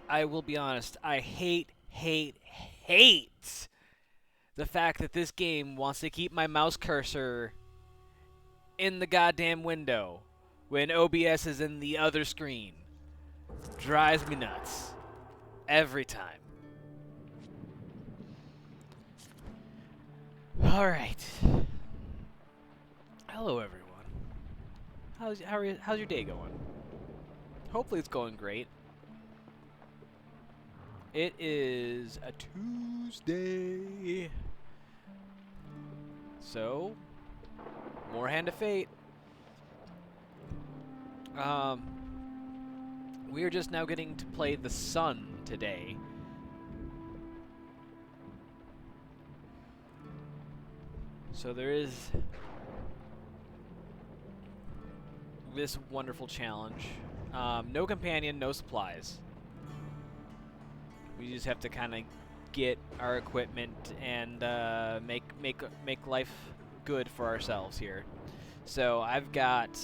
I will be honest. I hate the fact that this game wants to keep my mouse cursor in the goddamn window when OBS is in the other screen. Drives me nuts. Every time. Alright. Hello, everyone. How's your day going? Hopefully it's going great. It is a Tuesday. So, more Hand of Fate. We are just now getting to play the sun today. So there is this wonderful challenge. No companion, no supplies. We just have to kind of get our equipment and make life good for ourselves here. So I've got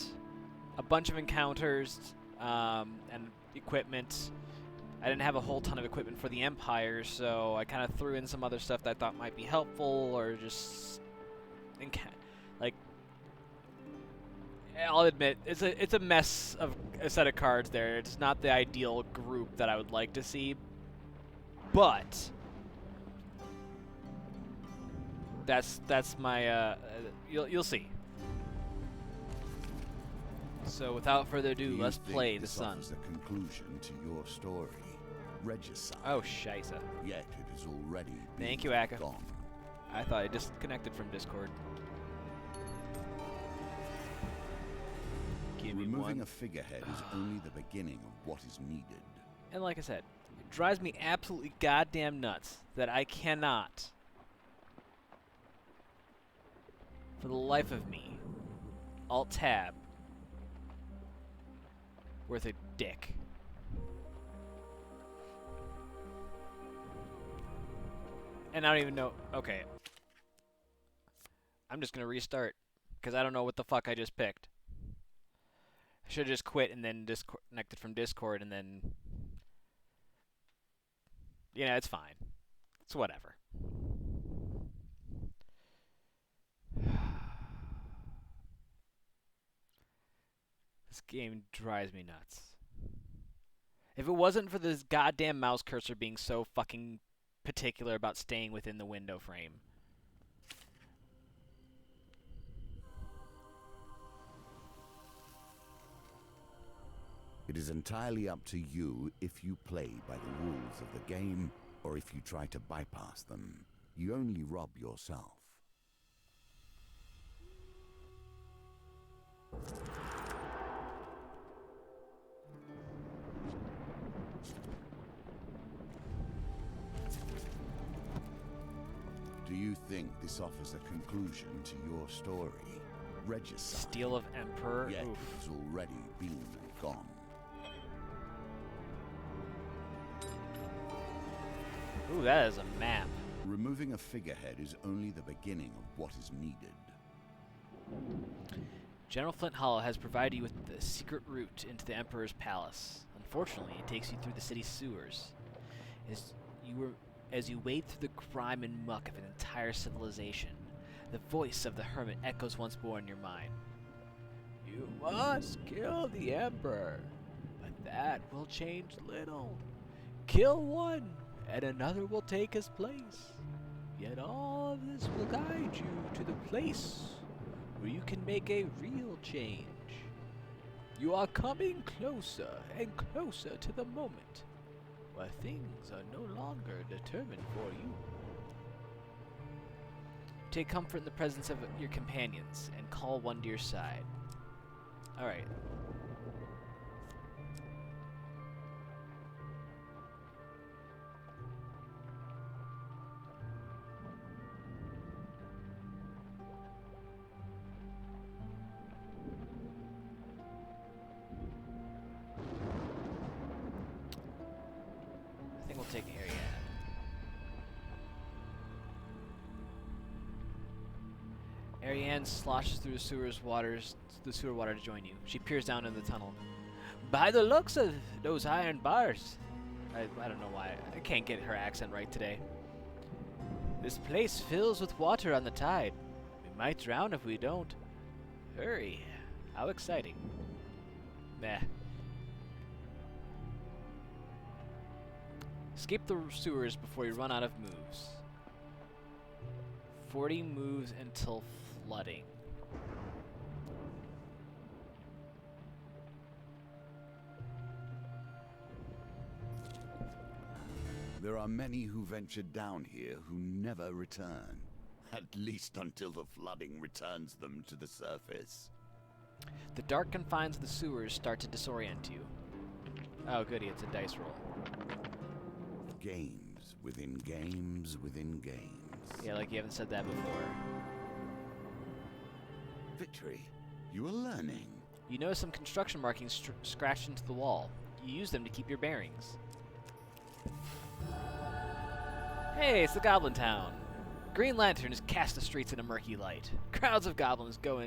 a bunch of encounters and equipment. I didn't have a whole ton of equipment for the Empire, so I kind of threw in some other stuff that I thought might be helpful, or just like, I'll admit it's a mess of a set of cards there. It's not the ideal group that I would like to see, but that's my you'll see. So without further ado, let's play the sun. This offers a conclusion to your story, Regicide. Oh, scheisse. Yet it is already Thank you, Akka. gone. I thought I disconnected from Discord. Give me Removing one. a figurehead is only the beginning of what is needed. And like I said, it drives me absolutely goddamn nuts that I cannot, for the life of me, Alt-Tab worth a dick. And I don't even know. Okay. I'm just going to restart because I don't know what the fuck I just picked. I should have just quit and then disconnected from Discord and then... Yeah, it's fine. It's whatever. This game drives me nuts. If it wasn't for this goddamn mouse cursor being so fucking particular about staying within the window frame. It is entirely up to you if you play by the rules of the game or if you try to bypass them. You only rob yourself. Do you think this offers a conclusion to your story, Regicide? Steel of Emperor? Yet Oof. it's already been and gone. Ooh, that is a map. Removing a figurehead is only the beginning of what is needed. General Flint Hollow has provided you with the secret route into the Emperor's palace. Unfortunately, it takes you through the city's sewers. As you wade through the grime and muck of an entire civilization, the voice of the hermit echoes once more in your mind. You must kill the Emperor, but that will change little. Kill one, and another will take his place. Yet all of this will guide you to the place where you can make a real change. You are coming closer and closer to the moment where things are no longer determined for you. Take comfort in the presence of your companions and call one to your side. Alright. I think we'll take Ariad. Ariane sloshes through the sewer water to join you. She peers down into the tunnel. By the looks of those iron bars, I don't know why. I can't get her accent right today. This place fills with water on the tide. We might drown if we don't. Hurry. How exciting. Meh. Escape the sewers before you run out of moves. 40 moves until flooding. There are many who ventured down here who never return. At least until the flooding returns them to the surface. The dark confines of the sewers start to disorient you. Oh goody, it's a dice roll. Games within games within games. Yeah, like you haven't said that before. Victory, you are learning. You notice some construction markings scratched into the wall. You use them to keep your bearings. Hey, it's the Goblin Town. Green lanterns cast the streets in a murky light. Crowds of goblins go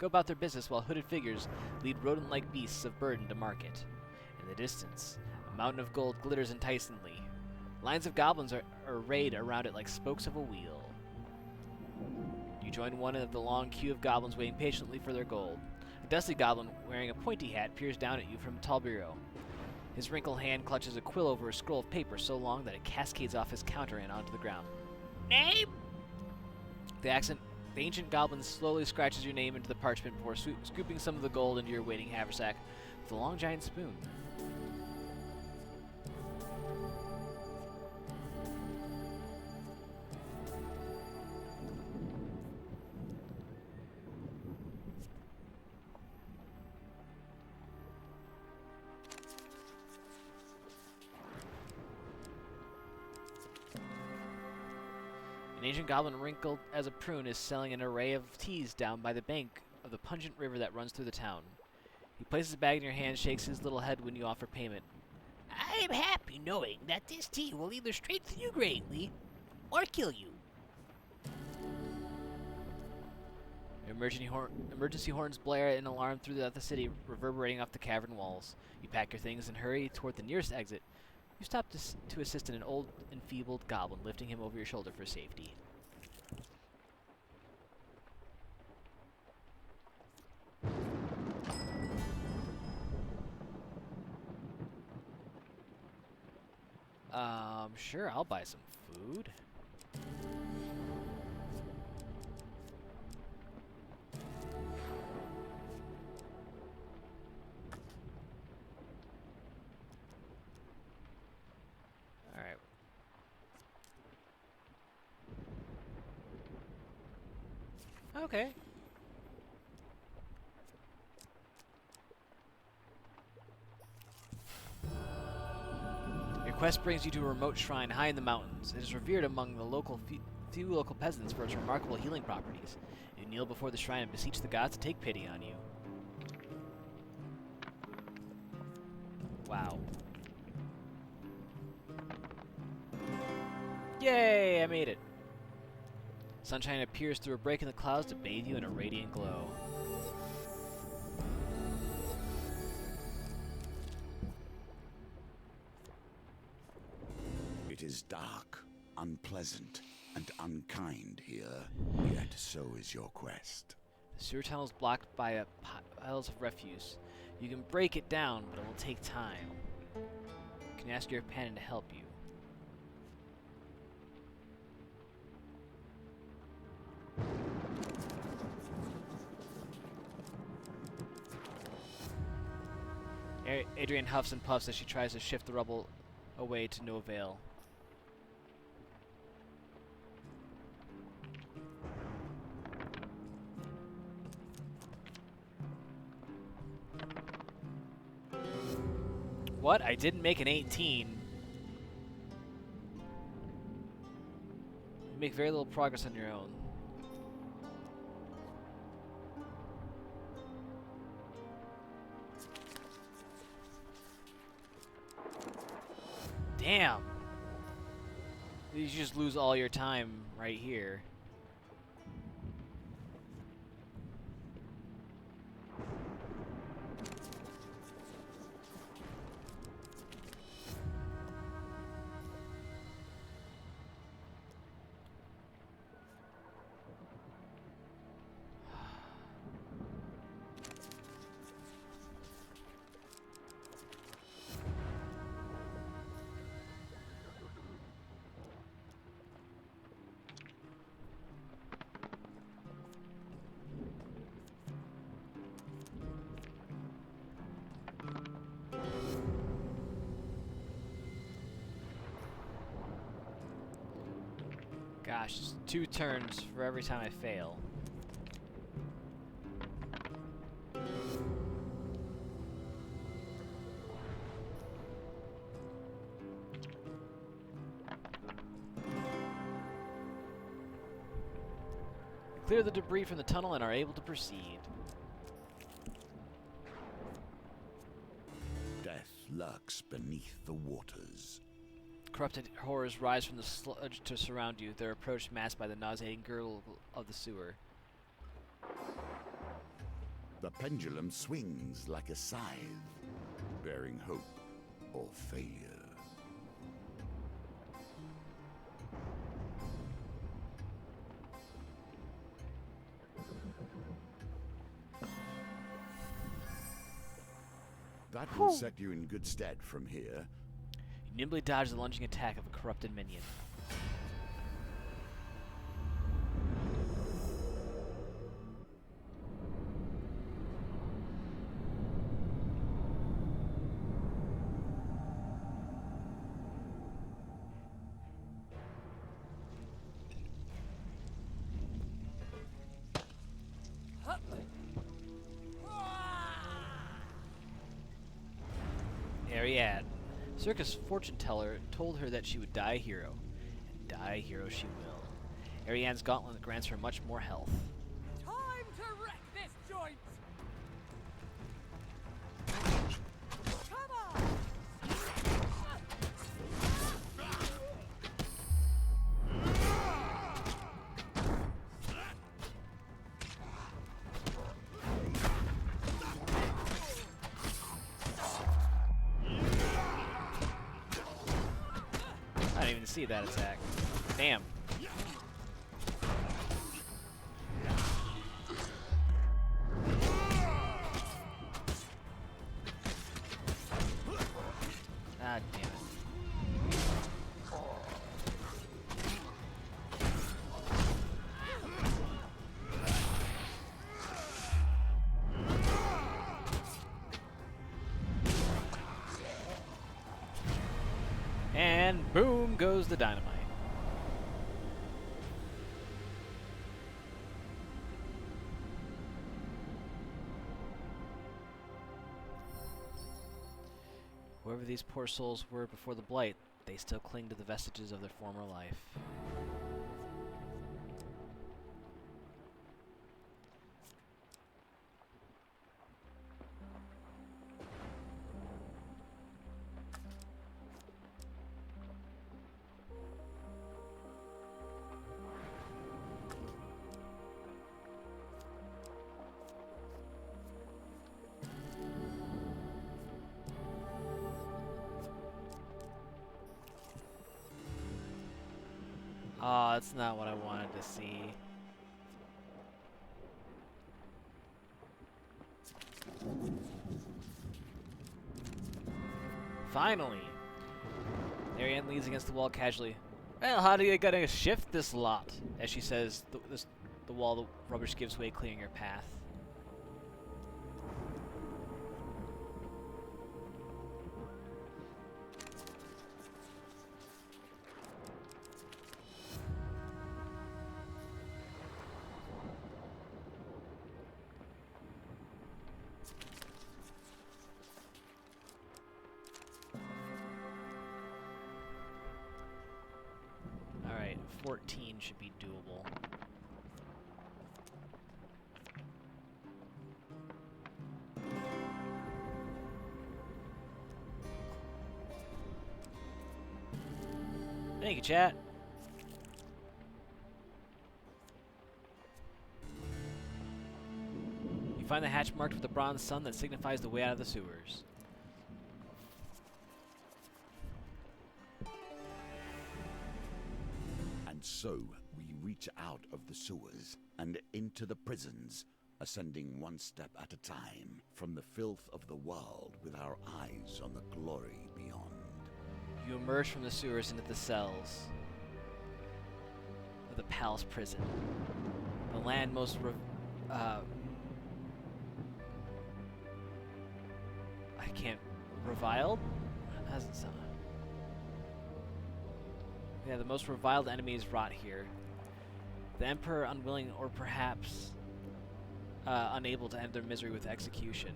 about their business while hooded figures lead rodent-like beasts of burden to market. In the distance, a mountain of gold glitters enticingly. Lines of goblins are arrayed around it like spokes of a wheel. You join one of the long queue of goblins waiting patiently for their gold. A dusty goblin wearing a pointy hat peers down at you from a tall bureau. His wrinkled hand clutches a quill over a scroll of paper so long that it cascades off his counter and onto the ground. Name? The ancient goblin slowly scratches your name into the parchment before scooping some of the gold into your waiting haversack with a long giant spoon. An ancient goblin wrinkled as a prune is selling an array of teas down by the bank of the pungent river that runs through the town. He places a bag in your hand, shakes his little head when you offer payment. I am happy knowing that this tea will either strengthen you greatly or kill you. Emergency horns blare in alarm throughout the city, reverberating off the cavern walls. You pack your things and hurry toward the nearest exit. You stop to assist an old, enfeebled goblin, lifting him over your shoulder for safety. Sure, I'll buy some food. Okay. Your quest brings you to a remote shrine high in the mountains. It is revered among the few local peasants for its remarkable healing properties. You kneel before the shrine and beseech the gods to take pity on you. Wow. Yay, I made it. Sunshine appears through a break in the clouds to bathe you in a radiant glow. It is dark, unpleasant, and unkind here, yet so is your quest. The sewer tunnel is blocked by piles of refuse. You can break it down, but it will take time. You can ask your companion to help you. Adrian huffs and puffs as she tries to shift the rubble away to no avail. What? I didn't make an 18. You make very little progress on your own. Damn! You just lose all your time right here. Gosh, it's 2 turns for every time I fail. Clear the debris from the tunnel and are able to proceed. Death lurks beneath the waters. Corrupted horrors rise from the sludge to surround you, their approach masked by the nauseating gurgle of the sewer. The pendulum swings like a scythe, bearing hope or failure. That will set you in good stead from here. You nimbly dodge the lunging attack of a corrupted minion. Ariad, Circus fortune teller, told her that she would die a hero, and die a hero she will. Ariane's gauntlet grants her much more health. Time to wreck this joint! Come on! I didn't even see that attack. Damn. Ah, damn it. And boom goes the dynamite. Whoever these poor souls were before the Blight, they still cling to the vestiges of their former life. Oh, that's not what I wanted to see. Finally! Ariane leans against the wall casually. Well, how do you gonna shift this lot? As she says, the wall, the rubbish gives way, clearing your path. Alright, 14 should be doable. Thank you, chat. You find the hatch marked with a bronze sun that signifies the way out of the sewers. And so we reach out of the sewers and into the prisons, ascending one step at a time from the filth of the world with our eyes on the glory beyond. You emerge from the sewers into the cells of the palace prison. The land most I can't reviled? How's it sound? Yeah, the most reviled enemies rot here. The Emperor unwilling or perhaps unable to end their misery with execution.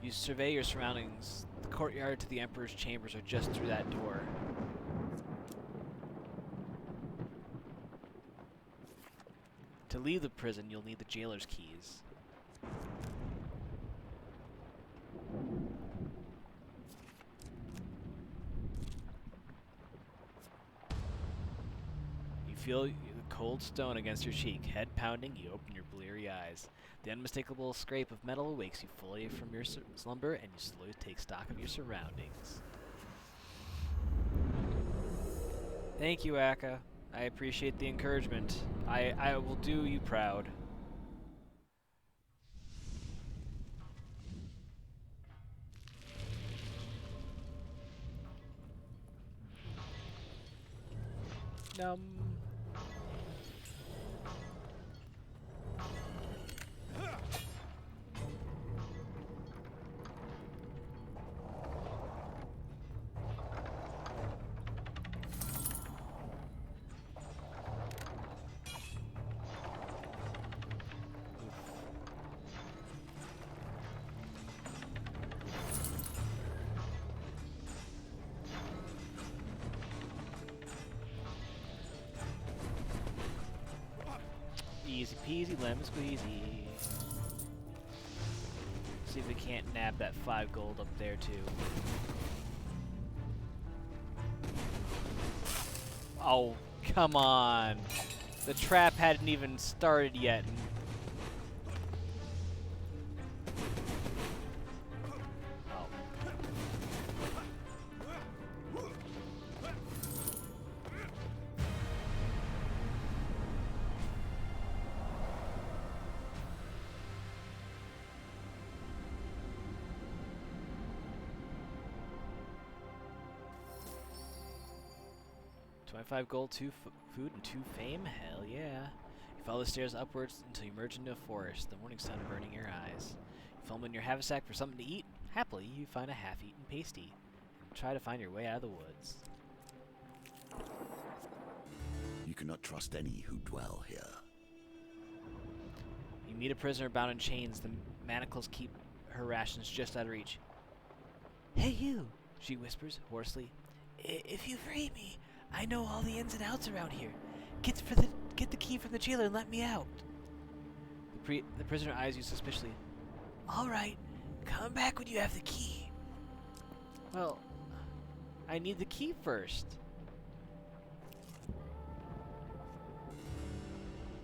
You survey your surroundings. The courtyard to the Emperor's chambers are just through that door. To leave the prison, you'll need the jailer's keys. You feel the cold stone against your cheek. Head pounding, you open your bleary eyes. The unmistakable scrape of metal wakes you fully from your slumber, and you slowly take stock of your surroundings. Thank you, Akka. I appreciate the encouragement. I will do you proud. Num. Easy peasy lemon squeezy. See if we can't nab that 5 gold up there too. Oh, come on. The trap hadn't even started yet. Oh. 25 gold, 2 food, and 2 fame? Hell yeah. You follow the stairs upwards until you merge into a forest, the morning sun burning your eyes. You film in your haversack for something to eat. Happily, you find a half-eaten pasty, and try to find your way out of the woods. You cannot trust any who dwell here. You meet a prisoner bound in chains. The manacles keep her rations just out of reach. Hey you, she whispers hoarsely. If you free me, I know all the ins and outs around here. Get the key from the jailer and let me out. The prisoner eyes you suspiciously. All right, come back when you have the key. Well, I need the key first.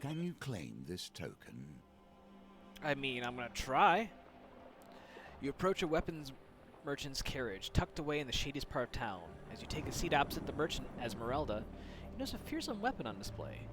Can you claim this token? I mean, I'm gonna try. You approach a weapons merchant's carriage, tucked away in the shadiest part of town. As you take a seat opposite the merchant, Esmeralda, you notice a fearsome weapon on display.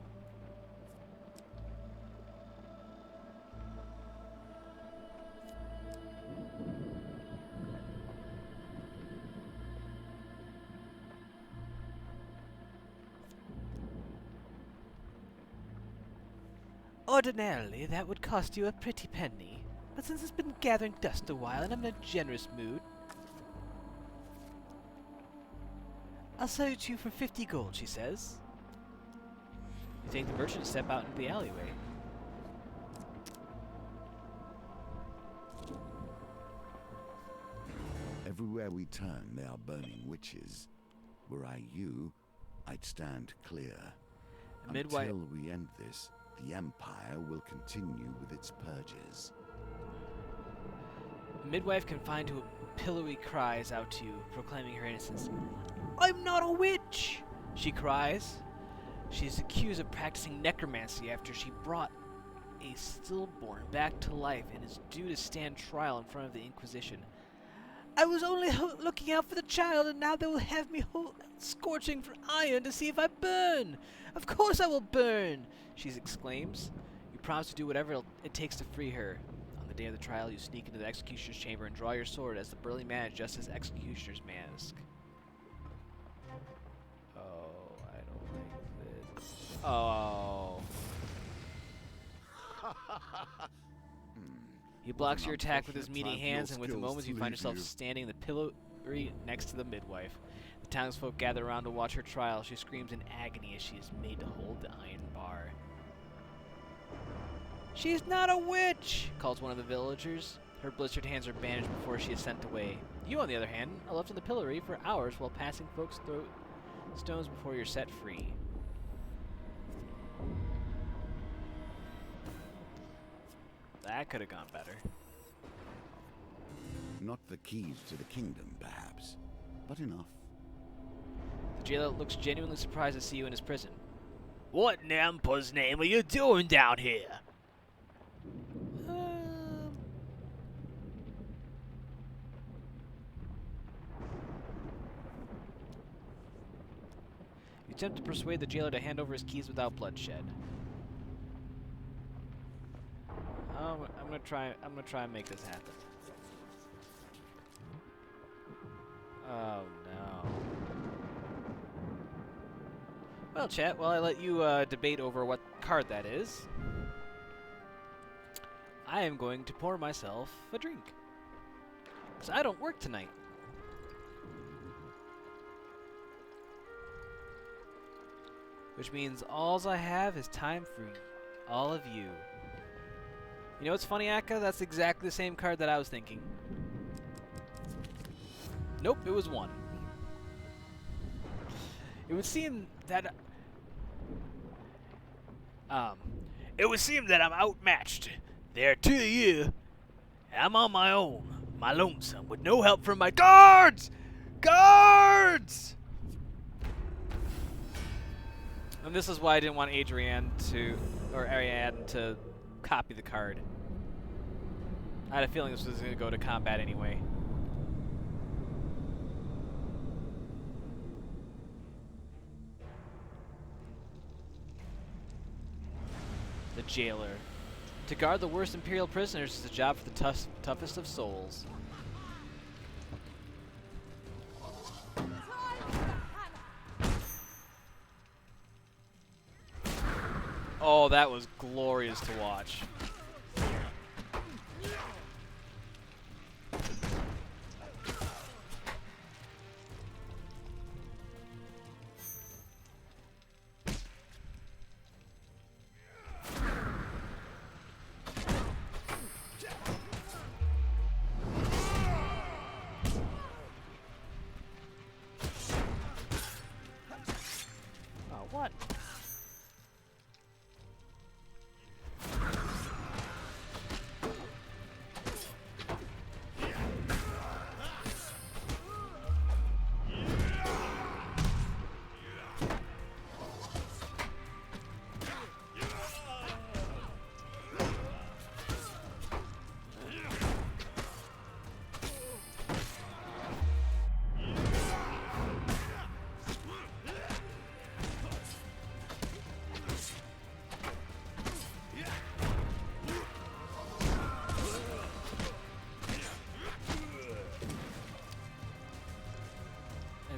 Ordinarily, that would cost you a pretty penny, but since it's been gathering dust a while and I'm in a generous mood, I'll sell it to you for 50 gold, she says. You take the merchant and step out into the alleyway. Everywhere we turn, they are burning witches. Were I you, I'd stand clear. Until we end this, the Empire will continue with its purges. The midwife, confined to a pillowy, cries out to you, proclaiming her innocence. I'm not a witch, she cries. She is accused of practicing necromancy after she brought a stillborn back to life and is due to stand trial in front of the Inquisition. I was only looking out for the child, and now they will have me scorching for iron to see if I burn. Of course I will burn, she exclaims. You promise to do whatever it takes to free her. On the day of the trial, you sneak into the executioner's chamber and draw your sword as the burly man adjusts his executioner's mask. Oh, I don't like this. Oh. He blocks your attack with his meaty hands, and within moments you find yourself standing in the pillory next to the midwife. The townsfolk gather around to watch her trial. She screams in agony as she is made to hold the iron bar. "She's not a witch!" calls one of the villagers. Her blistered hands are bandaged before she is sent away. You, on the other hand, are left in the pillory for hours while passing folks throw stones before you're set free. That could have gone better. Not the keys to the kingdom, perhaps, but enough. The jailer looks genuinely surprised to see you in his prison. "What in the Emperor's name are you doing down here?" You attempt to persuade the jailer to hand over his keys without bloodshed. I'm gonna try and make this happen. Oh no. Well, chat, while I let you debate over what card that is, I am going to pour myself a drink. Because I don't work tonight. Which means all I have is time for all of you. You know what's funny, Akka? That's exactly the same card that I was thinking. Nope, it was 1. It would seem that I'm outmatched. There are 2 of you. I'm on my own, my lonesome, with no help from my guards! Guards! And this is why I didn't want Ariane to copy the card. I had a feeling this was going to go to combat anyway. The jailer. To guard the worst Imperial prisoners is a job for the toughest of souls. Oh, that was glorious to watch. Oh, what?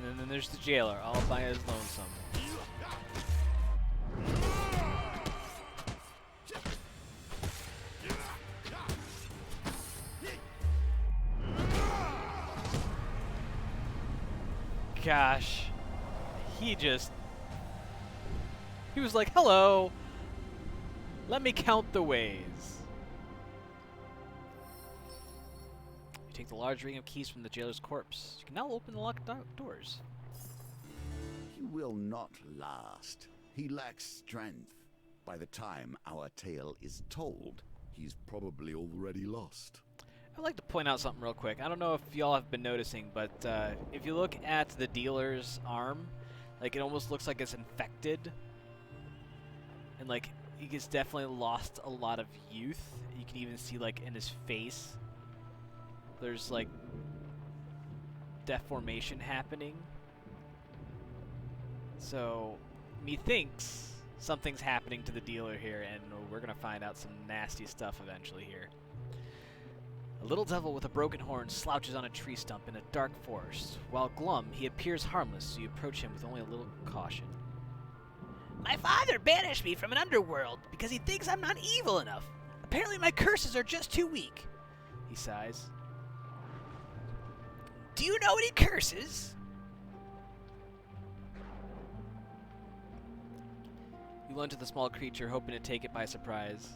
And then there's the jailer, all by his lonesome. Gosh. He was like, "Hello. Let me count the ways." You take the large ring of keys from the jailer's corpse. You can now open the locked doors. He will not last. He lacks strength. By the time our tale is told, he's probably already lost. I'd like to point out something real quick. I don't know if y'all have been noticing, but if you look at the dealer's arm, like it almost looks like it's infected. And like he's definitely lost a lot of youth. You can even see like in his face, there's like deformation happening. So, methinks something's happening to the dealer here, and we're gonna find out some nasty stuff eventually here. A little devil with a broken horn slouches on a tree stump in a dark forest. While glum, he appears harmless, so you approach him with only a little caution. "My father banished me from an underworld because he thinks I'm not evil enough. Apparently my curses are just too weak," he sighs. "Do you know any curses?" lunge at the small creature, hoping to take it by surprise.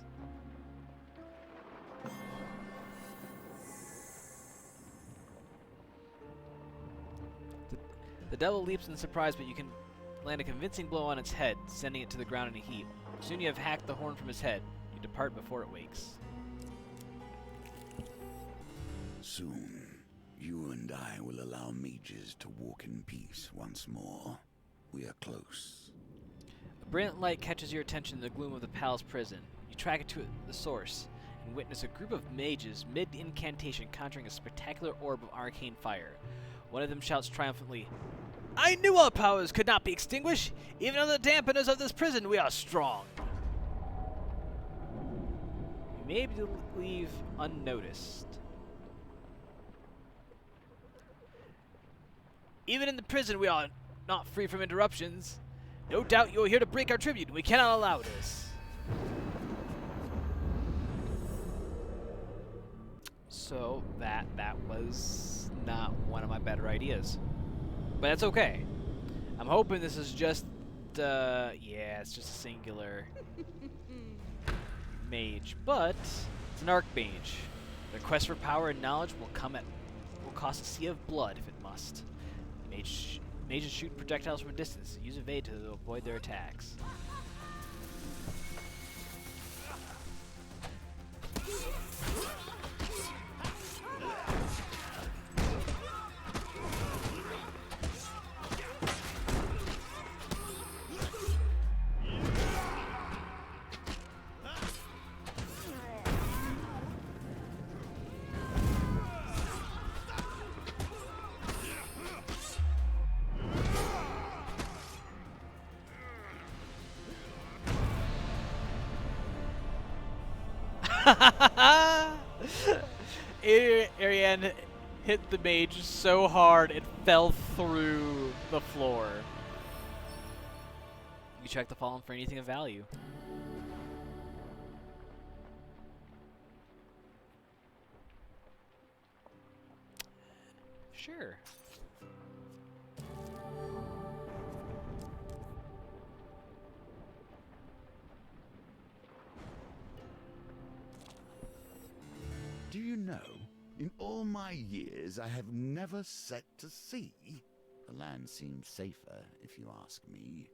The devil leaps in surprise, but you can land a convincing blow on its head, sending it to the ground in a heap. Soon you have hacked the horn from his head. You depart before it wakes. Soon, you and I will allow mages to walk in peace once more. We are close. A brilliant light catches your attention in the gloom of the palace prison. You track it to the source and witness a group of mages mid-incantation conjuring a spectacular orb of arcane fire. One of them shouts triumphantly, "I knew our powers could not be extinguished! Even under the dampeners of this prison, we are strong!" You may leave unnoticed. Even in the prison, we are not free from interruptions. No doubt you are here to break our tribute, and we cannot allow this. So that was not one of my better ideas. But that's okay. I'm hoping this is just, yeah, it's just a singular mage. But it's an archmage. Their quest for power and knowledge will cost a sea of blood if it must. Mages shoot projectiles from a distance. Use evade to avoid their attacks. Ariane hit the mage so hard it fell through the floor. You check the fallen for anything of value. Sure. Do you know, in all my years, I have never set to sea. The land seems safer, if you ask me.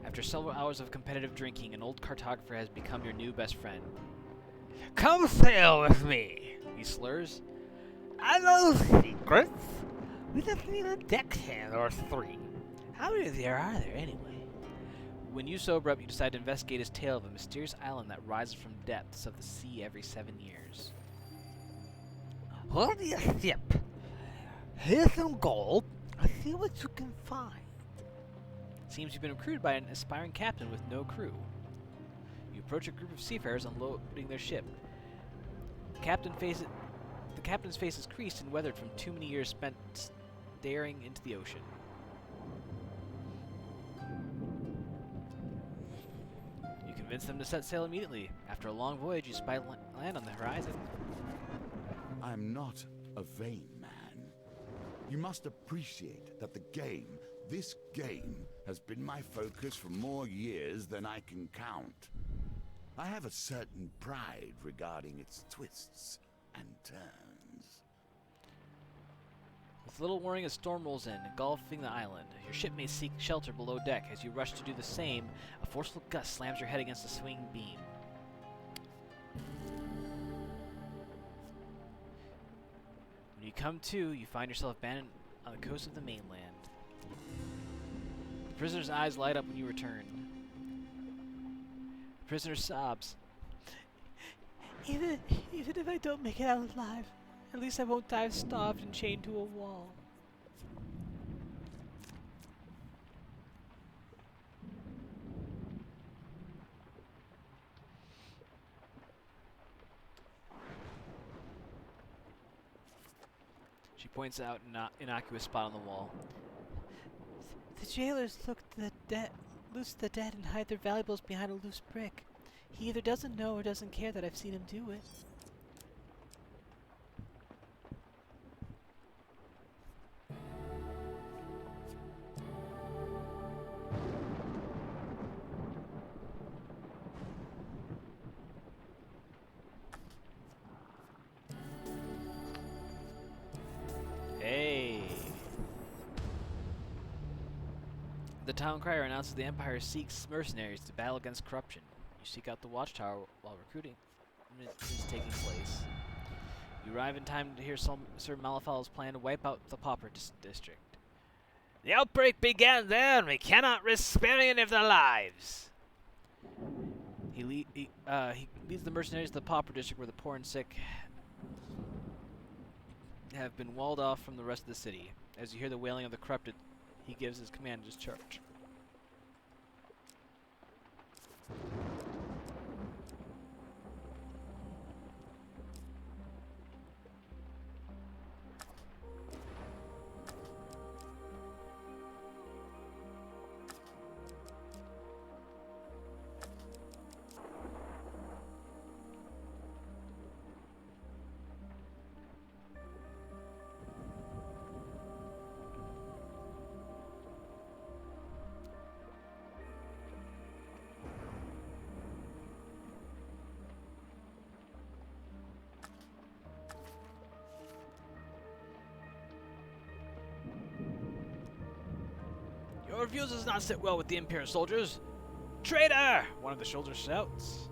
After several hours of competitive drinking, an old cartographer has become your new best friend. "Come sail with me," he slurs. "I know secrets. We just need a deckhand or three. How many there are there, anyway?" When you sober up, you decide to investigate his tale of a mysterious island that rises from depths of the sea every 7 years. "Hold your ship. Here's some gold. See what you can find." Seems you've been recruited by an aspiring captain with no crew. You approach a group of seafarers unloading their ship. The captain's face is creased and weathered from too many years spent staring into the ocean. You convince them to set sail immediately. After a long voyage, you spy land on the horizon. I'm not a vain man. You must appreciate that this game, has been my focus for more years than I can count. I have a certain pride regarding its twists and turns. With little warning, a storm rolls in, engulfing the island. Your ship may seek shelter below deck. As you rush to do the same, a forceful gust slams your head against a swinging beam. When you come to, you find yourself abandoned on the coast of the mainland. The prisoner's eyes light up when you return. The prisoner sobs. Even if I don't make it out alive, at least I won't die starved and chained to a wall. She points out an innocuous spot on the wall. The jailers loose the dead and hide their valuables behind a loose brick. He either doesn't know or doesn't care that I've seen him do it. The town crier announces the Empire seeks mercenaries to battle against corruption. You seek out the watchtower while recruiting is taking place. You arrive in time to hear Sir Malafal's plan to wipe out the Pauper district. The outbreak began there, and we cannot risk sparing any of their lives. He leads the mercenaries to the Pauper district, where the poor and sick have been walled off from the rest of the city. As you hear the wailing of the corrupted, he gives his command to charge. Your refusal does not sit well with the Imperial soldiers. Traitor! One of the soldiers shouts.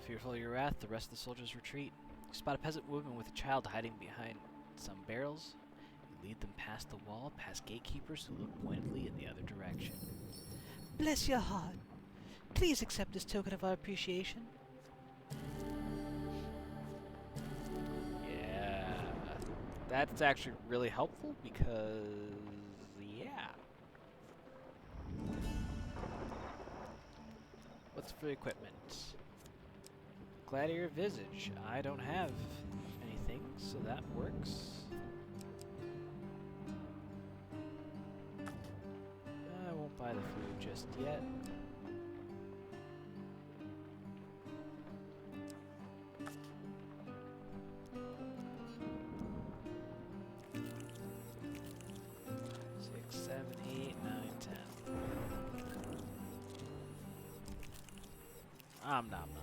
Fearful of your wrath, the rest of the soldiers retreat. You spot a peasant woman with a child hiding behind some barrels. You lead them past the wall, past gatekeepers who look pointedly in the other direction. Bless your heart. Please accept this token of our appreciation. Yeah, that's actually really helpful because, yeah. What's for equipment? Gladiator Visage. I don't have anything, so that works. I won't buy the food just yet. Six, 7, 8, 9, 10. Nom nom nom.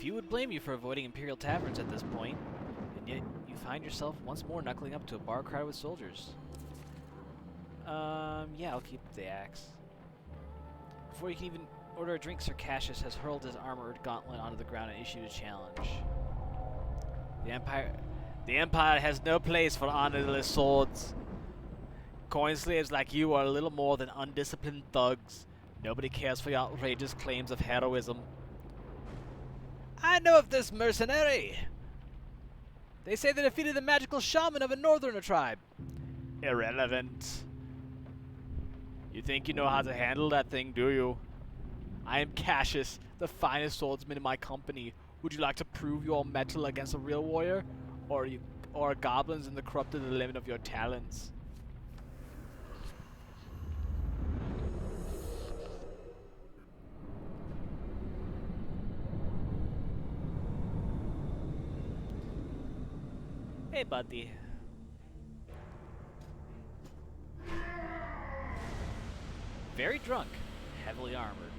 Few would blame you for avoiding Imperial taverns at this point, and yet you find yourself once more knuckling up to a bar crowded with soldiers. Yeah, I'll keep the axe. Before you can even order a drink, Sir Cassius has hurled his armored gauntlet onto the ground and issued a challenge. The Empire has no place for honorless swords. Coin slaves like you are little more than undisciplined thugs. Nobody cares for your outrageous claims of heroism. I know of this mercenary. They say they defeated the magical shaman of a northerner tribe. Irrelevant. You think you know how to handle that thing, do you? I am Cassius, the finest swordsman in my company. Would you like to prove your mettle against a real warrior? Or are goblins and the corrupted the limit of your talents? Hey, buddy. Very drunk, heavily armored.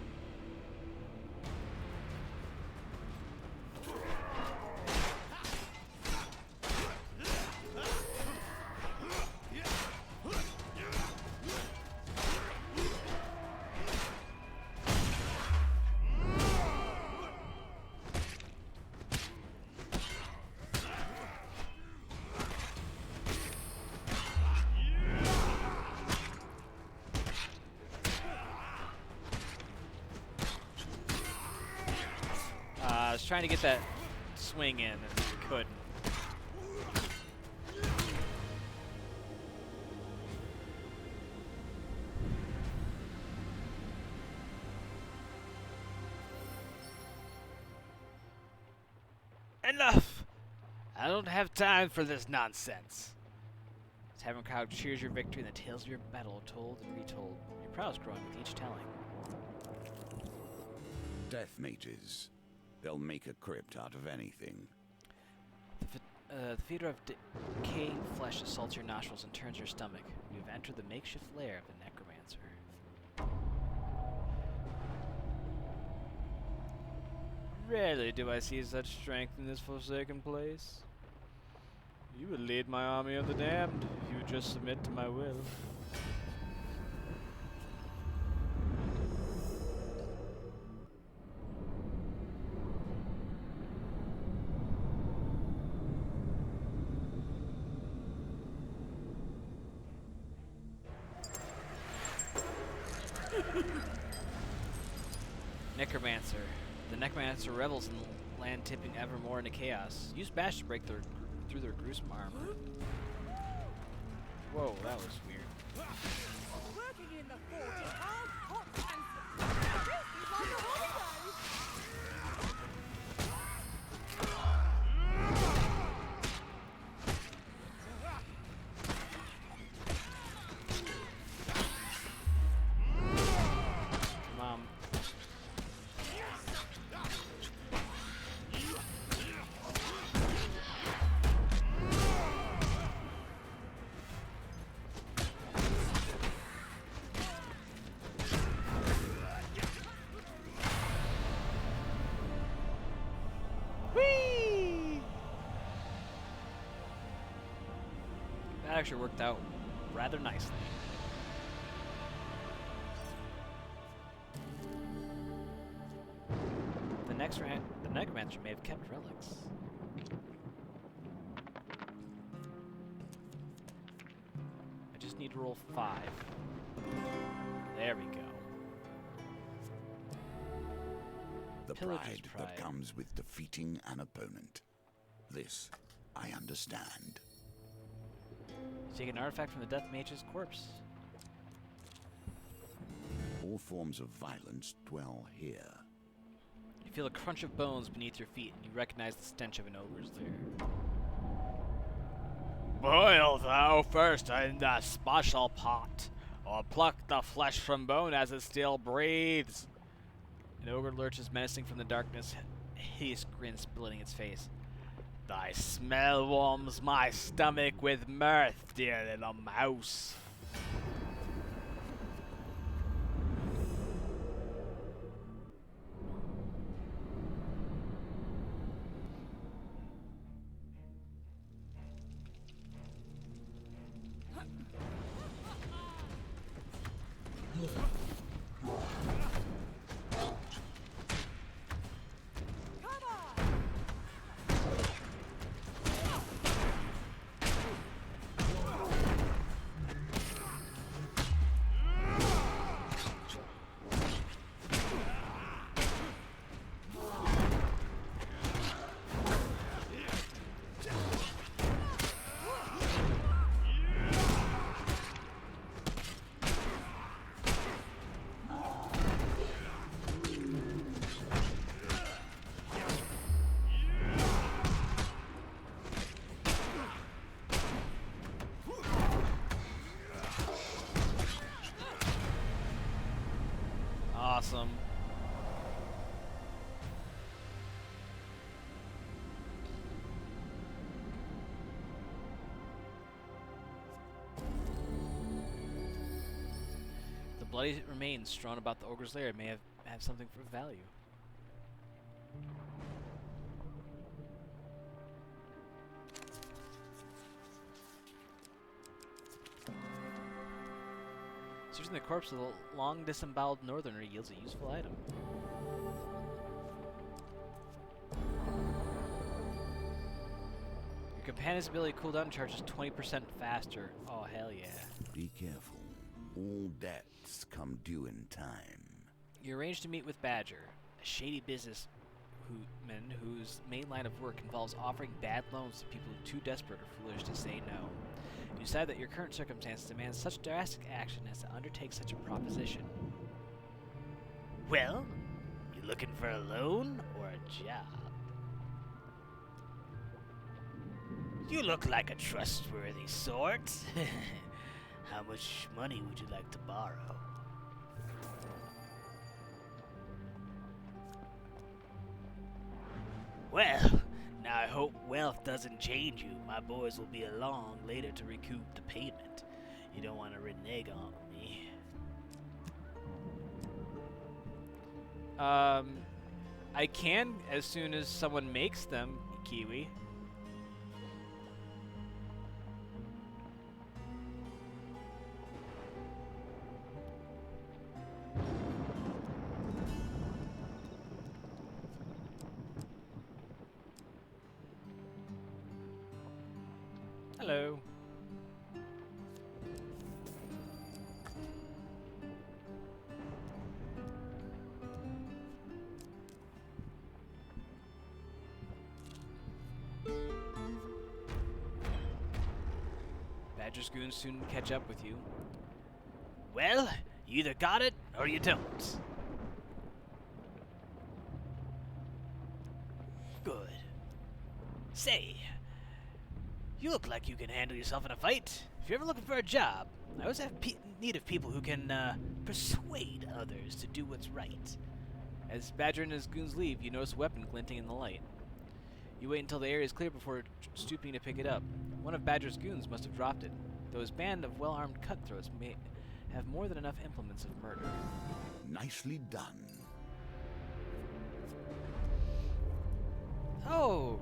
trying to get that swing in and couldn't. Enough! I don't have time for this nonsense. Tavern crowd cheers your victory, and the tales of your battle are told and retold. Your prowess growing with each telling. Death mages. They'll make a crypt out of anything. The feeder of decaying flesh assaults your nostrils and turns your stomach. You have entered the makeshift lair of the necromancer. Rarely do I see such strength in this forsaken place. You would lead my army of the damned if you would just submit to my will. Necromancer. The Necromancer revels in the land, tipping ever more into chaos. Use bash to break through their gruesome armor. Whoa, that was weird. Working in the fort is hot and this is like a holiday. Come on. Whee! That actually worked out rather nicely. The Necromancer may have kept relics. I just need to roll 5. There we go. The Pillager's pride pride. that comes with defeating an opponent. This, I understand. Take an artifact from the Death Mage's corpse. All forms of violence dwell here. You feel a crunch of bones beneath your feet, and you recognize the stench of an ogre's lair. Boil thou first in the special pot, or pluck the flesh from bone as it still breathes. An ogre lurches menacing from the darkness, a hideous grin splitting its face. Thy smell warms my stomach with mirth, dear little mouse. Come on! Awesome. The bloody remains strewn about the ogre's lair may have something for value. Searching the corpse of the long disemboweled northerner yields a useful item. Your companion's ability cooldown charges 20% faster. Oh, hell yeah. Be careful. All debts come due in time. You arrange to meet with Badger, a shady business whose main line of work involves offering bad loans to people too desperate or foolish to say no. You decide that your current circumstances demand such drastic action as to undertake such a proposition. Well, you looking for a loan or a job? You look like a trustworthy sort. How much money would you like to borrow? Well, now I hope wealth doesn't change you. My boys will be along later to recoup the payment. You don't want to renege on me. I can as soon as someone makes them, Kiwi. Hello. Badger's goons soon catch up with you. Well, you either got it or you don't. Good. Say, you look like you can handle yourself in a fight. If you're ever looking for a job, I always have need of people who can persuade others to do what's right. As Badger and his goons leave, you notice a weapon glinting in the light. You wait until the area is clear before stooping to pick it up. One of Badger's goons must have dropped it, though his band of well-armed cutthroats may have more than enough implements of murder. Nicely done. Oh!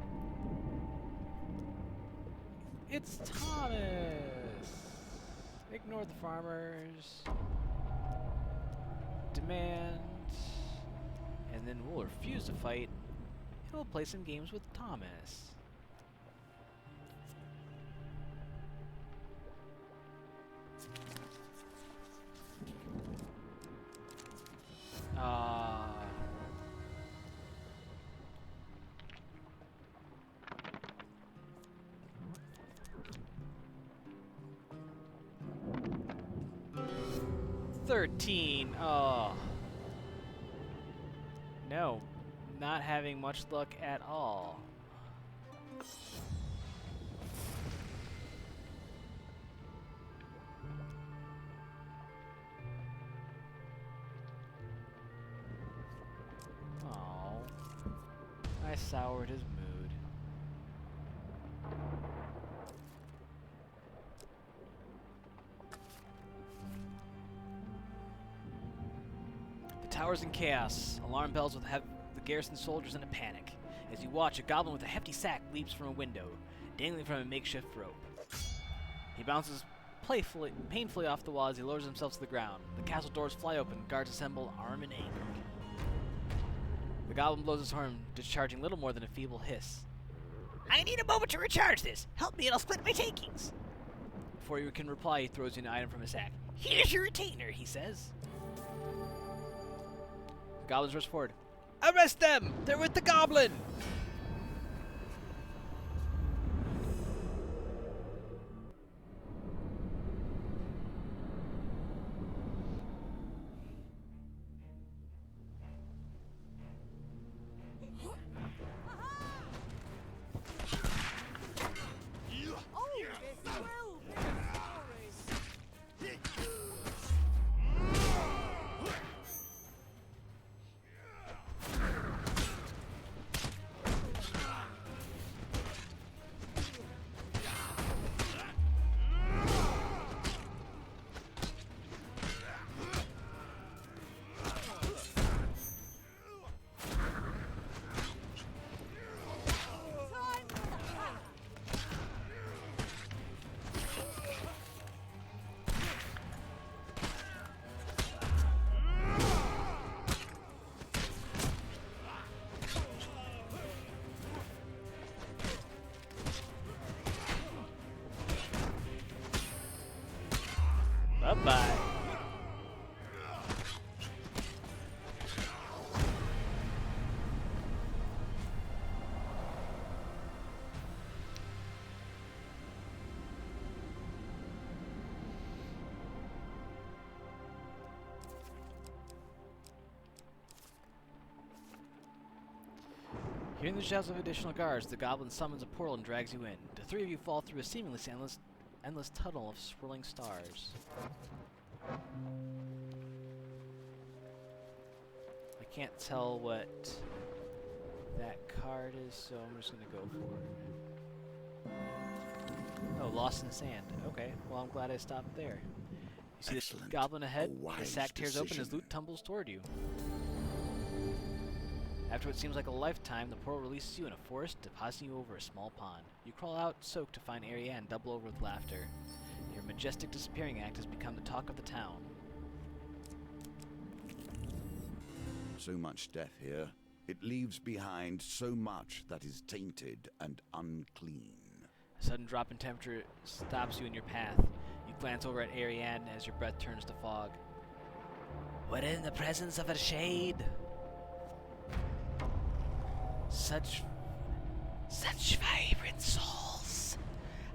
It's Thomas! Ignore the farmers. Demand. And then we'll refuse to fight. And we'll play some games with Thomas. Ah. 13. Oh. No. Not having much luck at all. Oh. I soured his mood. The tower's in chaos. Alarm bells will have the garrison soldiers in a panic. As you watch, a goblin with a hefty sack leaps from a window, dangling from a makeshift rope. He bounces painfully off the wall as he lowers himself to the ground. The castle doors fly open, guards assemble, armed and angered. The goblin blows his horn, discharging little more than a feeble hiss. I need a moment to recharge this. Help me and I'll split my takings. Before you can reply, he throws you an item from his sack. Here's your retainer, he says. The goblins rush forward. Arrest them! They're with the goblin! Bye-bye. Hearing the shouts of additional guards, the goblin summons a portal and drags you in. The three of you fall through a seemingly endless tunnel of swirling stars. I can't tell what that card is, so I'm just gonna go for it. Oh, lost in the sand. Okay, well I'm glad I stopped there. You see Excellent. the goblin ahead? A The wise sack tears open as decision. loot tumbles toward you. After what seems like a lifetime, the portal releases you in a forest, depositing you over a small pond. You crawl out, soaked, to find Ariane double over with laughter. Your majestic disappearing act has become the talk of the town. So much death here. It leaves behind so much that is tainted and unclean. A sudden drop in temperature stops you in your path. You glance over at Ariane as your breath turns to fog. We're in the presence of a shade. Such vibrant souls.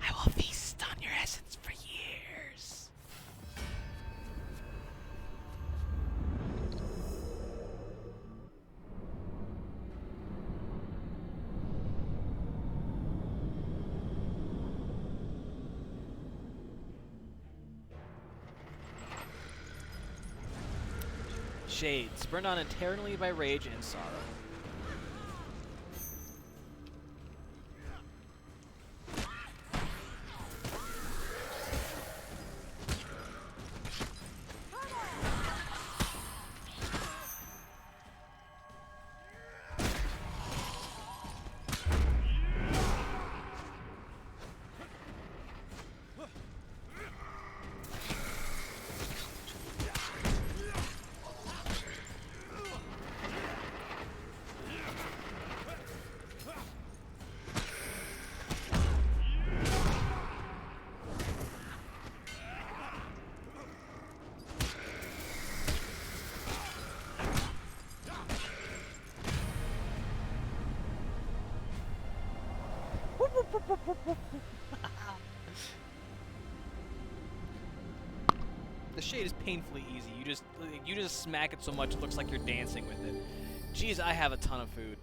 I will feast on your essence for years. Shades, burned on eternally by rage and sorrow. The shade is painfully easy. You just smack it so much it looks like you're dancing with it. Geez, I have a ton of food.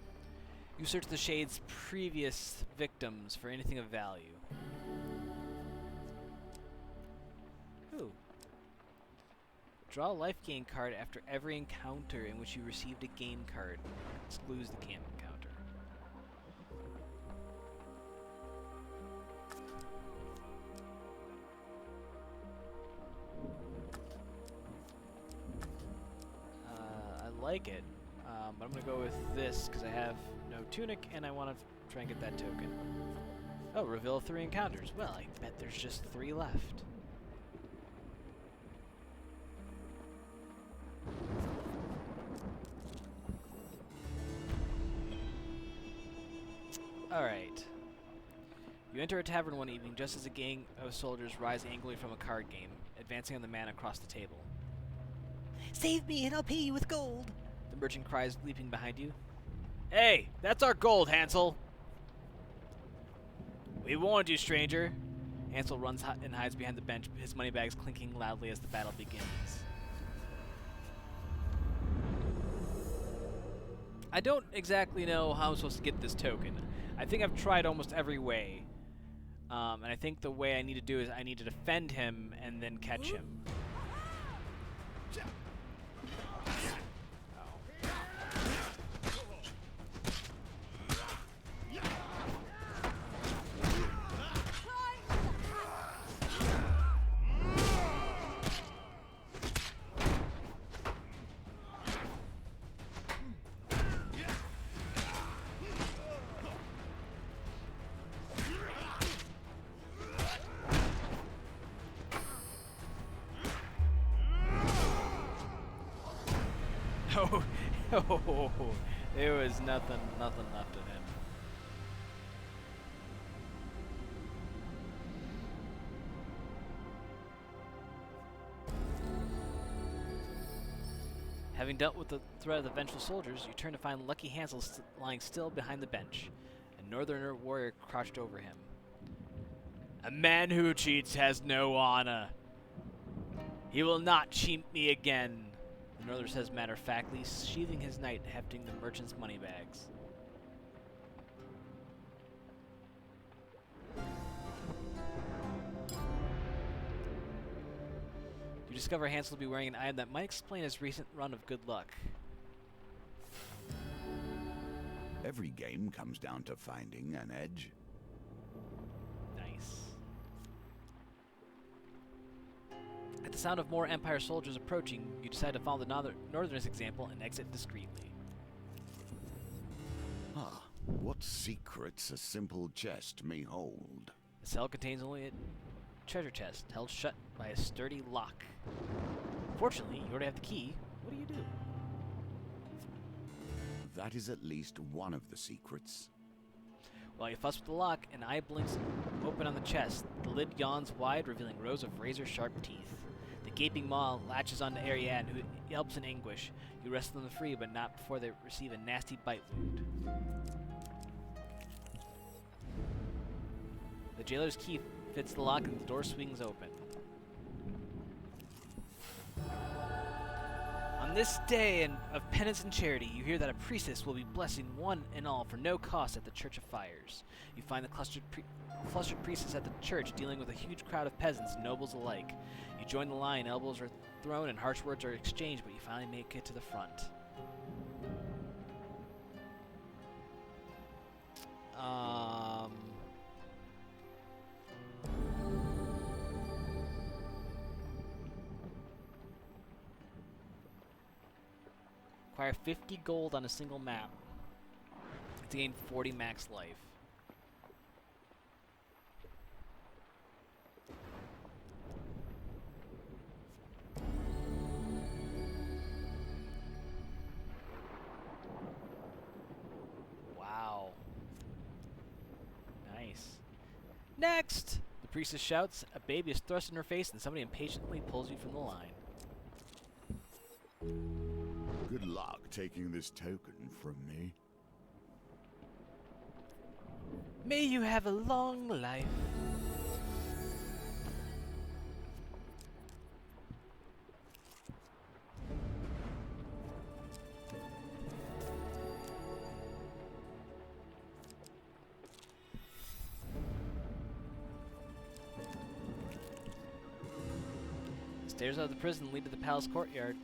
You search the shade's previous victims for anything of value. Ooh. Draw a life gain card after every encounter in which you received a gain card. Excludes the camp encounter. I like it, but I'm gonna go with this because I have no tunic and I want to try and get that token. Oh, reveal 3 encounters. Well, I bet there's just 3 left. Alright. You enter a tavern one evening just as a gang of soldiers rise angrily from a card game, advancing on the man across the table. Save me and I'll pay you with gold! The merchant cries, leaping behind you. Hey, that's our gold, Hansel! We warned you, stranger! Hansel runs and hides behind the bench, his moneybags clinking loudly as the battle begins. I don't exactly know how I'm supposed to get this token. I think I've tried almost every way. And I think the way I need to do is I need to defend him and then catch him. Oh, there was nothing left of him. Having dealt with the threat of the vengeful soldiers, you turn to find Lucky Hansel lying still behind the bench, a northerner warrior crouched over him. A man who cheats has no honor. He will not cheat me again. The northerner says matter-of-factly, sheathing his knight, hefting the merchant's moneybags. You discover Hansel to be wearing an item that might explain his recent run of good luck. Every game comes down to finding an edge. Nice. At the sound of more Empire soldiers approaching, you decide to follow the Northerners' example and exit discreetly. Ah, what secrets a simple chest may hold. The cell contains only a treasure chest, held shut by a sturdy lock. Fortunately, you already have the key. What do you do? That is at least one of the secrets. While you fuss with the lock, an eye blinks open on the chest. The lid yawns wide, revealing rows of razor-sharp teeth. The gaping maw latches onto Ariadne, who yelps in anguish. You wrestle them free, but not before they receive a nasty bite wound. The jailer's key fits the lock and the door swings open. On this day of penance and charity, you hear that a priestess will be blessing one and all for no cost at the Church of Fires. You find the flustered priestess at the church dealing with a huge crowd of peasants and nobles alike. You join the line, elbows are thrown and harsh words are exchanged, but you finally make it to the front. Acquire 50 gold on a single map to gain 40 max life. Wow. Nice. Next! The priestess shouts, a baby is thrust in her face, and somebody impatiently pulls you from the line. Good luck taking this token from me. May you have a long life. The stairs out of the prison lead to the palace courtyard.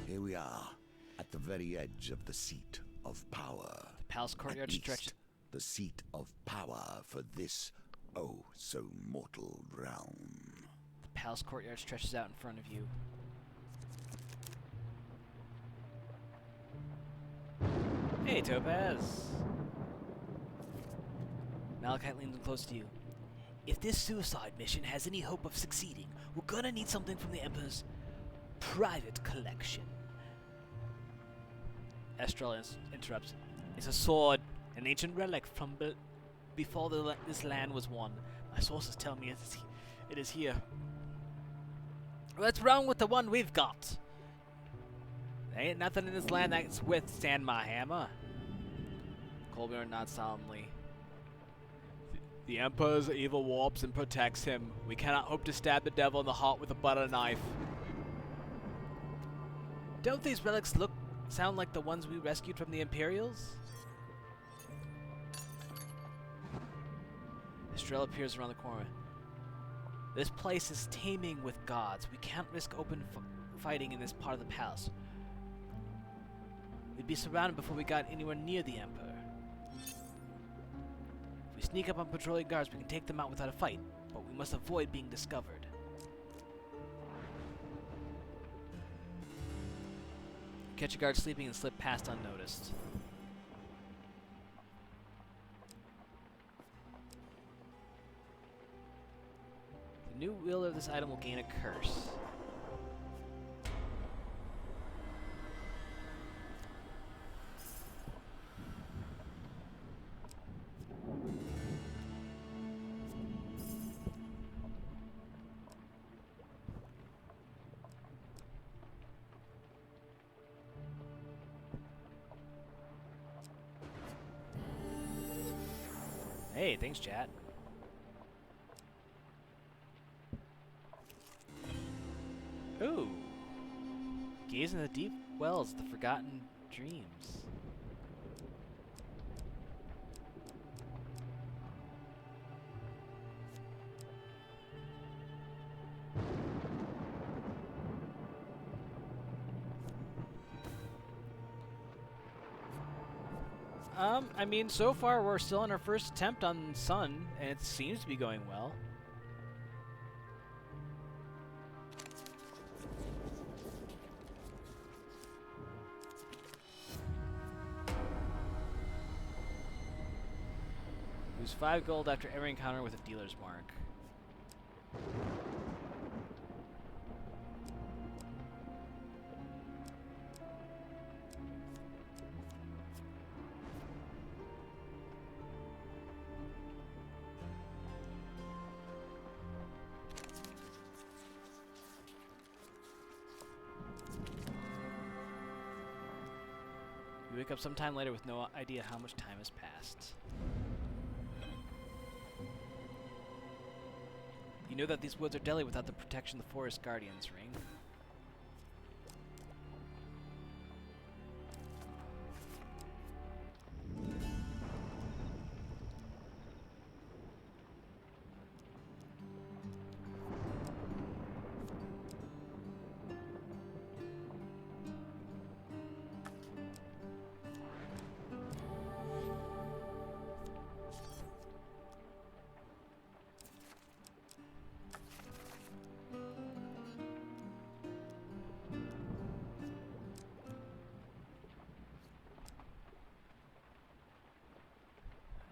Here we are, at the very edge of the seat of power. The palace courtyard At least, stretches. the seat of power for this, oh so mortal realm. The palace courtyard stretches out in front of you. Hey, Topaz. Malachite leans in close to you. If this suicide mission has any hope of succeeding, we're gonna need something from the Emperor's private collection. Estrella interrupts. It's a sword, an ancient relic from before this land was won. My sources tell me it is here. What's wrong with the one we've got? There ain't nothing in this land that can withstand my hammer. Colbjorn nods solemnly. The Emperor's evil warps and protects him. We cannot hope to stab the devil in the heart with a butter knife. Don't these relics sound like the ones we rescued from the Imperials? Estrella appears around the corner. This place is teeming with gods. We can't risk open fighting in this part of the palace. We'd be surrounded before we got anywhere near the Emperor. If we sneak up on patrolling guards, we can take them out without a fight, but we must avoid being discovered. Catch a guard sleeping and slip past unnoticed. The new wielder of this item will gain a curse. Hey, thanks, chat. Ooh. Gaze in the deep wells of the forgotten dreams. I mean, so far we're still on our first attempt on Sun, and it seems to be going well. Lose 5 gold after every encounter with a dealer's mark. You wake up sometime later with no idea how much time has passed. You know that these woods are deadly without the protection the forest guardians ring.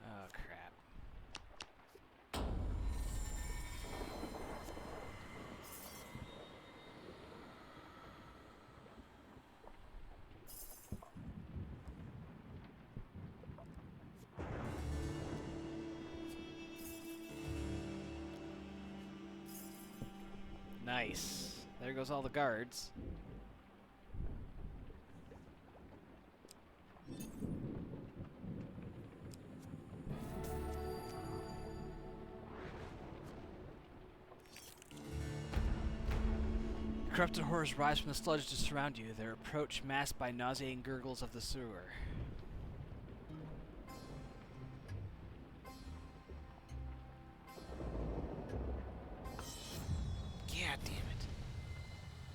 Oh, crap. Nice. There goes all the guards. Corrupted horrors rise from the sludge to surround you, their approach masked by nauseating gurgles of the sewer. God damn it.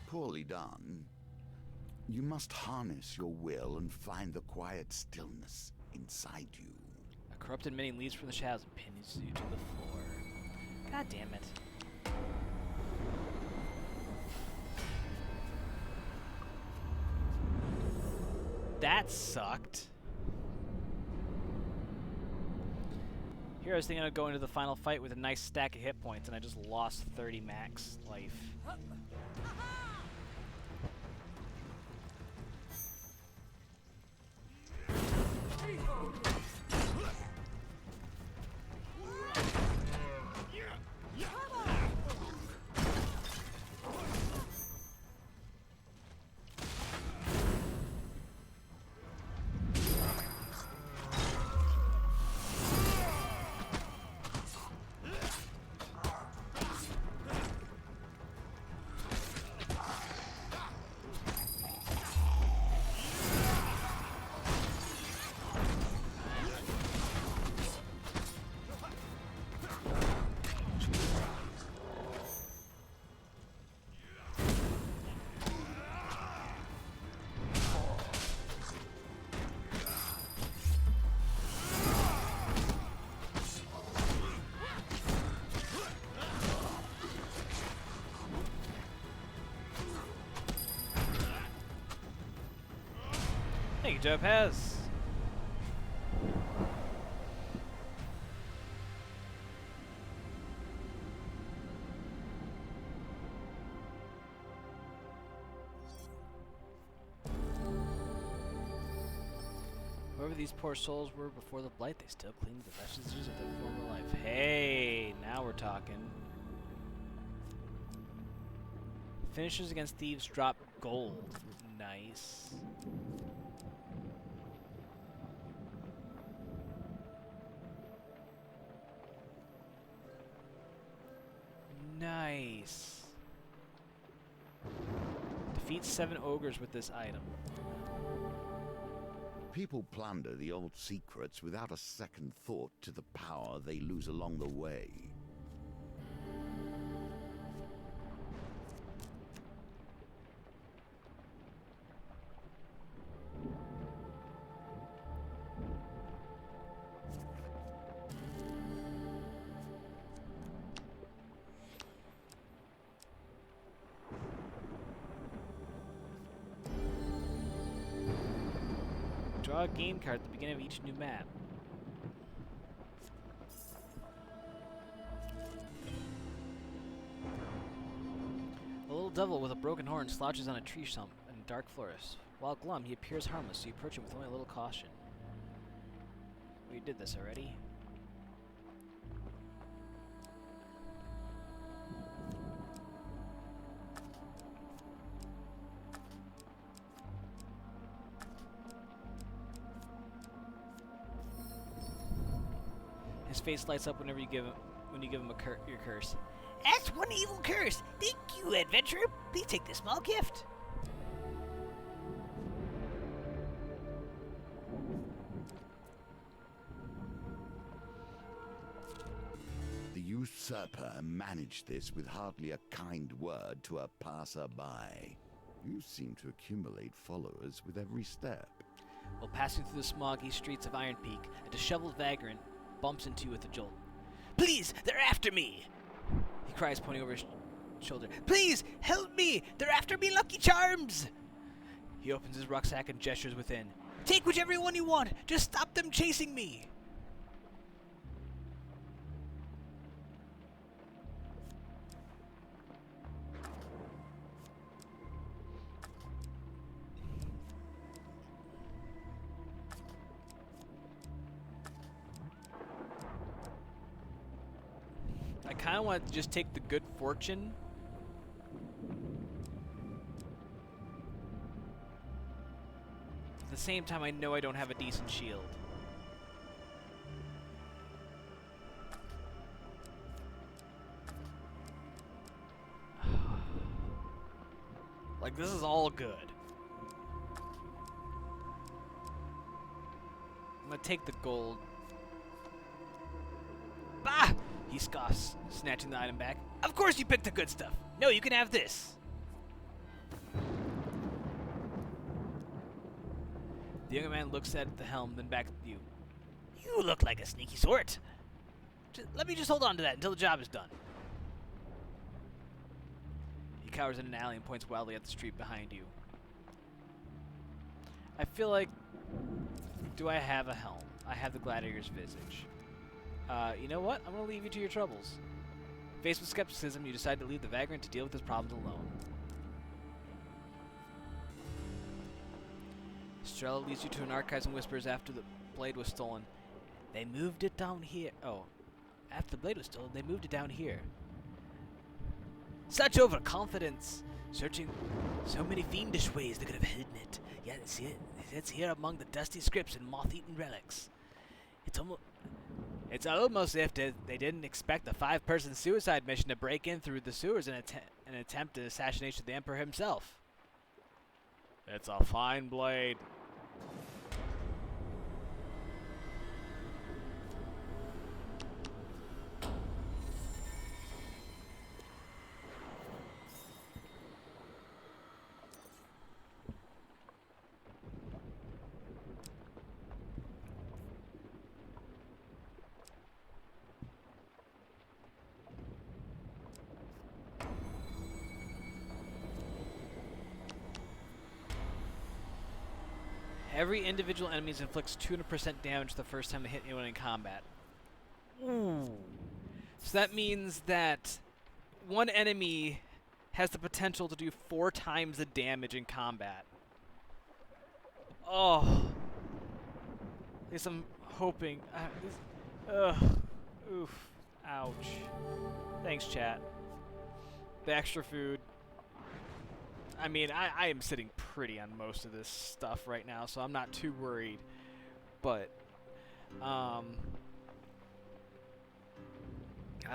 Poorly done. You must harness your will and find the quiet stillness inside you. A corrupted many leaps from the shadows and pins you to the floor. God damn it. That sucked. Here I was thinking I'd go into the final fight with a nice stack of hit points, and I just lost 30 max life. Thank you, Topaz. Whoever these poor souls were before the blight, they still cling to the vestiges of their former life. Hey, now we're talking. Finishers against thieves drop gold. Nice. Nice. Defeat 7 ogres with this item. People plunder the old secrets without a second thought to the power they lose along the way. Draw a game card at the beginning of each new map. A little devil with a broken horn slouches on a tree stump in a dark forest. While glum, he appears harmless, so you approach him with only a little caution. We did this already. His face lights up whenever you give him your curse. That's one evil curse. Thank you, adventurer. Please take this small gift. The usurper managed this with hardly a kind word to a passer-by. You seem to accumulate followers with every step. While passing through the smoggy streets of Iron Peak, a disheveled vagrant bumps into you with a jolt. Please, they're after me. He cries, pointing over his shoulder. Please, help me. They're after me, Lucky Charms. He opens his rucksack and gestures within. Take whichever one you want. Just stop them chasing me. I kind of want to just take the good fortune. At the same time, I know I don't have a decent shield. Like, this is all good. I'm gonna take the gold. Bah! He scoffs, snatching the item back. Of course you picked the good stuff. No, you can have this. The young man looks at the helm, then back at you. You look like a sneaky sort. Let me just hold on to that until the job is done. He cowers in an alley and points wildly at the street behind you. I feel like... Do I have a helm? I have the gladiator's visage. You know what? I'm going to leave you to your troubles. Faced with skepticism, you decide to leave the vagrant to deal with his problems alone. Estrella leads you to an archives and whispers after the blade was stolen. They moved it down here. Oh. After the blade was stolen, they moved it down here. Such overconfidence! Searching so many fiendish ways they could have hidden it. Yet it's here among the dusty scripts and moth-eaten relics. It's almost as if they didn't expect a 5-person suicide mission to break in through the sewers and attempt an assassination of the Emperor himself. It's a fine blade. Every individual enemy inflicts 200% damage the first time they hit anyone in combat. Ooh. So that means that one enemy has the potential to do 4 times the damage in combat. Oh. At least I'm hoping. Oof. Ouch. Thanks, chat. The extra food. I mean, I am sitting pretty on most of this stuff right now, so I'm not too worried. But, I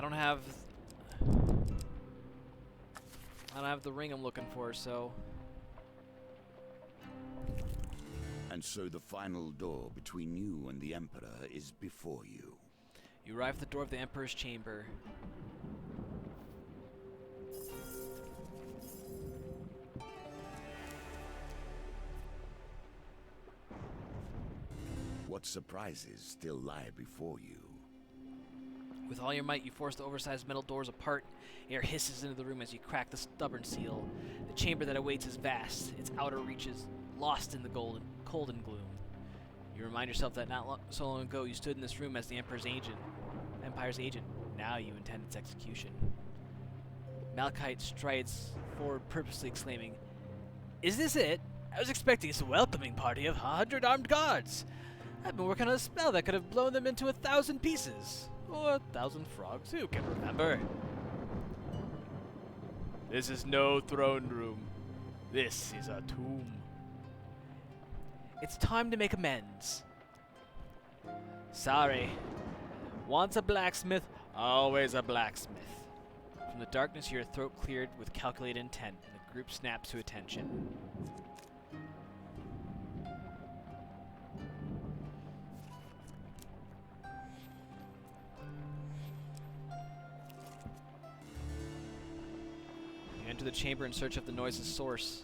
don't have the ring I'm looking for, so. And so the final door between you and the Emperor is before you. You arrive at the door of the Emperor's chamber. What surprises still lie before you? With all your might, you force the oversized metal doors apart. Air hisses into the room as you crack the stubborn seal. The chamber that awaits is vast, its outer reaches lost in the cold and gloom. You remind yourself that so long ago you stood in this room as the Empire's agent. Now you intend its execution. Malachite strides forward, purposely exclaiming, "Is this it? I was expecting a welcoming party of 100 armed guards. I've been working on a spell that could have blown them into 1,000 pieces. Or 1,000 frogs, who can remember? This is no throne room. This is a tomb. It's time to make amends. Sorry. Once a blacksmith, always a blacksmith." From the darkness, your throat cleared with calculated intent, and the group snaps to attention. You enter the chamber in search of the noise's source.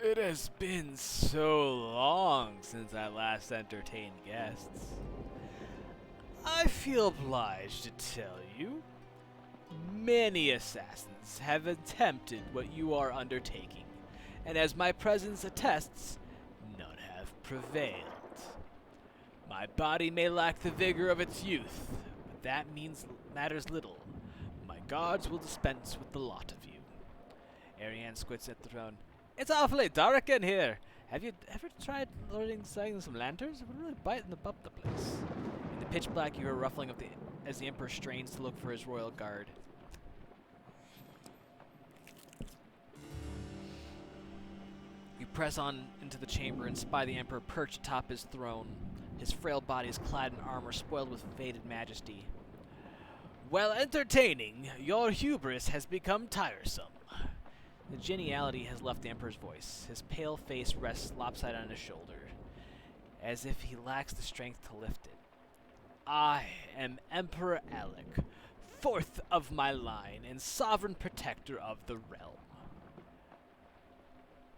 It has been so long since I last entertained guests. I feel obliged to tell you, many assassins have attempted what you are undertaking, and as my presence attests, none have prevailed. My body may lack the vigor of its youth, but that matters little. My guards will dispense with the lot of you. Ariane squints at the throne. It's awfully dark in here. Have you ever tried setting some lanterns? It would really brighten up the place. In the pitch black, you hear a ruffling as the Emperor strains to look for his royal guard. You press on into the chamber and spy the Emperor perched atop his throne. His frail body is clad in armor spoiled with faded majesty. While entertaining, your hubris has become tiresome. The geniality has left the Emperor's voice. His pale face rests lopsided on his shoulder, as if he lacks the strength to lift it. I am Emperor Alec, fourth of my line and sovereign protector of the realm.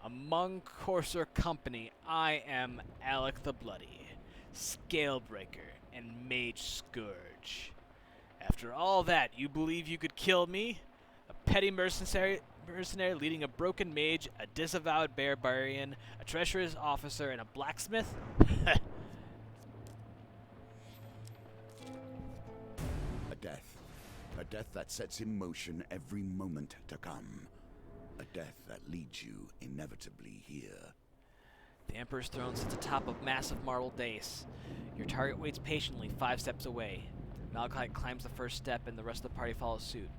Among coarser company, I am Alec the Bloody, Scalebreaker, and Mage Scourge. After all that, you believe you could kill me? A petty mercenary leading a broken mage, a disavowed barbarian, a treacherous officer, and a blacksmith? A death that sets in motion every moment to come. A death that leads you inevitably here. The Emperor's throne sits atop a massive marble dais. Your target waits patiently 5 steps away. Malachite climbs the first step and the rest of the party follows suit.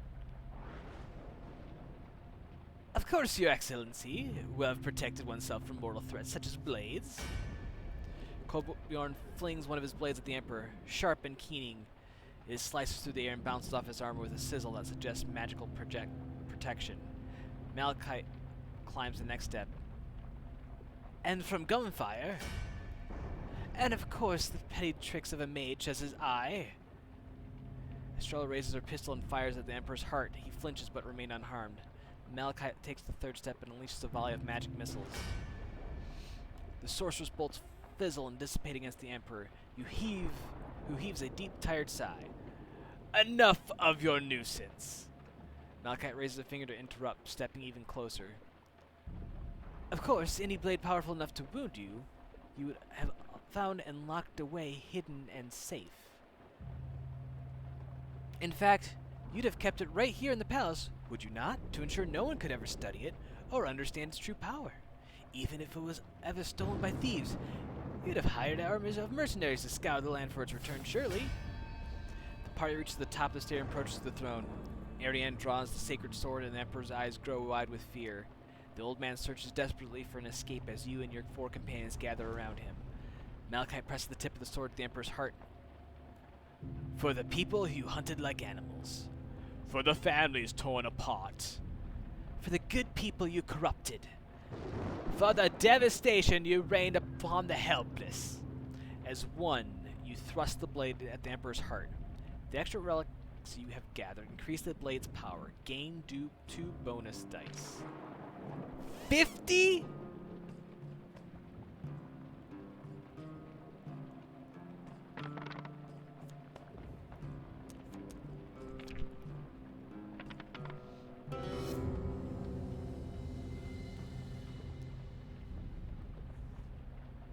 Of course, Your Excellency will have protected oneself from mortal threats such as blades. Kolbjorn flings one of his blades at the Emperor, sharp and keening. It slices through the air and bounces off his armor with a sizzle that suggests magical protection. Malachite climbs the next step. And from gunfire. And of course, the petty tricks of a mage as his eye. Estrella raises her pistol and fires at the Emperor's heart. He flinches but remains unharmed. Malachite takes the third step and unleashes a volley of magic missiles. The sorcerer's bolts fizzle and dissipate against the Emperor, who heaves a deep, tired sigh. Enough of your nuisance! Malachite raises a finger to interrupt, stepping even closer. Of course, any blade powerful enough to wound you, you would have found and locked away, hidden and safe. In fact, you'd have kept it right here in the palace, would you not, to ensure no one could ever study it or understand its true power? Even if it was ever stolen by thieves, you'd have hired armies of mercenaries to scour the land for its return, surely. The party reaches the top of the stair and approaches the throne. Ariane draws the sacred sword and the Emperor's eyes grow wide with fear. The old man searches desperately for an escape as you and your 4 companions gather around him. Malachite presses the tip of the sword to the Emperor's heart. For the people you hunted like animals. For the families torn apart. For the good people you corrupted. For the devastation you rained upon the helpless. As one, you thrust the blade at the Emperor's heart. The extra relics you have gathered increase the blade's power. Gain 2 bonus dice. 50?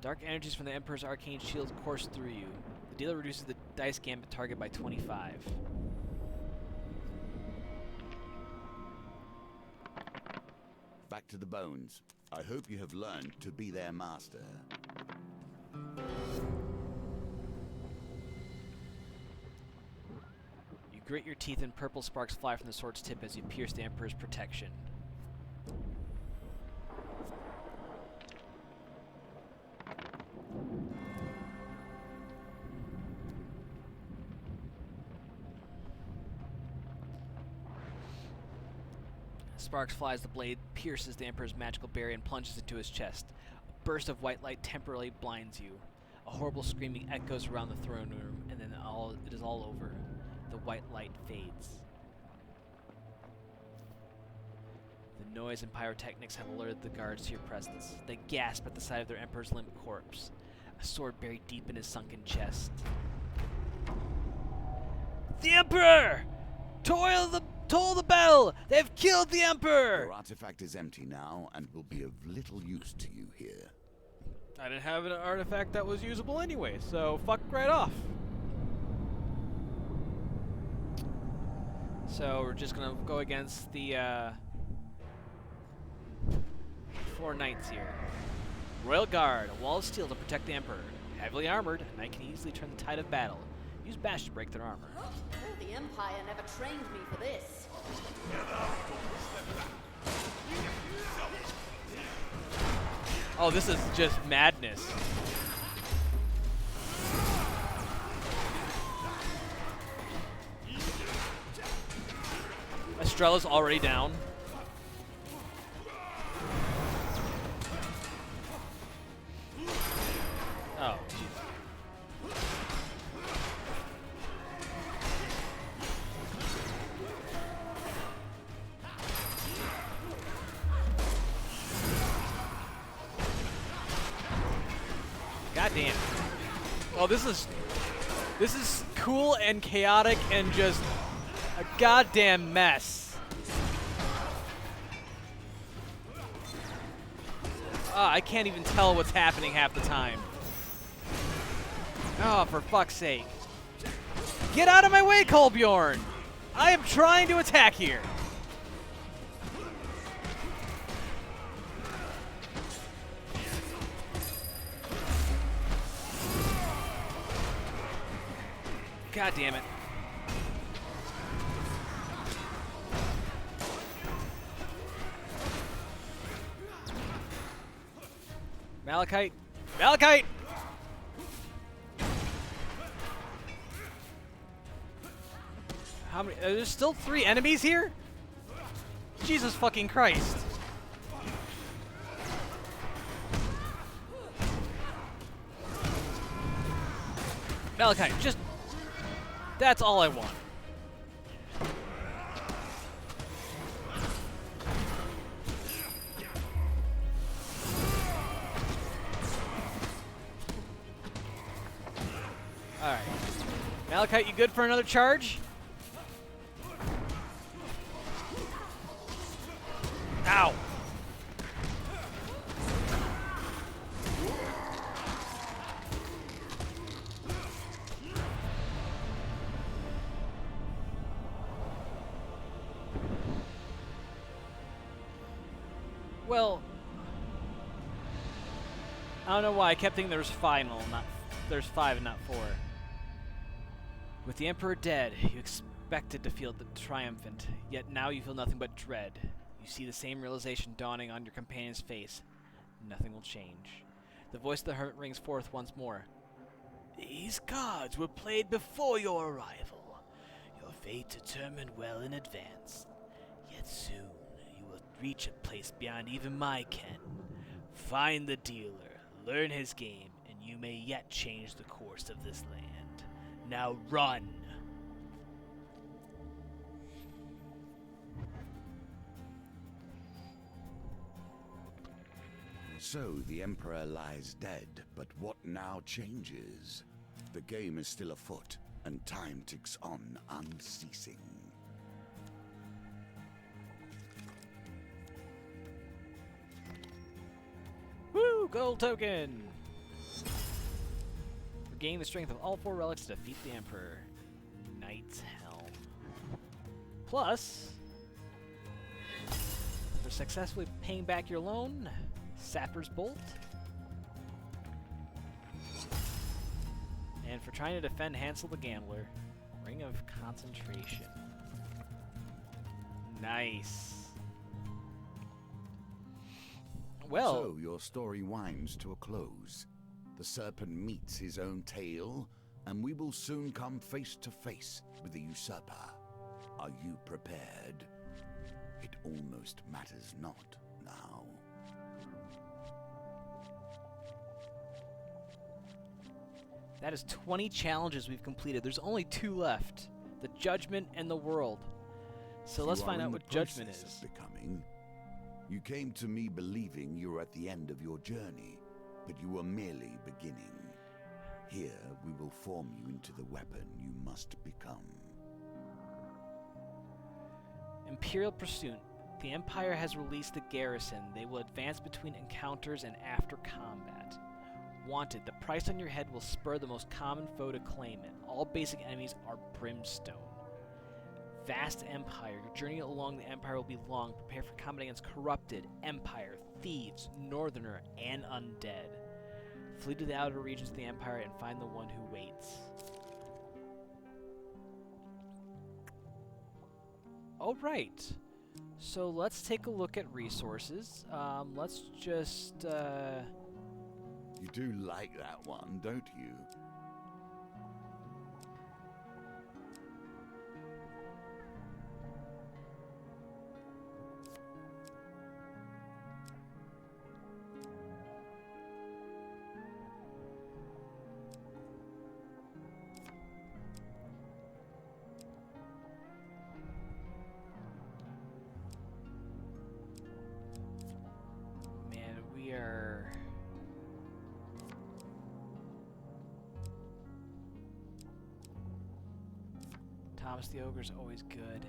Dark energies from the Emperor's arcane shield course through you. The dealer reduces the dice gambit target by 25. Back to the bones. I hope you have learned to be their master. You grit your teeth and purple sparks fly from the sword's tip as you pierce the Emperor's protection. Sparks fly as the blade pierces the Emperor's magical barrier and plunges into his chest. A burst of white light temporarily blinds you. A horrible screaming echoes around the throne room, and then it is all over. The white light fades. The noise and pyrotechnics have alerted the guards to your presence. They gasp at the sight of their Emperor's limp corpse, a sword buried deep in his sunken chest. The Emperor! Toll the bell! They've killed the Emperor! Your artifact is empty now and will be of little use to you here. I didn't have an artifact that was usable anyway, so fuck right off. So we're just gonna go against the 4 knights here. Royal Guard, a wall of steel to protect the Emperor. Heavily armored, a knight can easily turn the tide of battle. Use bash to break their armor. The Empire never trained me for this. Oh, this is just madness. Estrella's already down. Oh, jeez. God damn. Oh, this is cool and chaotic and just a goddamn mess. I can't even tell what's happening half the time. Oh, for fuck's sake. Get out of my way, Kolbjorn! I am trying to attack here. God damn it. Malachite! Malachite! How many? There's still 3 enemies here? Jesus fucking Christ. Malachite, just... That's all I want. Alright. Malachite, you good for another charge? Ow! Well, I don't know why I kept thinking there was there's 5 and not 4. With the Emperor dead, you expected to feel the triumphant, yet now you feel nothing but dread. You see the same realization dawning on your companion's face. Nothing will change. The voice of the hermit rings forth once more. These cards were played before your arrival. Your fate determined well in advance. Yet soon you will reach a place beyond even my ken. Find the dealer, learn his game, and you may yet change the course of this land. Now run! So the Emperor lies dead, but what now changes? The game is still afoot, and time ticks on unceasing. Woo! Gold token! Gain the strength of all 4 relics to defeat the Emperor. Knight's Helm. Plus, for successfully paying back your loan, Sapper's Bolt. And for trying to defend Hansel the Gambler, Ring of Concentration. Nice. Well, So your story winds to a close. The serpent meets his own tail, and we will soon come face to face with the usurper. Are you prepared? It almost matters not now. that is 20 challenges we've completed. There's only 2 left. The Judgment and the World. So let's find out what Judgment is. Becoming. You came to me believing you were at the end of your journey, but you were merely beginning. Here we will form you into the weapon you must become. Imperial Pursuit. The Empire has released the garrison. They will advance between encounters and after combat. Wanted. The price on your head will spur the most common foe to claim it. All basic enemies are brimstone. Vast Empire. Your journey along the Empire will be long. Prepare for combat against corrupted, Empire, thieves, Northerner, and undead. Flee to the outer regions of the Empire and find the one who waits. Alright. So let's take a look at resources. Let's just, You do like that one, don't you? man, we are... Thomas the Ogre's always good.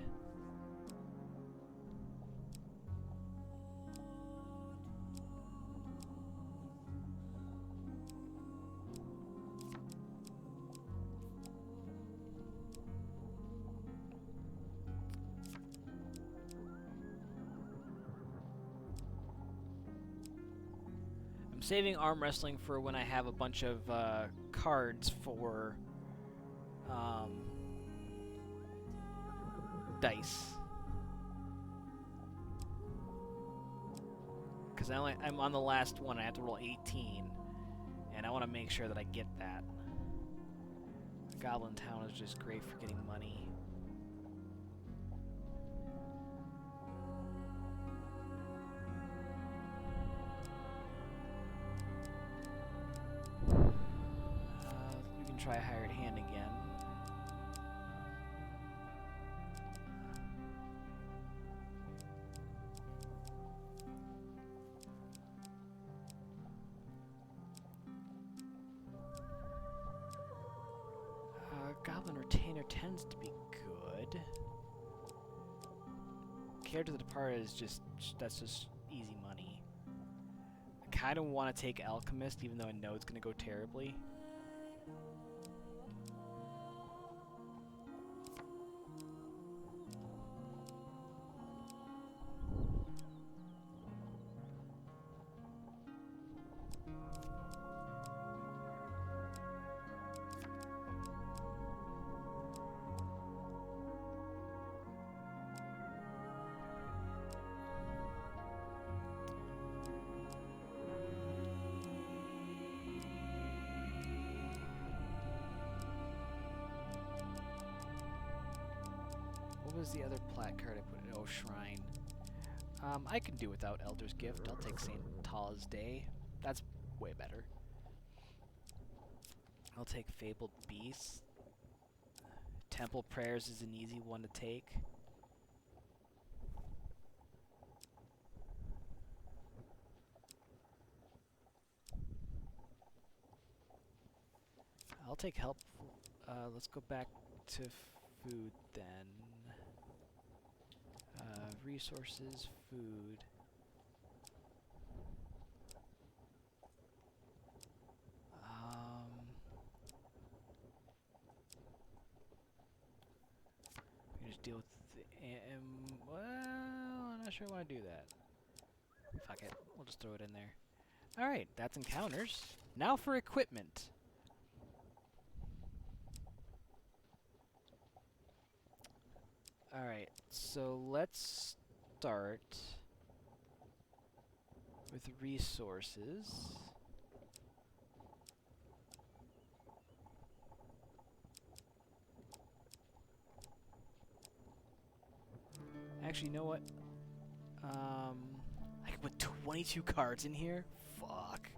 I'm saving arm wrestling for when I have a bunch of cards for dice. Because I'm on the last one, I have to roll 18. And I want to make sure that I get that. Goblin Town is just great for getting money. We can try Hired Hand again. Goblin Retainer tends to be good. Care to the Departed is that's just easy money. I kind of want to take Alchemist, even though I know it's going to go terribly. What was the other plat card I put in? Oh, Shrine. I can do without Elder's Gift. I'll take St. Tala's Day. That's way better. I'll take Fabled Beast. Temple Prayers is an easy one to take. I'll take Help. Let's go back to food then. Resources, food. deal with the well, I'm not sure I want to do that. Fuck it. We'll just throw it in there. Alright, that's encounters. Now for equipment. Alright, so let's start with resources. Actually, you know what? I can put 22 cards in here? Fuck.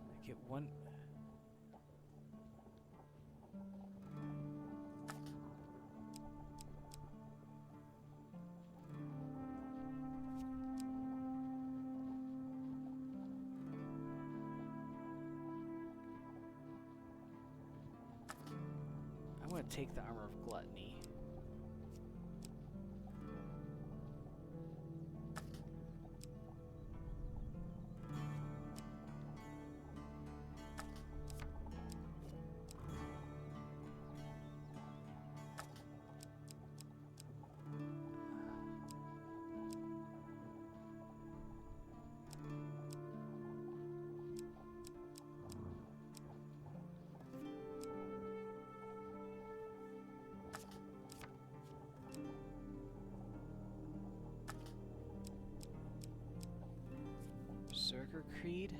I get one. I'm gonna take the Armor of Gluttony. Berserker Creed.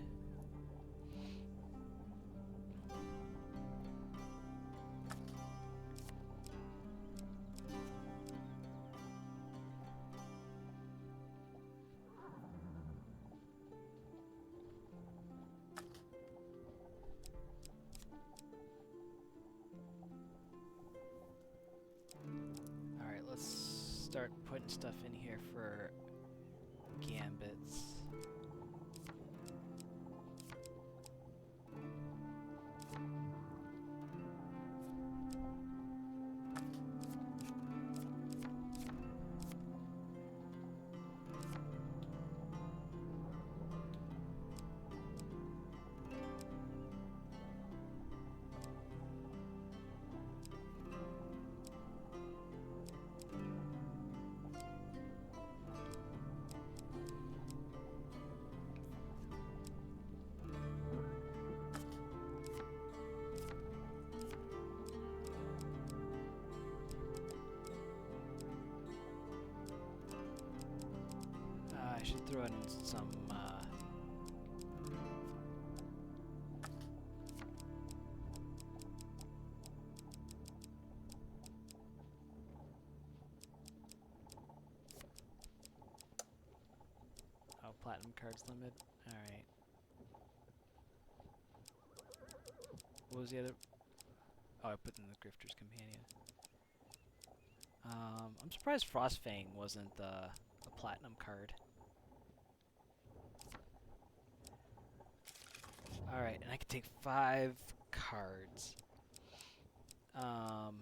Alright, let's start putting stuff in here for gambits. I should throw in some platinum cards limit. Alright. What was the other? Oh, I put in the Grifter's Companion. I'm surprised Frostfang wasn't a platinum card. Alright, and I can take 5 cards. I'll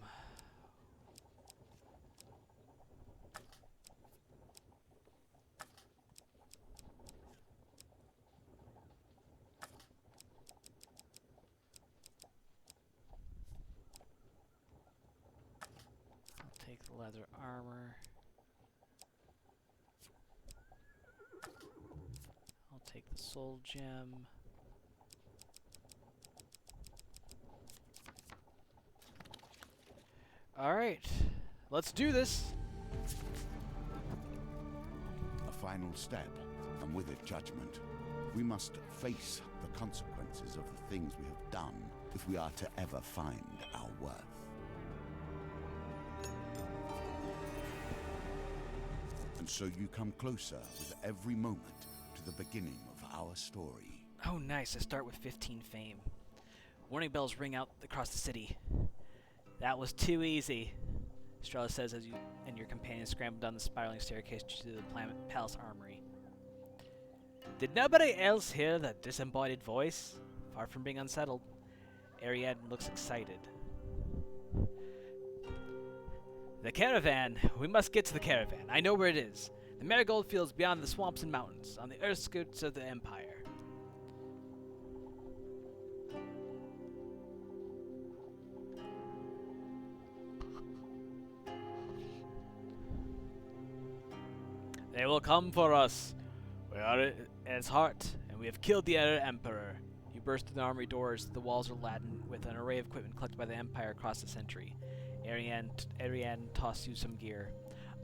take the leather armor. I'll take the soul gem. Alright, let's do this. A final step, and with it judgment. We must face the consequences of the things we have done if we are to ever find our worth. And so you come closer with every moment to the beginning of our story. Oh nice, I start with 15 fame. Warning bells ring out across the city. That was too easy, Strella says as you and your companion scramble down the spiraling staircase to the palace armory. Did nobody else hear that disembodied voice? Far from being unsettled, Ariadne looks excited. The caravan! We must get to the caravan. I know where it is. The marigold fields beyond the swamps and mountains, on the earth skirts of the Empire. They will come for us. We are at its heart, and we have killed the Emperor. You burst through the armory doors. The walls are laden with an array of equipment collected by the Empire across the century. Ariane tossed you some gear.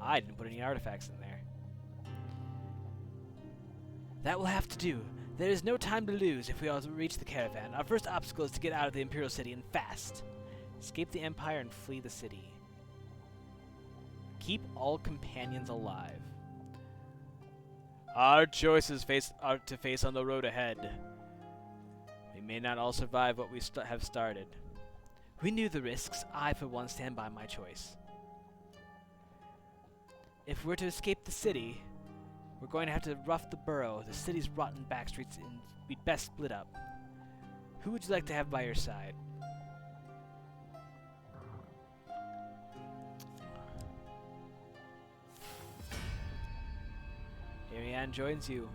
I didn't put any artifacts in there. That will have to do. There is no time to lose if we are to reach the caravan. Our first obstacle is to get out of the Imperial City, and fast. Escape the Empire and flee the city. Keep all companions alive. Our choices are to face on the road ahead. We may not all survive what we have started. We knew the risks. I, for one, stand by my choice. If we're to escape the city, we're going to have to rough the borough. The city's rotten back streets, and we'd best split up. Who would you like to have by your side? Ariane joins you.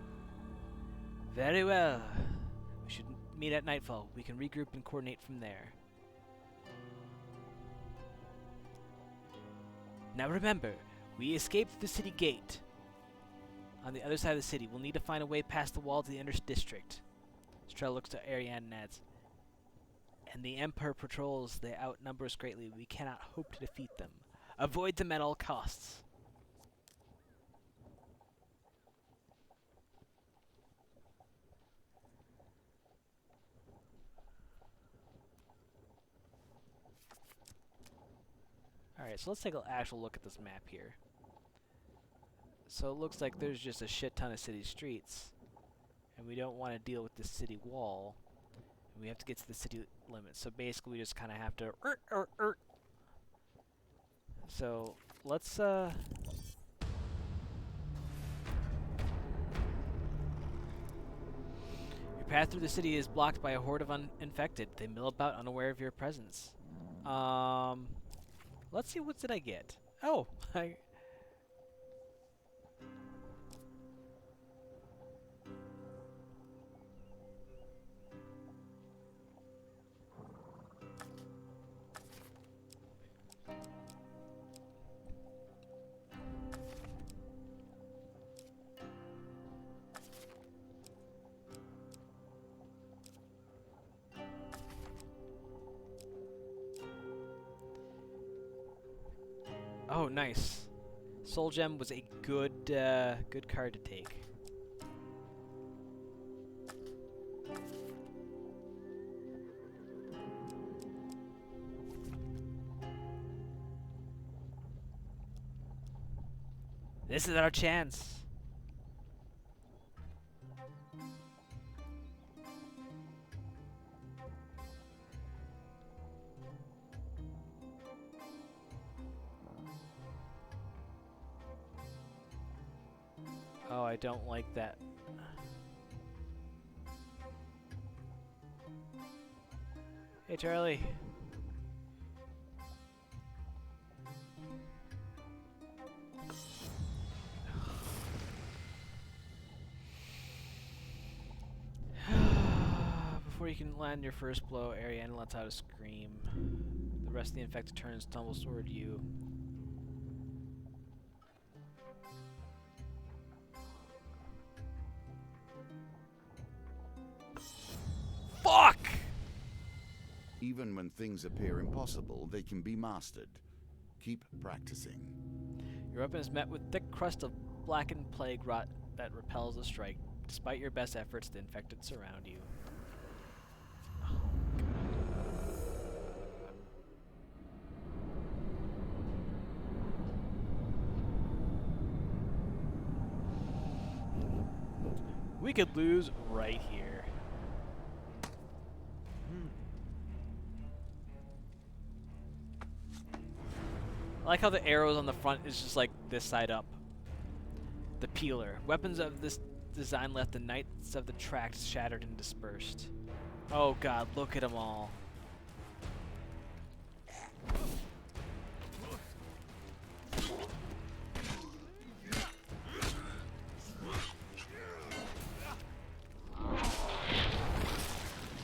Very well. We should meet at nightfall. We can regroup and coordinate from there. Now remember, we escaped the city gate. On the other side of the city, we'll need to find a way past the wall to the inner district. Strel looks to Ariane and adds, and the Emperor patrols. They outnumber us greatly. We cannot hope to defeat them. Avoid them at all costs. Alright, so let's take an actual look at this map here. So it looks like there's just a shit ton of city streets. And we don't want to deal with the city wall. And we have to get to the city limits. So basically we just kind of have to... So, let's... Your path through the city is blocked by a horde of infected. They mill about unaware of your presence. Let's see, what did I get? Oh, oh, nice. Soul Gem was a good, good card to take. This is our chance. Oh, I don't like that. Hey, Charlie. Before you can land your first blow, Ariane lets out a scream. The rest of the infected turn and stumbles toward you. Fuck! Even when things appear impossible, they can be mastered. Keep practicing. Your weapon is met with thick crust of blackened plague rot that repels the strike. Despite your best efforts, the infected surround you. We could lose right here. I like how the arrows on the front is just like this side up. The peeler. Weapons of this design left the knights of the tracks shattered and dispersed. Oh god, look at them all.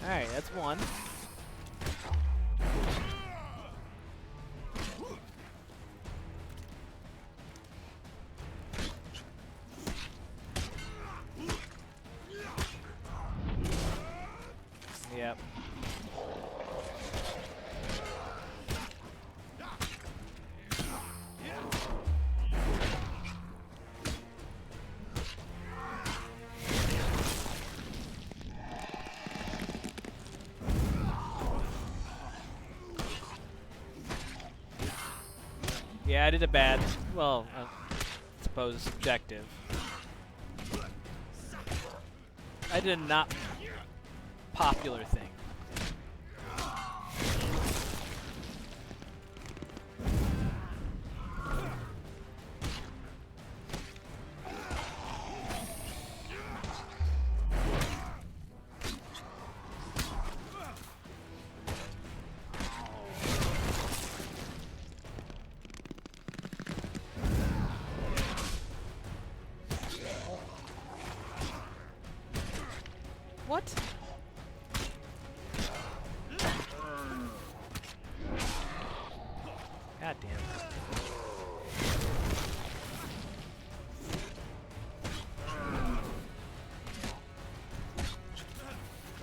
Alright, that's one. Yep. Yeah, I did a bad, well, I suppose subjective. I did a not popular thing. What? God damn it.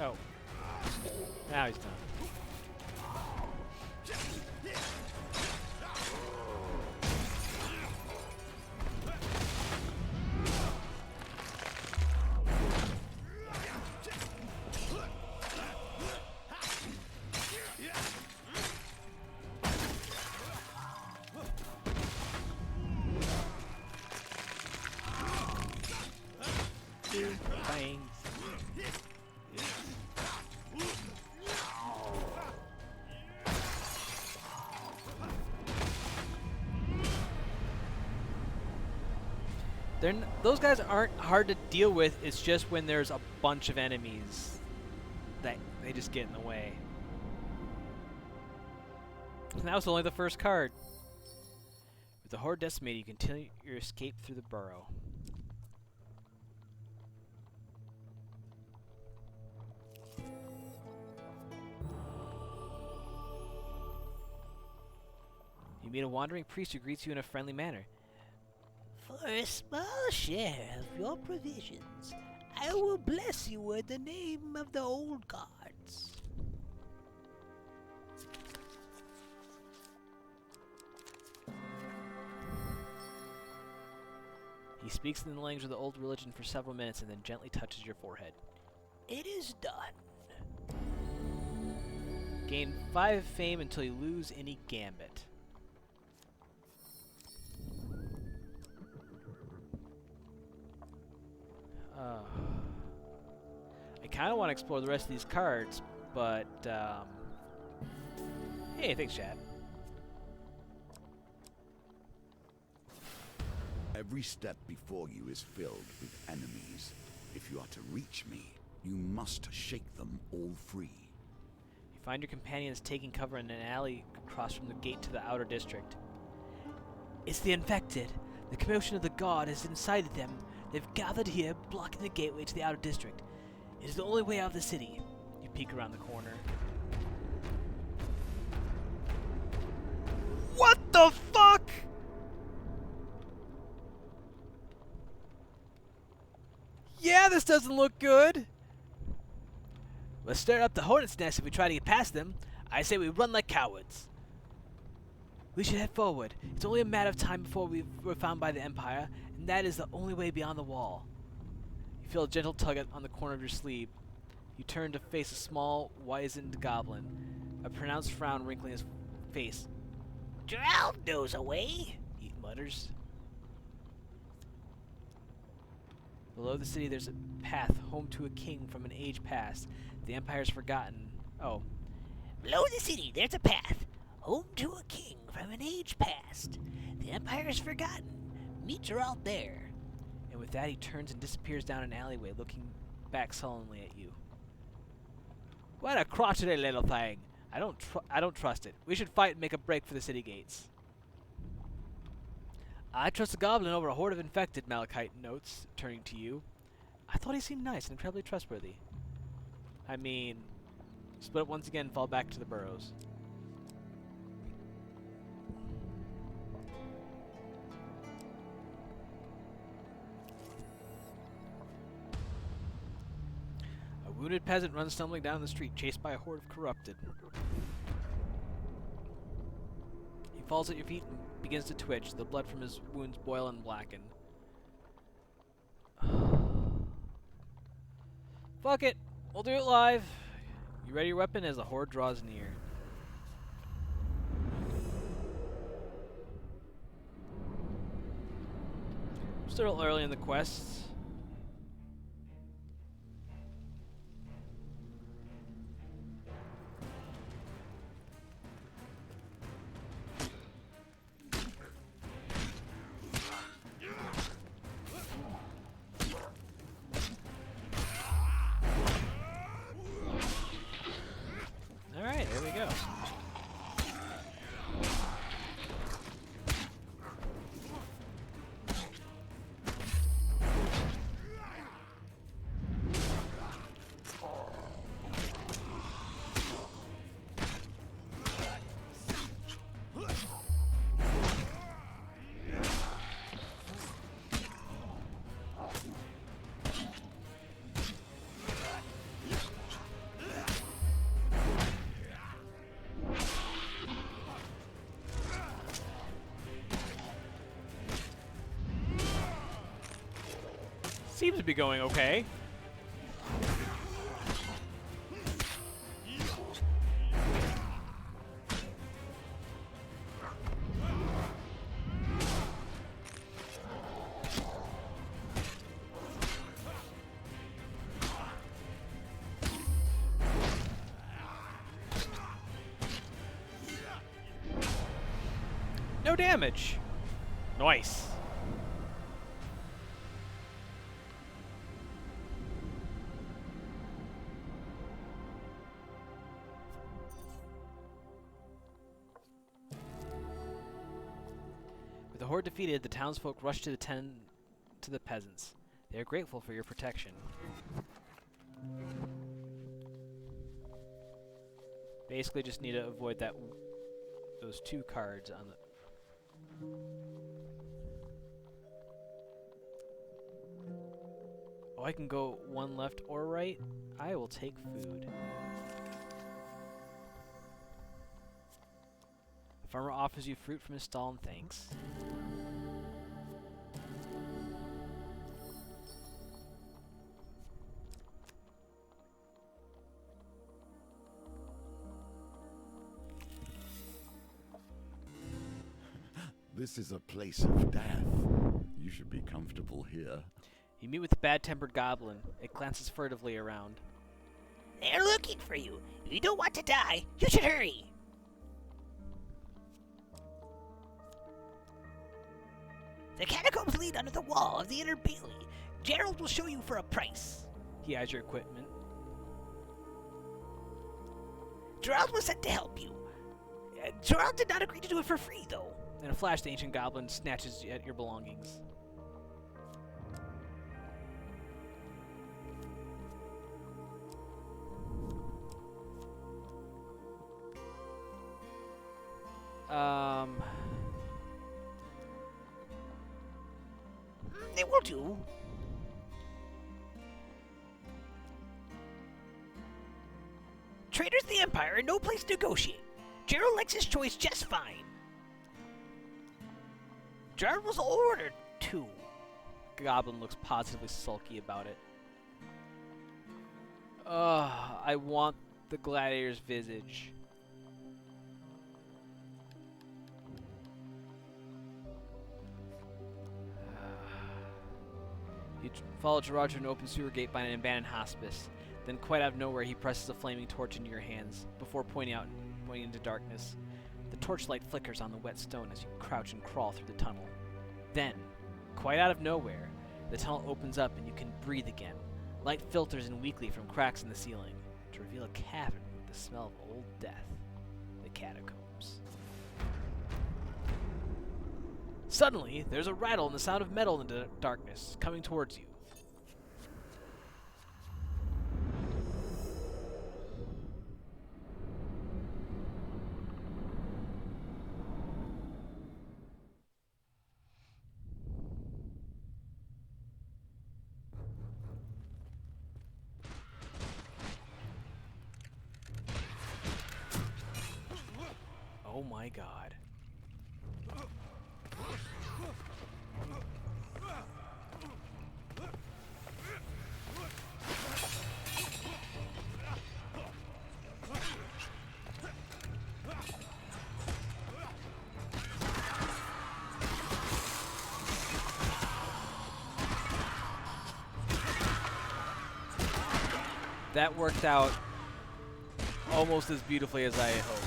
Oh. Now he's done. Bangs. Those guys aren't hard to deal with. It's just when there's a bunch of enemies that they just get in the way. And that was only the first card. With the horde decimated, you continue your escape through the burrow. You meet a wandering priest who greets you in a friendly manner. For a small share of your provisions, I will bless you in the name of the old gods. He speaks in the language of the old religion for several minutes and then gently touches your forehead. It is done. Gain 5 fame until you lose any gambit. I kind of want to explore the rest of these cards, but, hey, thanks, chat. Every step before you is filled with enemies. If you are to reach me, you must shake them all free. You find your companions taking cover in an alley across from the gate to the outer district. It's the infected. The commotion of the god has incited them. They've gathered here, blocking the gateway to the outer district. It is the only way out of the city. You peek around the corner. What the fuck?! Yeah, this doesn't look good! Let's stir up the hornet's nest if we try to get past them. I say we run like cowards. We should head forward. It's only a matter of time before we're found by the Empire, and that is the only way beyond the wall. You feel a gentle tug on the corner of your sleeve. You turn to face a small, wizened goblin, a pronounced frown wrinkling his face. Gerald knows a way, He mutters. Below the city, there's a path home to a king from an age past. The Empire's forgotten. Oh. Below the city, there's a path, home to a king from an age past. The Empire's forgotten. Meet Gerald there. And with that, he turns and disappears down an alleyway, looking back sullenly at you. What a crotchety little thing! I don't trust it. We should fight and make a break for the city gates. I trust a goblin over a horde of infected, Malachite notes, turning to you. I thought he seemed nice and incredibly trustworthy. I mean, split up once again and fall back to the burrows. A Wounded peasant runs stumbling down the street, chased by a horde of corrupted. He falls at your feet and begins to twitch. The blood from his wounds boil and blacken. Fuck it! We'll do it live! You ready your weapon as the horde draws near. Still early in the quests. Alright, here we go. Seems to be going okay. No damage. Nice. With the horde defeated, the townsfolk rush to attend to the peasants. They are grateful for your protection. Basically, just need to avoid those two cards on the. Oh, I can go one left or right. I will take food. The farmer offers you fruit from his stall and thanks. This is a place of death. You should be comfortable here. You meet with the bad-tempered goblin. It glances furtively around. They're looking for you. You don't want to die. You should hurry. The catacombs lead under the wall of the inner bailey. Gerald will show you for a price. He has your equipment. Gerald was sent to help you. Gerald did not agree to do it for free, though. In a flash, the ancient goblin snatches at your belongings. They will do. Traitors of the Empire are no place to negotiate. Gerald likes his choice just fine. Gerald was ordered to. The goblin looks positively sulky about it. Ugh, I want the gladiator's visage. You follow Gerard to an open sewer gate by an abandoned hospice. Then, quite out of nowhere, he presses a flaming torch into your hands before pointing into darkness. The torchlight flickers on the wet stone as you crouch and crawl through the tunnel. Then, quite out of nowhere, the tunnel opens up and you can breathe again. Light filters in weakly from cracks in the ceiling to reveal a cavern with the smell of old death. The catacombs. Suddenly, there's a rattle and the sound of metal in the darkness coming towards you. Oh my god. That worked out almost as beautifully as I hoped.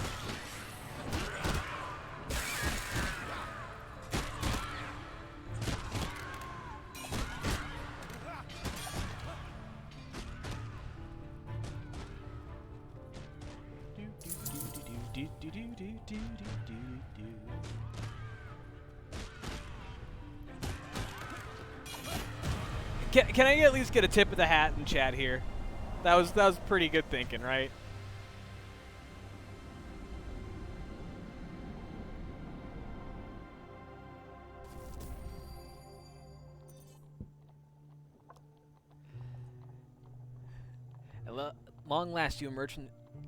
Can I at least get a tip of the hat in chat here? That was pretty good thinking, right? At long last, you emerge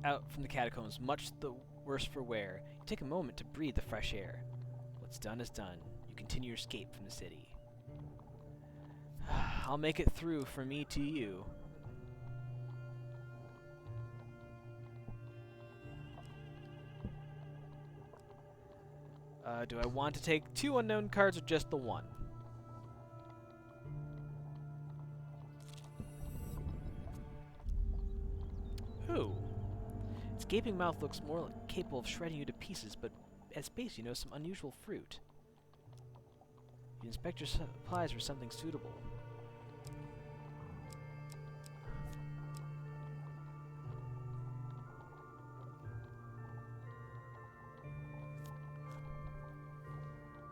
out from the catacombs, much the worse for wear. You take a moment to breathe the fresh air. What's done is done. You continue your escape from the city. I'll make it through from me to you. Do I want to take 2 unknown cards or just the one? Ooh. Its gaping mouth looks more capable of shredding you to pieces, but at space you know some unusual fruit. You inspect your supplies for something suitable.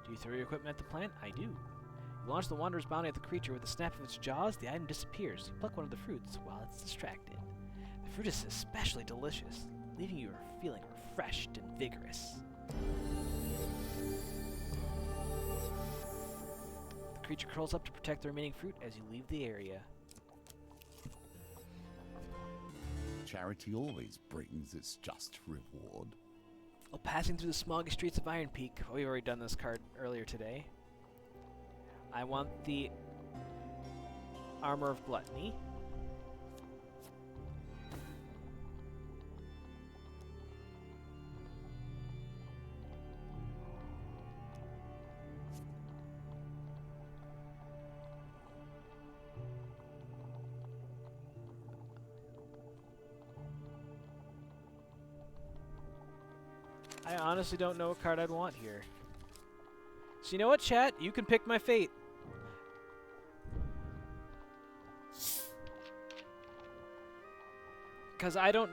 Do you throw your equipment at the plant? I do. You launch the Wanderer's Bounty at the creature. With a snap of its jaws, the item disappears. You pluck one of the fruits while it's distracted. The fruit is especially delicious, leaving you feeling refreshed and vigorous. The creature curls up to protect the remaining fruit as you leave the area. Charity always brings its just reward. While passing through the smoggy streets of Iron Peak, we've already done this card earlier today. I want the Armor of Gluttony. I honestly don't know what card I'd want here. So you know what, chat? You can pick my fate. Because I don't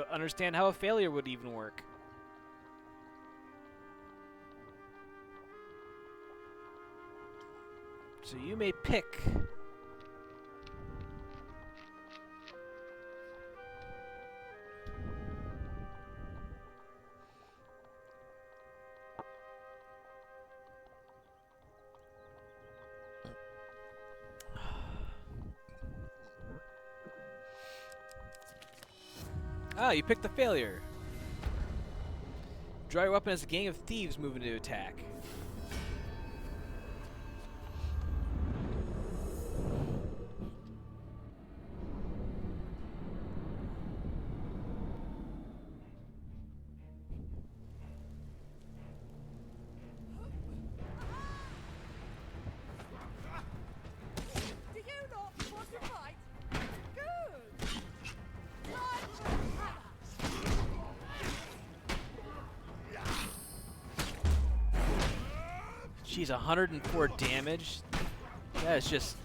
understand how a failure would even work. So you may pick. Ah, you picked the failure. Draw your weapon as a gang of thieves moving to attack. Do you not want to fight? Good. Jeez, 104 damage? That is just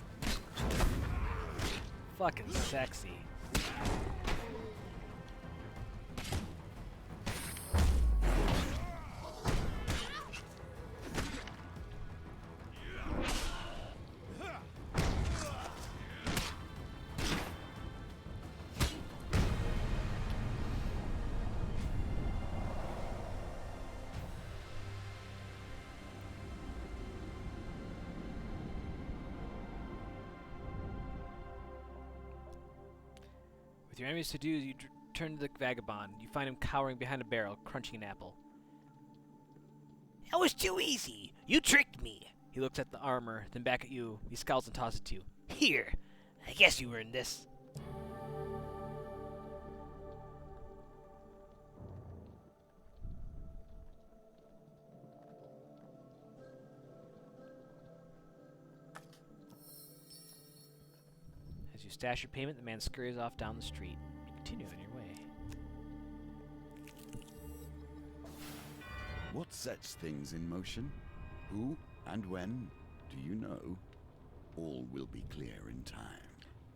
fucking sexy. With your enemies to do, you turn to the vagabond. You find him cowering behind a barrel, crunching an apple. That was too easy. You tricked me. He looks at the armor, then back at you. He scowls and tosses it to you. Here. I guess you earned this. As you stash your payment, the man scurries off down the street. Continue on your way. What sets things in motion? Who and when? Do you know? All will be clear in time.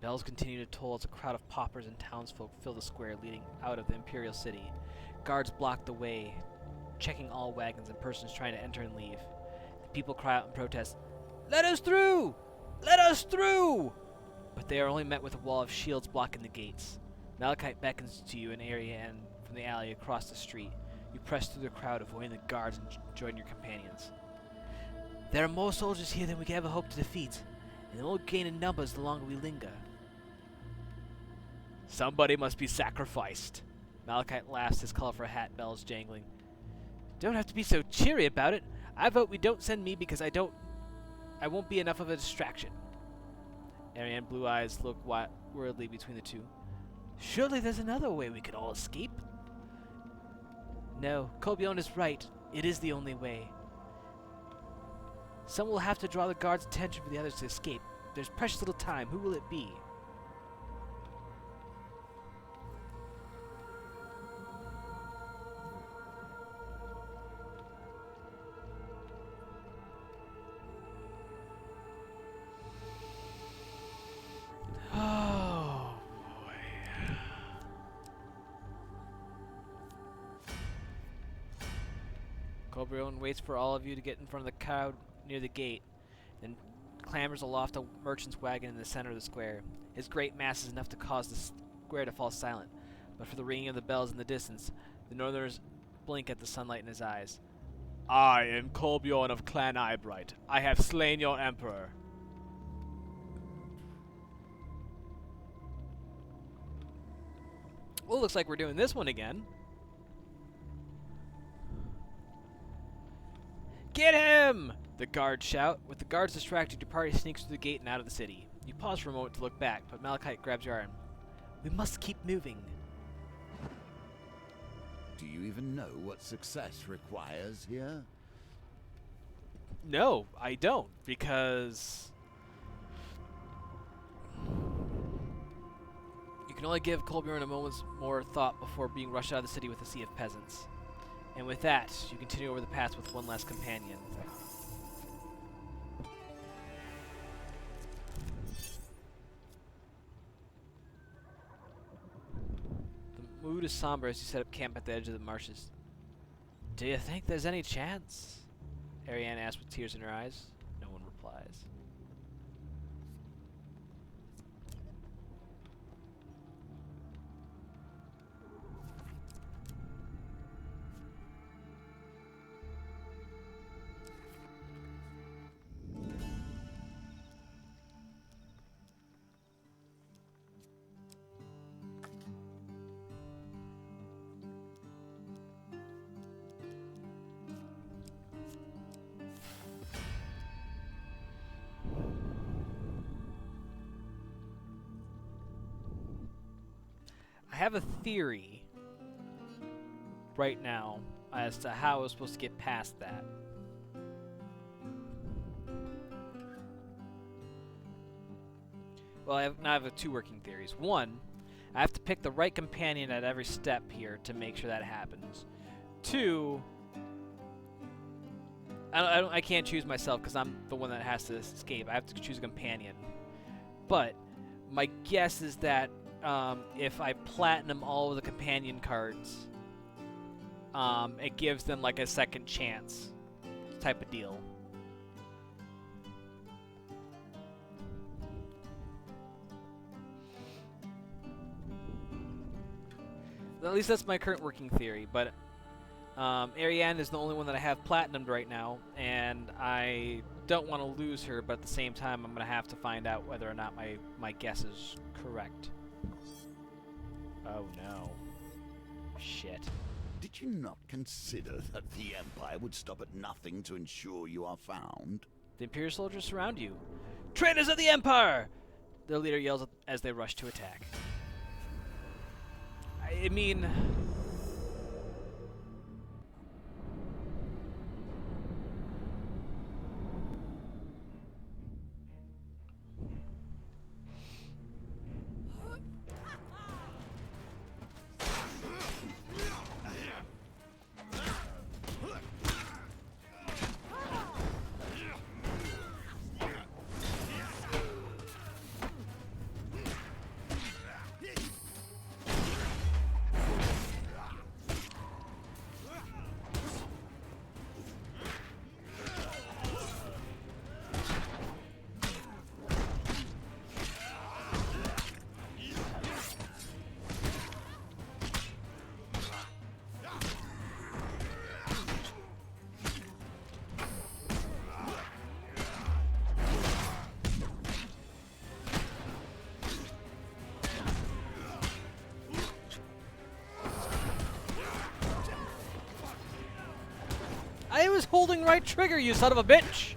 Bells continue to toll as a crowd of paupers and townsfolk fill the square leading out of the Imperial City. Guards block the way, checking all wagons and persons trying to enter and leave. The people cry out in protest, "Let us through! Let us through!" But they are only met with a wall of shields blocking the gates. Malachite beckons to you an area, and from the alley across the street, you press through the crowd, avoiding the guards, and join your companions. There are more soldiers here than we can ever hope to defeat, and they will gain in numbers the longer we linger. Somebody must be sacrificed. Malachite laughs, his colorful hat bells jangling. Don't have to be so cheery about it. I vote we don't send me because I won't be enough of a distraction. Ariane blue eyes look worriedly between the two. Surely there's another way we could all escape. No, Colbion is right. It is the only way. Some will have to draw the guards' attention for the others to escape. There's precious little time. Who will it be? Oh, boy. Colbion waits for all of you to get in front of the crowd near the gate, then clambers aloft a merchant's wagon in the center of the square. His great mass is enough to cause the square to fall silent, but for the ringing of the bells in the distance, the northerners blink at the sunlight in his eyes. I am Colbion of Clan Eyebright. I have slain your emperor. Well, looks like we're doing this one again. Get him! The guards shout. With the guards distracted, your party sneaks through the gate and out of the city. You pause for a moment to look back, but Malachite grabs your arm. We must keep moving. Do you even know what success requires here? No, I don't, because you can only give Colbion a moment's more thought before being rushed out of the city with a sea of peasants. And with that, you continue over the pass with one last companion. The mood is somber as you set up camp at the edge of the marshes. Do you think there's any chance? Ariane asks with tears in her eyes. No one replies. I have a theory right now as to how I was supposed to get past that. Well, I have two working theories. One, I have to pick the right companion at every step here to make sure that happens. Two, I can't choose myself because I'm the one that has to escape. I have to choose a companion. But my guess is that if I platinum all of the companion cards, it gives them like a second chance type of deal. At least that's my current working theory, but Ariane is the only one that I have platinumed right now, and I don't want to lose her, but at the same time I'm going to have to find out whether or not my guess is correct. Oh no. Shit. Did you not consider that the Empire would stop at nothing to ensure you are found? The Imperial soldiers surround you. Traitors of the Empire! Their leader yells as they rush to attack. I mean... I was holding right trigger, you son of a bitch!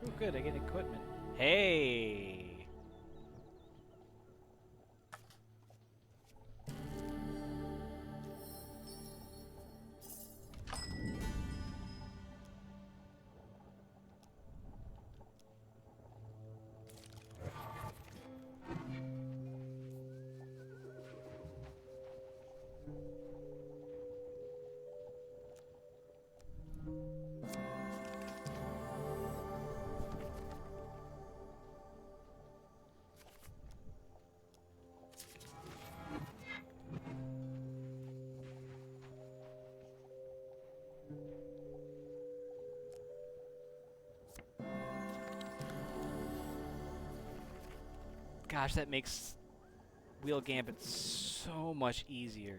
Oh good, I get equipment. Hey! Gosh, that makes Wheel Gambit so much easier.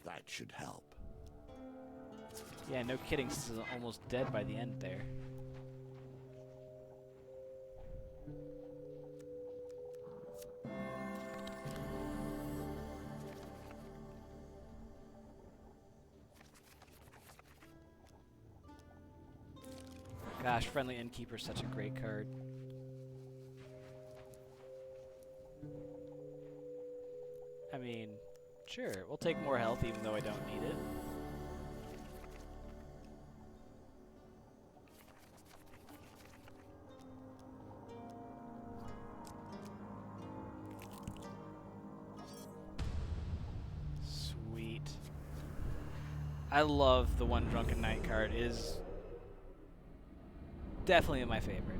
That should help. Yeah, no kidding, this is almost dead by the end there. Gosh, Friendly Innkeeper's such a great card. I mean, sure, we'll take more health even though I don't need it. Sweet. I love the One Drunken Knight card. It is definitely my favorite.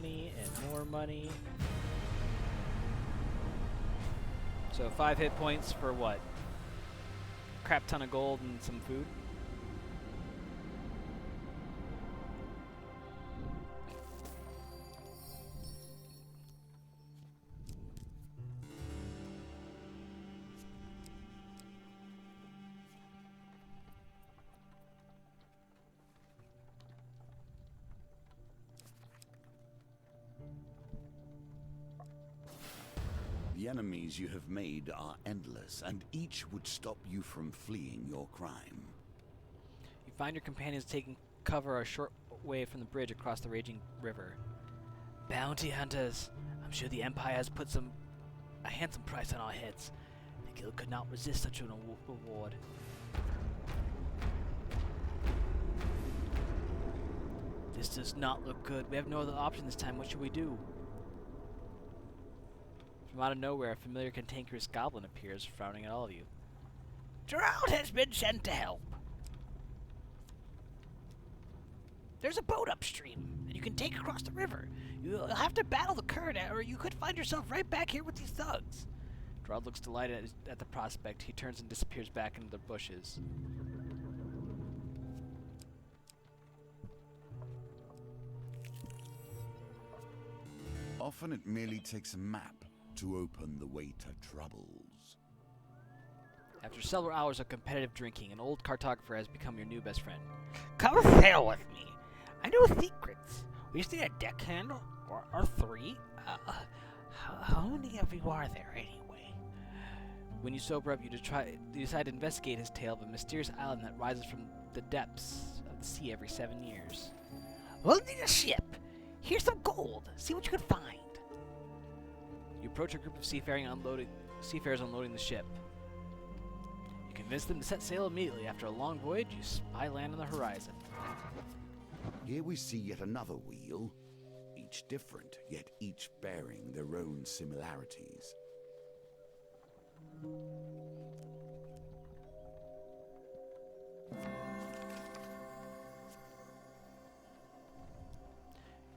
money and more money. So 5 hit points for what? Crap ton of gold and some food. The enemies you have made are endless, and each would stop you from fleeing your crime. You find your companions taking cover a short way from the bridge across the raging river. Bounty hunters! I'm sure the Empire has put a handsome price on our heads. The guild could not resist such an reward. This does not look good. We have no other option this time. What should we do? From out of nowhere, a familiar cantankerous goblin appears, frowning at all of you. Gerald has been sent to help. There's a boat upstream that you can take across the river. You'll have to battle the current, or you could find yourself right back here with these thugs. Gerald looks delighted at the prospect. He turns and disappears back into the bushes. Often it merely takes a map to open the way to troubles. After several hours of competitive drinking, an old cartographer has become your new best friend. Come sail with me. I know secrets. We just need a deckhand or 3. How many of you are there anyway? When you sober up, you decide to investigate his tale of a mysterious island that rises from the depths of the sea every 7 years. We'll need a ship. Here's some gold. See what you can find. You approach a group of seafarers unloading the ship. You convince them to set sail immediately. After a long voyage, you spy land on the horizon. Here we see yet another wheel, each different, yet each bearing their own similarities.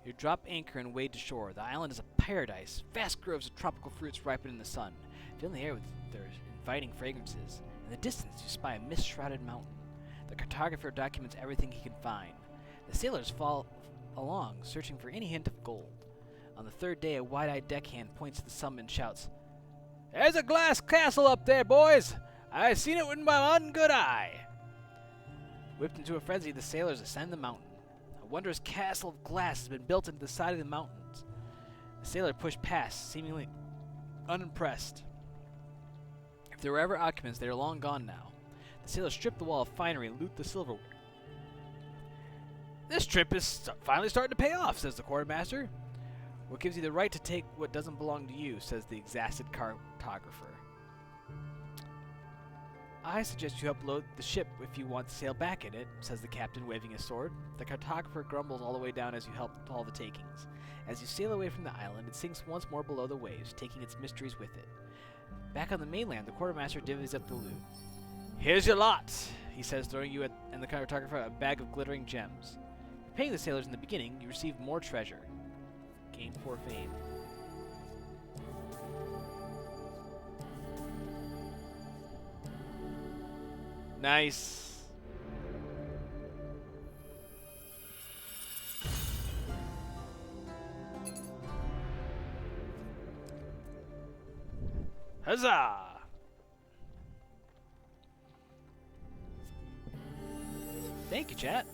You drop anchor and wade to shore. The island is a paradise. Vast groves of tropical fruits ripen in the sun, filling the air with their inviting fragrances. In the distance, you spy a mist-shrouded mountain. The cartographer documents everything he can find. The sailors follow along, searching for any hint of gold. On the third day, a wide-eyed deckhand points to the summit and shouts, "There's a glass castle up there, boys! I've seen it with my one good eye!" Whipped into a frenzy, the sailors ascend the mountain. A wondrous castle of glass has been built into the side of the mountains. The sailor pushed past, seemingly unimpressed. If there were ever occupants, they are long gone now. The sailor stripped the wall of finery and loot the silverware. "This trip is finally starting to pay off," says the quartermaster. "What gives you the right to take what doesn't belong to you?" says the exhausted cartographer. "I suggest you upload the ship if you want to sail back in it," says the captain, waving his sword. The cartographer grumbles all the way down as you help haul the takings. As you sail away from the island, it sinks once more below the waves, taking its mysteries with it. Back on the mainland, the quartermaster divvies up the loot. "Here's your lot," he says, throwing you and the cartographer a bag of glittering gems. For paying the sailors in the beginning, you receive more treasure. Gain 4 fame. Nice. Huzzah! Thank you, chat.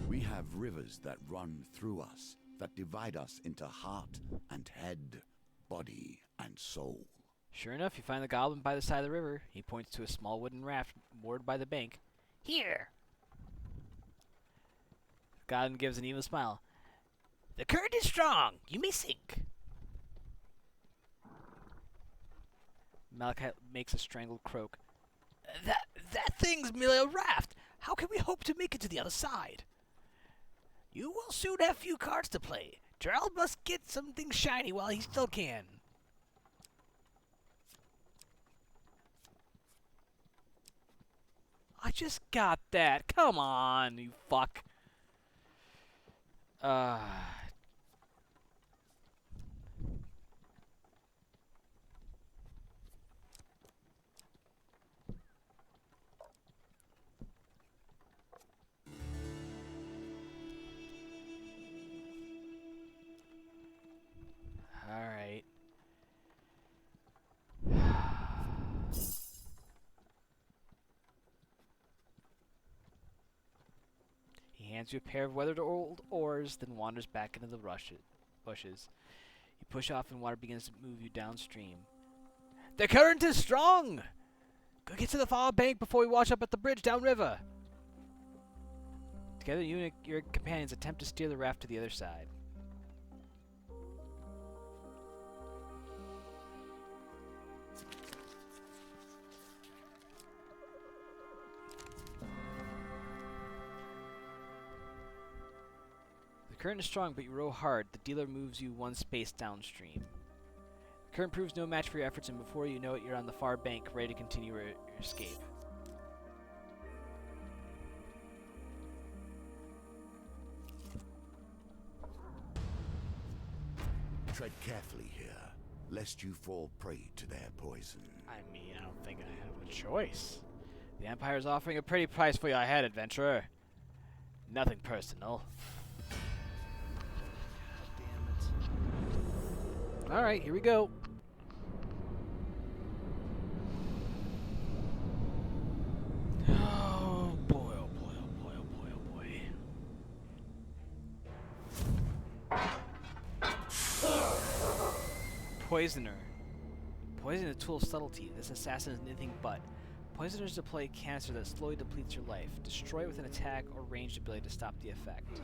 We have rivers that run through us, that divide us into heart and head, body and soul. Sure enough, you find the goblin by the side of the river. He points to a small wooden raft moored by the bank. Here. The goblin gives an evil smile. The current is strong. You may sink. Malachite makes a strangled croak. That thing's merely a raft. How can we hope to make it to the other side? You will soon have few cards to play. Gerald must get something shiny while he still can. I just got that. Come on, you fuck. Uh... Alright. He hands you a pair of weathered old oars, then wanders back into the bushes. You push off and water begins to move you downstream. The current is strong! Go get to the far bank before we wash up at the bridge downriver. Together, you and your companions attempt to steer the raft to the other side. The current is strong, but you row hard. The dealer moves you one space downstream. The current proves no match for your efforts, and before you know it, you're on the far bank, ready to continue your escape. Tread carefully here, lest you fall prey to their poison. I mean, I don't think I have a choice. The Empire is offering a pretty price for your head, adventurer. Nothing personal. Damn it. Alright, here we go. Oh boy, oh boy, oh boy, oh boy, oh boy. Poisoner. Poison is a tool of subtlety. This assassin is anything but. Poisoners deploy cancer that slowly depletes your life. Destroy it with an attack or ranged ability to stop the effect.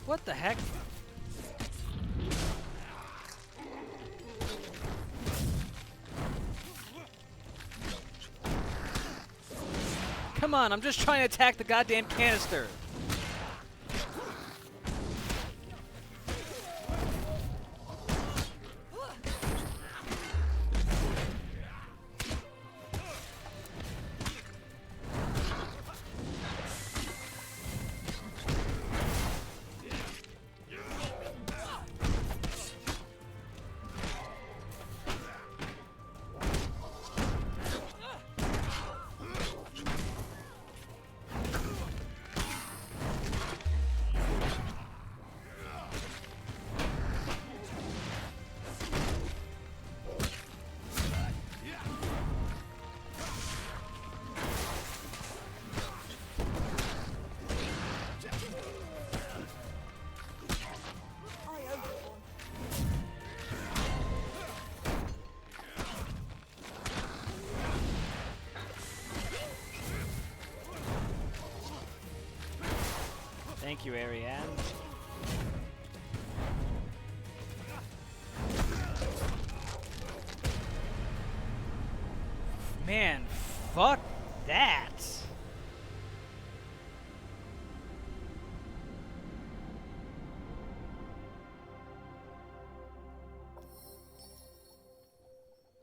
What the heck? Come on, I'm just trying to attack the goddamn canister. Thank you, Ariane. Man, fuck that.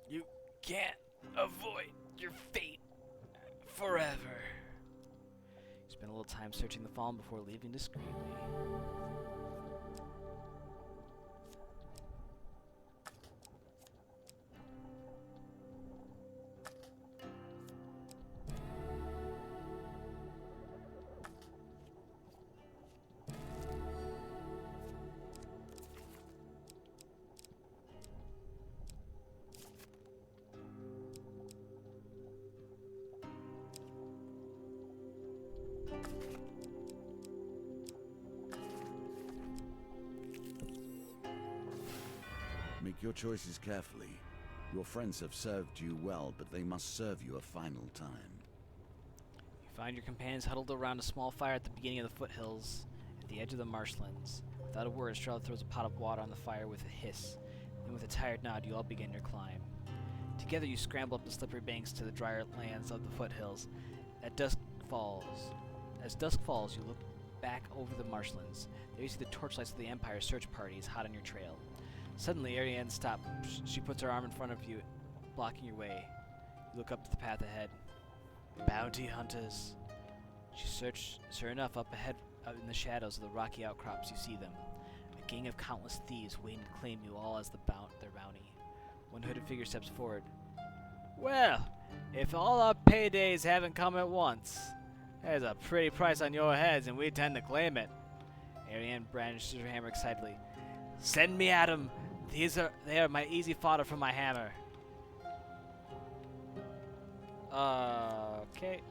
You can't avoid your fate forever. Spend a little time searching the fallen before leaving discreetly. Make your choices carefully. Your friends have served you well, but they must serve you a final time. You find your companions huddled around a small fire at the beginning of the foothills, at the edge of the marshlands. Without a word, Charlotte throws a pot of water on the fire with a hiss. Then with a tired nod, you all begin your climb. Together you scramble up the slippery banks to the drier lands of the foothills. As dusk falls, As dusk falls, you look back over the marshlands. There you see the torchlights of the Empire search parties hot on your trail. Suddenly, Ariane stops. She puts her arm in front of you, blocking your way. You look up the path ahead. Bounty hunters. She searched. Sure enough, up ahead in the shadows of the rocky outcrops, you see them. A gang of countless thieves waiting to claim you all as their bounty. One hooded figure steps forward. Well, if all our paydays haven't come at once, there's a pretty price on your heads, and we tend to claim it. Ariane brandishes her hammer excitedly. Send me at 'em. They are my easy fodder for my hammer. Okay.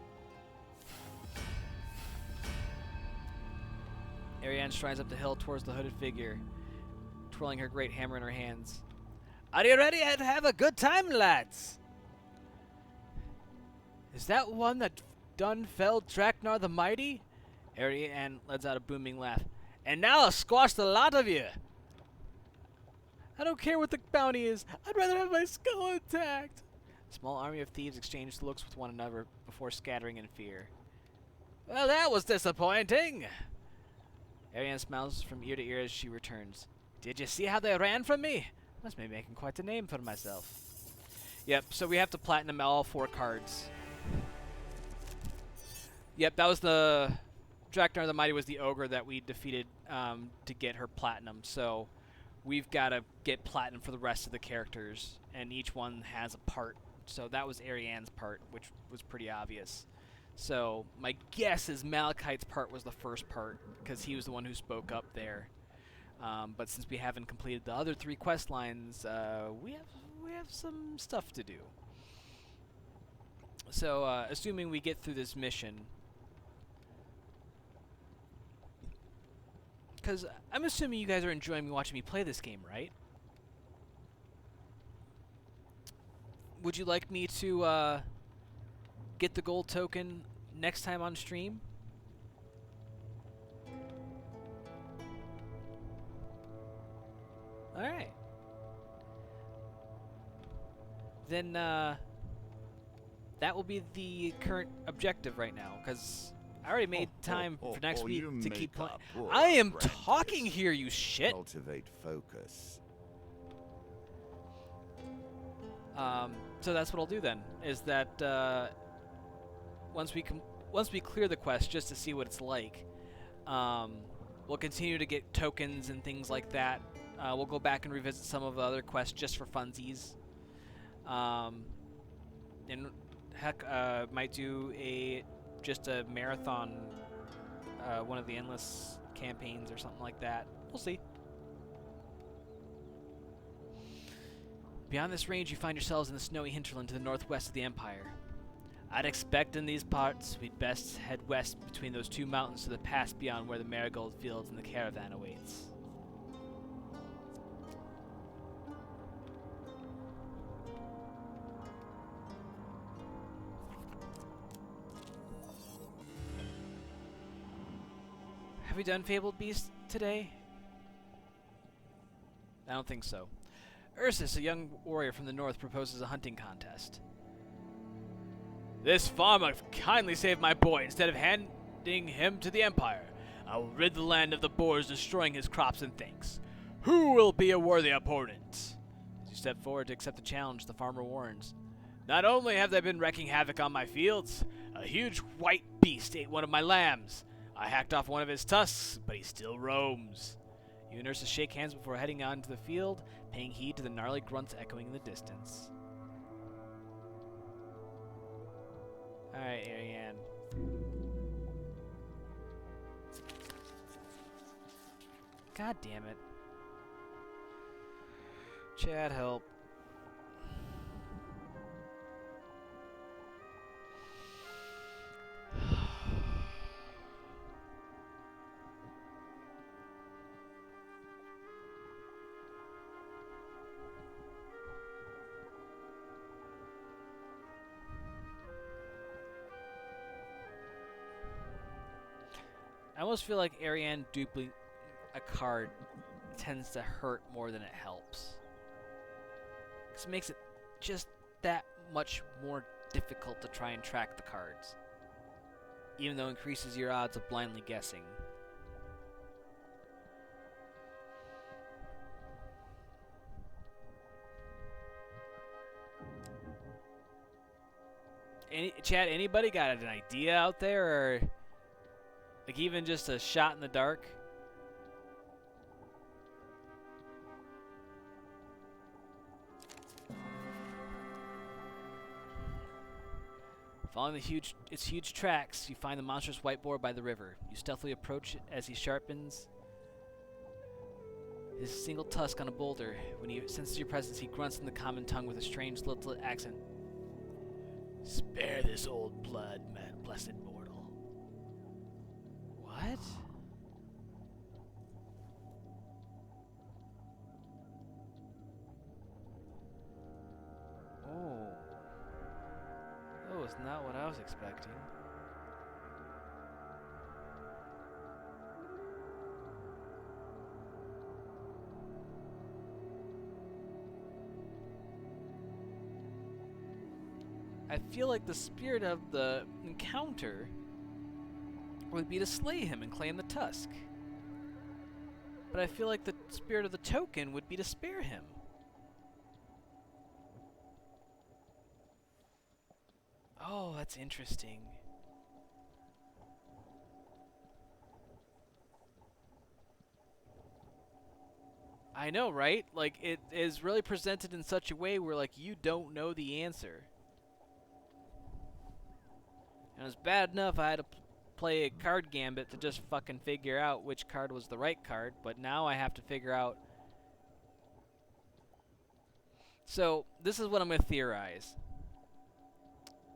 Ariane strides up the hill towards the hooded figure, twirling her great hammer in her hands. Are you ready to have a good time, lads? Is that one that done felled Draknar the Mighty? Ariane lets out a booming laugh. And now I'll squash the lot of you. I don't care what the bounty is. I'd rather have my skull intact. A small army of thieves exchange looks with one another before scattering in fear. Well, that was disappointing. Ariane smiles from ear to ear as she returns. Did you see how they ran from me? Must be making quite a name for myself. Yep, so we have to platinum all 4 cards. Yep, that was the... Draknar the Mighty was the ogre that we defeated to get her platinum. So we've got to get platinum for the rest of the characters, and each one has a part. So that was Ariane's part, which was pretty obvious. So my guess is Malachite's part was the first part, because he was the one who spoke up there. But since we haven't completed the other 3 quest lines, we have some stuff to do. So assuming we get through this mission, because I'm assuming you guys are enjoying watching me play this game, right? Would you like me to get the gold token next time on stream? Alright. Then that will be the current objective right now, because I already made time for next week to keep playing. I am talking here, you shit! Cultivate focus. So that's what I'll do then, is that once we clear the quest, just to see what it's like, we'll continue to get tokens and things like that. We'll go back and revisit some of the other quests just for funsies. And heck, might do just a marathon, one of the endless campaigns or something like that. We'll see. Beyond this range, you find yourselves in the snowy hinterland to the northwest of the Empire. I'd expect in these parts we'd best head west between those 2 mountains to the pass beyond where the marigold fields and the caravan awaits. Have we done Fabled Beast today? I don't think so. Ursus, a young warrior from the north, proposes a hunting contest. This farmer kindly saved my boy instead of handing him to the Empire. I will rid the land of the boars destroying his crops and things. Who will be a worthy opponent? As you step forward to accept the challenge, the farmer warns. Not only have they been wreaking havoc on my fields, a huge white beast ate one of my lambs. I hacked off one of his tusks, but he still roams. You and Ursus shake hands before heading out into the field, paying heed to the gnarly grunts echoing in the distance. Alright, Ariane. God damn it. Chad, help. I almost feel like Ariane duping a card tends to hurt more than it helps. Because it makes it just that much more difficult to try and track the cards. even though it increases your odds of blindly guessing. Chad, anybody got an idea out there, or like even just a shot in the dark? Following its huge tracks, you find the monstrous white boar by the river. You stealthily approach it as he sharpens his single tusk on a boulder. When he senses your presence, he grunts in the common tongue with a strange little accent. Spare this old blood, blessed mortal. What? Oh. That was not what I was expecting. I feel like the spirit of the encounter would be to slay him and claim the tusk. But I feel like the spirit of the token would be to spare him. Oh, that's interesting. I know, right? Like, it is really presented in such a way where, like, you don't know the answer. And it was bad enough I had to play a card gambit to just fucking figure out which card was the right card, but now I have to figure out... So, this is what I'm going to theorize.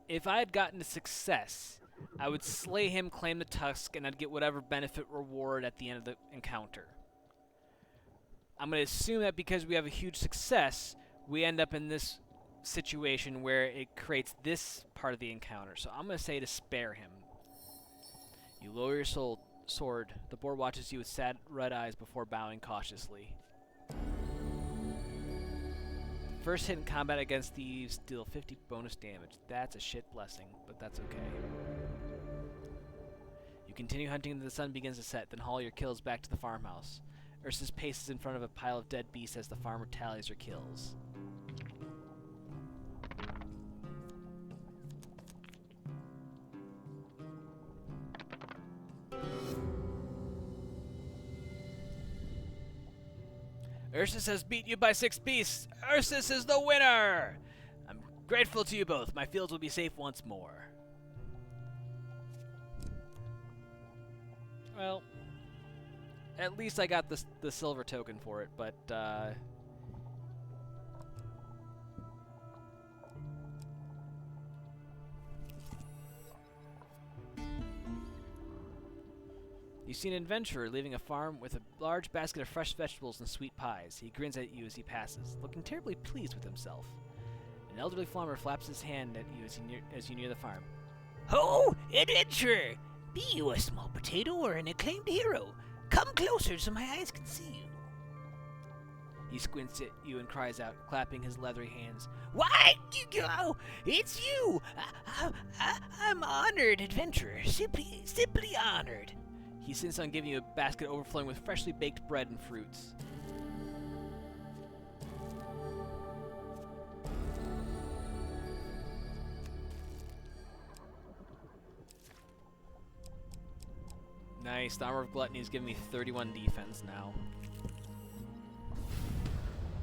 If I had gotten a success, I would slay him, claim the tusk, and I'd get whatever benefit reward at the end of the encounter. I'm going to assume that because we have a huge success, we end up in this situation where it creates this part of the encounter. So I'm going to say to spare him. You lower your sword. The boar watches you with sad red eyes before bowing cautiously. First hit in combat against thieves, deal 50 bonus damage. That's a shit blessing, but that's okay. You continue hunting until the sun begins to set, then haul your kills back to the farmhouse. Ursus paces in front of a pile of dead beasts as the farmer tallies her kills. Ursus has beat you by 6 beasts. Ursus is the winner! I'm grateful to you both. My fields will be safe once more. Well, at least I got the silver token for it, but you see an adventurer leaving a farm with a large basket of fresh vegetables and sweet pies. He grins at you as he passes, looking terribly pleased with himself. An elderly farmer flaps his hand at you as you near the farm. Ho, adventurer! Be you a small potato or an acclaimed hero? Come closer so my eyes can see you. He squints at you and cries out, clapping his leathery hands. Why, it's you! I'm honored, adventurer. Simply honored. He insists on giving you a basket overflowing with freshly baked bread and fruits. Nice. The Armor of Gluttony is giving me 31 defense now.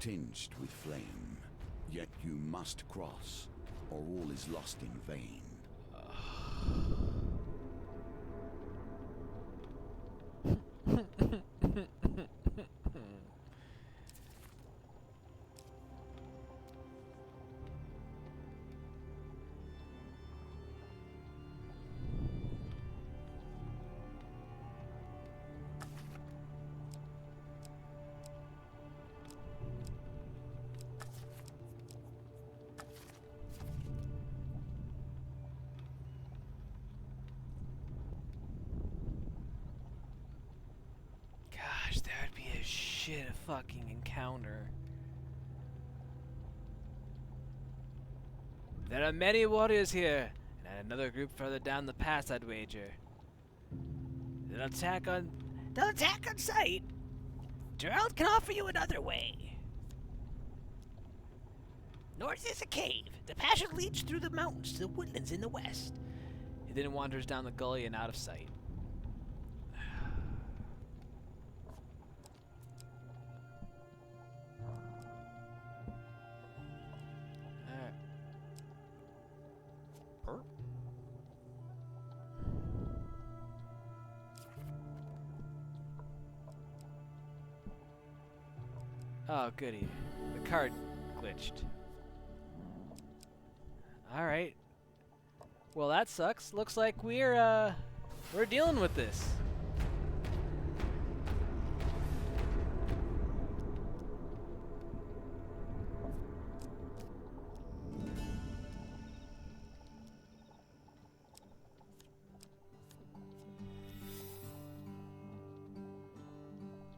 Tinged with flame, yet you must cross, or all is lost in vain. Gosh, that would be a shit fucking encounter. There are many warriors here, and And another group further down the pass, I'd wager. They'll attack on sight. Gerald can offer you another way. North is a cave. The passage leads through the mountains to the woodlands in the west. He then wanders down the gully and out of sight. Oh, goody. The card glitched. Alright. Well, that sucks. Looks like we're dealing with this.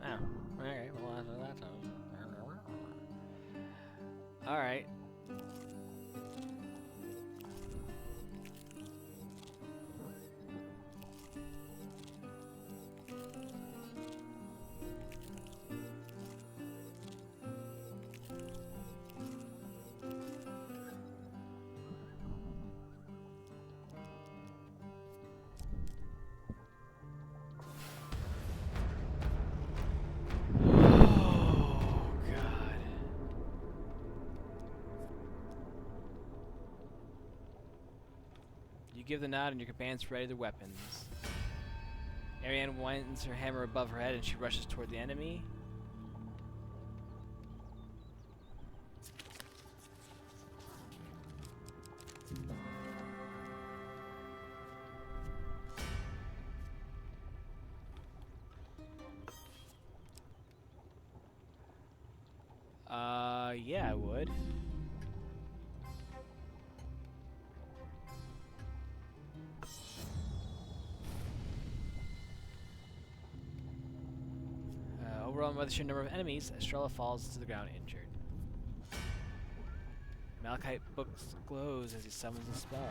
Oh, alright. Well, that's alright. You give the nod and your companions ready their weapons. Ariane winds her hammer above her head and she rushes toward the enemy. Yeah, I would. Overwhelmed by the sheer number of enemies, Estrella falls to the ground injured. Malachite books glows as he summons a spell.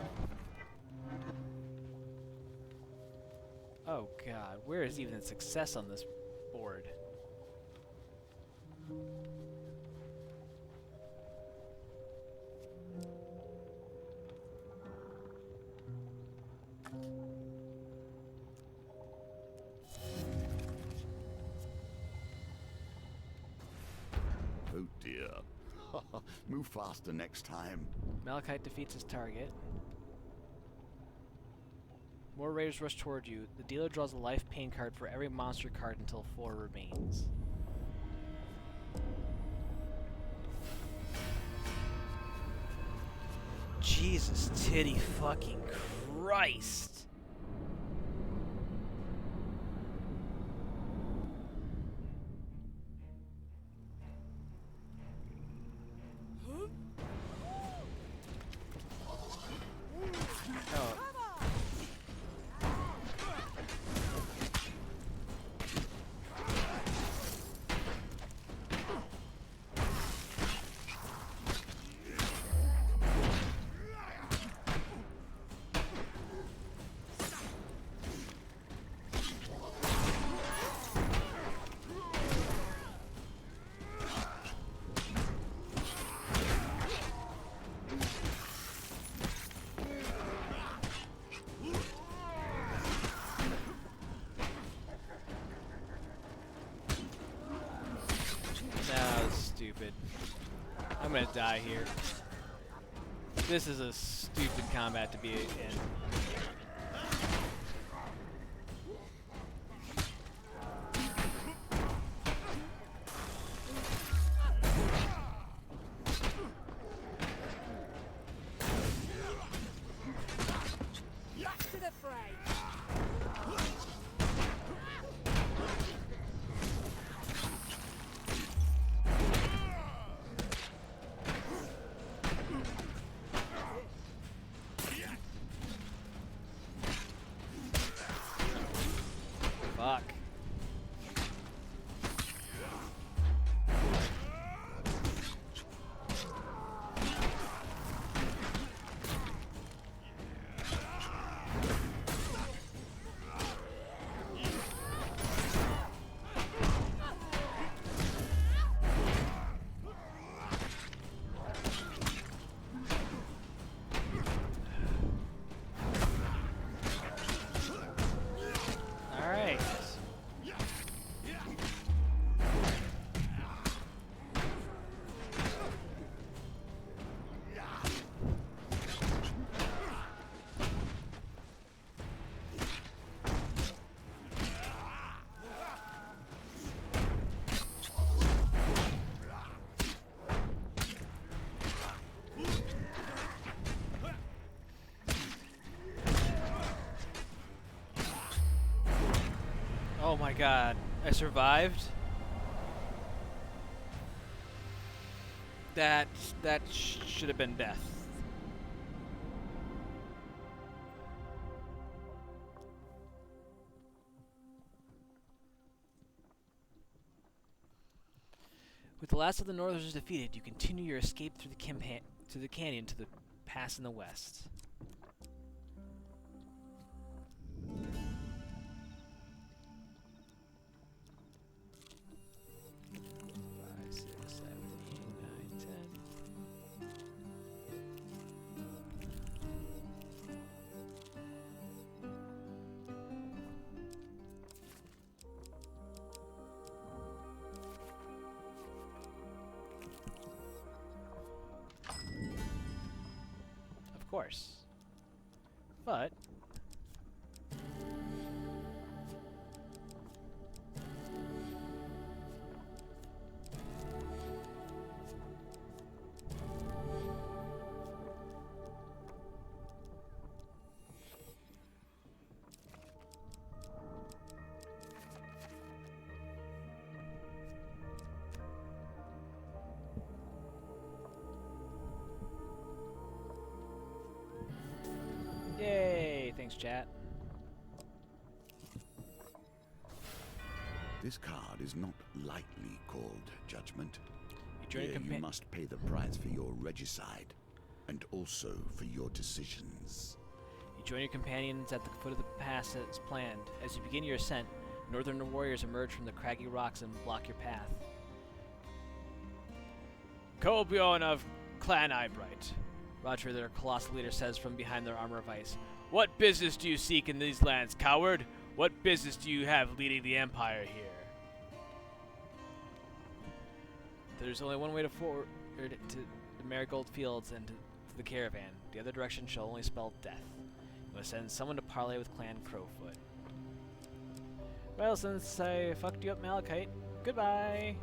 Oh god, where is even the success on this board? Oh dear. Move faster next time. Malachite defeats his target. More raiders rush toward you. The dealer draws a life pain card for every monster card until 4 remains. Jesus titty fucking Christ! Stupid. I'm gonna die here. This is a stupid combat to be in. Back to the fray. Fuck. Oh my god. I survived? That should have been death. With the last of the Northerners defeated, you continue your escape through the canyon to the pass in the west. 5, 6, 7, 8, 9, 10. Of course. But yay! Thanks, chat. This card is not lightly called Judgment. You join Here your you compa- must pay the price for your regicide, and also for your decisions. You join your companions at the foot of the pass as planned. As you begin your ascent, northern warriors emerge from the craggy rocks and block your path. Colbjorn of Clan Eyebright, Roger, their colossal leader, says from behind their armor of ice. What business do you seek in these lands, coward? What business do you have leading the Empire here? There's only one way to forward to the Marigold Fields and to the caravan. The other direction shall only spell death. You must send someone to parley with Clan Crowfoot. Well, since I fucked you up, Malachite, goodbye!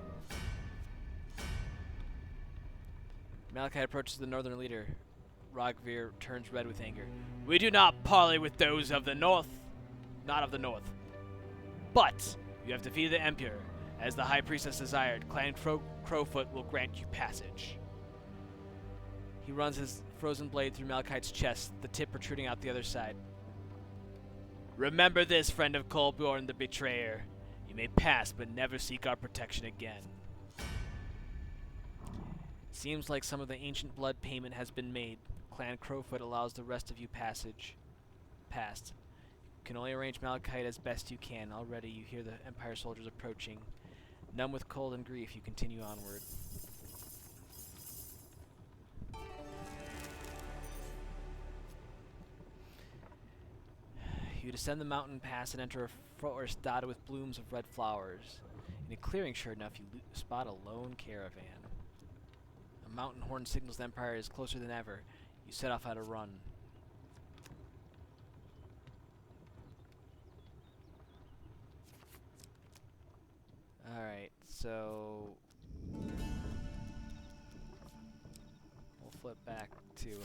Malachite approaches the northern leader. Rogvir turns red with anger. We do not parley with those of the north. Not of the north. But you have defeated the Emperor. As the High Priestess desired, Clan Crowfoot will grant you passage. He runs his frozen blade through Malachite's chest, the tip protruding out the other side. Remember this, friend of Colbjorn the Betrayer. You may pass, but never seek our protection again. Seems like some of the ancient blood payment has been made. Clan Crowfoot allows the rest of you passage. Past. You can only arrange Malachite as best you can. Already you hear the Empire soldiers approaching. Numb with cold and grief, you continue onward. You descend the mountain pass and enter a forest dotted with blooms of red flowers. In a clearing, sure enough, you spot a lone caravan. A mountain horn signals the Empire is closer than ever. You set off at a run. Alright, so we'll flip back to Marianne.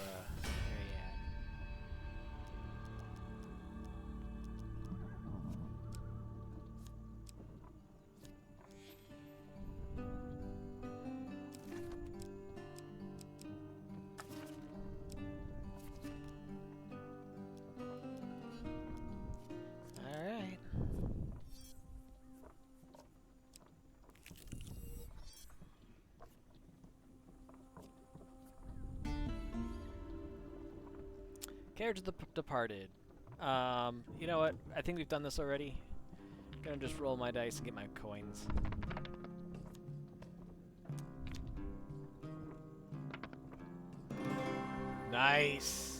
Alright. Carriage of the Departed. You know what? I think we've done this already. I'm gonna just roll my dice and get my coins. Nice!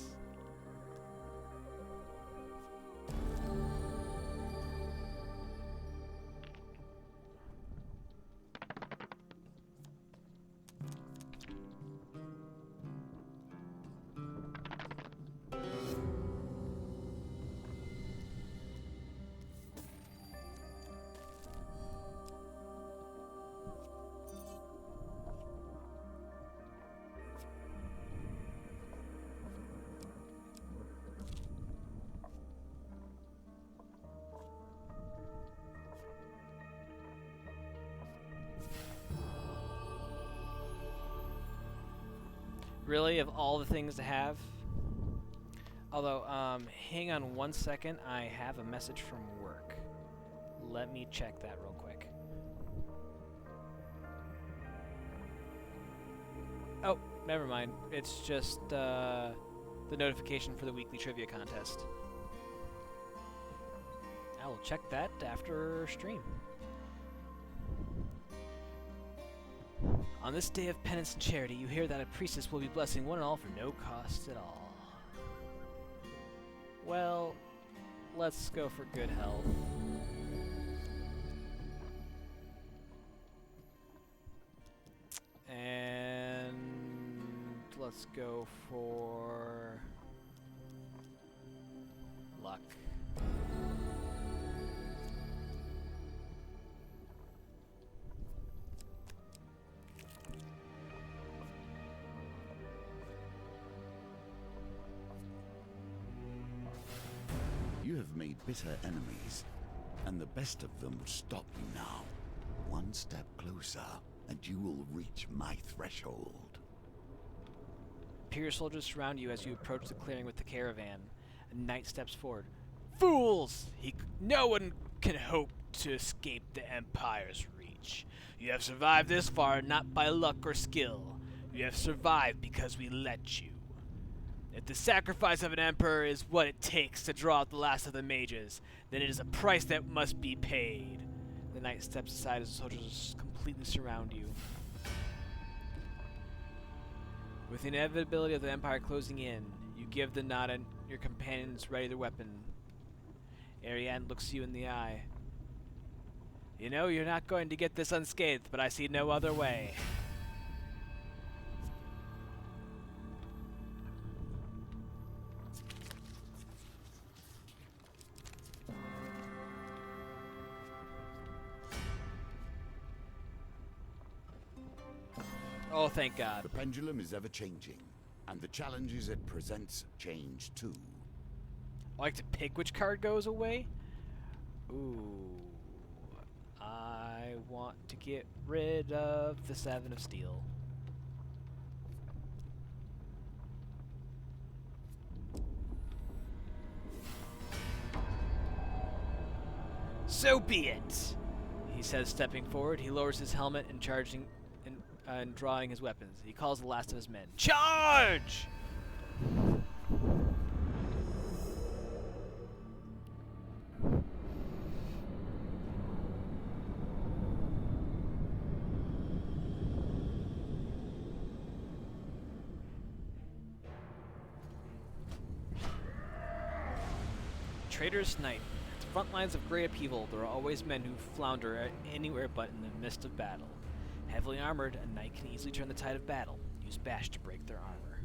Really, of all the things to have? Although, hang on one second. I have a message from work. Let me check that real quick. Oh, never mind. It's just the notification for the weekly trivia contest. I will check that after stream. On this day of penance and charity, you hear that a priestess will be blessing one and all for no cost at all. Well, let's go for good health. And let's go for luck. You have made bitter enemies, and the best of them would stop you now. One step closer, and you will reach my threshold. Imperial soldiers surround you as you approach the clearing with the caravan. A knight steps forward. Fools! No one can hope to escape the Empire's reach. You have survived this far not by luck or skill. You have survived because we let you. If the sacrifice of an emperor is what it takes to draw out the last of the mages, then it is a price that must be paid. The knight steps aside as the soldiers completely surround you. With the inevitability of the Empire closing in, you give the nod and your companions ready their weapon. Ariane looks you in the eye. You know you're not going to get this unscathed, but I see no other way. Oh, thank God. The pendulum is ever changing, and the challenges it presents change too. I like to pick which card goes away. Ooh. I want to get rid of the Seven of Steel. So be it, he says, stepping forward. He lowers his helmet and charging and drawing his weapons. He calls the last of his men. Charge! Traitorous Knight. At the front lines of grey upheaval, there are always men who flounder anywhere but in the midst of battle. Heavily armored, a knight can easily turn the tide of battle. Use bash to break their armor.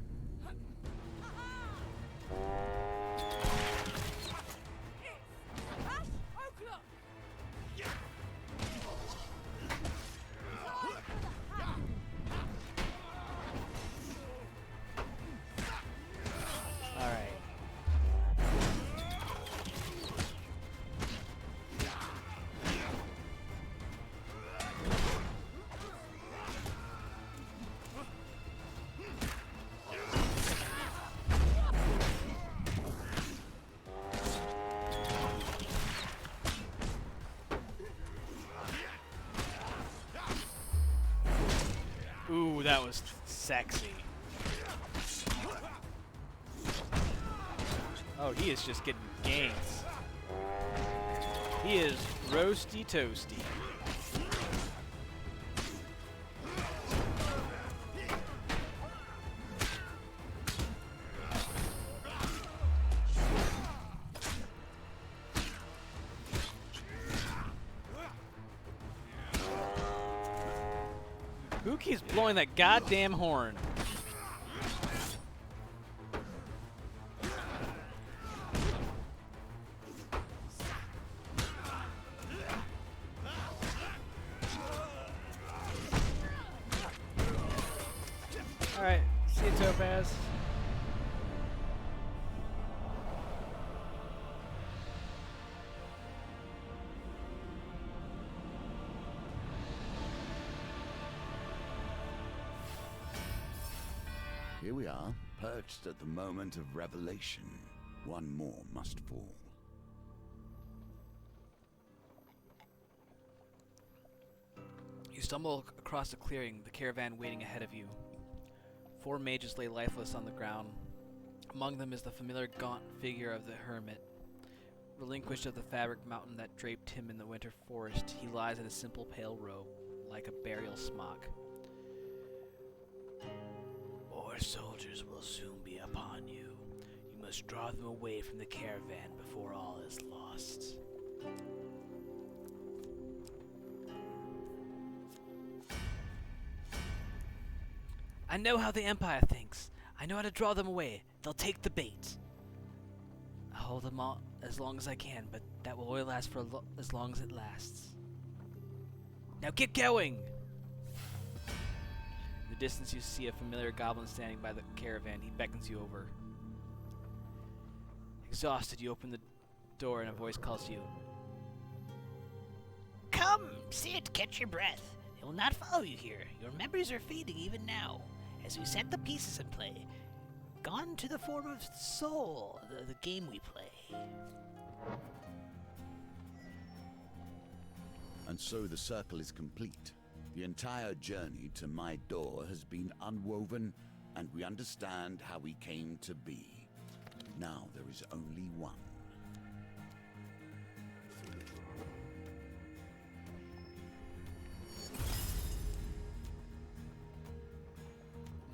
Alright. Ooh, that was sexy. Oh, he is just getting gains. He is roasty toasty. Who keeps blowing that goddamn horn? Alright, see you, Topaz. Here we are, perched at the moment of revelation. One more must fall. You stumble across a clearing, the caravan waiting ahead of you. 4 mages lay lifeless on the ground. Among them is the familiar gaunt figure of the hermit. Relinquished of the fabric mountain that draped him in the winter forest, he lies in a simple pale robe, like a burial smock. More soldiers will soon be upon you. You must draw them away from the caravan before all is lost. I know how the Empire thinks. I know how to draw them away. They'll take the bait. I'll hold them all as long as I can, but that will only last for as long as it lasts. Now get going! In the distance you see a familiar goblin standing by the caravan. He beckons you over. Exhausted, you open the door and a voice calls you. Come, sit, catch your breath. They will not follow you here. Your memories are fading even now, as we set the pieces in play. Gone to the form of soul, the game we play. And so the circle is complete. The entire journey to my door has been unwoven, and we understand how we came to be. Now there is only one.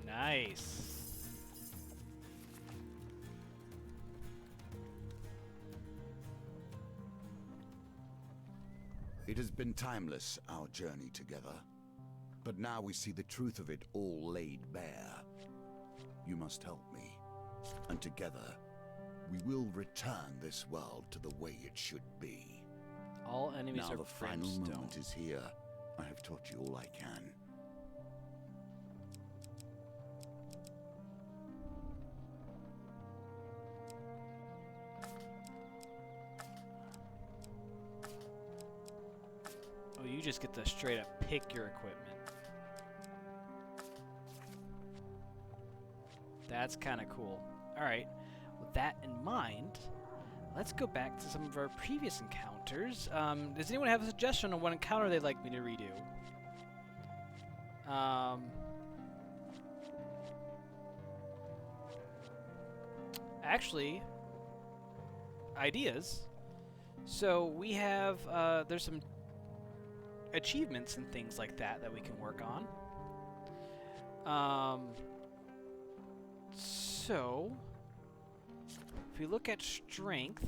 Nice. It has been timeless, our journey together. But now we see the truth of it all laid bare. You must help me. And together, we will return this world to the way it should be. All enemies Now are the final brimstone. moment is here. I have taught you all I can. Oh, you just get to straight up pick your equipment. That's kind of cool. Alright, with that in mind, let's go back to some of our previous encounters. Does anyone have a suggestion on what encounter they'd like me to redo? Actually, ideas. So we have, there's some achievements and things like that that we can work on. So if we look at strength,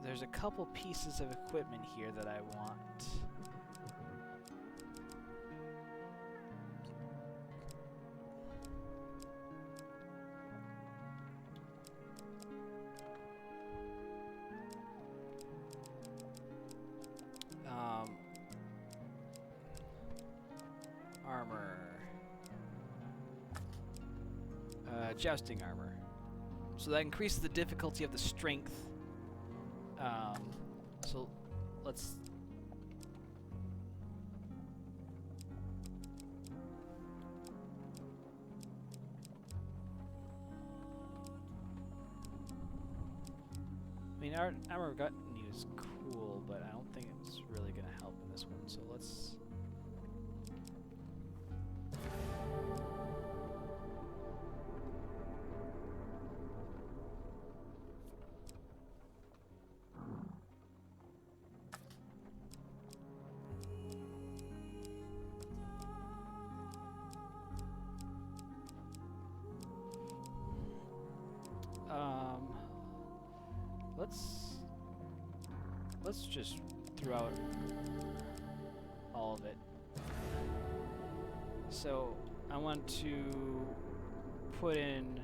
there's a couple pieces of equipment here that I want. Armor. Jousting armor. So that increases the difficulty of the strength. So let's... I mean, our armor gutting is cool, but I don't think it's really going to help in this one. So let's... Let's just throw out all of it. So I want to put in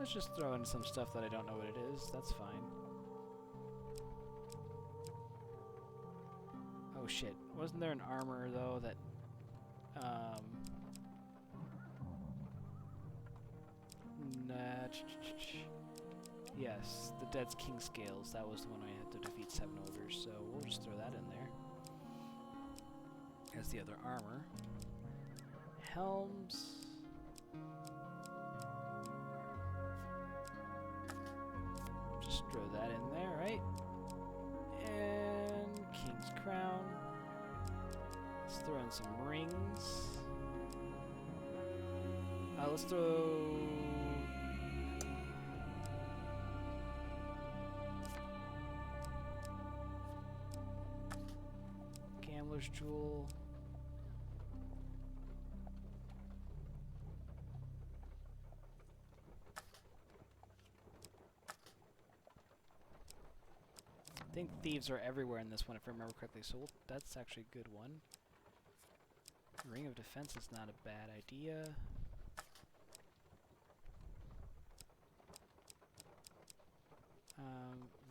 let's just throw in some stuff that I don't know what it is. That's fine. Wasn't there an armor though that nah, yes, the Dead's King Scales. That was the one I had to defeat 7 ogres, so we'll just throw that in there. As the other armor. Helms. Just throw that in there, right? And King's Crown. Let's throw in some rings. Let's throw... Gambler's Jewel. I think thieves are everywhere in this one, if I remember correctly, so that's actually a good one. Ring of Defense is not a bad idea.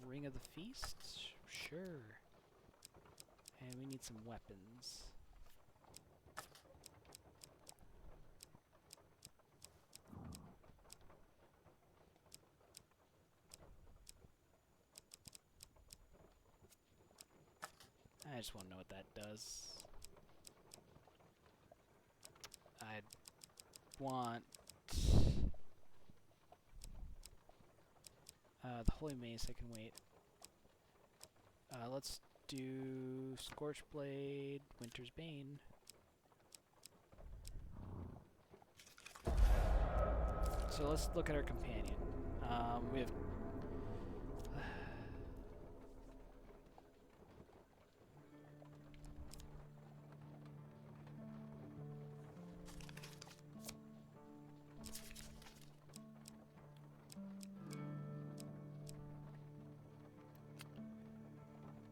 Ring of the Feast? Sure. And we need some weapons. I just want to know what that does. I'd want the Holy Mace. I can wait. Let's do Scorchblade, Winter's Bane. So let's look at our companion. We have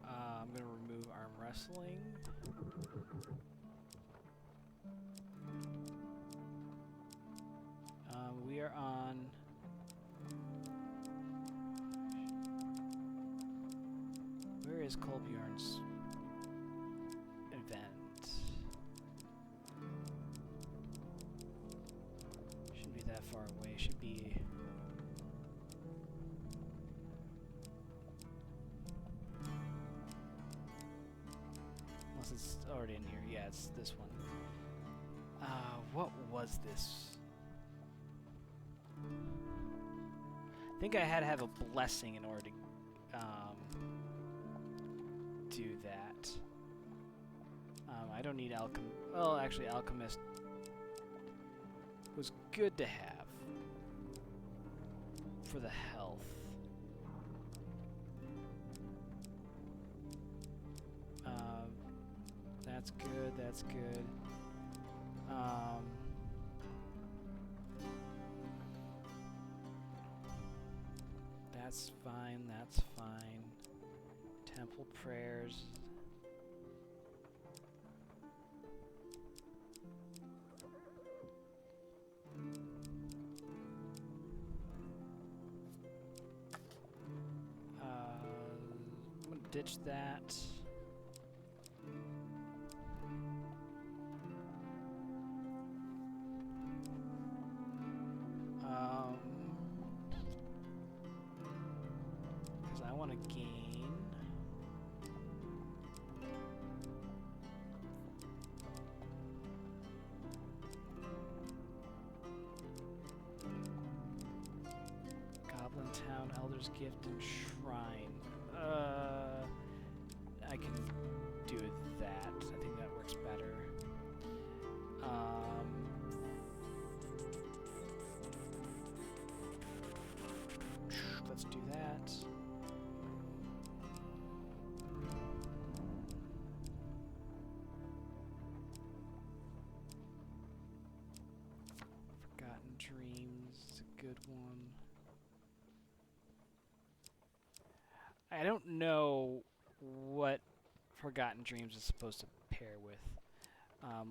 I'm going to remove arm wrestling. We are on... Where is Kolbjorn's event? Shouldn't be that far away. Should be... Unless it's already in here. Yeah, it's this one. What was this? I think I had to have a blessing in order to do that. I don't need alchemist. Well, actually, alchemist was good to have for the health. That's good. That's good. That's fine. That's fine. Temple prayers. I'm gonna ditch that. Because I want to gain. Goblin Town, Elder's Gift, and Shrine. I can do that. I think that works better. Let's do that. Forgotten Dreams is a good one. I don't know what Forgotten Dreams is supposed to pair with.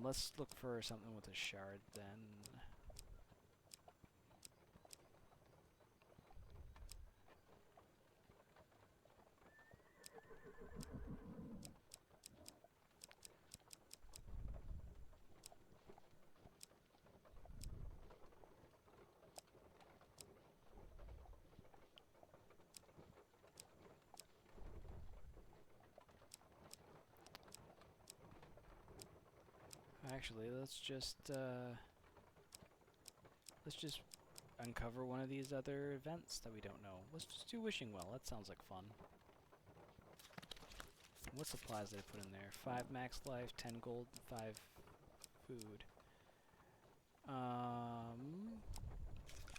Let's look for something with a shard then. Actually, let's just uncover one of these other events that we don't know. Let's just do Wishing Well. That sounds like fun. What supplies did I put in there? 5 max life, 10 gold, 5 food.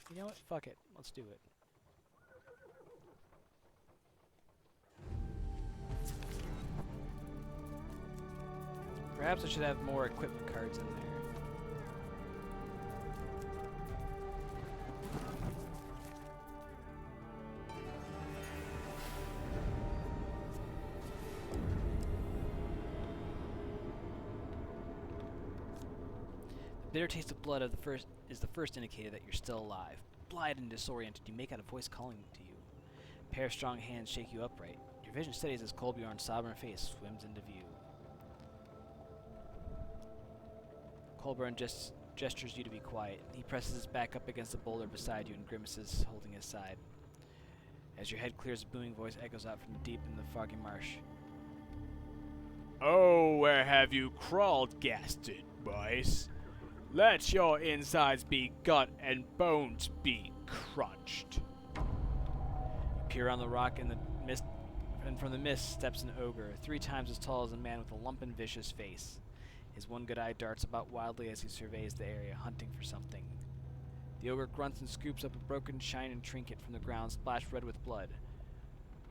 You know what? Fuck it. Let's do it. Perhaps I should have more equipment cards in there. The bitter taste of blood of the first is the first indicator that you're still alive. Blind and disoriented, you make out a voice calling to you. A pair of strong hands shake you upright. Your vision steadies as Kolbjorn's sovereign face swims into view. Kolbjorn gestures you to be quiet. He presses his back up against the boulder beside you and grimaces, holding his side. As your head clears, a booming voice echoes out from deep in the foggy marsh. Oh, where have you crawled, gasted boys? Let your insides be gut and bones be crunched. You peer on the rock in the mist, and from the mist steps an ogre, 3 times as tall as a man with a lumpen, vicious face. His one good eye darts about wildly as he surveys the area, hunting for something. The ogre grunts and scoops up a broken shining trinket from the ground, splashed red with blood.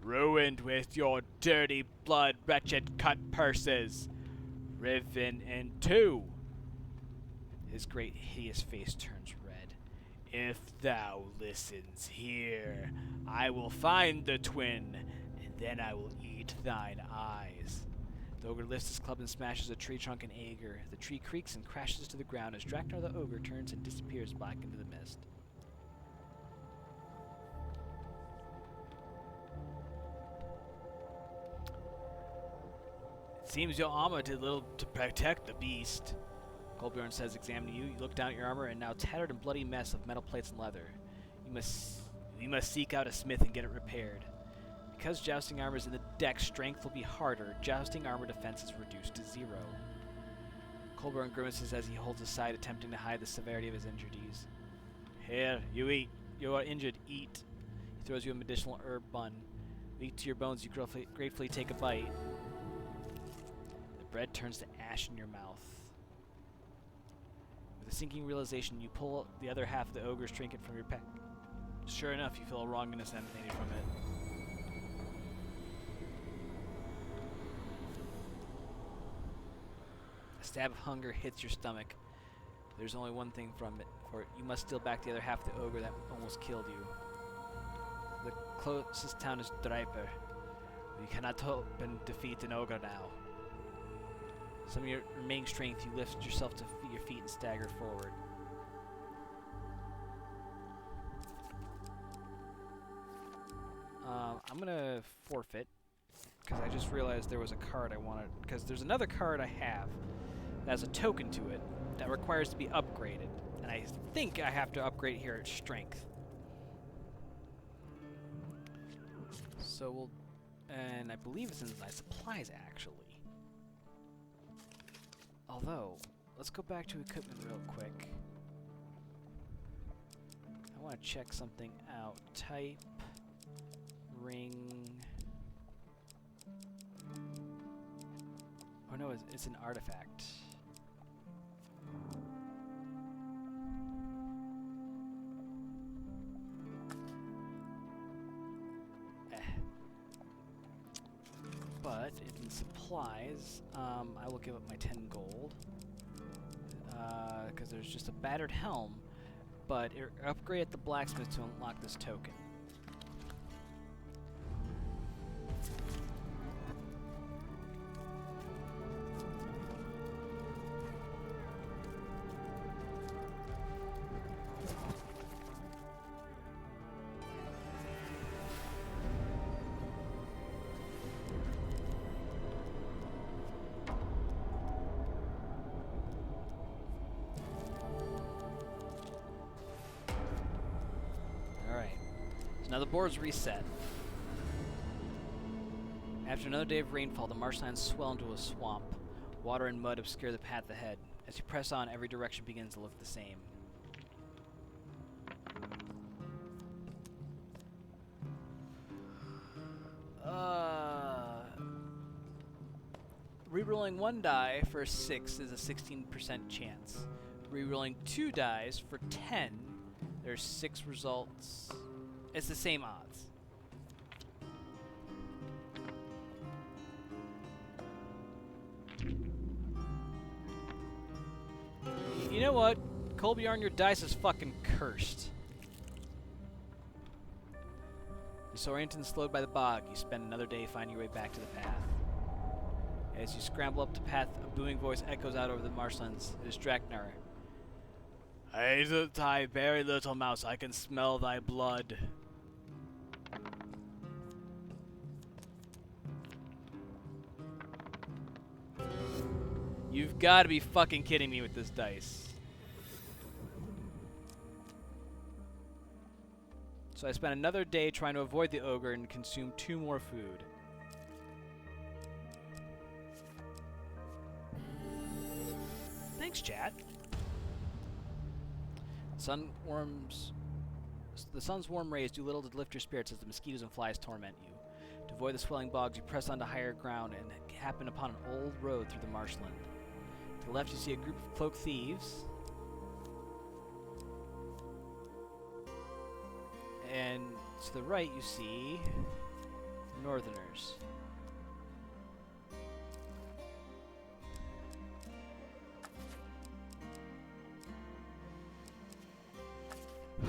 Ruined with your dirty blood, wretched cut purses. Riven in two. His great hideous face turns red. If thou listens here, I will find the twin, and then I will eat thine eyes. The ogre lifts his club and smashes a tree trunk in anger. The tree creaks and crashes to the ground as Draknar the ogre turns and disappears back into the mist. It seems your armor did little to protect the beast. Kolbjorn says, examining you. You look down at your armor and now tattered and bloody mess of metal plates and leather. You must seek out a smith and get it repaired. Because jousting armor is in the deck, strength will be harder. Jousting armor defense is reduced to 0. Kolbjorn grimaces as he holds his side, attempting to hide the severity of his injuries. Here, you eat. You are injured, eat. He throws you a medicinal herb bun. Weak to your bones, you gratefully take a bite. The bread turns to ash in your mouth. With a sinking realization, you pull the other half of the ogre's trinket from your pack. Sure enough, you feel a wrongness emanating from it. A stab of hunger hits your stomach. There's only one thing from it, for you must steal back the other half of the ogre that almost killed you. The closest town is Dreiper. You cannot hope and defeat an ogre now. Some of your remaining strength, you lift yourself to your feet and stagger forward. I'm gonna forfeit, because I just realized there was a card I wanted, because there's another card I have that has a token to it that requires to be upgraded, and I think I have to upgrade here at strength. So we'll, and I believe it's in my supplies actually. Although, let's go back to equipment real quick. I want to check something out. Type, ring. Oh no, it's an artifact. But in supplies, I will give up my 10 gold. Because there's just a battered helm, but upgrade at the blacksmith to unlock this token. Now the board's reset. After another day of rainfall, the marshlands swell into a swamp. Water and mud obscure the path ahead. As you press on, every direction begins to look the same. Rerolling 1 die for 6 is a 16% chance. Rerolling 2 dies for 10, there's 6 results. It's the same odds. You know what? Colbjorn, your dice is fucking cursed. Disoriented and slowed by the bog, you spend another day finding your way back to the path. As you scramble up the path, a booming voice echoes out over the marshlands. It is Draknar. Hazel thy very little mouse, I can smell thy blood. You've got to be fucking kidding me with this dice. So I spent another day trying to avoid the ogre and consume 2 more food. Thanks, chat. The sun's warm rays do little to lift your spirits as the mosquitoes and flies torment you. To avoid the swelling bogs, you press onto higher ground and happen upon an old road through the marshland. To the left, you see a group of cloaked thieves. And to the right, you see northerners.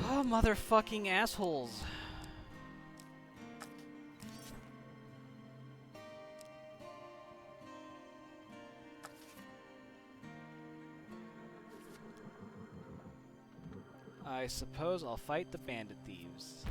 Oh, motherfucking assholes. I suppose I'll fight the bandit thieves.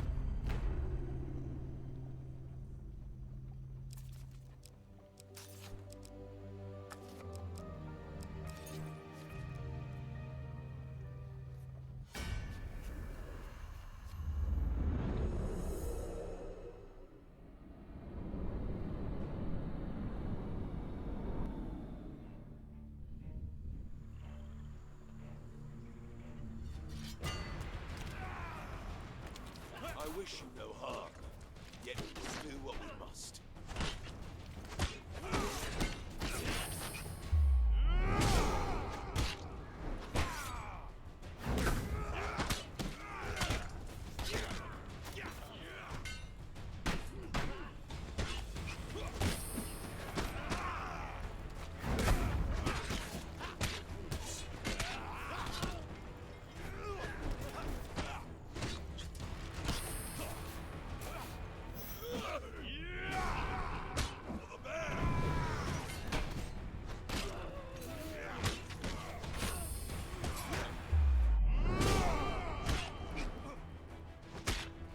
I wish you no harm, yet we must do what we must.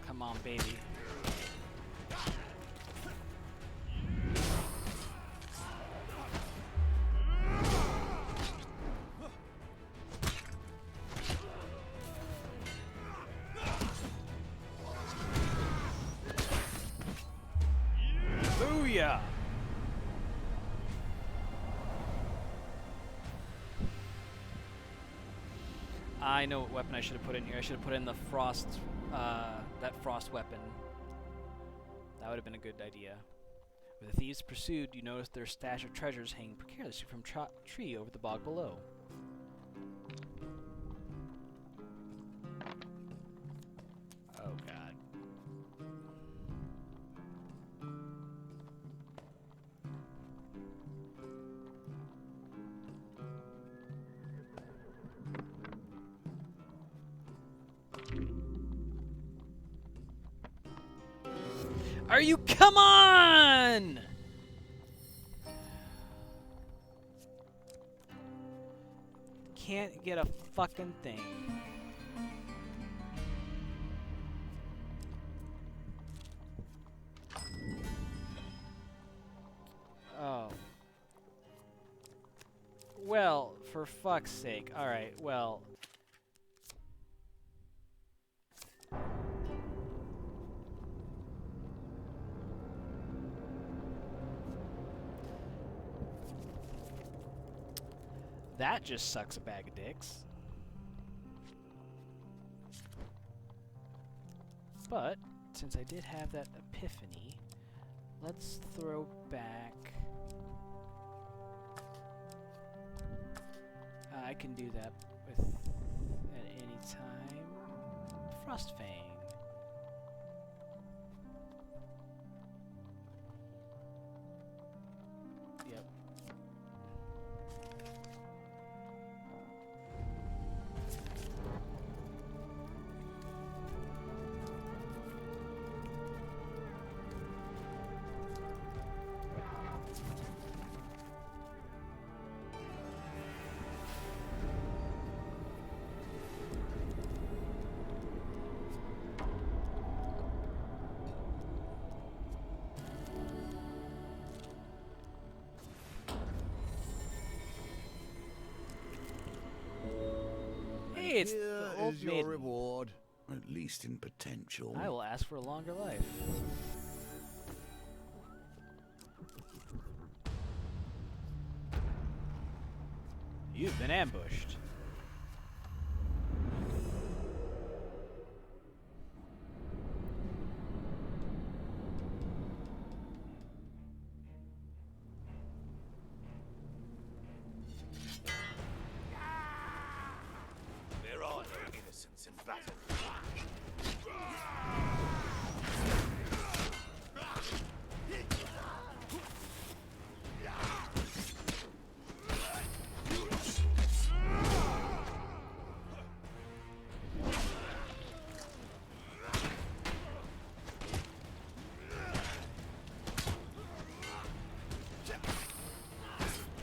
Come on, baby. Booyah! I know what weapon I should have put in here. I should have put in the frost, that frost weapon. That would have been a good idea. With the thieves pursued, you notice their stash of treasures hanging precariously from a tree over the bog below. Oh god. Are you? Come on! Can't get a fucking thing. Oh. Well, for fuck's sake. Alright, well. That just sucks a bag of dicks. But, since I did have that epiphany, let's throw back... I can do that with at any time. Frostfang. Yep. Hey, it's Here the old is your maiden. reward, at least in potential. I will ask for a longer life. You've been ambushed. There are no innocents in battle.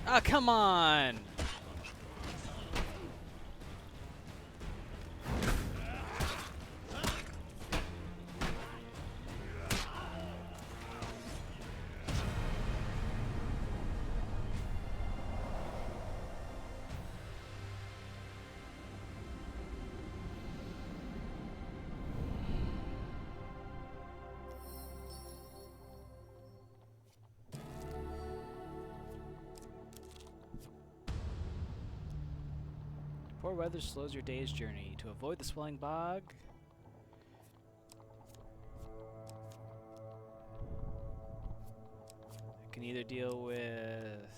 Ah, come on! Poor weather slows your day's journey. To avoid the swelling bog, I can either deal with...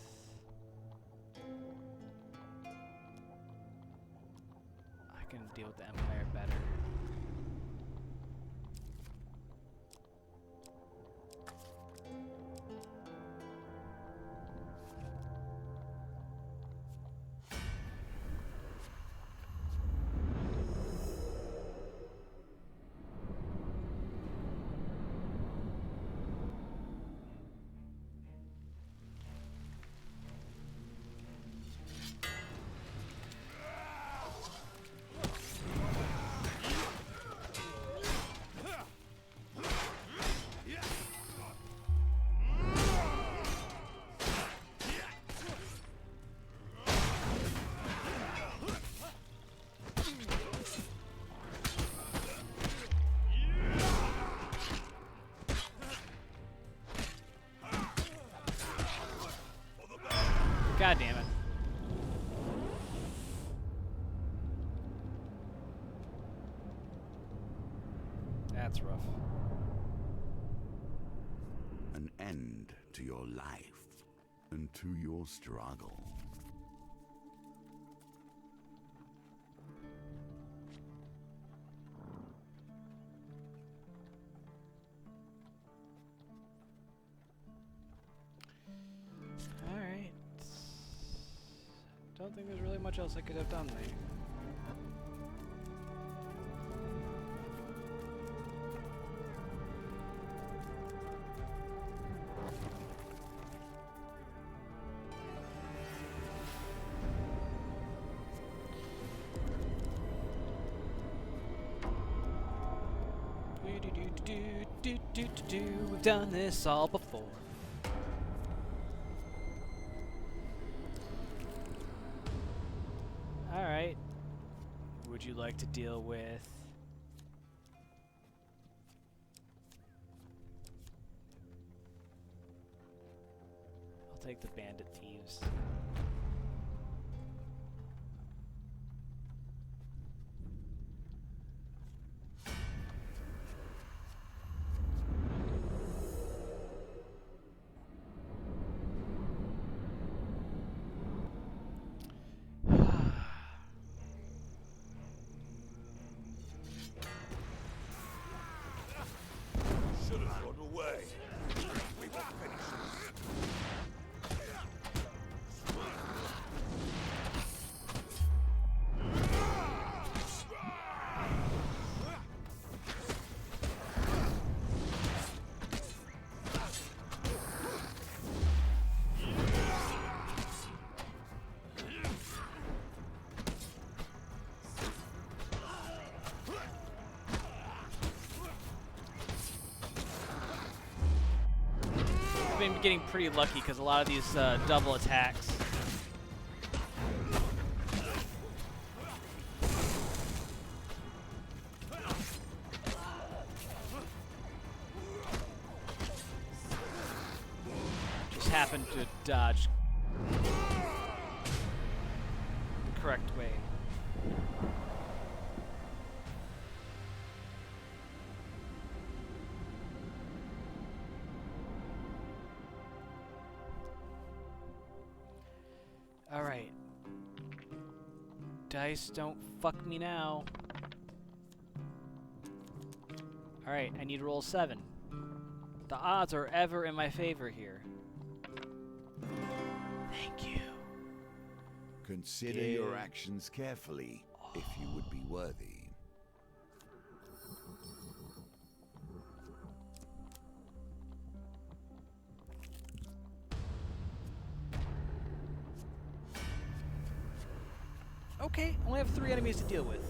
I can deal with the Empire better. God damn it. That's rough. An end to your life and to your struggle. Alright. Don't think there's really much else I could have done there. We've done this all before. Alright. Would you like to deal with... I'll take the bandit thieves. been getting pretty lucky because a lot of these double attacks. Just happen to dodge the correct way. Alright. Dice, don't fuck me now. Alright, I need to roll 7. The odds are ever in my favor here. Thank you. Consider your actions carefully, if you would be worthy. Okay, I only have 3 enemies to deal with.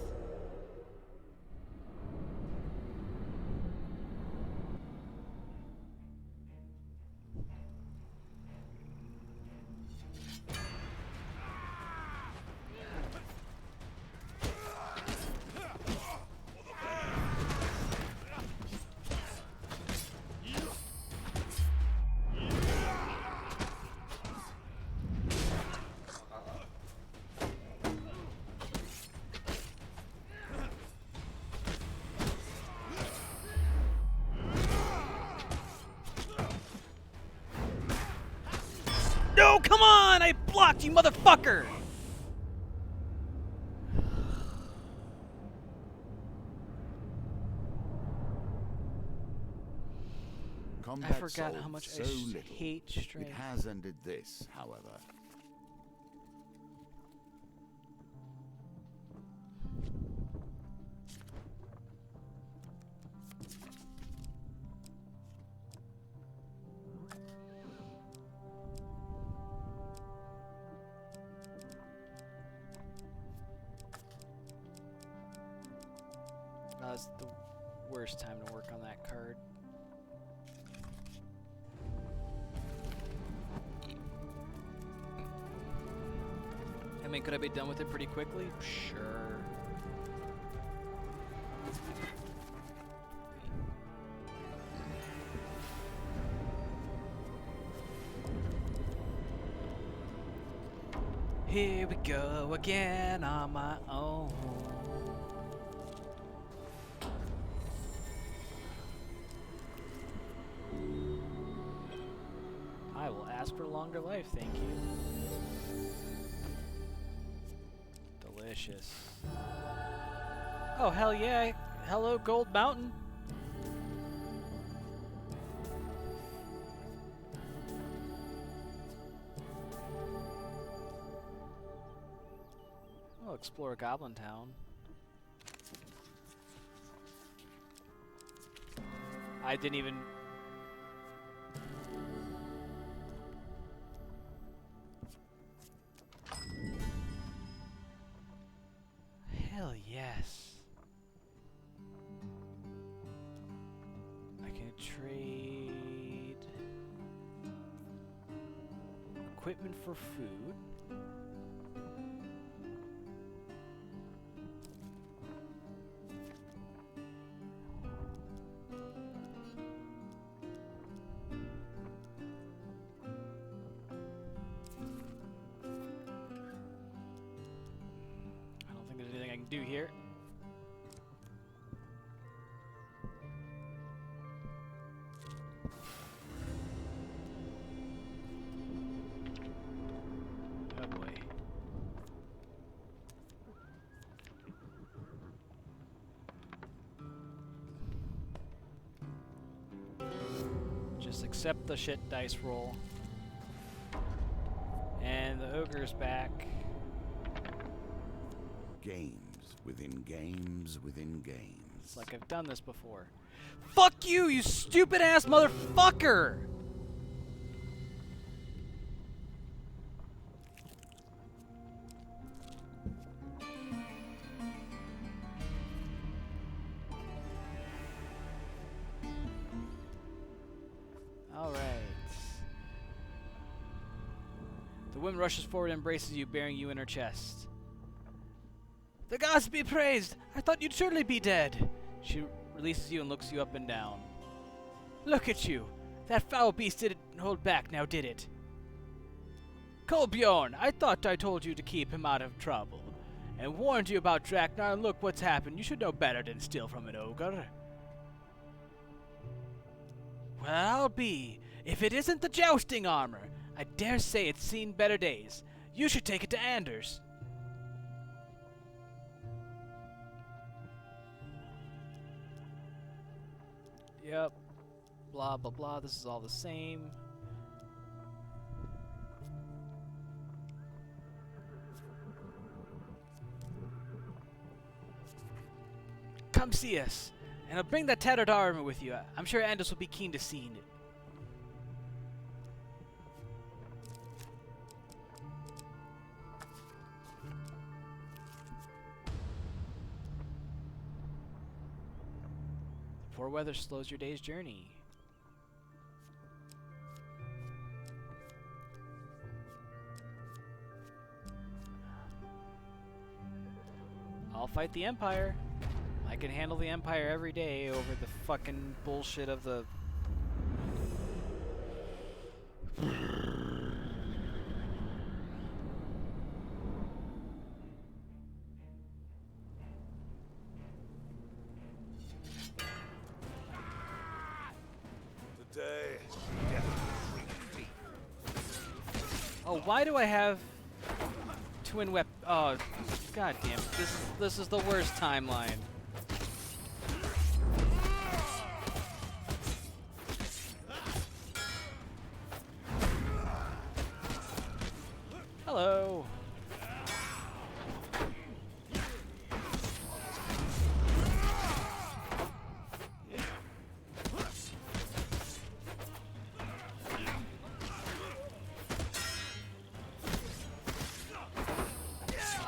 No, come on! I blocked you, motherfucker! Combat I forgot how solved much so I little. hate It strength. has ended this, however. That was the worst time to work on that card. I mean, could I be done with it pretty quickly? Sure. Here we go again on my own. I will ask for longer life, thank you. Delicious. Oh, hell yeah. Hello, Gold Mountain. I'll explore Goblin Town. I didn't even... Hell yes. I can trade equipment for food. I don't think there's anything I can do here. Oh boy. Just accept the shit dice roll. And the ogre's back. Games within games within games. It's like I've done this before. Fuck you, you stupid ass motherfucker! Alright. The woman rushes forward and embraces you, bearing you in her chest. The gods be praised! I thought you'd surely be dead! She releases you and looks you up and down. Look at you! That foul beast didn't hold back, now did it? Kolbjorn, I thought I told you to keep him out of trouble, and warned you about Draknar, and look what's happened. You should know better than steal from an ogre. Well, I'll be, if it isn't the jousting armor. I dare say it's seen better days. You should take it to Anders. Yep. Blah, blah, blah. This is all the same. Come see us, and I'll bring that tattered armor with you. I'm sure Anders will be keen to see it. Poor weather slows your day's journey. I'll fight the Empire. I can handle the Empire every day over the fucking bullshit of the... Today, Oh, why do I have twin weapon? Oh, god damn it! This is the worst timeline. Hello.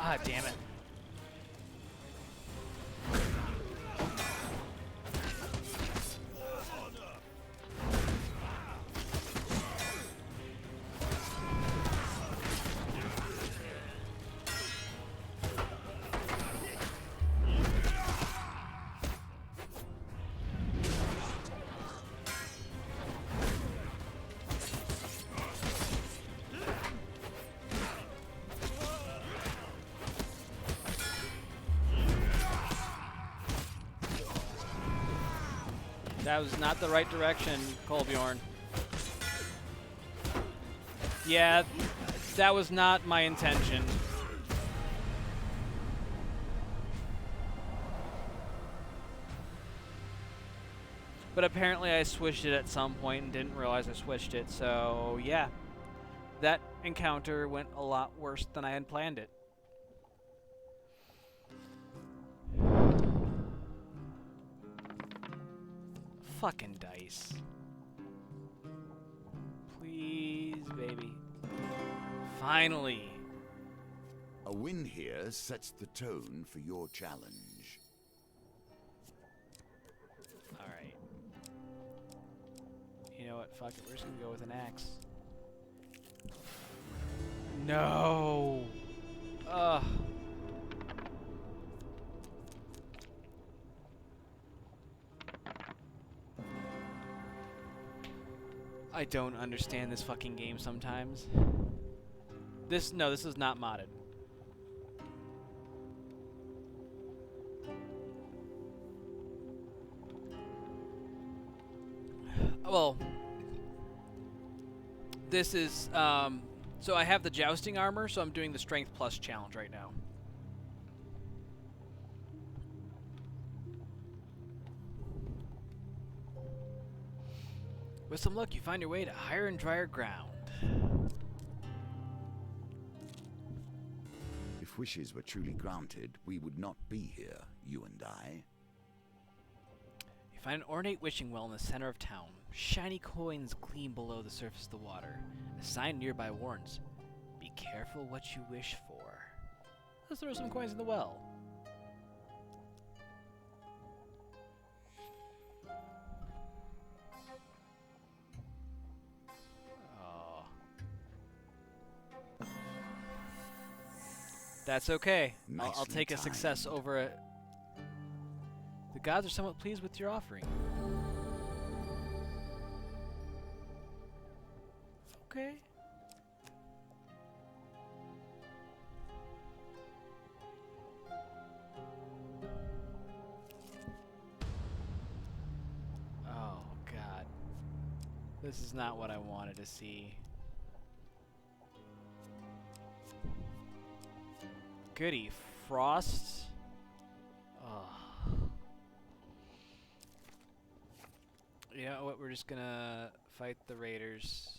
Ah, damn it. That was not the right direction, Kolbjorn. Yeah, that was not my intention. But apparently I switched it at some point and didn't realize I switched it, so yeah. That encounter went a lot worse than I had planned it. Fucking dice. Please, baby. Finally. A win here sets the tone for your challenge. Alright. You know what? Fuck it. We're just gonna go with an axe. No! Ugh. I don't understand this fucking game sometimes. No, this is not modded. Well, this is, so I have the jousting armor, so I'm doing the strength plus challenge right now. With some luck, you find your way to higher and drier ground. If wishes were truly granted, we would not be here, you and I. You find an ornate wishing well in the center of town. Shiny coins gleam below the surface of the water. A sign nearby warns, "Be careful what you wish for." Let's throw some coins in the well. Oh. That's okay. I'll Nicely take a success timed. over a... The gods are somewhat pleased with your offering. Okay. Oh, God. This is not what I wanted to see. Goody. Frost? Oh. You know what? We're just gonna fight the raiders.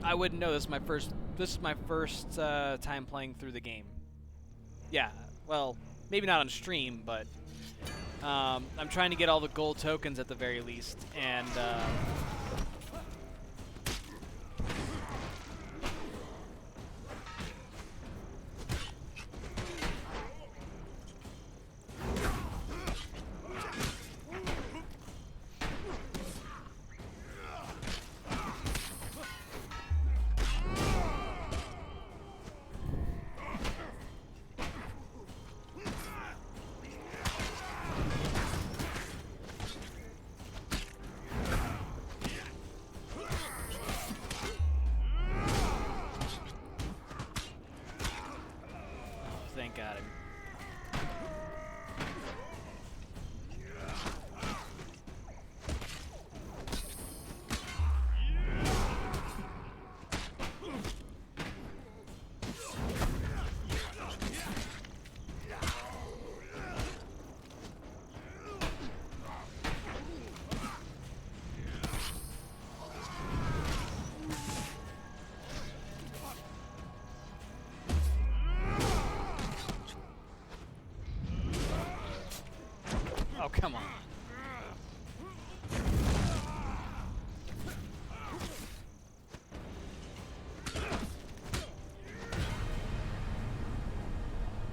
I wouldn't know. This is my first. This is my first time playing through the game. Yeah. Well, maybe not on stream, but I'm trying to get all the gold tokens at the very least, and. Thank God. Oh, come on.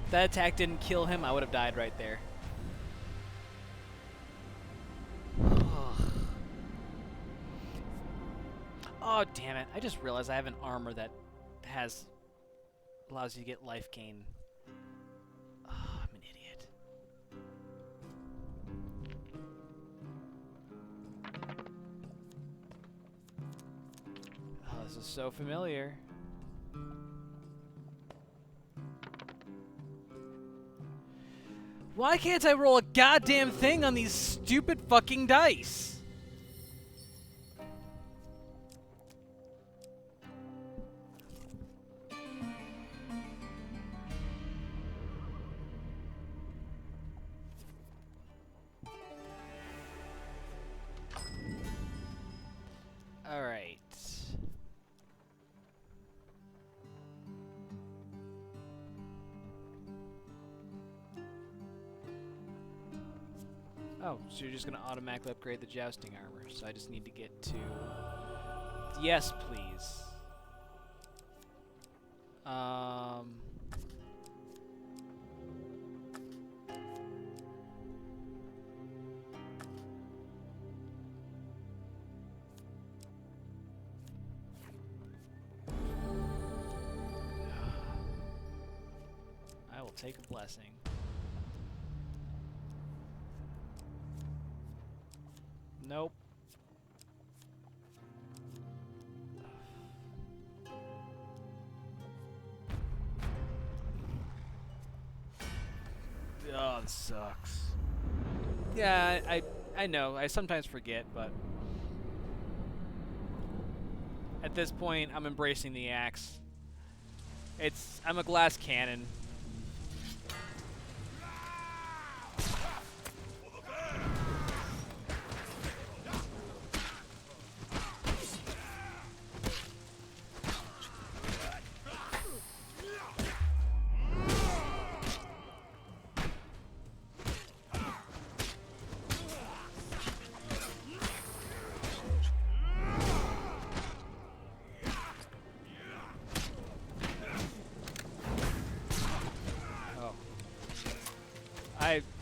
If that attack didn't kill him, I would have died right there. Oh, damn it. I just realized I have an armor that allows you to get life gain. Oh, I'm an idiot. Oh, this is so familiar. Why can't I roll a goddamn thing on these stupid fucking dice? All right. Oh, so you're just gonna automatically upgrade the jousting armor. So I just need to get to... Yes, please. I will take a blessing. Nope. Oh, this sucks. Yeah, I know. I sometimes forget, but at this point, I'm embracing the axe. I'm a glass cannon.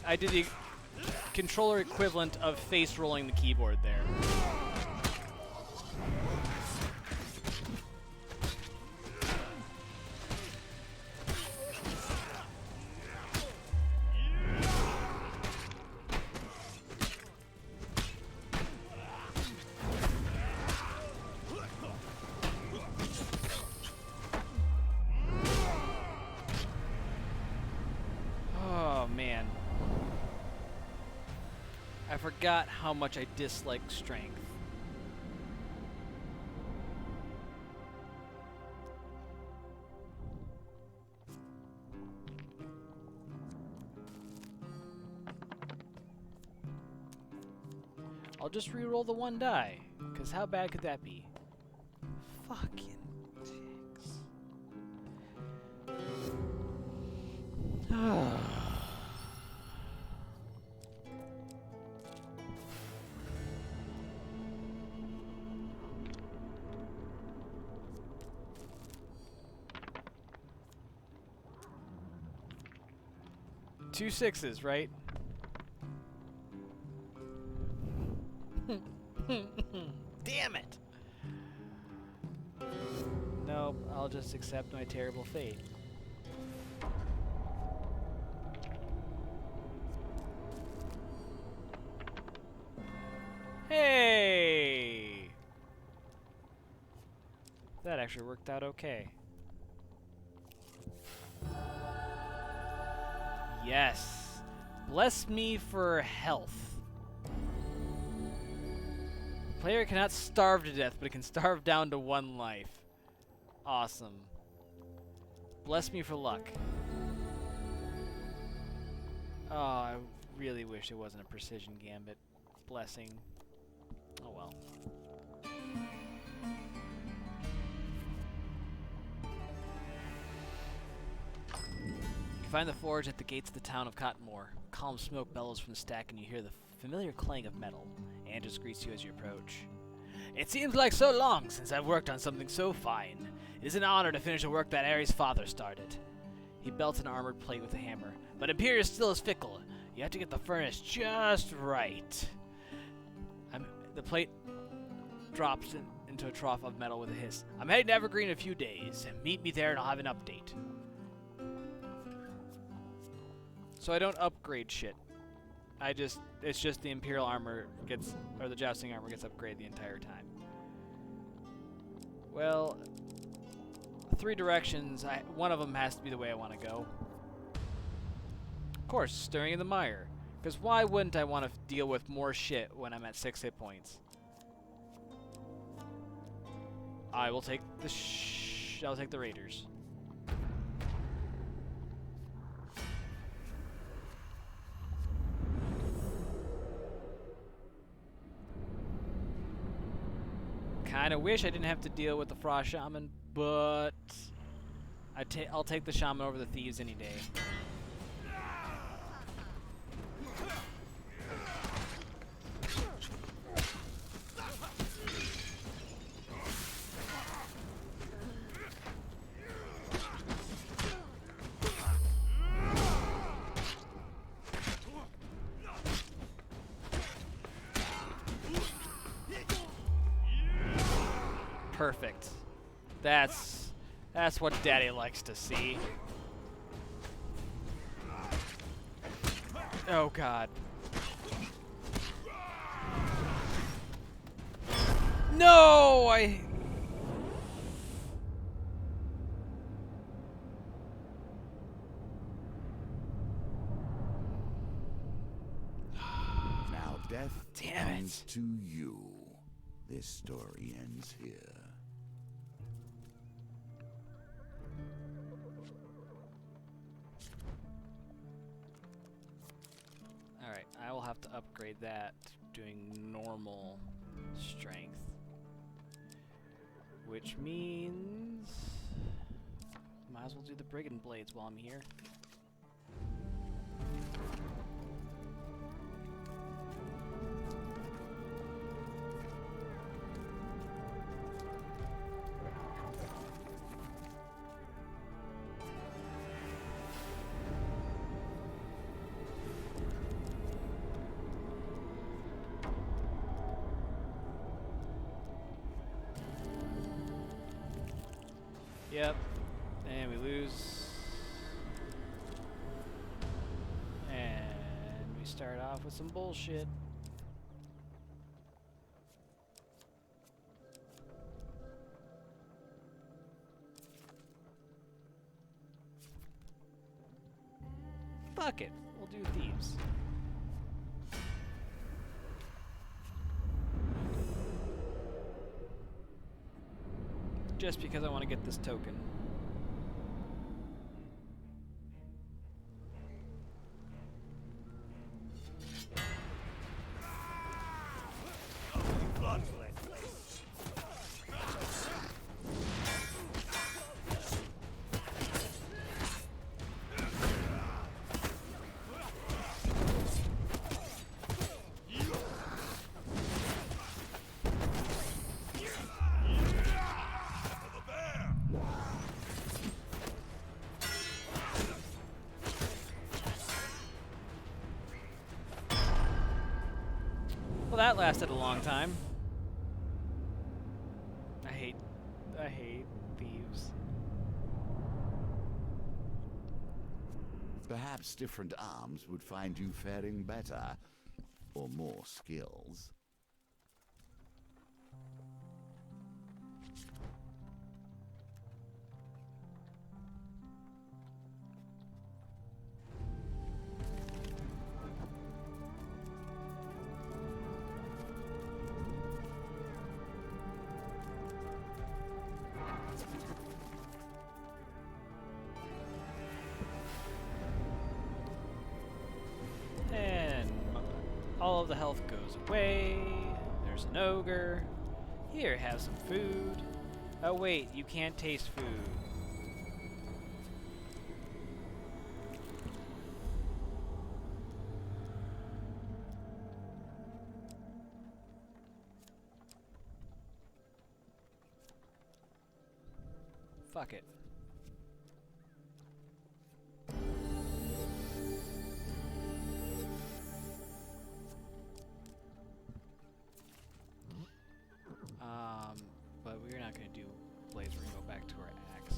I did the... controller equivalent of face rolling the keyboard there. Oh man. I forgot how much I dislike strength. I'll just re-roll the one die, because how bad could that be? Fucking dicks. Two sixes, right? Damn it! Nope, I'll just accept my terrible fate. Hey! That actually worked out okay. Yes. Bless me for health. Player cannot starve to death, but it can starve down to 1 life. Awesome. Bless me for luck. Oh, I really wish it wasn't a precision gambit. Blessing. Oh well. You find the forge at the gates of the town of Cottonmore. Calm smoke bellows from the stack and you hear the familiar clang of metal. Andrews greets you as you approach. It seems like so long since I've worked on something so fine. It is an honor to finish a work that Ares' father started. He belts an armored plate with a hammer, but Imperius still is fickle. You have to get the furnace just right. The plate drops into a trough of metal with a hiss. I'm heading to Evergreen in a few days. Meet me there and I'll have an update. So I don't upgrade shit. It's just the Imperial armor gets, or the jousting armor gets upgraded the entire time. Well, 3 directions, one of them has to be the way I want to go. Of course, stirring in the mire. Because why wouldn't I want to deal with more shit when I'm at 6 hit points? I will take the I'll take the raiders. Kinda wish I didn't have to deal with the Frost Shaman, but I'll take the Shaman over the Thieves any day. Perfect. That's what Daddy likes to see. Oh God. No, Now death Damn it. comes to you. This story ends here. Alright, I will have to upgrade that doing normal strength. Which means might as well do the Brigand Blades while I'm here. Yep. And we lose. And we start off with some bullshit. Fuck it. We'll do thieves. Just because I want to get this token. Well, that lasted a long time. I hate thieves. Perhaps different arms would find you faring better, or more skills. And all of the health goes away. There's an ogre. Here, have some food. Oh wait, you can't taste food. Fuck it. But we're not going to do blaze. We're going to go back to our axe.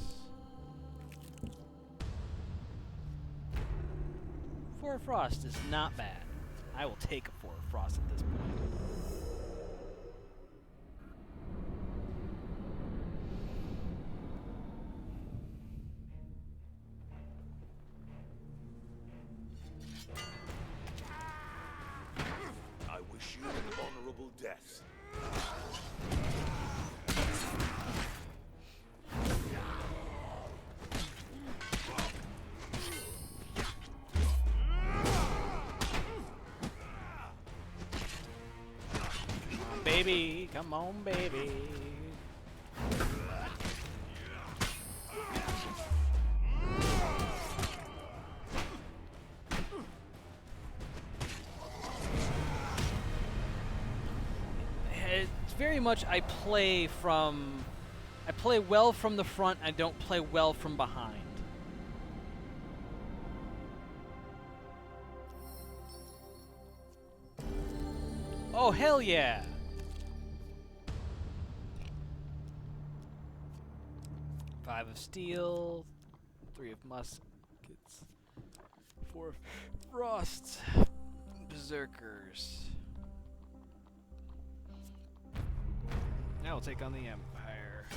4 frost is not bad. I will take a 4 frost at this point. I wish you an honorable death. Baby, come on, baby. It's very much I play well from the front, I don't play well from behind. Oh, hell yeah! Five of steel, 3 of muskets, 4 of frost, berserkers. Now we'll take on the Empire.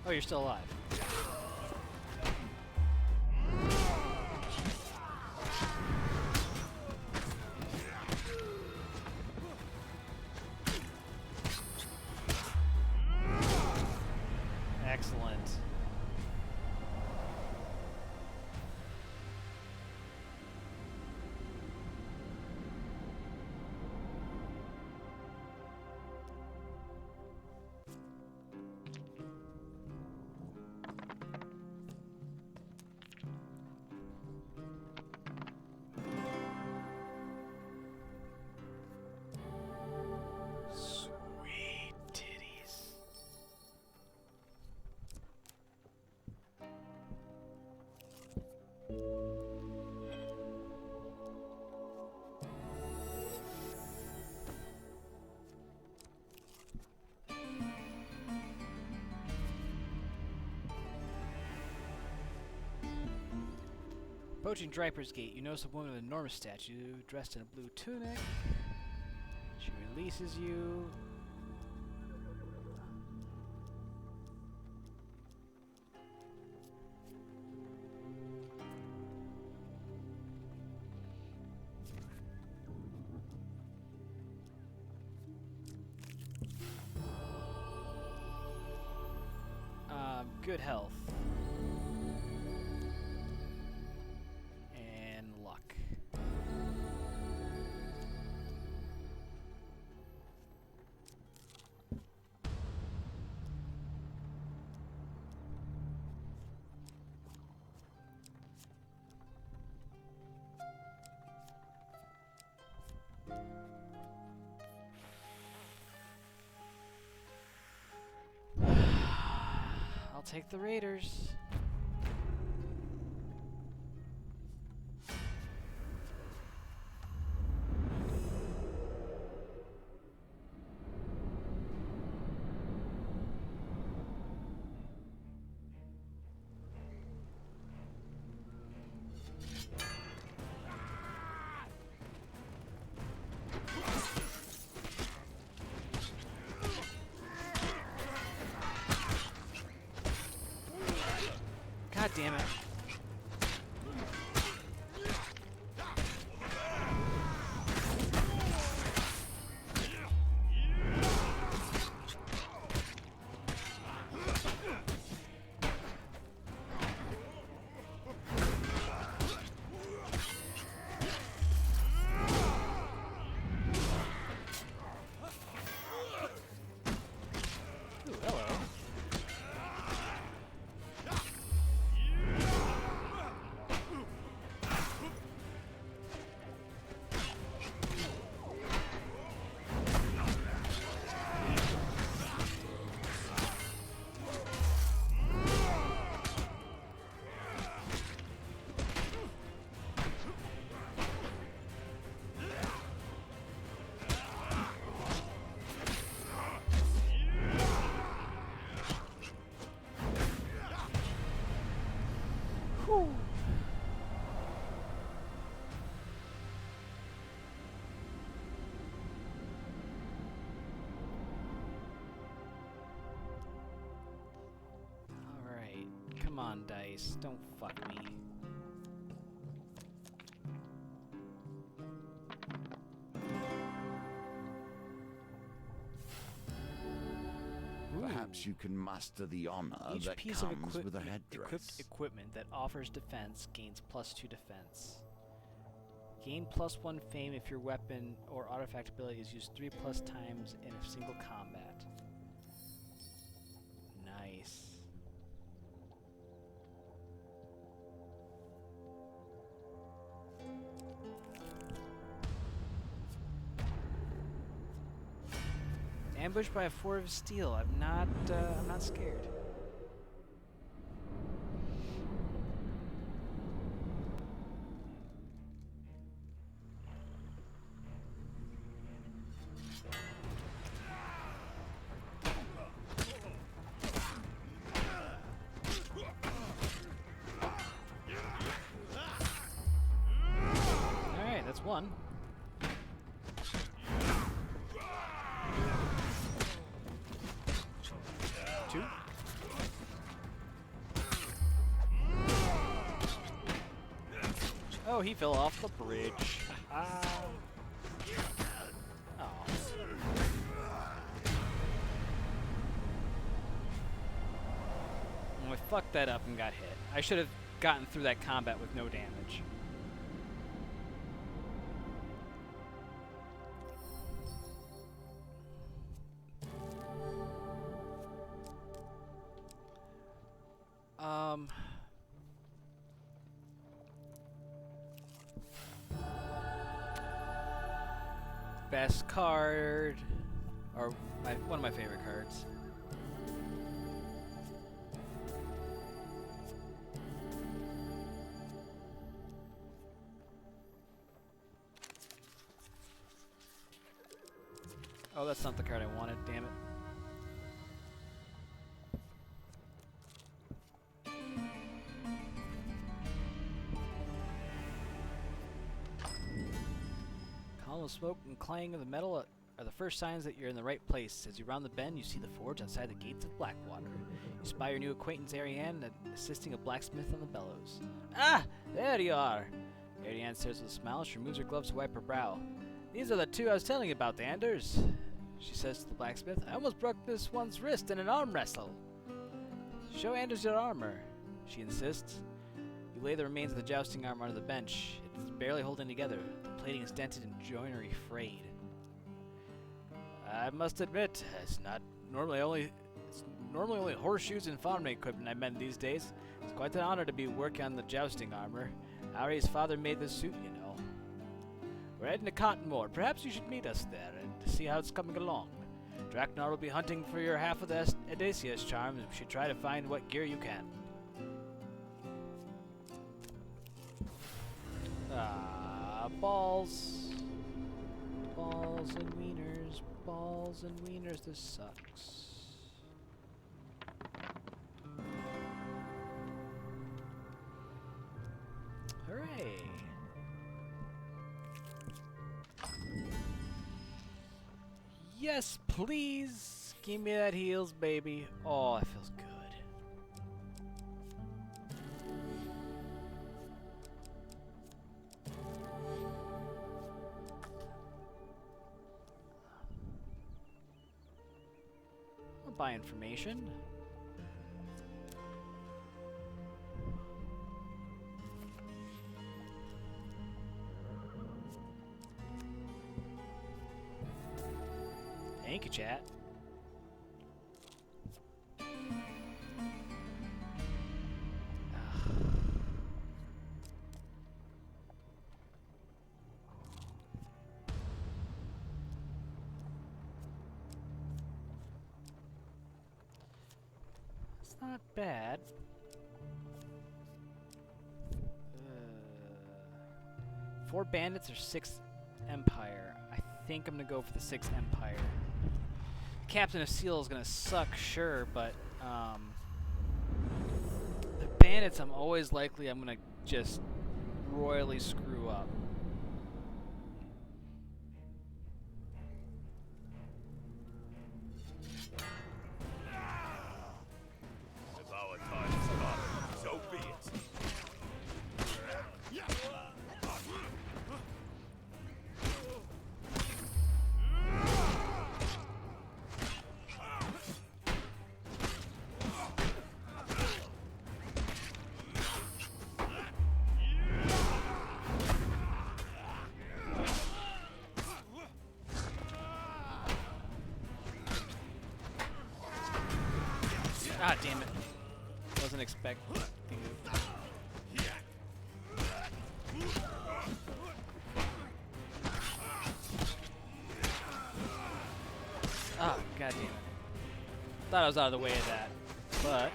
Oh, you're still alive. Excellent. Sweet titties. Approaching Draper's Gate, you notice a woman with an enormous statue dressed in a blue tunic. She releases you. Good health. And luck. I'll take the Raiders. God damn it. Ooh, hello. Whew. Alright, come on, dice. Don't fuck me. Perhaps you can master the honor Each that piece of comes with a headdress. equipped equipment that offers defense gains +2 defense. Gain +1 fame if your weapon or artifact ability is used 3+ times in a single combat. Nice. Ambushed by a fort of steel. I'm not scared. Alright, that's one. Two. Oh, he fell off the bridge. Oh. Well, I fucked that up and got hit. I should have gotten through that combat with no damage. Best card, or one of my favorite cards. Oh, that's not the card I wanted, damn it. Column of smoke and clang of the metal are the first signs that you're in the right place. As you round the bend, you see the forge outside the gates of Blackwater. You spy your new acquaintance Ariane assisting a blacksmith on the bellows. Ah! There you are! Ariane stares with a smile. She removes her gloves to wipe her brow. These are the two I was telling you about, Anders, she says to the blacksmith. I almost broke this one's wrist in an arm wrestle. Show Anders your armor, she insists. You lay the remains of the jousting armor on the bench. It's barely holding together. The plating is dented and joinery frayed. I must admit, it's normally only horseshoes and farming equipment I mend these days. It's quite an honor to be working on the jousting armor. Ari's father made this suit, you know. We're heading to Cottonmore. Perhaps you should meet us there and see how it's coming along. Draknar will be hunting for your half of the Odysseus charms. You should try to find what gear you can. Balls. Balls and wieners. Balls and wieners. This sucks. Hooray. Yes, please. Give me that heals, baby. Oh, that feels good. I'll buy information. Thank you, chat. It's not bad. 4 bandits or 6 empire. I think I'm gonna go for the 6 empire. Captain of Seal is gonna suck, sure, but the bandits I'm gonna just royally screw up. If our time is come, so be it. Ah, damn it. Wasn't expecting it. Ah, god damn it. Thought I was out of the way of that, but...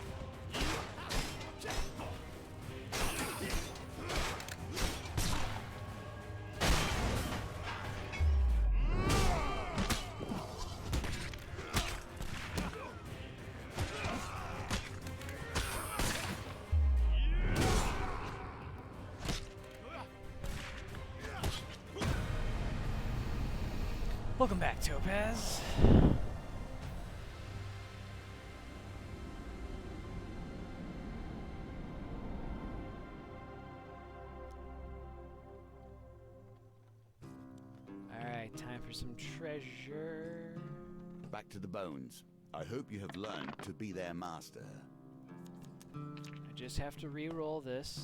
Welcome back, Topaz. for some treasure. Back to the bones. I hope you have learned to be their master. I just have to re-roll this.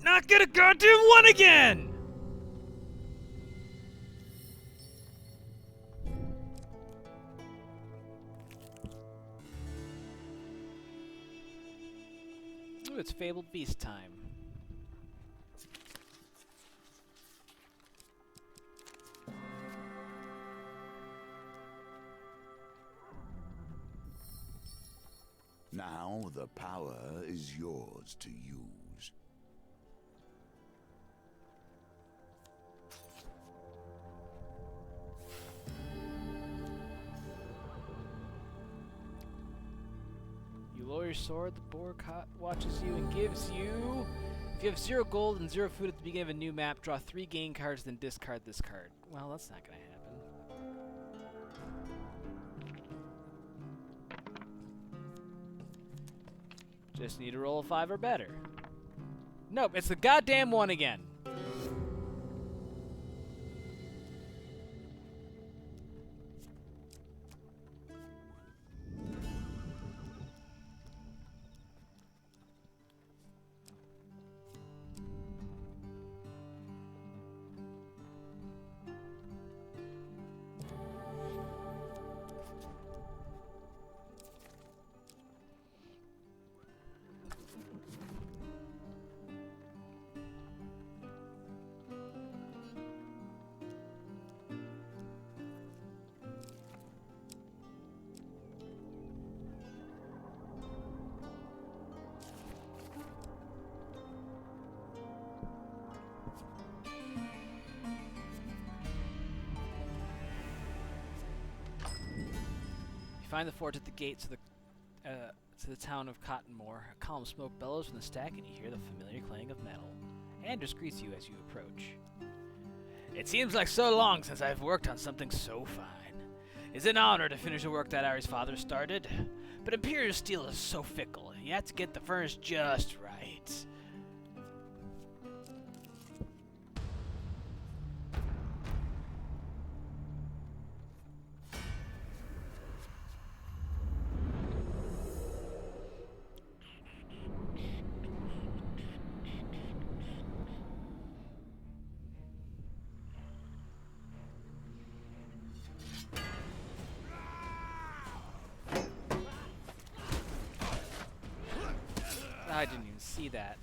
Not get a goddamn one again! Ooh, it's Fabled Beast time. Now the power is yours to use. You lower your sword, the boar watches you and gives you... If you have 0 gold and 0 food at the beginning of a new map, draw 3 game cards, then discard this card. Well, that's not gonna happen. Just need to roll a 5 or better. Nope, it's the goddamn one again. Find the fort at the gates of the town of Cottonmore. A column of smoke bellows from the stack, and you hear the familiar clang of metal. Anders greets you as you approach. It seems like so long since I've worked on something so fine. It's an honor to finish the work that Ari's father started, but Imperial steel is so fickle. You have to get the furnace just right. I didn't even see that.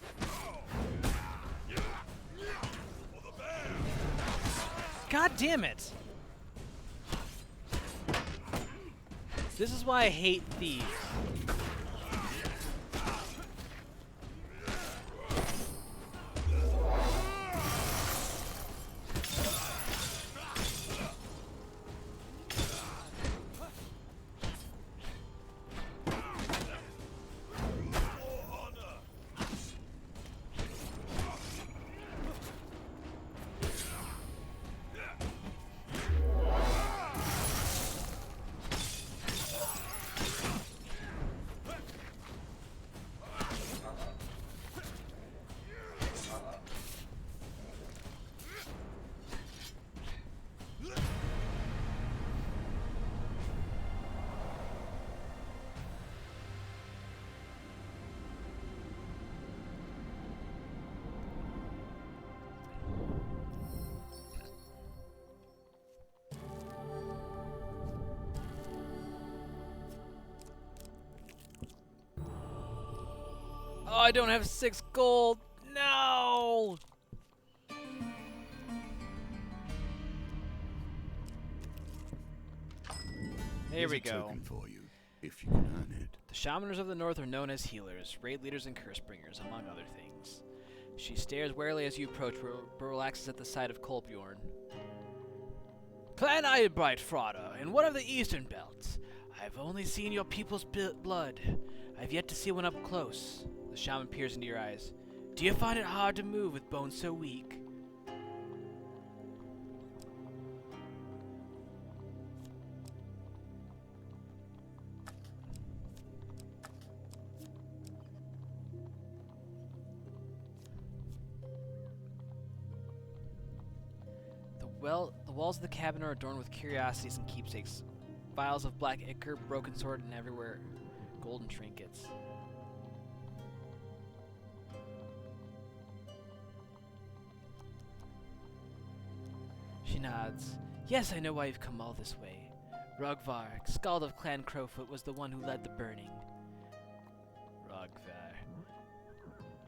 God damn it! This is why I hate thieves. Oh, I don't have 6 gold. No! There Here's we a go. token for you, if you can earn it. The Shamaners of the North are known as healers, raid leaders, and curse bringers, among other things. She stares warily as you approach, but relaxes at the sight of Kolbjorn. Clan Eyebright Frauda, in one of the eastern belts. I've only seen your people's blood. I've yet to see one up close. The shaman peers into your eyes. Do you find it hard to move with bones so weak? The Well, the walls of the cabin are adorned with curiosities and keepsakes. Vials of black ichor, broken sword, and everywhere golden trinkets. She nods. Yes, I know why you've come all this way. Rogvar, Skald of Clan Crowfoot, was the one who led the burning. Rogvar.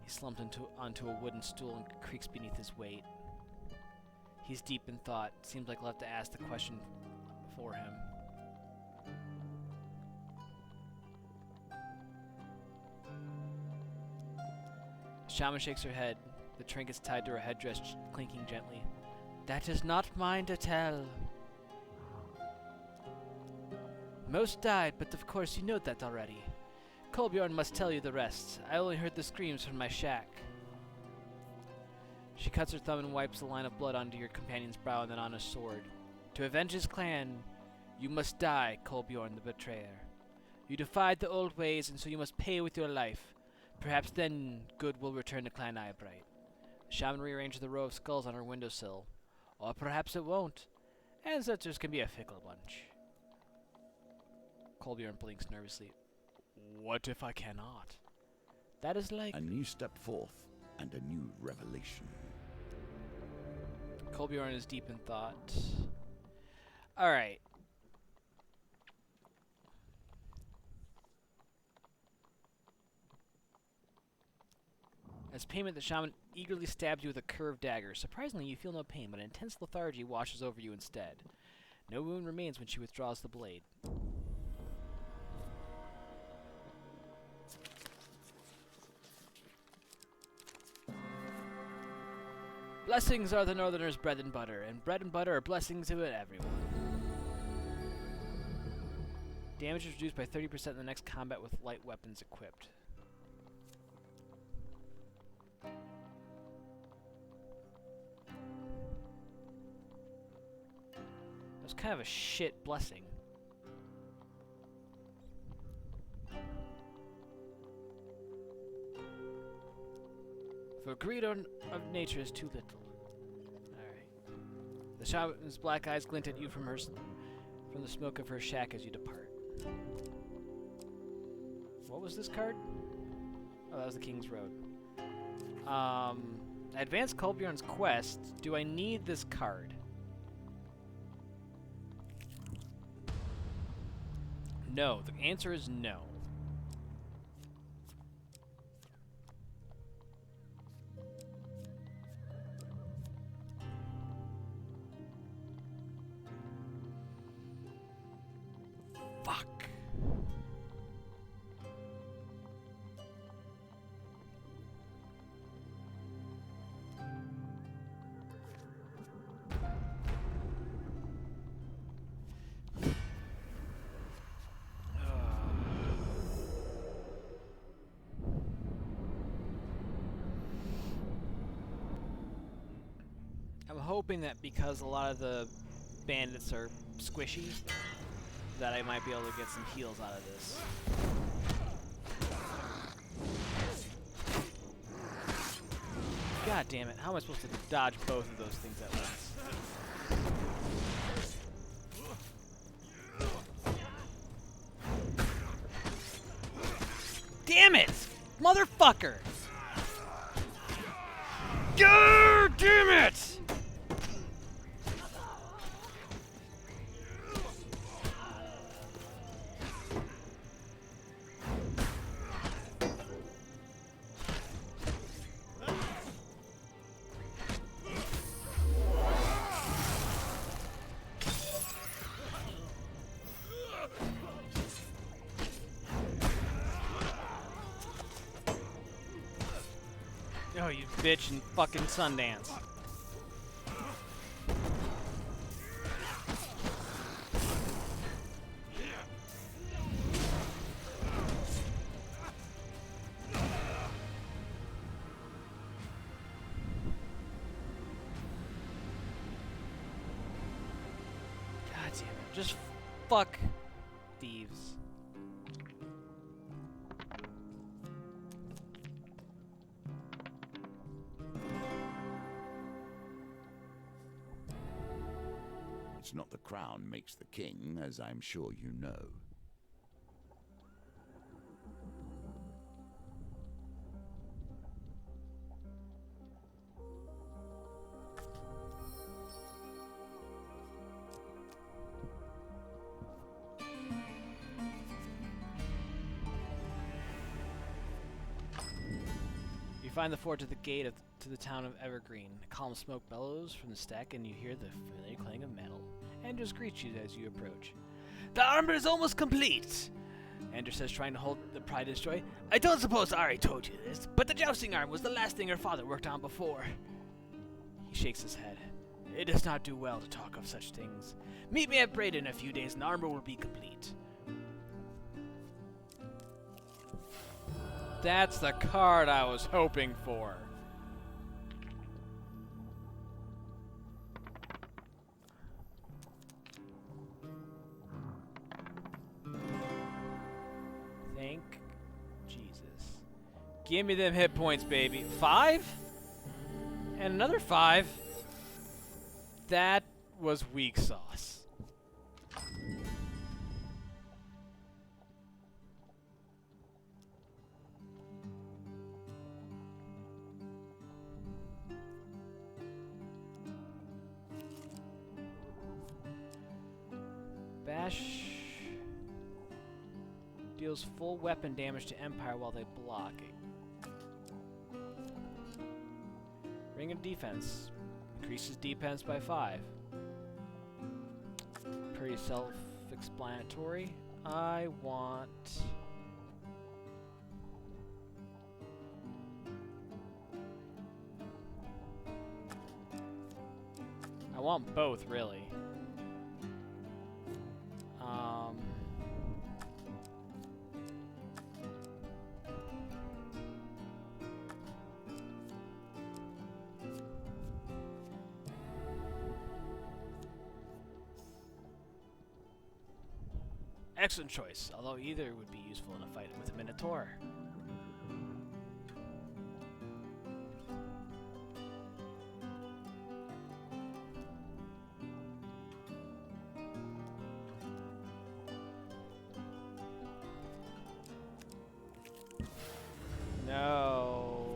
He slumped onto a wooden stool and creaks beneath his weight. He's deep in thought. Seems like I'll have to ask the question for him. Shaman shakes her head. The trinkets tied to her headdress clinking gently. That is not mine to tell. Most died, but of course you know that already. Kolbjorn must tell you the rest. I only heard the screams from my shack. She cuts her thumb and wipes a line of blood onto your companion's brow and then on his sword. To avenge his clan, you must die, Kolbjorn the betrayer. You defied the old ways, and so you must pay with your life. Perhaps then good will return to Clan Eyebright. The shaman rearranged the row of skulls on her windowsill. Or perhaps it won't. Ancestors can be a fickle bunch. Kolbjorn blinks nervously. What if I cannot? That is like... A new step forth, and a new revelation. Kolbjorn is deep in thought. Alright. As payment, the shaman eagerly stabs you with a curved dagger. Surprisingly, you feel no pain, but intense lethargy washes over you instead. No wound remains when she withdraws the blade. Blessings are the Northerners' bread and butter, and bread and butter are blessings to everyone. Damage is reduced by 30% in the next combat with light weapons equipped. That's kind of a shit blessing. For greed of nature is too little. Alright. The shaman's black eyes glint at you from the smoke of her shack as you depart. What was this card? Oh, that was the King's Road. Advance Kolbjorn's quest. Do I need this card? No. The answer is no. Fuck. I'm hoping that because a lot of the bandits are squishy, that I might be able to get some heals out of this. God damn it, how am I supposed to dodge both of those things at once? Damn it! Motherfucker! God damn it! Oh, you bitch in fucking Sundance. God damn it. Just fuck thieves. It's not the crown makes the king, as I'm sure you know. You find the forge at the gate to the town of Evergreen. Calm smoke bellows from the stack, and you hear the familiar clang of metal. Andrews greets you as you approach. The armor is almost complete. Andrew says, trying to hold the pride of his joy. I don't suppose Ari told you this, but the jousting arm was the last thing her father worked on before. He shakes his head. It does not do well to talk of such things. Meet me at Braden in a few days and armor will be complete. That's the card I was hoping for. Thank Jesus. Give me them hit points, baby. 5? And another 5. That was weak sauce. Bash deals full weapon damage to Empire while they block it. Ring of Defense increases defense by 5. Pretty self-explanatory. I want both, really. Excellent choice, although either would be useful in a fight with a Minotaur. No.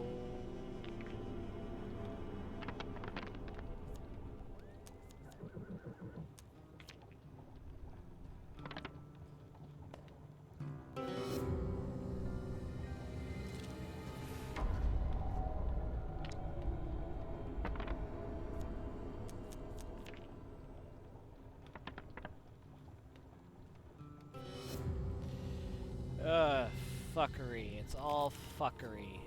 Fuckery. It's all fuckery.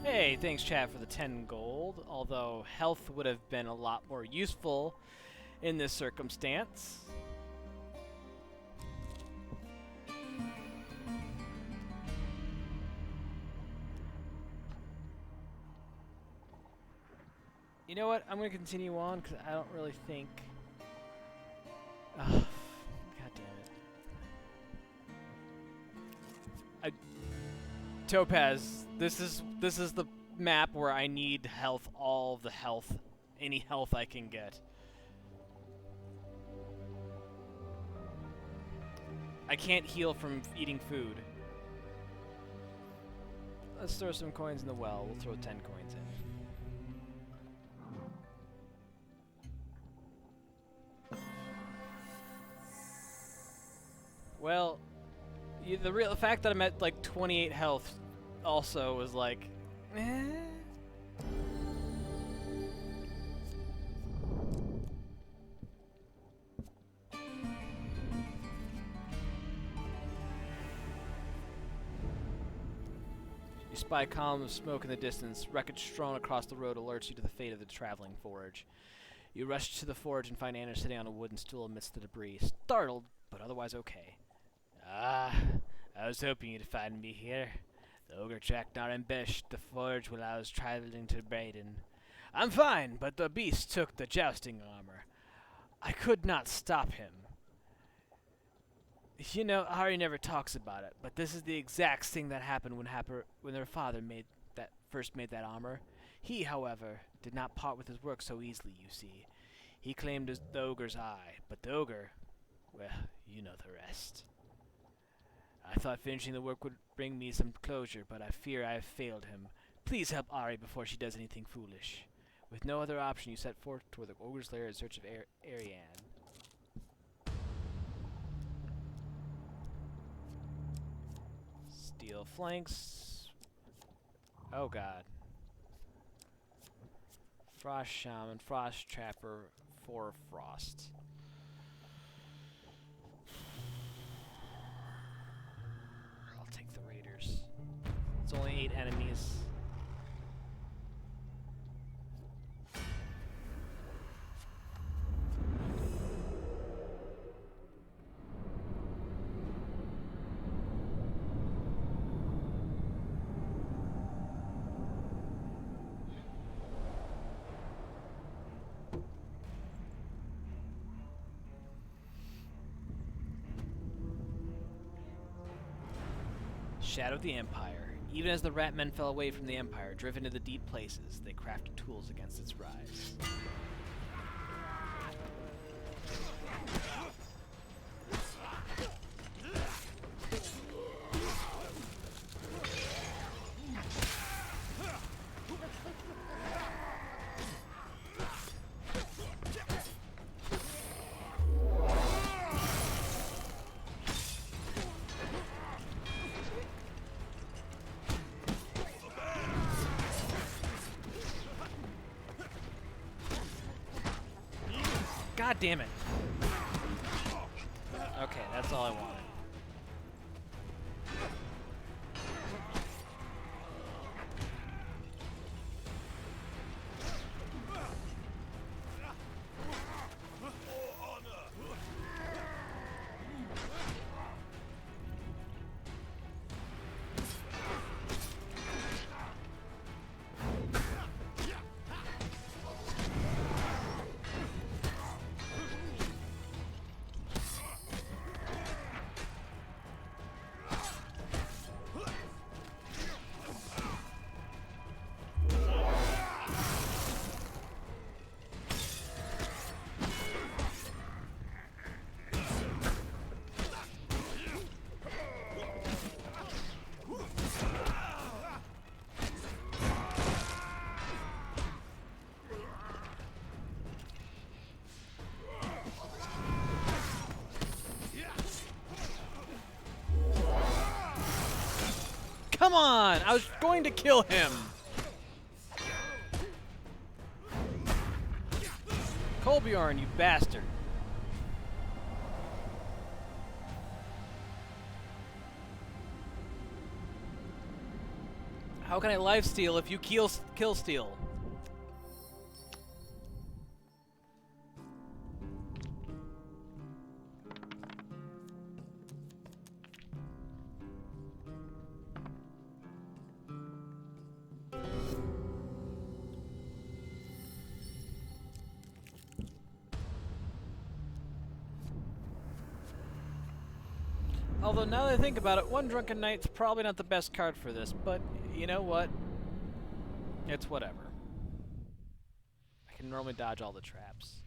Hey, thanks chat for the 10 gold, although health would have been a lot more useful in this circumstance. You know what? I'm going to continue on because I don't really think... God damn it. Topaz, this is the map where I need health, all of the health, any health I can get. I can't heal from eating food. Let's throw some coins in the well. We'll throw 10 coins in. Well, the fact that I'm at like 28 health also was like, eh. You spy a column of smoke in the distance. Wreckage strewn across the road alerts you to the fate of the traveling forge. You rush to the forge and find Anna sitting on a wooden stool amidst the debris, startled, but otherwise okay. Ah, I was hoping you'd find me here. The ogre tracked our ambush the forge while I was traveling to Braden. I'm fine, but the beast took the jousting armor. I could not stop him. You know, Ari never talks about it, but this is the exact thing that happened when their father first made that armor. He, however, did not part with his work so easily, you see. He claimed the ogre's eye, but the ogre, well, you know the rest. I thought finishing the work would bring me some closure, but I fear I have failed him. Please help Ari before she does anything foolish. With no other option, you set forth toward the ogre's lair in search of Ariane. Steel flanks. Oh god. Frost Shaman, Frost Trapper, 4 Frost. I'll take the Raiders. It's only 8 enemies. Shadow of the Empire. Even as the rat men fell away from the Empire, driven to the deep places, they crafted tools against its rise. God damn it. Okay, that's all I wanted. Come on! I was going to kill him! Kolbjorn, you bastard! How can I lifesteal if you kill steal? Although now that I think about it, One Drunken Night's probably not the best card for this, but you know what? It's whatever. I can normally dodge all the traps.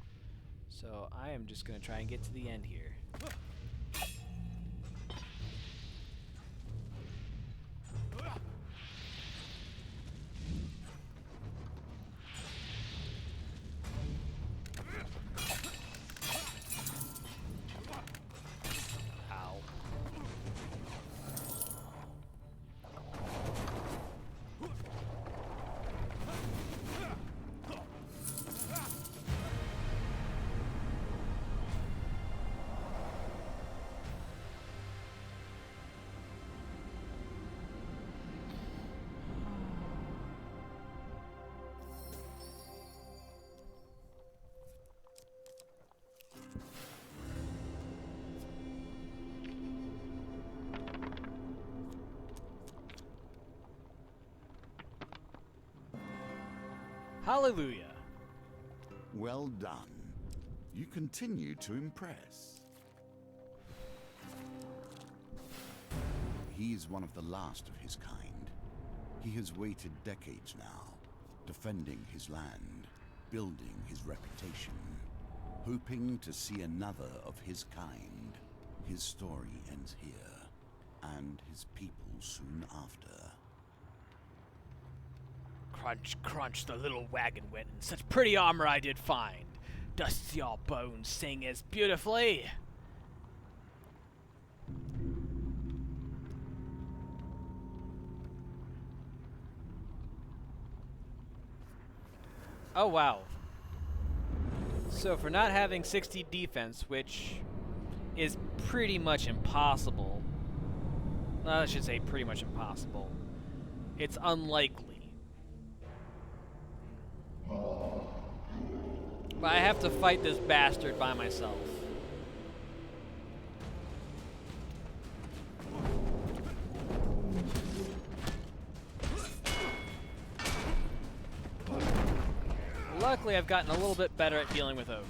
So I am just going to try and get to the end here. Hallelujah. Well done. You continue to impress. He is one of the last of his kind. He has waited decades now, defending his land, building his reputation. hoping to see another of his kind. His story ends here, and his people soon after. Crunch, crunch, the little wagon went, and such pretty armor I did find. Does your bones sing as beautifully? Oh, wow. So for not having 60 defense, which is pretty much impossible, well, I should say pretty much impossible, it's unlikely. But I have to fight this bastard by myself. Luckily, I've gotten a little bit better at dealing with ogres.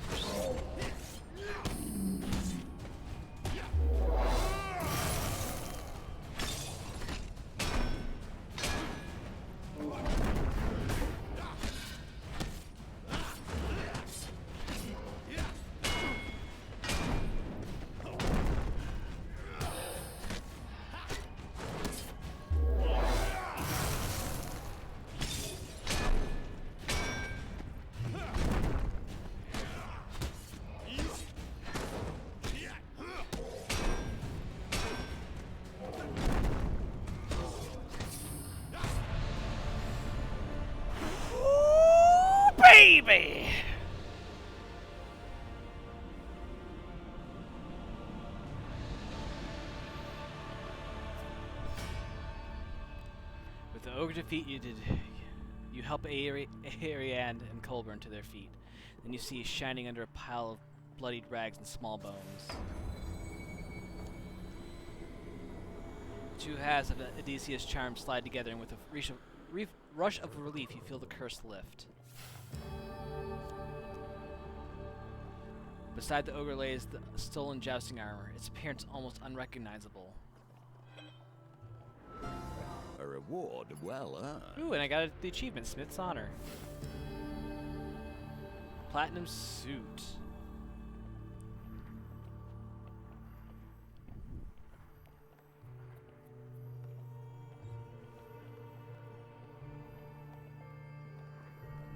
Baby! With the ogre defeated, you help Ariane and Colburn to their feet. Then you see shining under a pile of bloodied rags and small bones. Two halves of Odysseus' charm slide together, and with a rush of relief, you feel the curse lift. Beside the ogre lays the stolen jousting armor, its appearance almost unrecognizable. A reward well earned. Ooh, and I got the achievement, Smith's Honor. Platinum suit.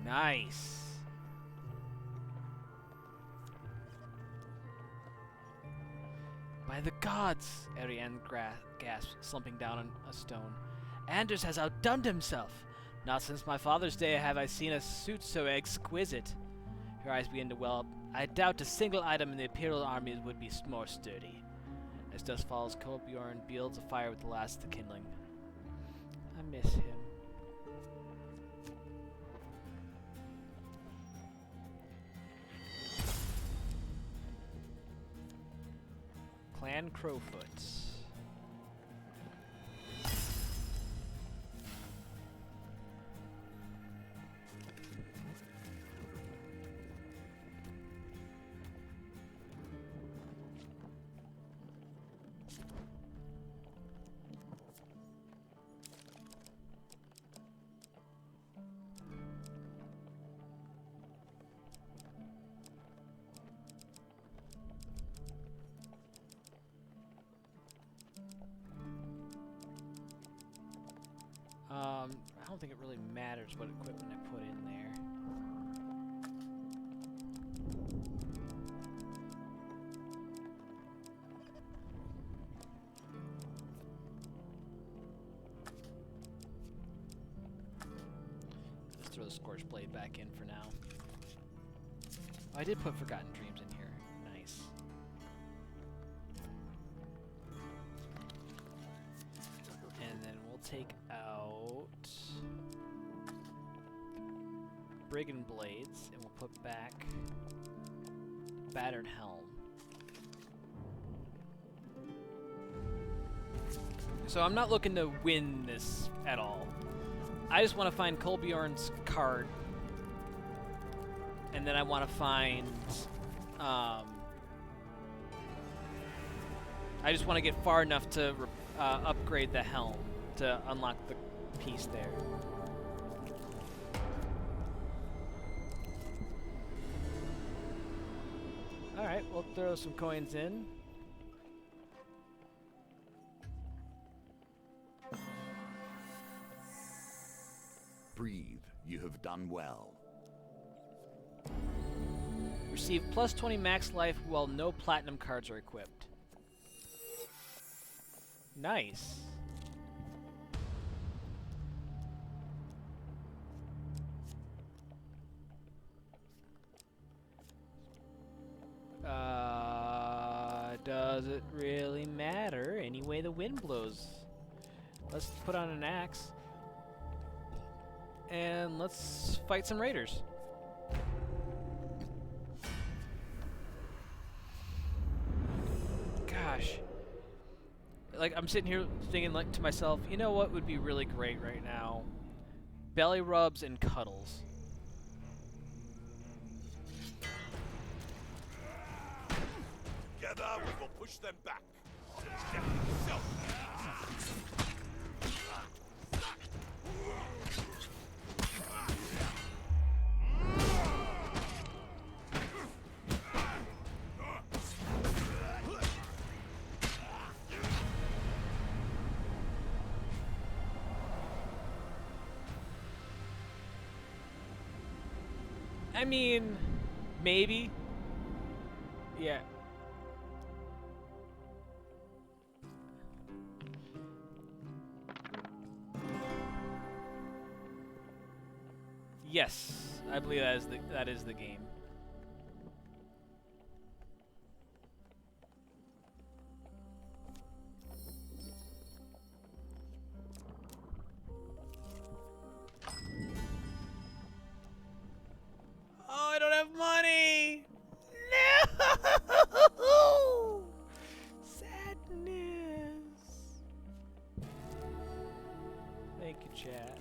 Nice. By the gods, Ariane gasped, slumping down on a stone. Anders has outdone himself. Not since my father's day have I seen a suit so exquisite. Her eyes begin to well up. I doubt a single item in the Imperial armies would be more sturdy. As dusk falls, Kolbjorn builds a fire with the last of the kindling. I miss him. Clan Crowfoot. I don't think it really matters what equipment I put in there. Let's throw the Scorched Blade back in for now. Oh, I did put Forgotten Dreams in here. Nice. And then we'll take out Brigand Blades, and we'll put back Battered Helm. So I'm not looking to win this at all. I just want to find Kolbjorn's card, and then I want to find I just want to get far enough to upgrade the helm to unlock the piece there. Alright, we'll throw some coins in. Breathe, you have done well. Receive plus 20 max life while no platinum cards are equipped. Nice. Does it really matter? Any way the wind blows. Let's put on an axe. And let's fight some raiders. Gosh. Like, I'm sitting here thinking like to myself, you know what would be really great right now? Belly rubs and cuddles. Together, we will push them back. I mean, maybe. Yeah. Yes, I believe that is the game. Oh, I don't have money. No. Sadness. Thank you, chat.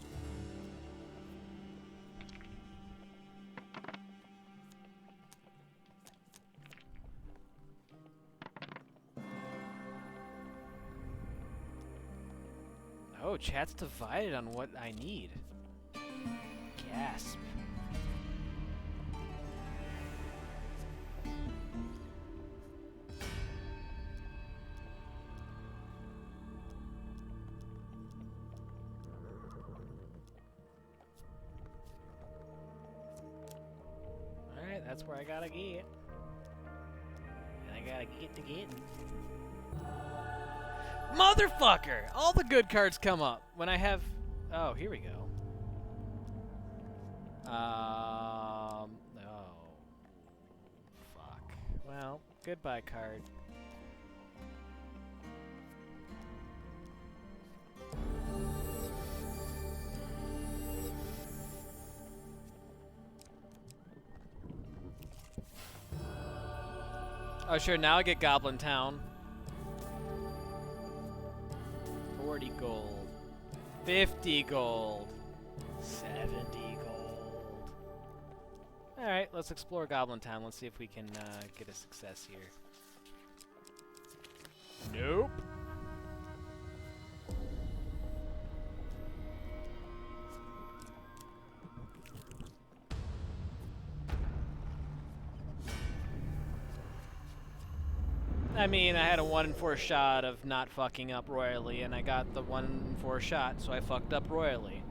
Oh, chat's divided on what I need. Gasp. Alright, that's where I gotta get. And I gotta get to getting. Motherfucker! All the good cards come up when I have... Oh, here we go. Oh. Fuck. Well, goodbye card. Oh, sure, now I get Goblin Town. 40 gold. 50 gold. 70 gold. Alright, let's explore Goblin Town. Let's see if we can get a success here. Nope. I mean, I had a 1 in 4 shot of not fucking up royally, and I got the 1 in 4 shot, so I fucked up royally.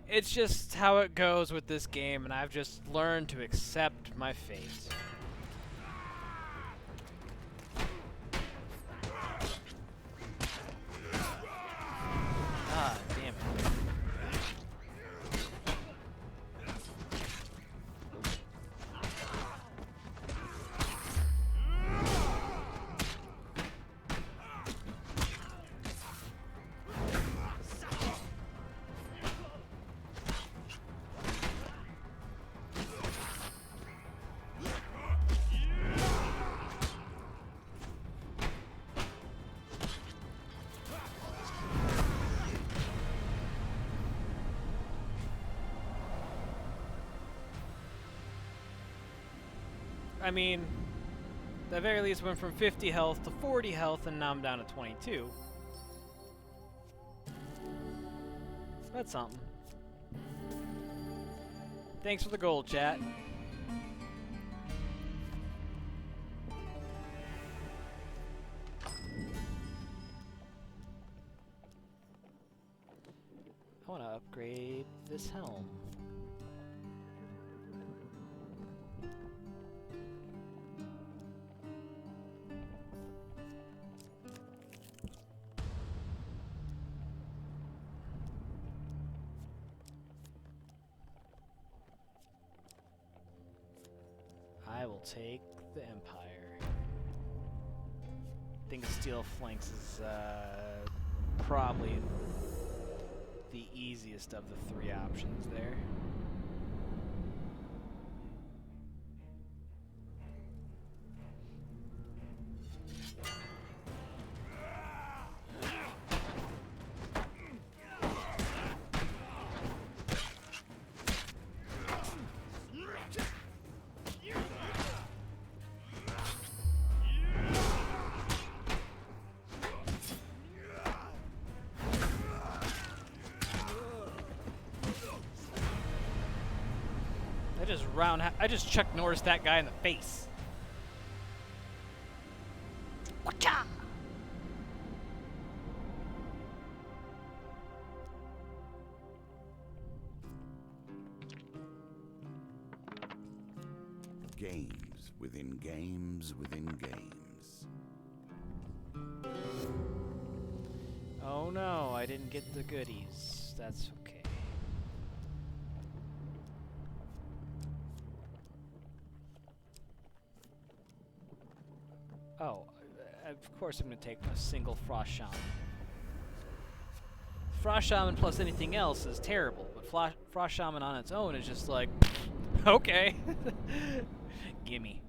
It's just how it goes with this game, and I've just learned to accept my fate. Ah, damn it. I mean, at the very least went from 50 health to 40 health, and now I'm down to 22. That's something. Thanks for the gold, chat. I want to upgrade this helm. I will take the Empire. I think Steel Flanks is probably the easiest of the three options there. I just Chuck Norris that guy in the face. Whatcha? Games within games within games. Oh no, I didn't get the goodies. That's okay. Oh, of course I'm going to take a single Frost Shaman. Frost Shaman plus anything else is terrible, but Frost Shaman on its own is just like, okay. Gimme.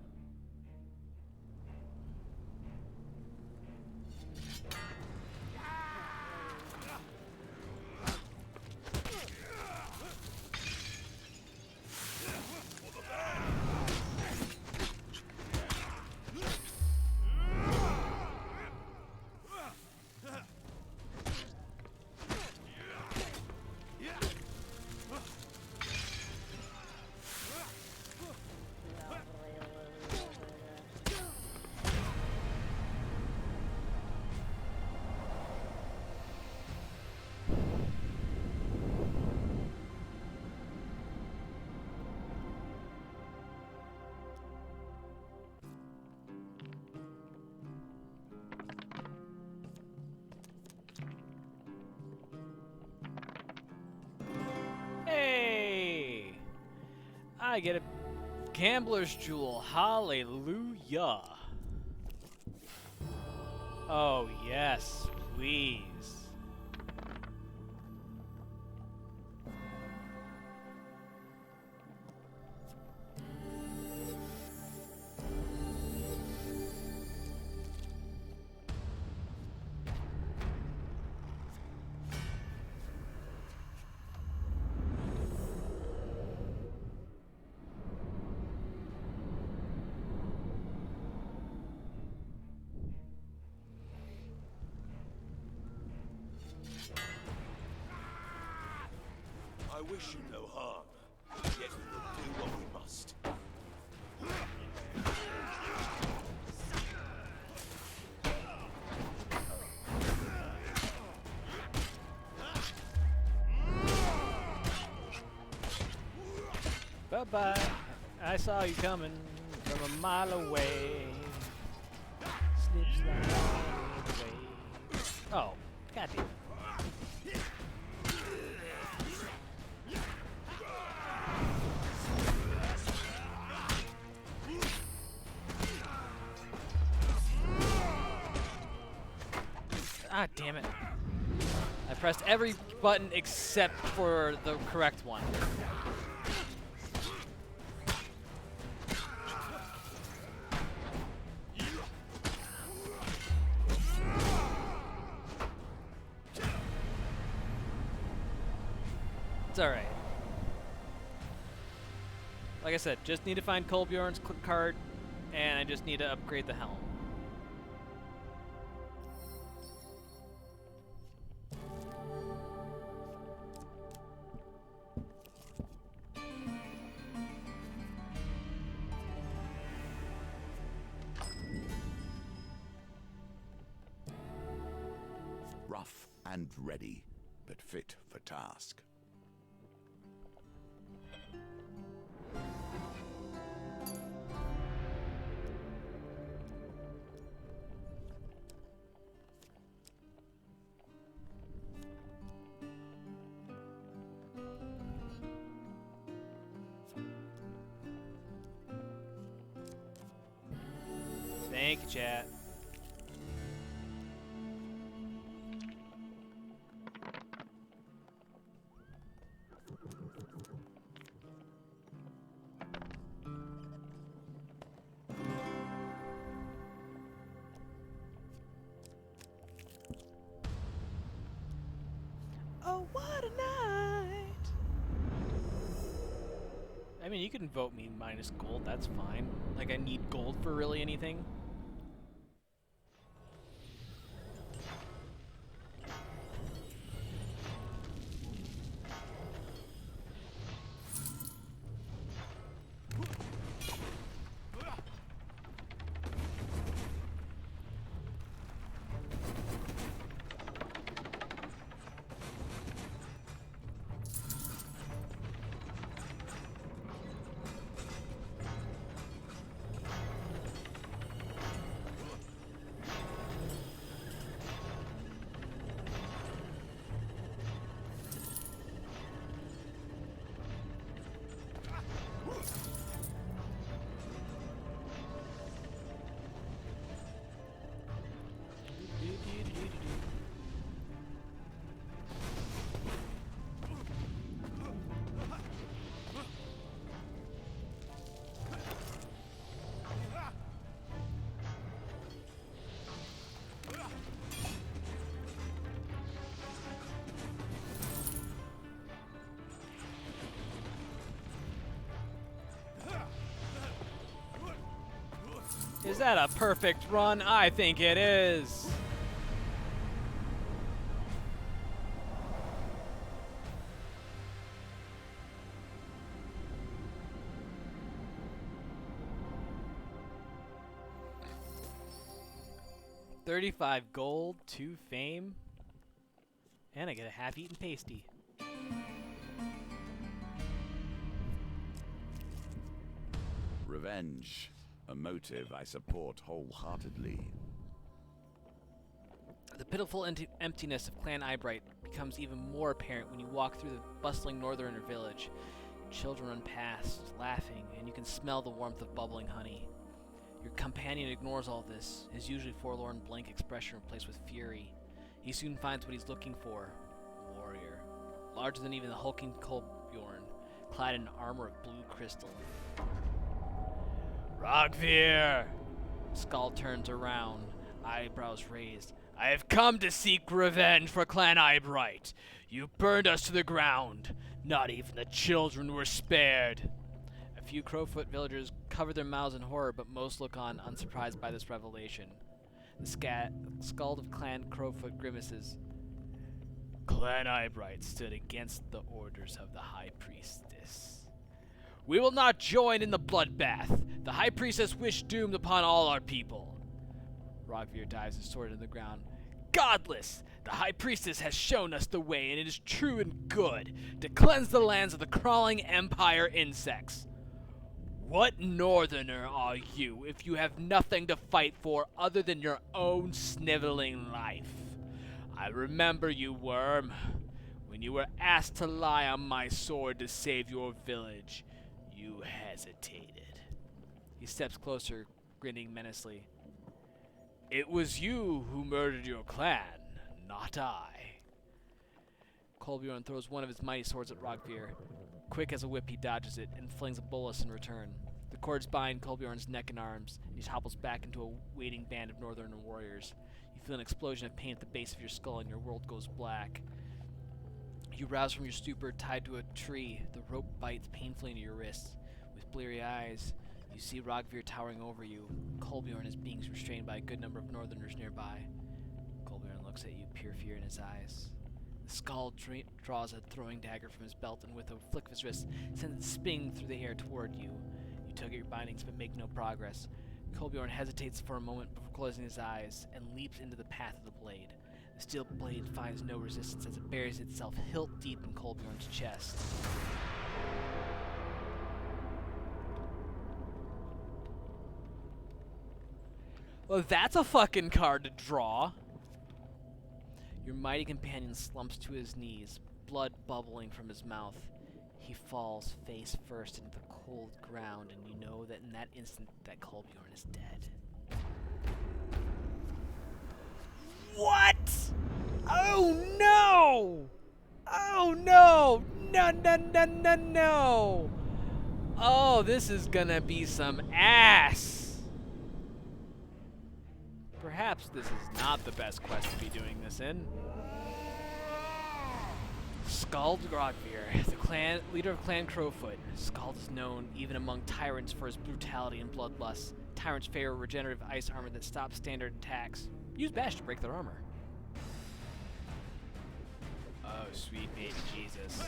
Hey! I get a gambler's jewel. Hallelujah. Oh, yes, please. I wish you no harm, yet we will do what we must. Bye-bye. I saw you coming from a mile away. Slip, slide away. Oh, goddamn. Ah, damn it. I pressed every button except for the correct one. It's alright. Like I said, just need to find Kolbjorn's card, and I just need to upgrade the helm. Rough and ready. but fit for task. Thank you, chat. Oh, what a night! I mean, you can vote me minus gold, that's fine. Like, I need gold for really anything. Is that a perfect run? I think it is. $35 gold, 2 fame, and I get a half-eaten pasty. Revenge, a motive I support wholeheartedly. The pitiful emptiness of Clan Eyebright becomes even more apparent when you walk through the bustling northerner village. Children run past, laughing, and you can smell the warmth of bubbling honey. Your companion ignores all this, his usually forlorn blank expression replaced with fury. He soon finds what he's looking for. A warrior. Larger than even the hulking Kolbjorn, clad in armor of blue crystal. Rogvir! Skull turns around, eyebrows raised. I have come to seek revenge for Clan Eyebright. You burned us to the ground. Not even the children were spared. A few Crowfoot villagers cover their mouths in horror, but most look on, unsurprised by this revelation. The skull of Clan Crowfoot grimaces. Clan Eyebright stood against the orders of the High Priestess. We will not join in the bloodbath. The High Priestess wished doom upon all our people. Rogvir dives his sword in the ground. Godless! The High Priestess has shown us the way, and it is true and good to cleanse the lands of the crawling Empire insects. What northerner are you if you have nothing to fight for other than your own sniveling life? I remember you, Worm, when you were asked to lie on my sword to save your village. You hesitated. He steps closer, grinning menacingly. It was you who murdered your clan, not I. Kolbjorn throws one of his mighty swords at Rogvir. Quick as a whip, he dodges it and flings a bolus in return. The cords bind Kolbjorn's neck and arms, and he topples back into a waiting band of northern warriors. You feel an explosion of pain at the base of your skull, and your world goes black. You rouse from your stupor, tied to a tree. The rope bites painfully into your wrists. With bleary eyes, you see Rogvir towering over you. Kolbjorn is being restrained by a good number of northerners nearby. Kolbjorn looks at you, pure fear in his eyes. The skull draws a throwing dagger from his belt, and with a flick of his wrist, sends it spinning through the air toward you. You tug at your bindings, but make no progress. Kolbjorn hesitates for a moment before closing his eyes, and leaps into the path of the blade. The steel blade finds no resistance as it buries itself hilt deep in Kolbjorn's chest. Well, that's a fucking card to draw. Your mighty companion slumps to his knees, blood bubbling from his mouth. He falls face first into the cold ground, and you know that in that instant that Kolbjorn is dead. What? Oh no! Oh no! No, no, no, no, no! Oh, this is gonna be some ass! Perhaps this is not the best quest to be doing this in. Skald Grogvir, the leader of Clan Crowfoot. Skald is known even among tyrants for his brutality and bloodlust. Tyrants favor regenerative ice armor that stops standard attacks. Use Bash to break their armor. Oh, sweet baby Jesus.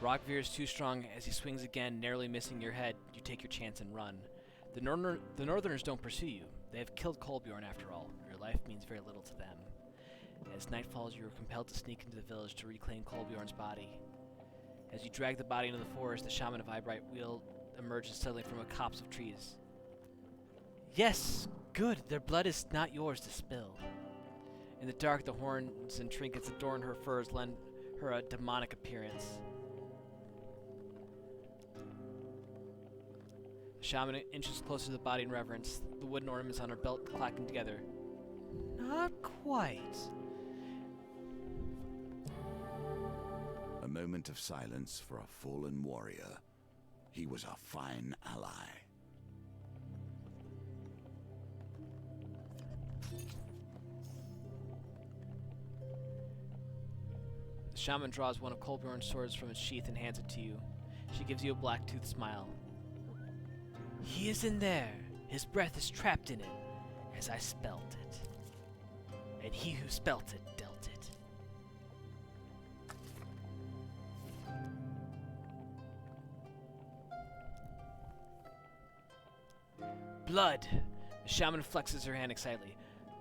Rockveer is too strong. As he swings again, narrowly missing your head. You take your chance and run. The Northerners don't pursue you. They have killed Kolbjorn after all. Your life means very little to them. As night falls, you are compelled to sneak into the village to reclaim Kolbjorn's body. As you drag the body into the forest, the shaman of Eyebright Wheel emerges suddenly from a copse of trees. Yes, good. Their blood is not yours to spill. In the dark, the horns and trinkets adorn her furs, lend her a demonic appearance. The shaman inches closer to the body in reverence, the wooden ornaments on her belt clacking together. Not quite. A moment of silence for a fallen warrior. He was a fine ally. The shaman draws one of Kolbjorn's swords from its sheath and hands it to you. She gives you a black-toothed smile. He is in there. His breath is trapped in it, as I spelt it. And he who spelt it dealt it. Blood! The shaman flexes her hand excitedly.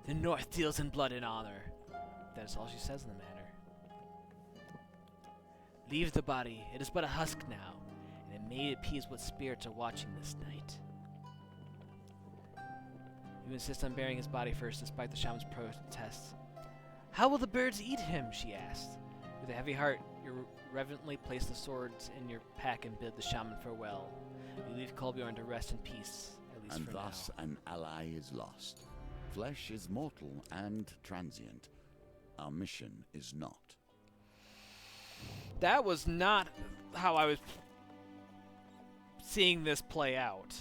The North deals in blood and honor. That is all she says in the matter. Leave the body. It is but a husk now, and it may appease what spirits are watching this night. You insist on burying his body first, despite the shaman's protests. How will the birds eat him? She asked. With a heavy heart, you reverently place the swords in your pack and bid the shaman farewell. You leave Kolbjorn to rest in peace, at least And for thus now. an ally is lost. Flesh is mortal and transient. Our mission is not. That was not how I was seeing this play out.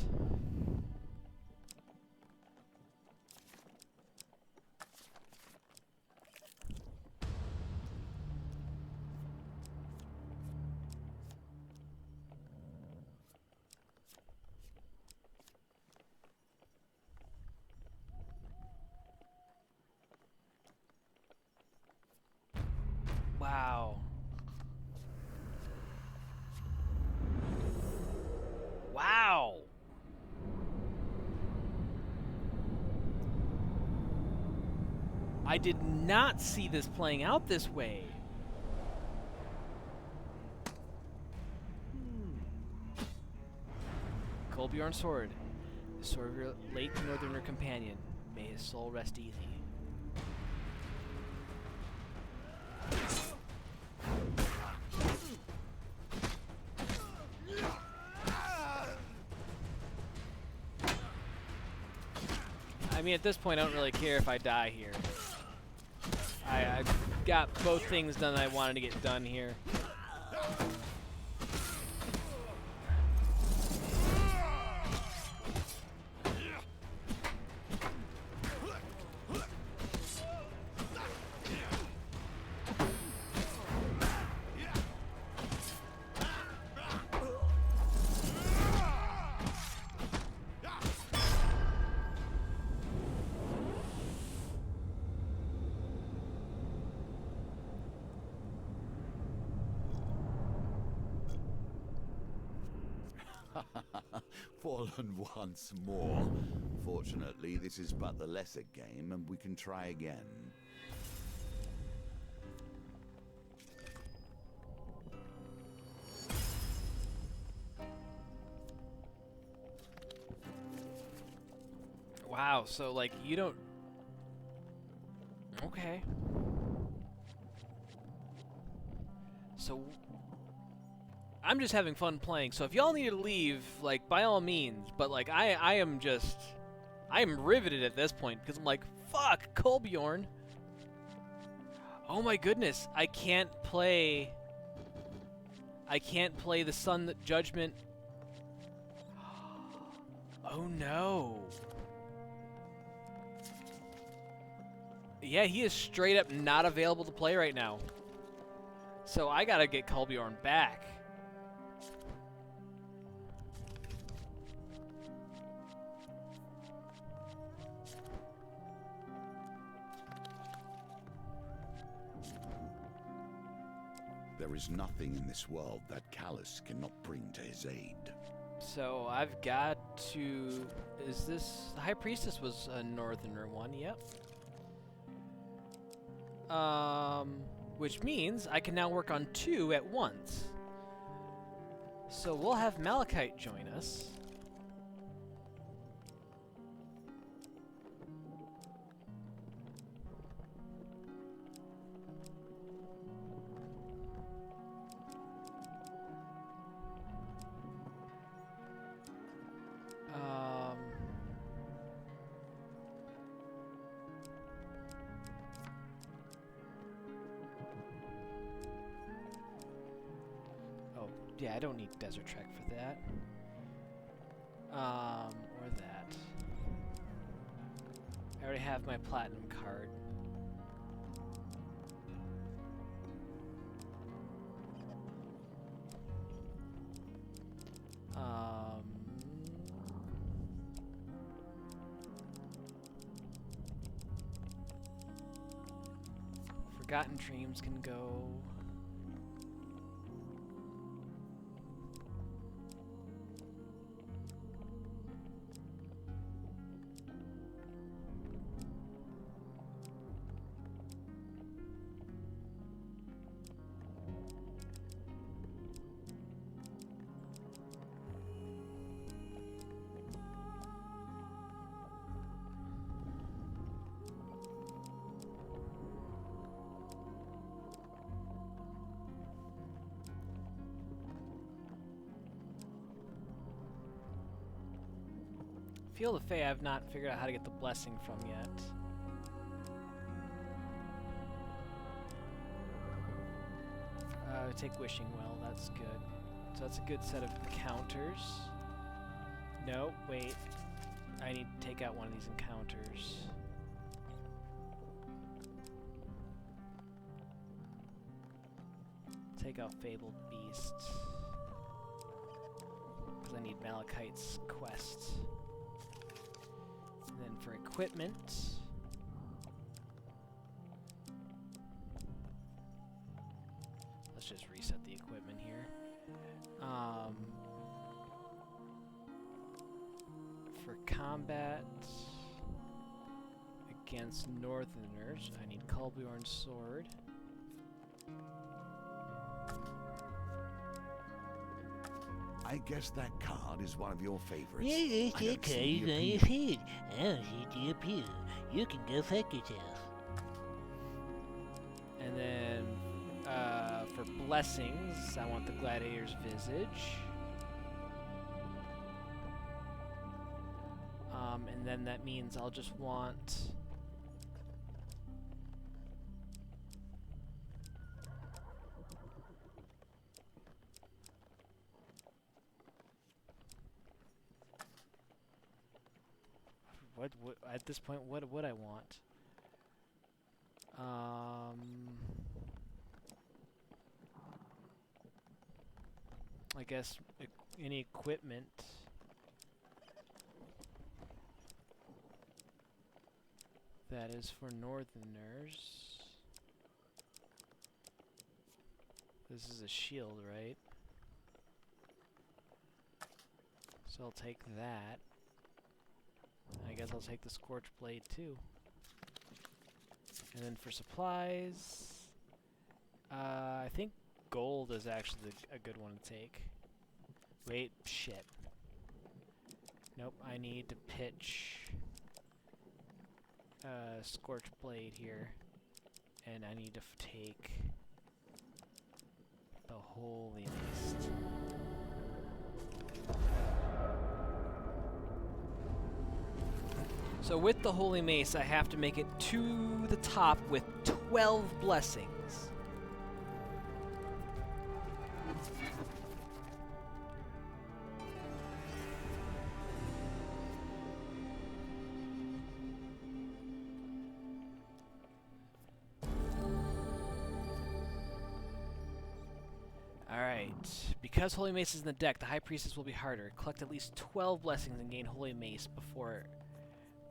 Wow. Wow. I did not see this playing out this way. Kolbjorn's sword. The sword of your late northerner companion. May his soul rest easy. I mean, at this point, I don't really care if I die here. I got both things done that I wanted to get done here. Fallen once more. Fortunately, this is but the lesser game, and we can try again. Wow, so like you don't. Okay. So I'm just having fun playing. So if y'all need to leave, like by all means. But like I am riveted at this point because I'm like, fuck, Kolbjorn. Oh my goodness, I can't play the Sun Judgment. Oh no. Yeah, he is straight up not available to play right now. So I gotta get Kolbjorn back. There is nothing in this world that Callus cannot bring to his aid. So I've got to... Is this... The High Priestess was a Northerner one, yep. Which means I can now work on 2 at once. So we'll have Malachite join us. Yeah, I don't need Desert Trek for that. Or that. I already have my Platinum card. Forgotten Dreams can go. Feel the Fae I've not figured out how to get the blessing from yet. Take Wishing Well, that's good. So that's a good set of encounters. No, wait. I need to take out one of these encounters. Take out Fabled Beast. Because I need Malachite's quest. And then for equipment... let's just reset the equipment here. For combat against Northerners, I need Kolbjorn's sword. I guess that card is one of your favorites. Yes, I that don't card see is the on your appeal. feed. I don't see the appeal. You can go fuck yourself. And then for blessings, I want the Gladiator's Visage. And then that means I'll just want... What at this point, what would I want? I guess any equipment. That is for Northerners. This is a shield, right? So I'll take that. I guess I'll take the Scorch Blade too. And then for supplies, I think gold is actually a good one to take. Wait, shit. Nope, I need to pitch Scorch Blade here. And I need to take the Holy Mist. So with the Holy Mace, I have to make it to the top with 12 blessings. Alright, because Holy Mace is in the deck, the High Priestess will be harder. Collect at least 12 blessings and gain Holy Mace before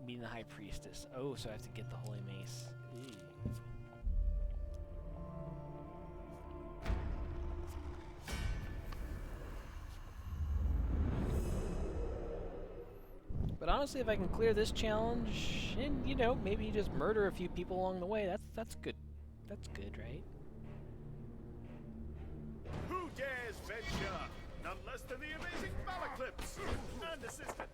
meeting the High Priestess. Oh, so I have to get the Holy Mace. Ew. But honestly, if I can clear this challenge, and you know, maybe just murder a few people along the way, that's good. That's good, right? Who dares venture? None less than the amazing Malaclips and assistant.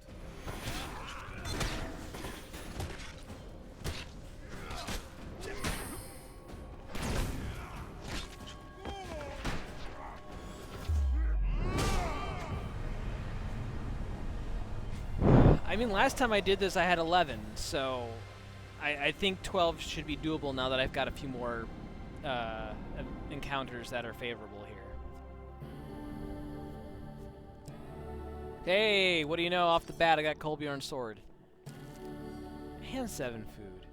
I mean, last time I did this, I had 11, so I think 12 should be doable now that I've got a few more encounters that are favorable here. Hey, what do you know? Off the bat, I got Kolbjorn's sword. And 7 food.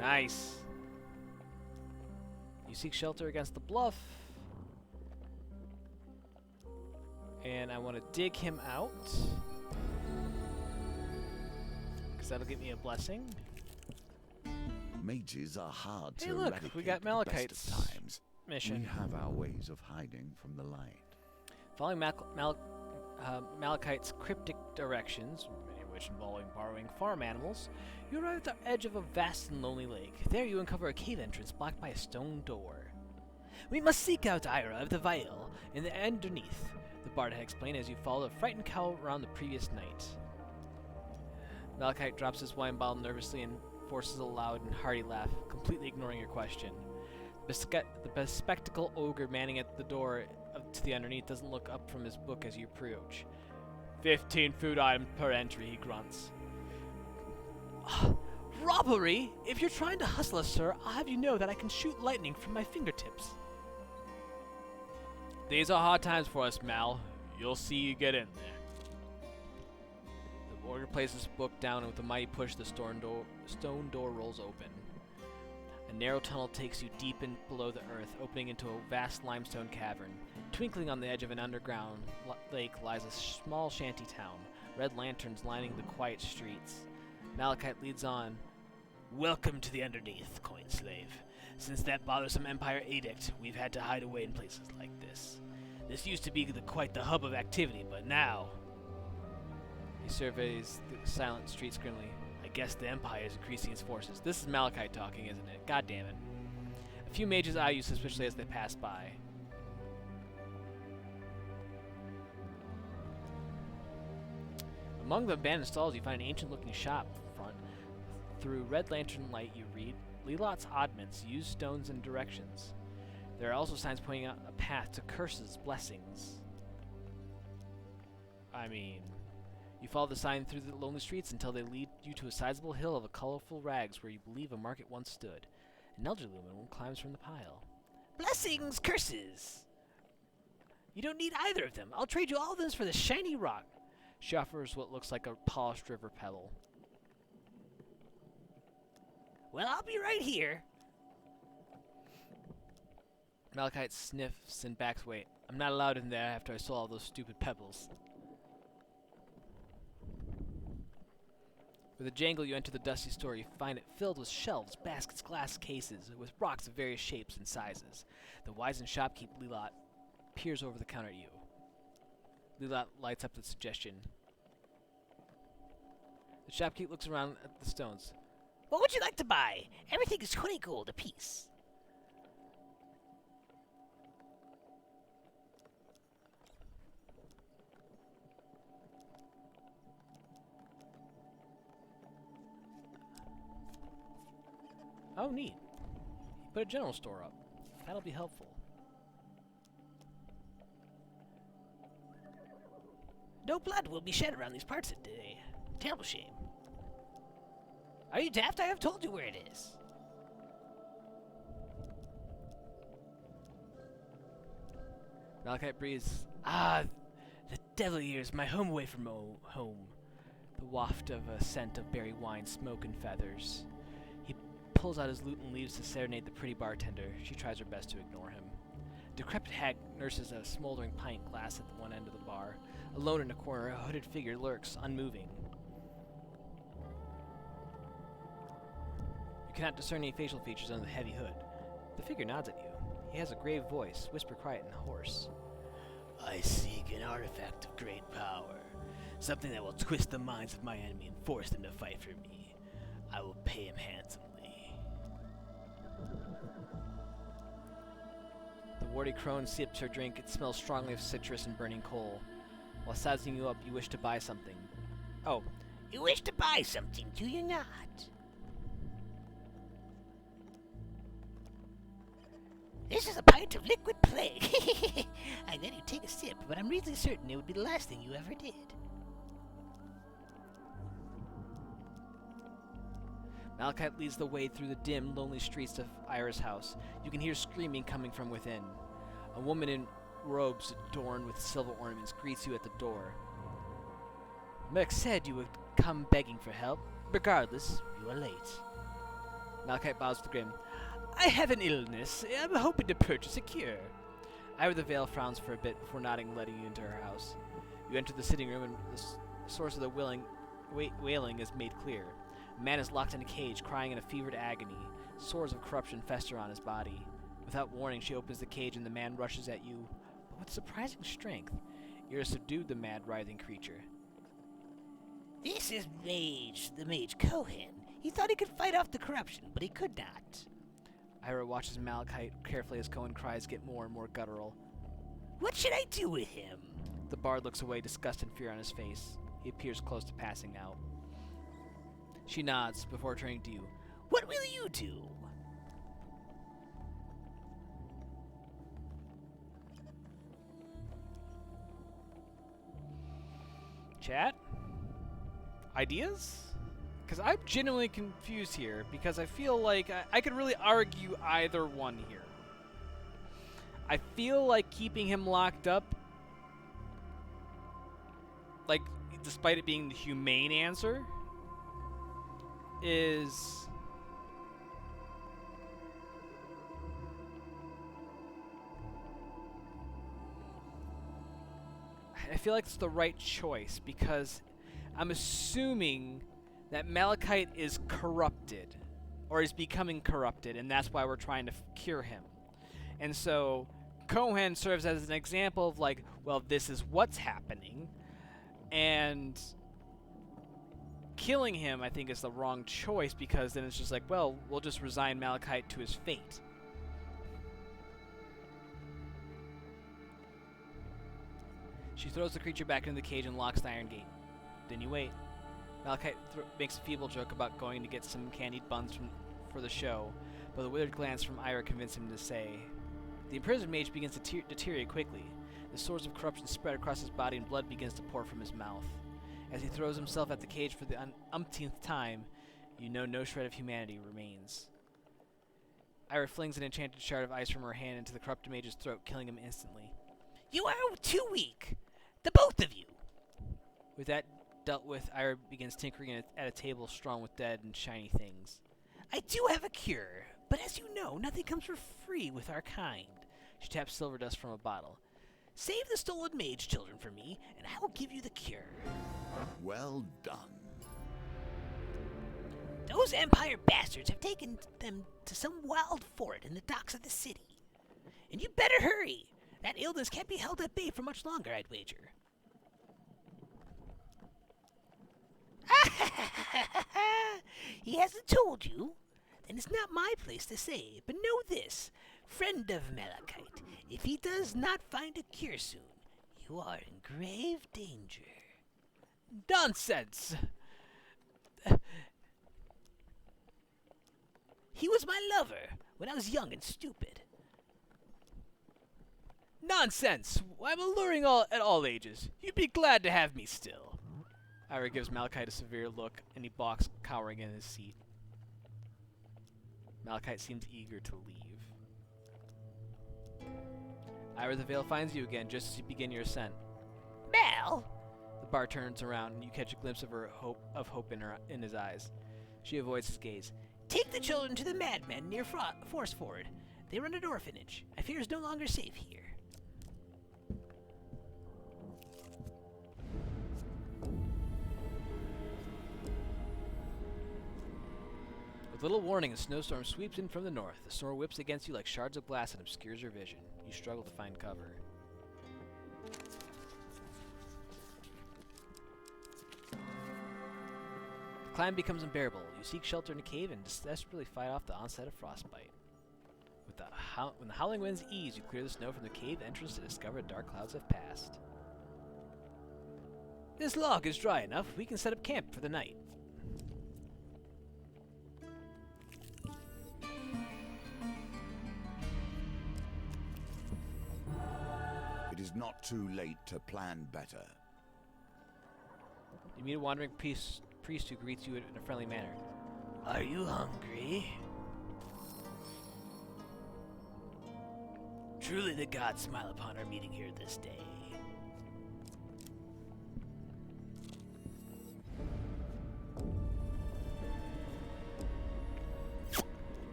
Nice. You seek shelter against the bluff. And I want to dig him out. Because that'll get me a blessing. Mages are hard Hey, to look, eradicate we got at the best Malachite's of times. mission. We have our ways of hiding from the light. Following Malachite's cryptic directions, many of which involving borrowing farm animals, you arrive at the edge of a vast and lonely lake. There you uncover a cave entrance blocked by a stone door. We must seek out Ira of the Vial in the underneath, the bard had explained as you follow a frightened cow around the previous night. Malachite drops his wine bottle nervously and forces a loud and hearty laugh, completely ignoring your question. The bespectacled ogre manning at the door to the underneath doesn't look up from his book as you approach. 15 food items per entry, he grunts. Robbery? If you're trying to hustle us, sir, I'll have you know that I can shoot lightning from my fingertips. These are hard times for us, Mal. You'll see you get in there. The ogre places his book down, and with a mighty push, the stone door rolls open. A narrow tunnel takes you deep in below the earth, opening into a vast limestone cavern. Twinkling on the edge of an underground lake lies a small shanty town, red lanterns lining the quiet streets. Malachite leads on. Welcome to the underneath, coin slave. Since that bothersome Empire edict, we've had to hide away in places like this. This used to be quite the hub of activity, but now... He surveys the silent streets grimly. I guess the Empire is increasing its forces. This is Malachite talking, isn't it? God damn it. A few mages eye you suspiciously as they pass by. Among the abandoned stalls, you find an ancient-looking shop front. Through red lantern light, you read, Lelot's Oddments, use stones and directions. There are also signs pointing out a path to curses, blessings. I mean, you follow the sign through the lonely streets until they lead you to a sizable hill of colorful rags where you believe a market once stood. An elderly woman climbs from the pile. Blessings, curses! You don't need either of them. I'll trade you all of them for the shiny rock. She offers what looks like a polished river pebble. Well, I'll be right here. Malachite sniffs and backs away. I'm not allowed in there after I saw all those stupid pebbles. With a jangle, you enter the dusty store. You find it filled with shelves, baskets, glass cases, with rocks of various shapes and sizes. The wizened shopkeep, Lilot, peers over the counter at you. Lilot lights up the suggestion. The shopkeep looks around at the stones. What would you like to buy? Everything is 20 gold apiece. Oh, neat. You put a general store up. That'll be helpful. No blood will be shed around these parts today. Terrible shame. Are you daft? I have told you where it is. Malachite breathes. Ah, the devil ears, my home away from home. The waft of a scent of berry wine, smoke, and feathers. He pulls out his lute and leaves to serenade the pretty bartender. She tries her best to ignore him. A decrepit hag nurses a smoldering pint glass at the one end of the bar. Alone in a corner, a hooded figure lurks, unmoving. You cannot discern any facial features under the heavy hood. The figure nods at you. He has a grave voice, whisper quiet and hoarse. I seek an artifact of great power. Something that will twist the minds of my enemy and force them to fight for me. I will pay him handsomely. The warty crone sips her drink. It smells strongly of citrus and burning coal. While sizing you up, you wish to buy something. Oh, You wish to buy something, do you not? This is a pint of liquid plague. I let you take a sip, but I'm reasonably certain it would be the last thing you ever did. Malachite leads the way through the dim, lonely streets of Ira's house. You can hear screaming coming from within. A woman in robes adorned with silver ornaments greets you at the door. Merc said you would come begging for help. Regardless, you are late. Malachite bows with a grin. I have an illness. I'm hoping to purchase a cure. Ira the Veil frowns for a bit before nodding and letting you into her house. You enter the sitting room and the source of the wailing is made clear. A man is locked in a cage, crying in a fevered agony. Sores of corruption fester on his body. Without warning, she opens the cage and the man rushes at you, but with surprising strength. Ira subdued the mad, writhing creature. This is the mage Cohen. He thought he could fight off the corruption, but he could not. Ira watches Malachite carefully as Cohen's cries get more and more guttural. What should I do with him? The bard looks away, disgust and fear on his face. He appears close to passing out. She nods before turning to you. What will you do? Chat? Ideas? Because I'm genuinely confused here, because I feel like I could really argue either one here. I feel like keeping him locked up, like, despite it being the humane answer, is... I feel like it's the right choice, because I'm assuming that Malachite is corrupted, or is becoming corrupted, and that's why we're trying to cure him. And so Cohen serves as an example of like, well, this is what's happening, and killing him, I think, is the wrong choice, because then it's just like, well, we'll just resign Malachite to his fate. She throws the creature back into the cage and locks the iron gate. Then you wait. Malachite makes a feeble joke about going to get some candied buns for the show, but the withered glance from Ira convinces him to say. The imprisoned mage begins to deteriorate quickly. The sores of corruption spread across his body and blood begins to pour from his mouth. As he throws himself at the cage for the umpteenth time, you know no shred of humanity remains. Ira flings an enchanted shard of ice from her hand into the corrupted mage's throat, killing him instantly. You are too weak. The both of you. With that dealt with, Ira begins tinkering at a table strung with dead and shiny things. I do have a cure, but as you know, nothing comes for free with our kind. She taps silver dust from a bottle. Save the stolen mage children for me, and I will give you the cure. Well done. Those Empire bastards have taken them to some wild fort in the docks of the city. And you better hurry! That illness can't be held at bay for much longer, I'd wager. He hasn't told you? Then it's not my place to say, but know this, friend of Malachite, if he does not find a cure soon, you are in grave danger. Nonsense! He was my lover when I was young and stupid. Nonsense! I'm alluring at all ages. You'd be glad to have me still. Ira gives Malachite a severe look, and he balks, cowering in his seat. Malachite seems eager to leave. Ira the Veil finds you again just as you begin your ascent. Mal! The bar turns around, and you catch a glimpse of hope in his eyes. She avoids his gaze. Take the children to the madmen near Force Ford. They run an orphanage. I fear is no longer safe here. With little warning, a snowstorm sweeps in from the north. The snow whips against you like shards of glass and obscures your vision. You struggle to find cover. The climb becomes unbearable. You seek shelter in a cave and desperately fight off the onset of frostbite. When the howling winds ease, you clear the snow from the cave entrance to discover dark clouds have passed. This log is dry enough. We can set up camp for the night. It is not too late to plan better. You meet a wandering priest who greets you in a friendly manner. Are you hungry? Truly the gods smile upon our meeting here this day.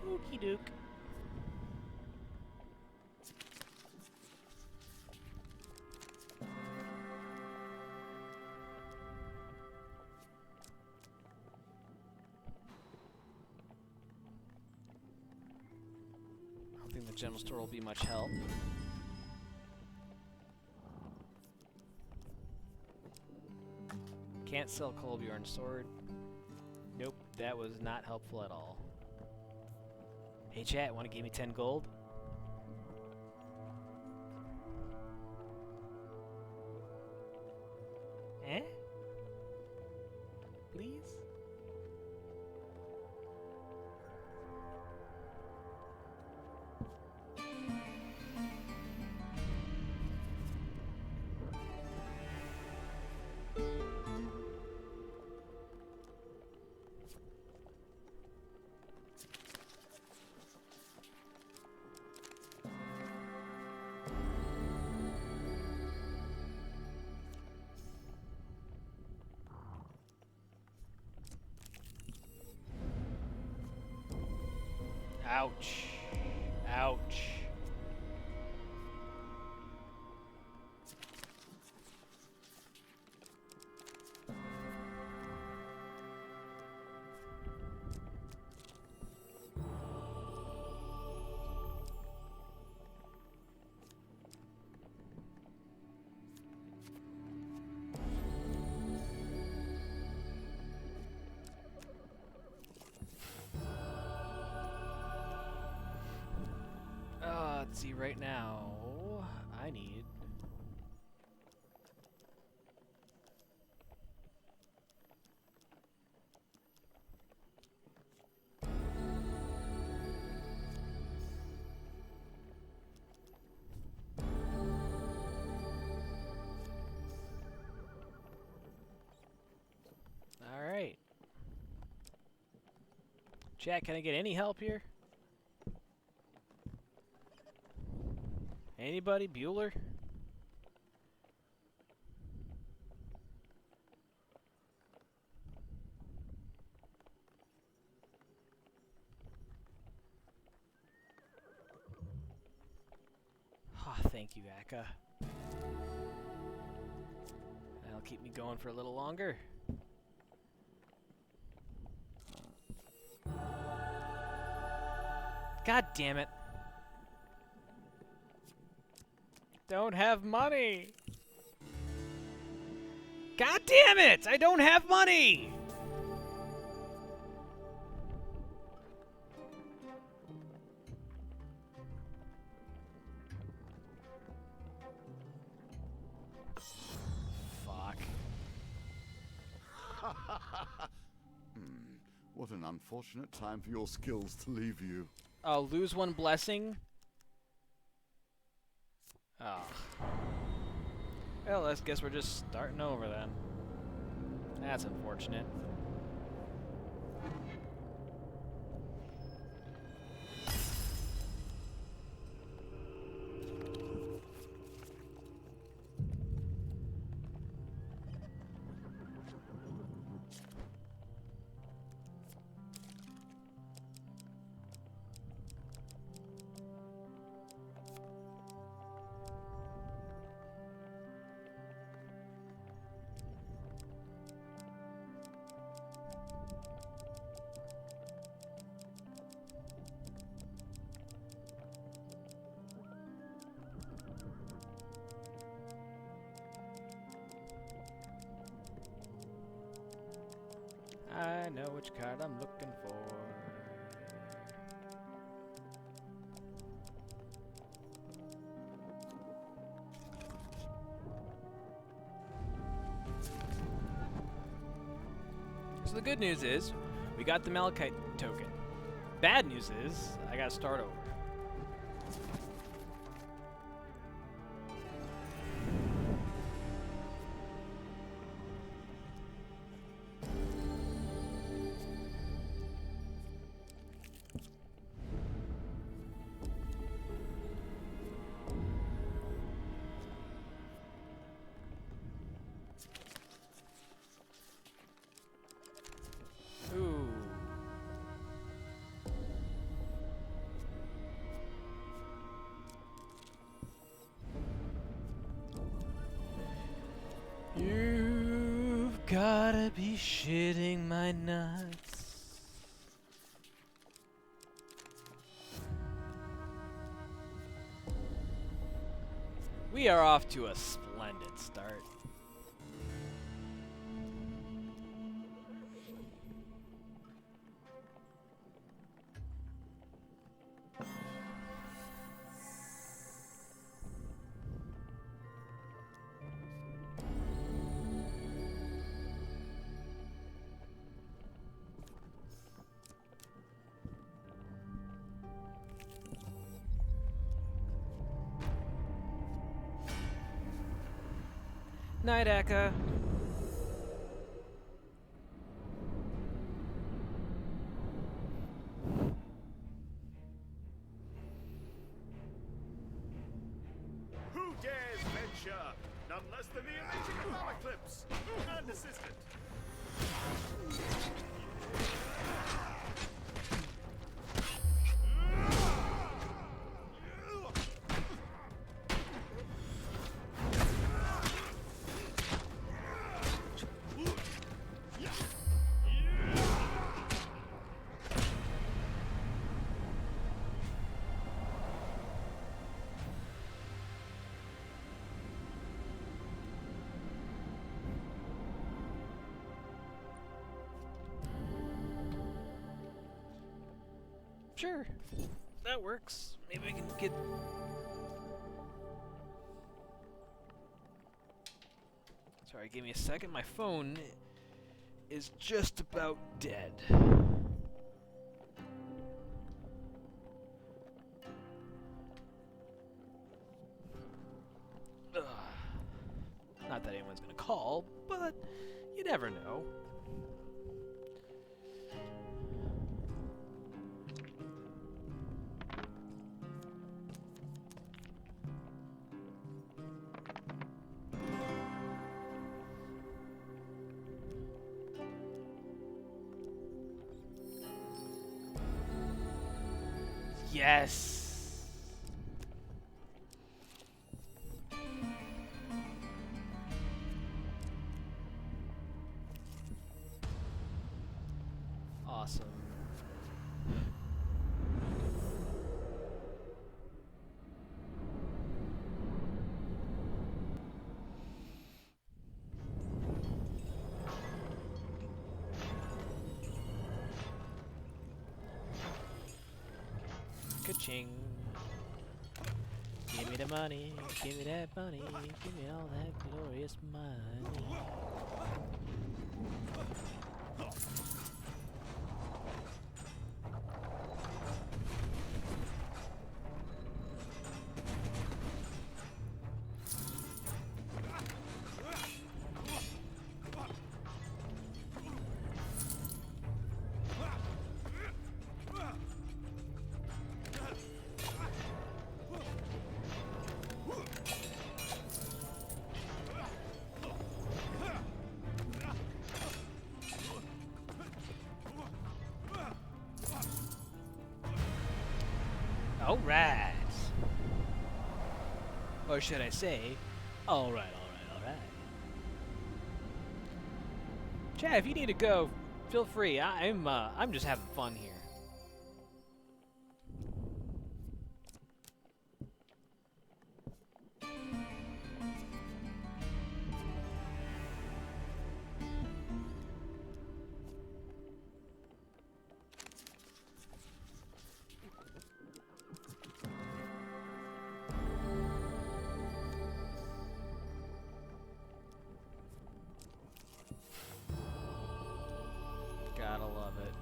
Okey doke. I don't think the general store will be much help. Can't sell Colbjorn's sword. Nope, that was not helpful at all. Hey chat, wanna give me 10 gold? Eh? Please? Ouch. Ouch. Let's see, right now, I need... Alright. Chat, can I get any help here? Anybody? Bueller? Ah, thank you, Akka. That'll keep me going for a little longer. God damn it. Don't have money. God damn it! I don't have money! Fuck. What an unfortunate time for your skills to leave you. Oh, lose one blessing? Oh. Well, I guess we're just starting over then. That's unfortunate. I know which card I'm looking for. So the good news is, we got the Malachite token. Bad news is, I gotta start over. Ooh. You've gotta be shitting my nuts. We are off to a splendid start. Night, Aka. Who dares venture? None less than the amazing Eclipse and assistant. Sure, that works. Maybe I can get... Sorry, give me a second. My phone is just about dead. Ugh. Not that anyone's gonna call, but you never know. Yes. Awesome. Ching. Give me the money, give me that money, give me all that glorious money. Alright. Or should I say, alright. Chad, if you need to go, feel free. I'm just having fun here. Gotta love it.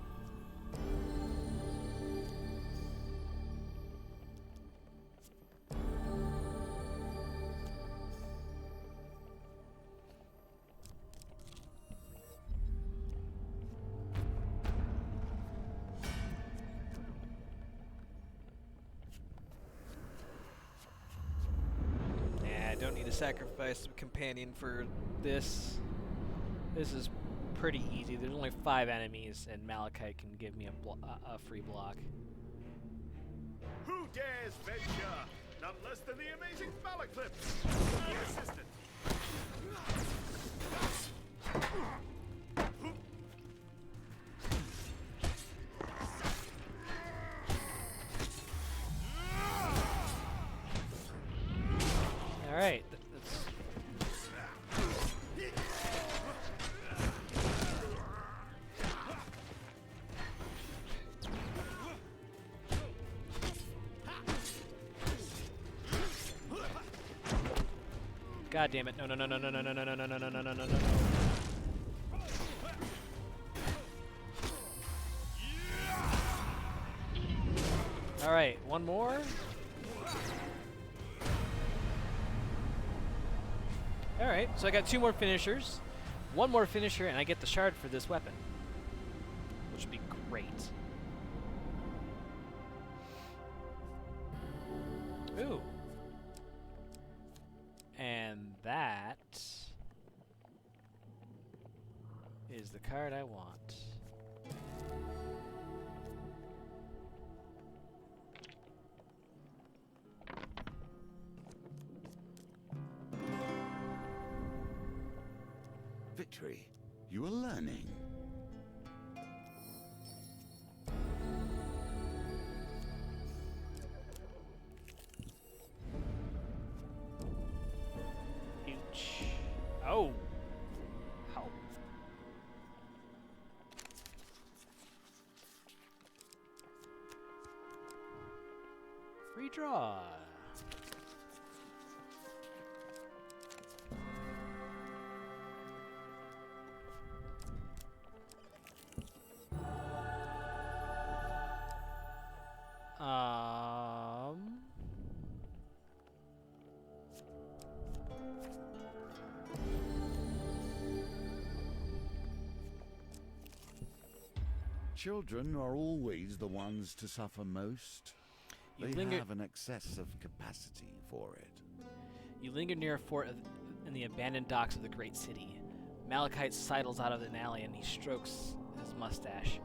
Yeah, I don't need to sacrifice a companion for this. This is pretty easy. There's only 5 enemies, and Malachite can give me a free block. Who dares venture? None less than the amazing Malaclips, my assistant. All right. God damn it. No. All right, one more. All right, so I got 2 more finishers. 1 more finisher and I get the shard for this weapon, which would be great. Ooh. And that is the card I want. Victory, you are learning. Oh. How? Free draw. Children are always the ones to suffer most. You They linger- have an excessive capacity for it. You linger near a fort in the abandoned docks of the great city. Malachite sidles out of an alley and he strokes his mustache.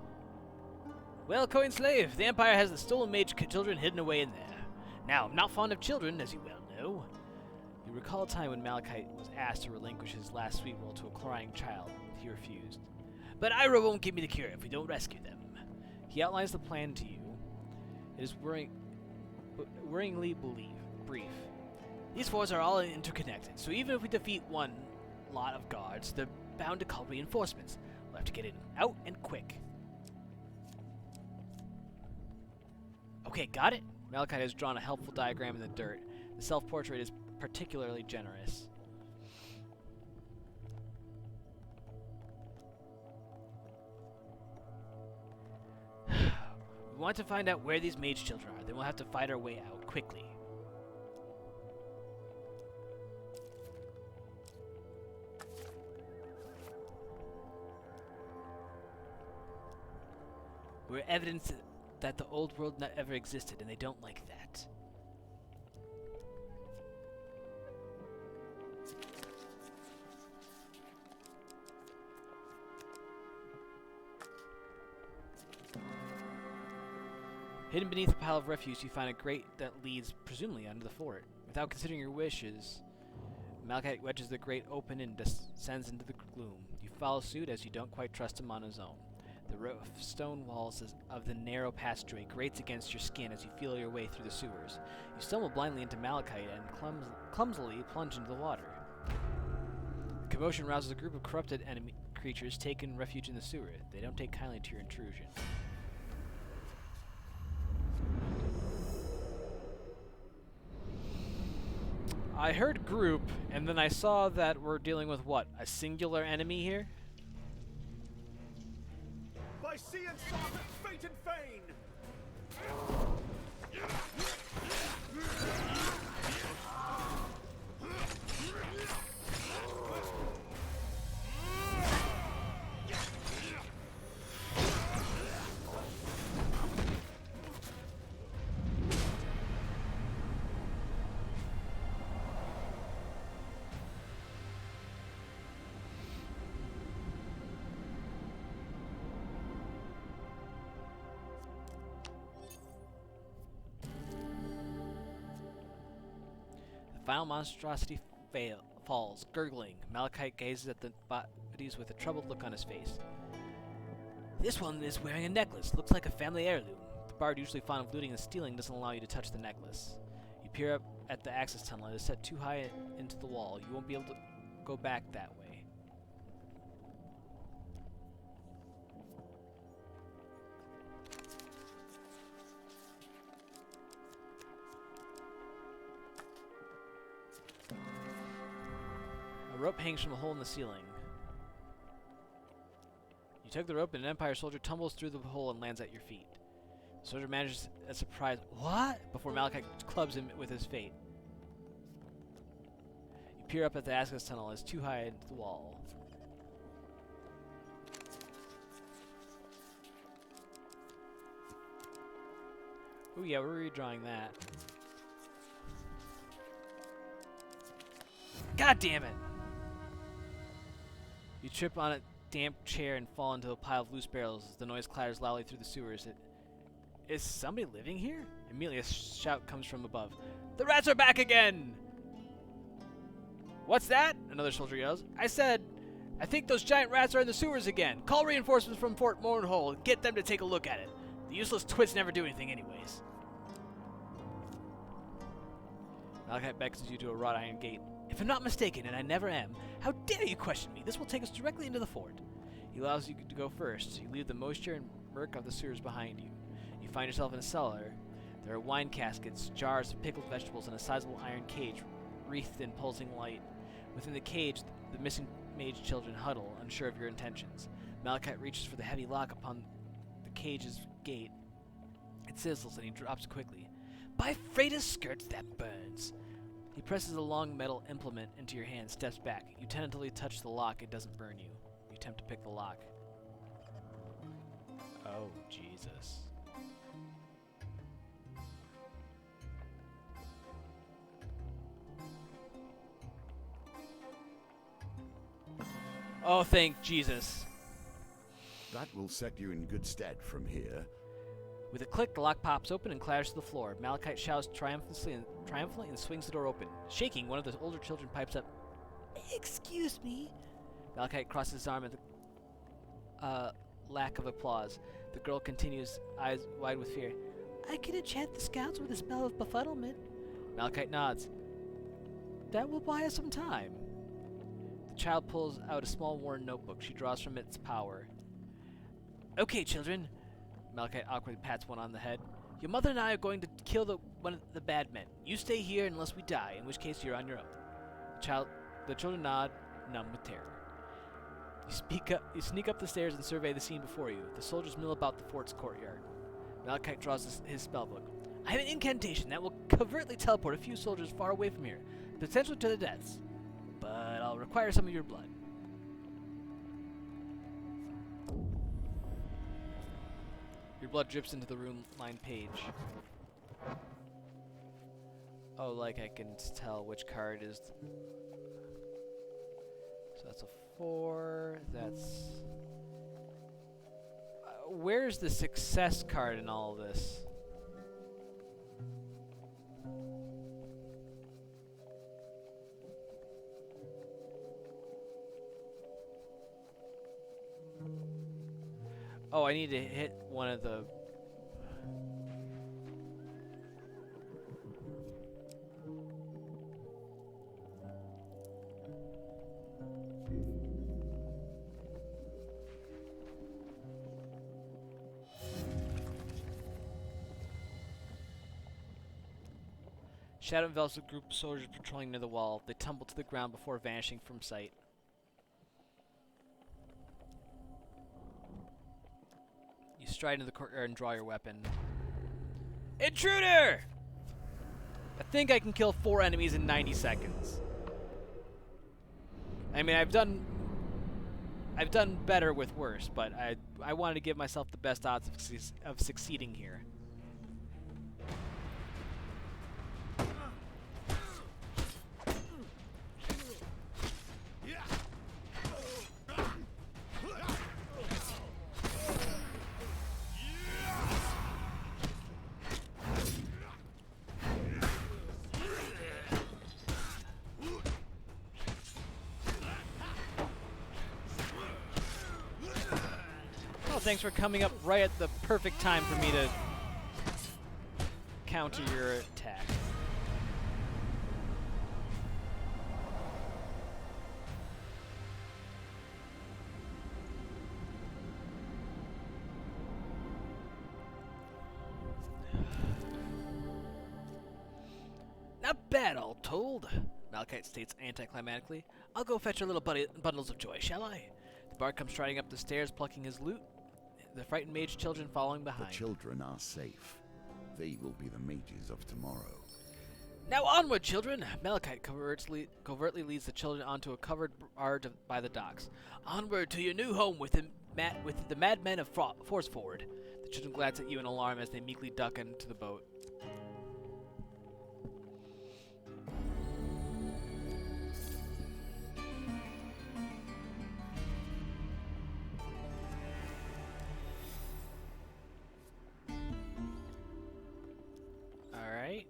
Well, coin slave, the Empire has the stolen mage children hidden away in there. Now, I'm not fond of children, as you well know. You recall a time when Malachite was asked to relinquish his last sweet roll to a crying child. He refused. But Ira won't give me the cure if we don't rescue them. He outlines the plan to you. It is worryingly brief. These forts are all interconnected, so even if we defeat one lot of guards, they're bound to call reinforcements. We'll have to get in, out, and quick. Okay, got it. Malachite has drawn a helpful diagram in the dirt. The self-portrait is particularly generous. We want to find out where these mage children are. Then we'll have to fight our way out quickly. We're evidence that the old world ever existed, and they don't like that. Hidden beneath a pile of refuse, you find a grate that leads, presumably, under the fort. Without considering your wishes, Malachite wedges the grate open and descends into the gloom. You follow suit as you don't quite trust him on his own. The rough stone walls of the narrow passageway grates against your skin as you feel your way through the sewers. You stumble blindly into Malachite and clumsily plunge into the water. The commotion rouses a group of corrupted enemy creatures taking refuge in the sewer. They don't take kindly to your intrusion. I heard group, and then I saw that we're dealing with what? A singular enemy here? By sea and sword, fate and fane! The final monstrosity falls, gurgling. Malachite gazes at the bodies with a troubled look on his face. This one is wearing a necklace. Looks like a family heirloom. The bard, usually fond of looting and stealing, doesn't allow you to touch the necklace. You peer up at the access tunnel. It is set too high into the wall. You won't be able to go back that way. A rope hangs from a hole in the ceiling. You tug the rope and an Empire soldier tumbles through the hole and lands at your feet. The soldier manages a surprise, "What?" before Malachite clubs him with his fate. You peer up at the access tunnel. It's too high into the wall. Oh yeah, we're redrawing that. God damn it! You trip on a damp chair and fall into a pile of loose barrels as the noise clatters loudly through the sewers. Is somebody living here? Immediately a shout comes from above. The rats are back again! What's that? Another soldier yells. I think those giant rats are in the sewers again. Call reinforcements from Fort Mournhole and get them to take a look at it. The useless twits never do anything anyways. Malachite beckons you to a wrought iron gate. If I'm not mistaken, and I never am, how dare you question me? This will take us directly into the fort. He allows you to go first. You leave the moisture and murk of the sewers behind you. You find yourself in a cellar. There are wine caskets, jars of pickled vegetables, and a sizable iron cage wreathed in pulsing light. Within the cage, the missing mage children huddle, unsure of your intentions. Malachite reaches for the heavy lock upon the cage's gate. It sizzles, and he drops it quickly. By Freda's skirts, that burns! He presses a long metal implement into your hand, steps back. You tentatively touch the lock. It doesn't burn you. You attempt to pick the lock. Oh, Jesus. Oh, thank Jesus. That will set you in good stead from here. With a click, the lock pops open and clatters to the floor. Malachite shouts triumphantly and swings the door open. Shaking, one of the older children pipes up, "Excuse me." Malachite crosses his arm at the lack of applause. The girl continues, eyes wide with fear. "I can enchant the scouts with a spell of befuddlement." Malachite nods. "That will buy us some time." The child pulls out a small worn notebook. She draws from its power. "Okay, children." Malachite awkwardly pats one on the head. Your mother and I are going to kill one of the bad men. You stay here unless we die, in which case you're on your own. The children nod, numb with terror. You sneak up the stairs and survey the scene before you. The soldiers mill about the fort's courtyard. Malachite draws his spellbook. I have an incantation that will covertly teleport a few soldiers far away from here, potentially to their deaths. But I'll require some of your blood. Your blood drips into the room-lined page. Oh, like I can tell which card is... So that's a 4, that's... where's the success card in all of this? Oh, I need to hit one of the... Shadow envelops a group of soldiers patrolling near the wall. They tumble to the ground before vanishing from sight. You stride into the courtyard and draw your weapon. Intruder! I think I can kill 4 enemies in 90 seconds. I mean, I've done better with worse, but I wanted to give myself the best odds of succeeding here. Thanks for coming up right at the perfect time for me to counter your attack. Not bad, all told, Malachite states anticlimactically. I'll go fetch our little bundles of joy, shall I? The bard comes striding up the stairs, plucking his loot, the frightened mage children following behind. The children are safe. They will be the mages of tomorrow. Now onward, children! Malachite covertly leads the children onto a covered barge by the docks. Onward to your new home with the madmen of Force Forward. The children glance at you in alarm as they meekly duck into the boat. Alright.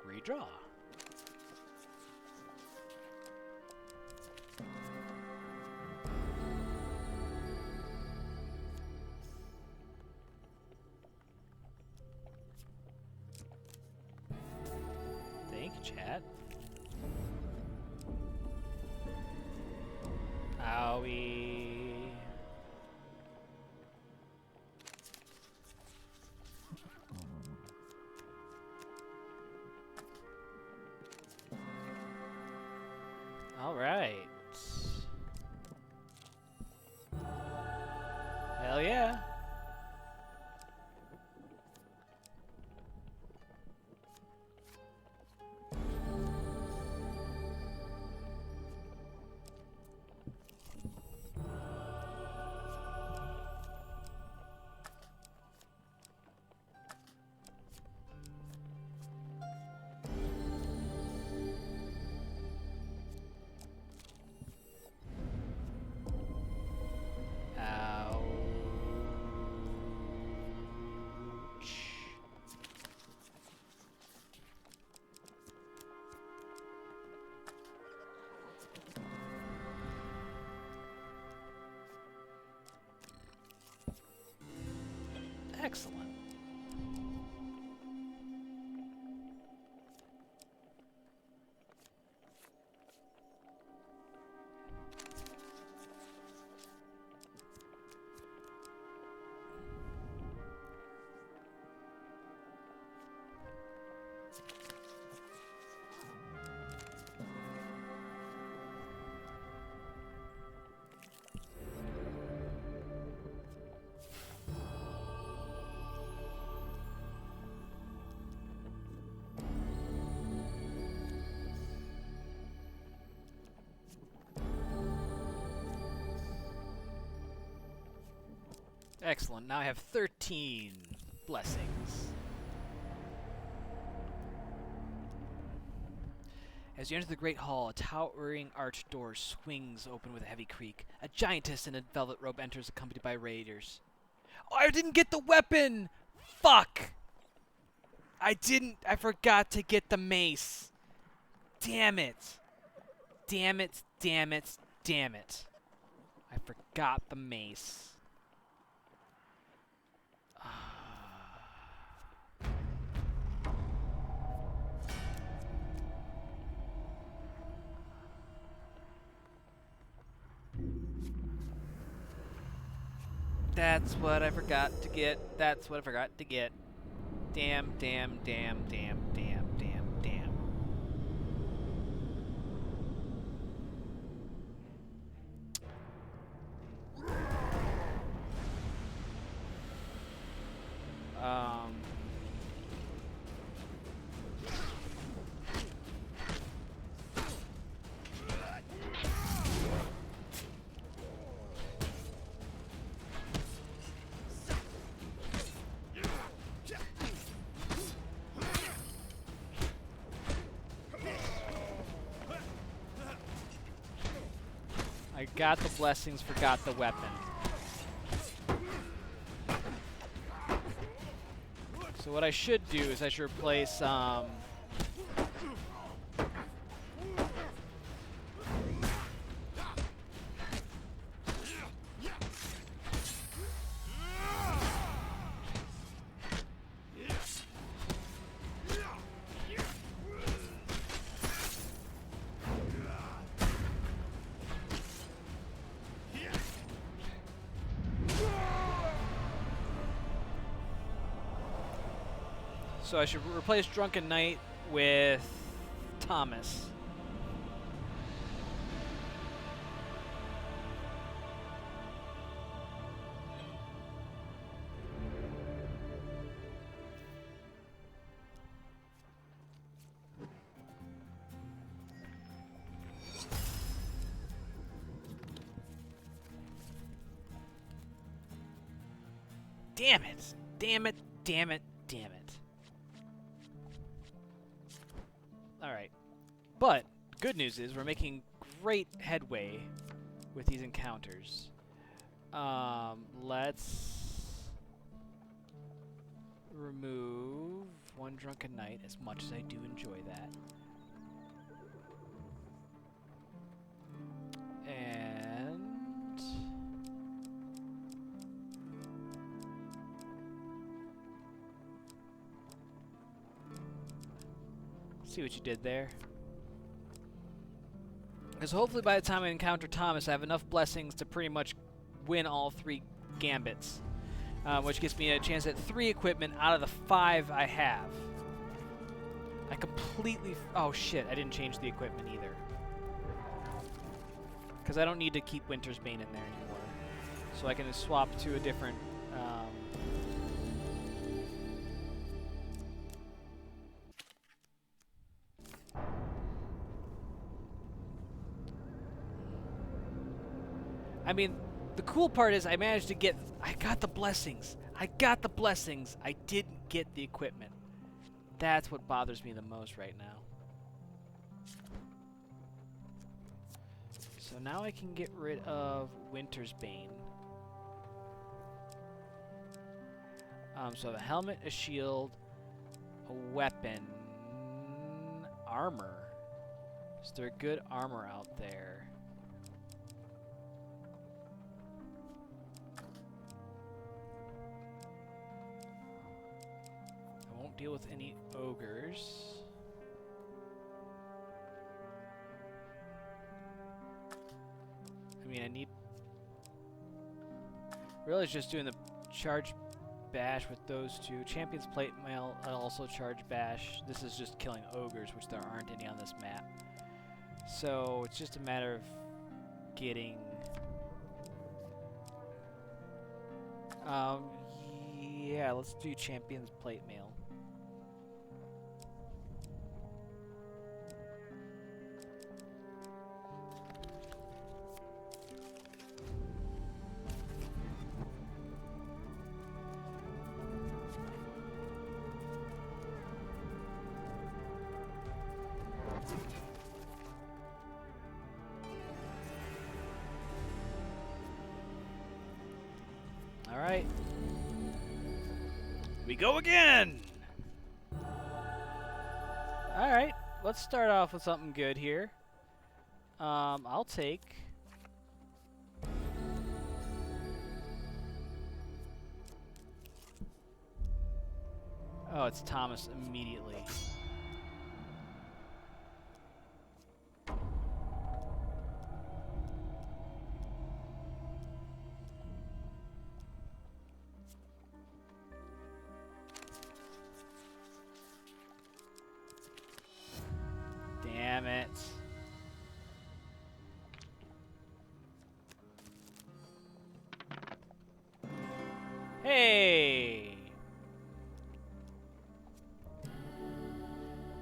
Redraw. Thank you, chat. Owie. All right. Hell yeah. Excellent. Excellent. Now I have 13 blessings. As you enter the Great Hall, a towering arched door swings open with a heavy creak. A giantess in a velvet robe enters, accompanied by raiders. Oh, I didn't get the weapon! Fuck! I forgot to get the mace. Damn it. Damn it, damn it, damn it. I forgot the mace. That's what I forgot to get. That's what I forgot to get. Damn, damn, damn, damn, damn, damn, damn. I got the blessings, forgot the weapon. So what I should do is I should replace, so I should replace Drunken Knight with Thomas. Damn it! Damn it! Damn it! Damn it! Alright. But, good news is we're making great headway with these encounters. Let's remove one Drunken Knight, as much as I do enjoy that. And see what you did there. Because hopefully by the time I encounter Thomas, I have enough blessings to pretty much win all 3 gambits. Which gives me a chance at 3 equipment out of the 5 I have. I completely... oh shit, I didn't change the equipment either. Because I don't need to keep Winter's Bane in there anymore. So I can swap to a different... I mean, the cool part is I managed to get... I got the blessings. I got the blessings. I didn't get the equipment. That's what bothers me the most right now. So now I can get rid of Winter's Bane. So I have a helmet, a shield, a weapon, armor. Is there good armor out there? I won't deal with any ogres. I mean, I need... really just doing the charge bash with those 2. Champion's Plate Mail, I'll also charge bash. This is just killing ogres, which there aren't any on this map. So it's just a matter of getting... yeah, let's do Champion's Plate Mail. Alright. We go again! Alright, let's start off with something good here. I'll take... Oh, it's Thomas immediately. Damn it. Hey!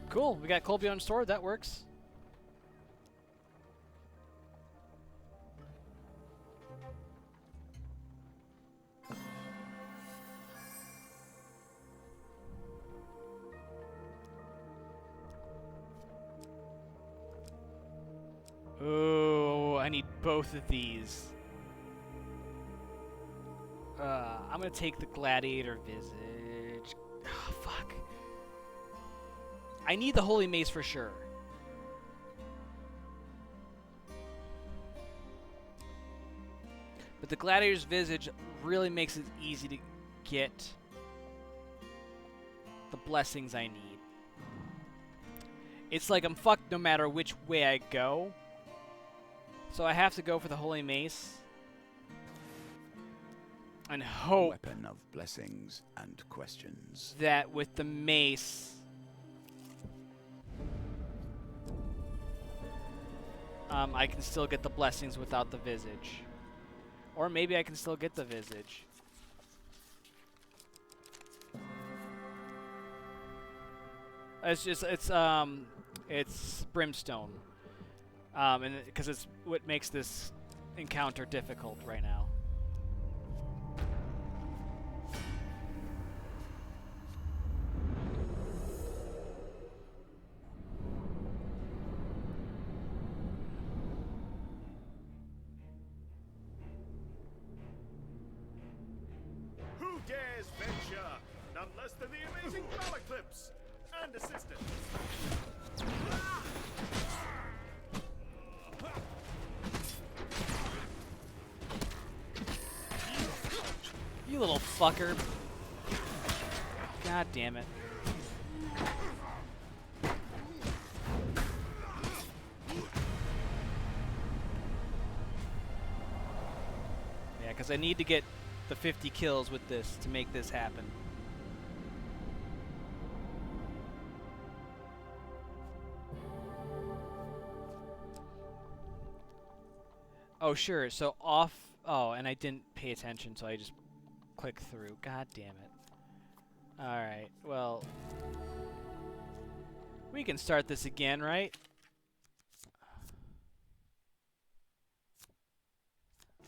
Cool, we got Colby on sword, that works. Oh, I need both of these. I'm gonna take the Gladiator Visage. Oh, fuck. I need the Holy Mace for sure. But the Gladiator's Visage really makes it easy to get the blessings I need. It's like I'm fucked no matter which way I go. So I have to go for the Holy Mace. And hope Weapon of blessings and questions. that with the mace, I can still get the blessings without the visage. Or maybe I can still get the visage. It's brimstone. And because it's what makes this encounter difficult right now. Who dares venture? None less than the amazing Malaclips and assistant. You little fucker. God damn it. Yeah, because I need to get the 50 kills with this to make this happen. Oh, sure. So off... Oh, and I didn't pay attention, so I just clicked through. God damn it. Alright, well... We can start this again, right?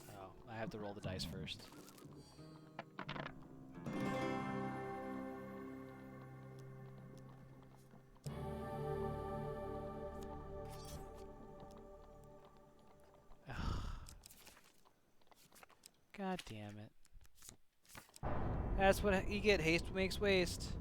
Oh, I have to roll the dice first. Ugh. God damn it. That's what you get. Haste makes waste.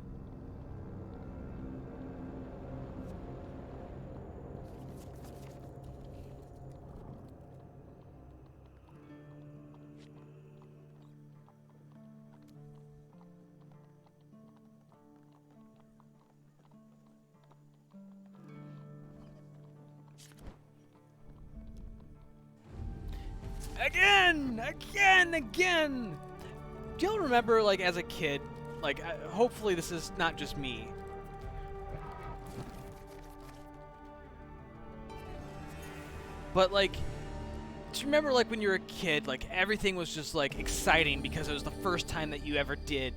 Again! Do y'all remember, like, as a kid, like, hopefully this is not just me. But, like, do you remember, like, when you were a kid, like, everything was just, like, exciting because it was the first time that you ever did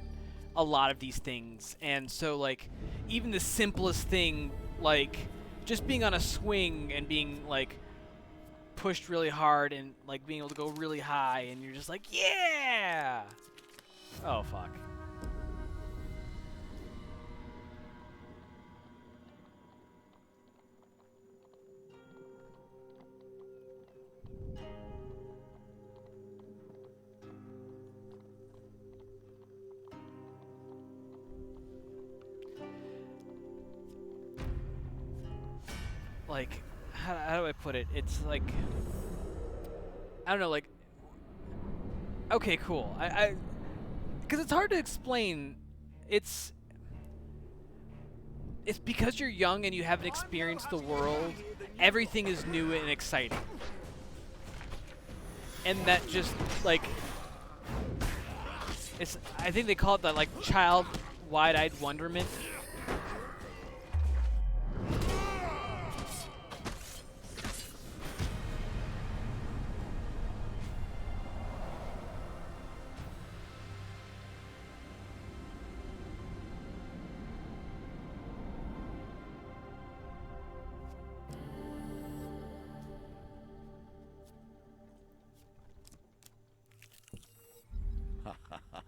a lot of these things. And so, like, even the simplest thing, like, just being on a swing and being, like, pushed really hard and like being able to go really high and you're just like, yeah! Oh, fuck. like, how do I put it? It's like, I don't know, like, okay, cool. Because it's hard to explain. It's because you're young and you haven't experienced the world. Everything is new and exciting. And that just, like, I think they call it that, like, child wide-eyed wonderment.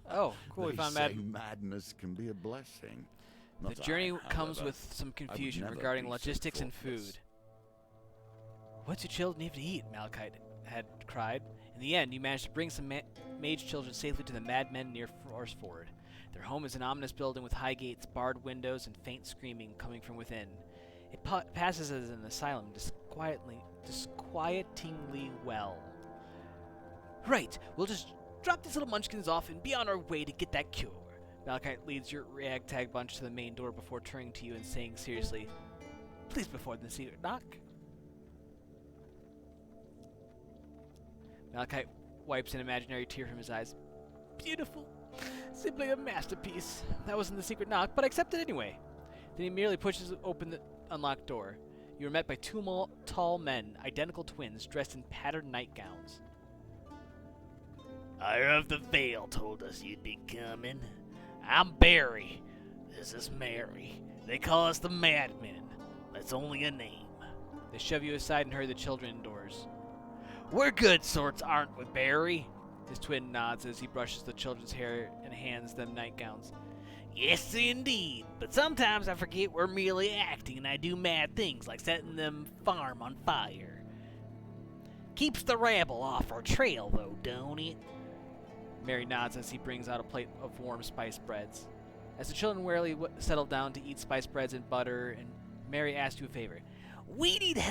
Oh, cool. We They found say Mad. madness can be a blessing. The Not journey I, comes however. with some I would confusion never regarding be so logistics and thoughtless. food. What's your children need to eat? Malachite had cried. In the end, you managed to bring some mage children safely to the madmen near Forsford. Their home is an ominous building with high gates, barred windows, and faint screaming coming from within. It passes as an asylum, disquietingly well. Right, we'll just drop these little munchkins off and be on our way to get that cure. Malachite leads your ragtag bunch to the main door before turning to you and saying seriously, please before the secret knock. Malachite wipes an imaginary tear from his eyes. Beautiful. Simply a masterpiece. That wasn't the secret knock, but I accept it anyway. Then he merely pushes open the unlocked door. You are met by two tall men, identical twins, dressed in patterned nightgowns. Ire of the Vale told us you'd be coming. I'm Barry. This is Mary. They call us the Madmen. That's only a name. They shove you aside and hurry the children indoors. We're good sorts, aren't we, Barry? His twin nods as he brushes the children's hair and hands them nightgowns. Yes, indeed. But sometimes I forget we're merely acting and I do mad things like setting them farm on fire. Keeps the rabble off our trail, though, don't it? Mary nods as he brings out a plate of warm spiced breads. As the children wearily settle down to eat spiced breads and butter, and Mary asks you a favor. We need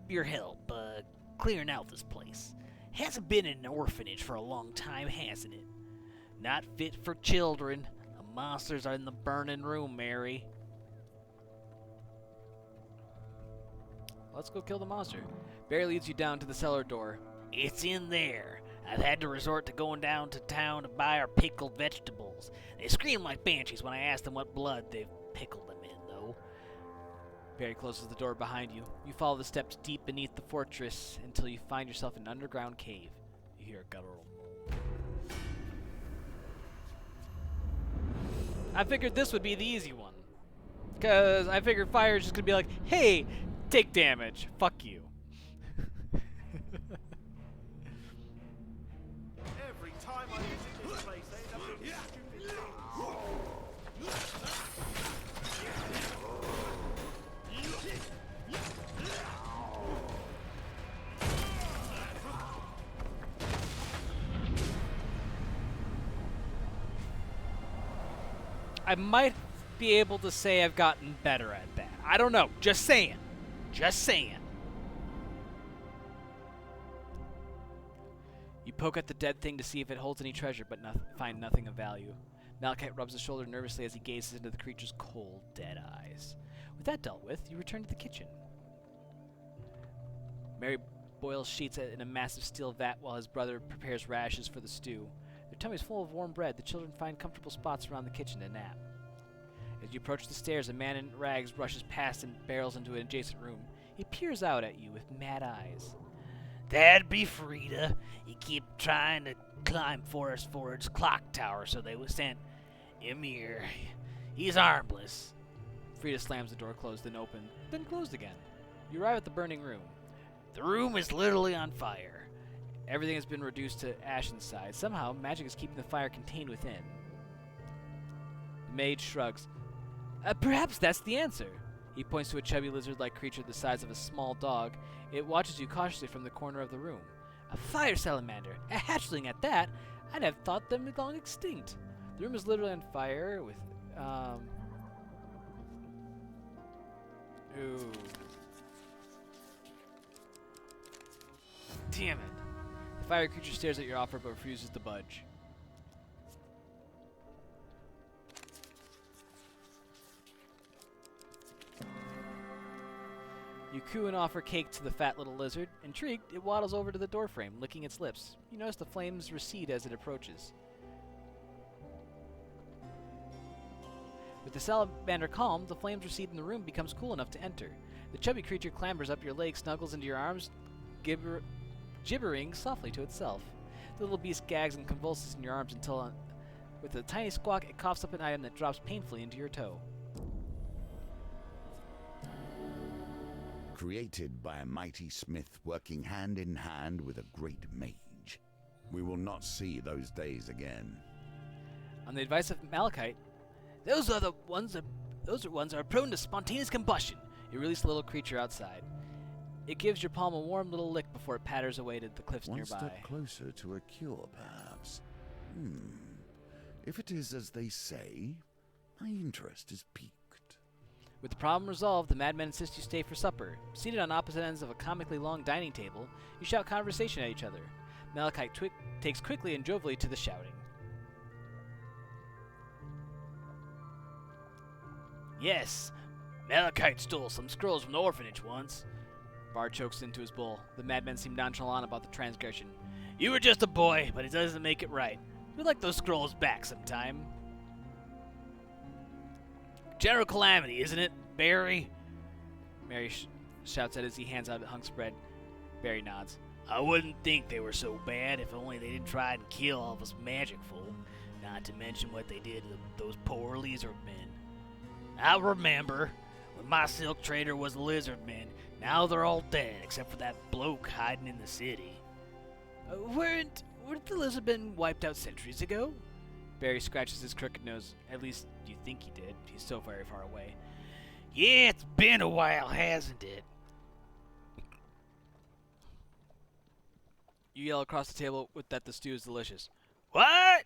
your help, clearing out this place. Hasn't been an orphanage for a long time, hasn't it? Not fit for children. The monsters are in the burning room, Mary. Let's go kill the monster. Barry leads you down to the cellar door. It's in there. I've had to resort to going down to town to buy our pickled vegetables. They scream like banshees when I ask them what blood they've pickled them in, though. Barry closes the door behind you. You follow the steps deep beneath the fortress until you find yourself in an underground cave. You hear a guttural moan. I figured this would be the easy one. Because I figured fire is just going to be like, hey, take damage. Fuck you. Every time I visit this place, I end up doing stupid I might be able to say I've gotten better at that. I don't know. Just saying. Just saying. You poke at the dead thing to see if it holds any treasure, but find nothing of value. Malachite rubs his shoulder nervously as he gazes into the creature's cold, dead eyes. With that dealt with, you return to the kitchen. Mary boils sheets in a massive steel vat while his brother prepares rashes for the stew. Their tummies full of warm bread, the children find comfortable spots around the kitchen to nap. As you approach the stairs, a man in rags rushes past and barrels into an adjacent room. He peers out at you with mad eyes. That'd be Frida. He kept trying to climb Forest Ford's clock tower, so they was sent him here. He's harmless. Frida slams the door closed, then closed again. You arrive at the burning room. The room is literally on fire. Everything has been reduced to ash inside. Somehow, magic is keeping the fire contained within. The mage shrugs. Perhaps that's the answer. He points to a chubby lizard-like creature the size of a small dog. It watches you cautiously from the corner of the room. A fire salamander! A hatchling at that! I'd have thought them long extinct. The room is literally on fire with, Ooh. Damn it. The fiery creature stares at your offer but refuses to budge. You coo and offer cake to the fat little lizard. Intrigued, it waddles over to the doorframe, licking its lips. You notice the flames recede as it approaches. With the salamander calm, the flames recede and the room becomes cool enough to enter. The chubby creature clambers up your leg, snuggles into your arms, gibbering softly to itself. The little beast gags and convulses in your arms until, with a tiny squawk, it coughs up an item that drops painfully into your toe. Created by a mighty smith working hand in hand with a great mage. We will not see those days again. On the advice of Malachite, Those are ones that are prone to spontaneous combustion. you release the little creature outside. It gives your palm a warm little lick before it patters away to the cliffs One nearby. step closer to a cure, perhaps. If it is as they say, my interest is piqued. With the problem resolved, the madmen insist you stay for supper. Seated on opposite ends of a comically long dining table, you shout conversation at each other. Malachite takes quickly and jovially to the shouting. Yes, Malachite stole some scrolls from the orphanage once. Bard chokes into his bowl. The madmen seem nonchalant about the transgression. You were just a boy, but it doesn't make it right. We'd like those scrolls back sometime. General calamity, isn't it, Barry? Mary shouts at as he hands out a hunk spread. Barry nods. I wouldn't think they were so bad if only they didn't try and kill all of us magic folk. Not to mention what they did to those poor lizard men. I remember when my silk trader was a lizard man. Now they're all dead, except for that bloke hiding in the city. Weren't the lizard men wiped out centuries ago? Barry scratches his crooked nose. At least you think he did. He's so very far away. Yeah, it's been a while, hasn't it? You yell across the table that the stew is delicious. What?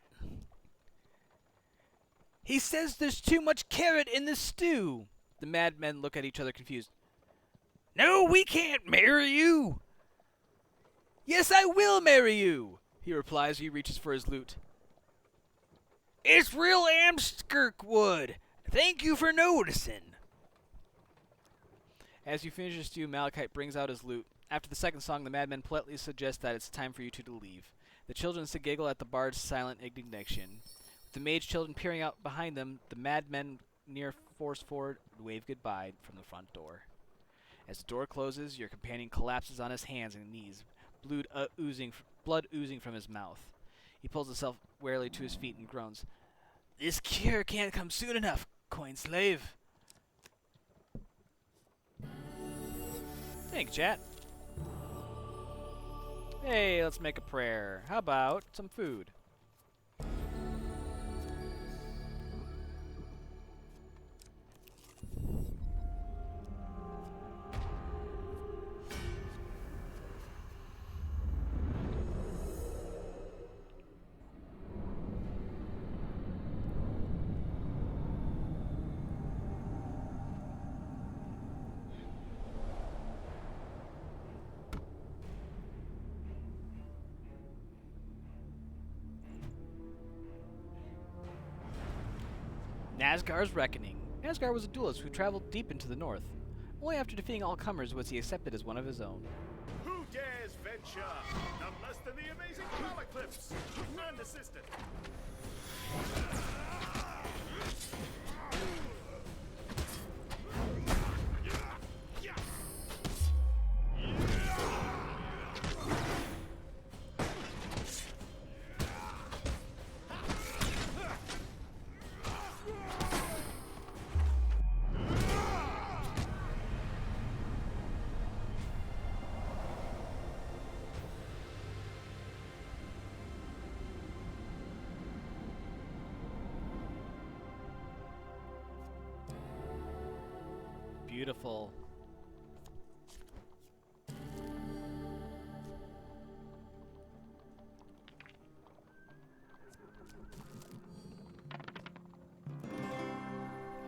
He says there's too much carrot in the stew. The madmen look at each other confused. No, we can't marry you. Yes, I will marry you, he replies as he reaches for his lute. It's real Amskirk wood. Thank you for noticing. As you finish your stew, Malachite brings out his lute. After the second song, the madmen politely suggest that it's time for you two to leave. The children giggle at the bard's silent indignation. With the mage children peering out behind them, the madmen near force forward wave goodbye from the front door. As the door closes, your companion collapses on his hands and knees, blood oozing from his mouth. He pulls himself warily to his feet and groans. This cure can't come soon enough, coin slave. Thanks, chat. Hey, let's make a prayer. How about some food? Nazgar's Reckoning. Nazgar was a duelist who traveled deep into the north. Only after defeating all comers was he accepted as one of his own. Who dares venture? None less than the amazing Caliclips, unassisted. Beautiful.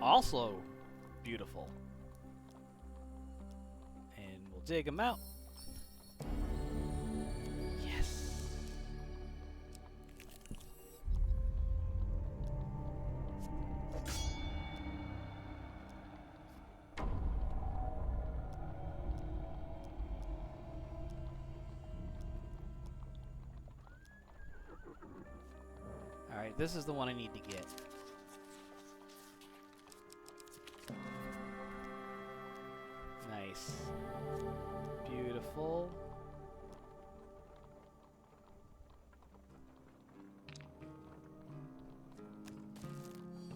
Also beautiful. And we'll dig him out. this is the one I need to get. Nice. Beautiful.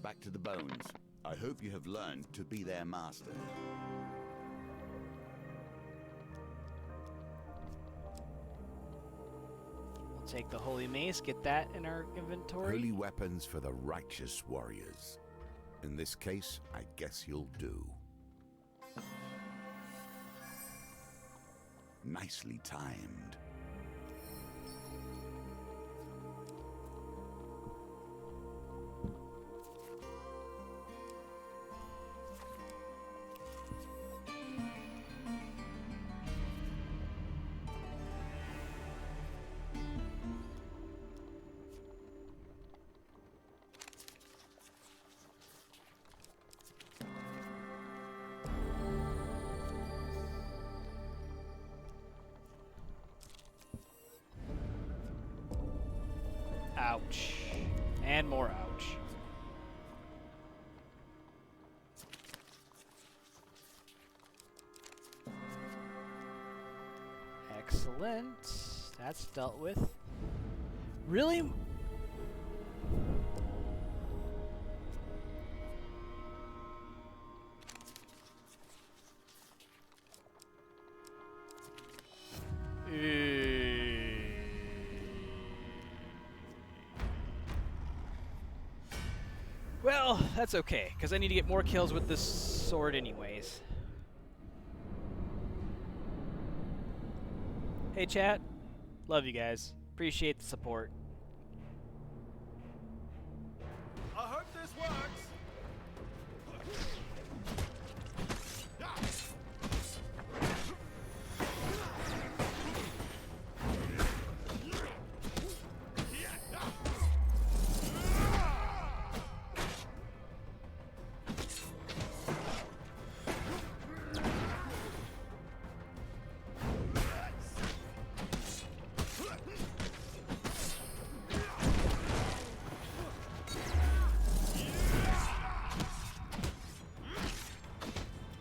Back to the bones. I hope you have learned to be their master. We'll take the holy mace, get that in our inventory. Holy weapons for the righteous warriors. In this case, I guess you'll do. Nicely timed. Ouch. And more ouch. Excellent. That's dealt with. Really? Well, that's okay, because I need to get more kills with this sword anyways. Hey chat, love you guys. Appreciate the support. I hope this works.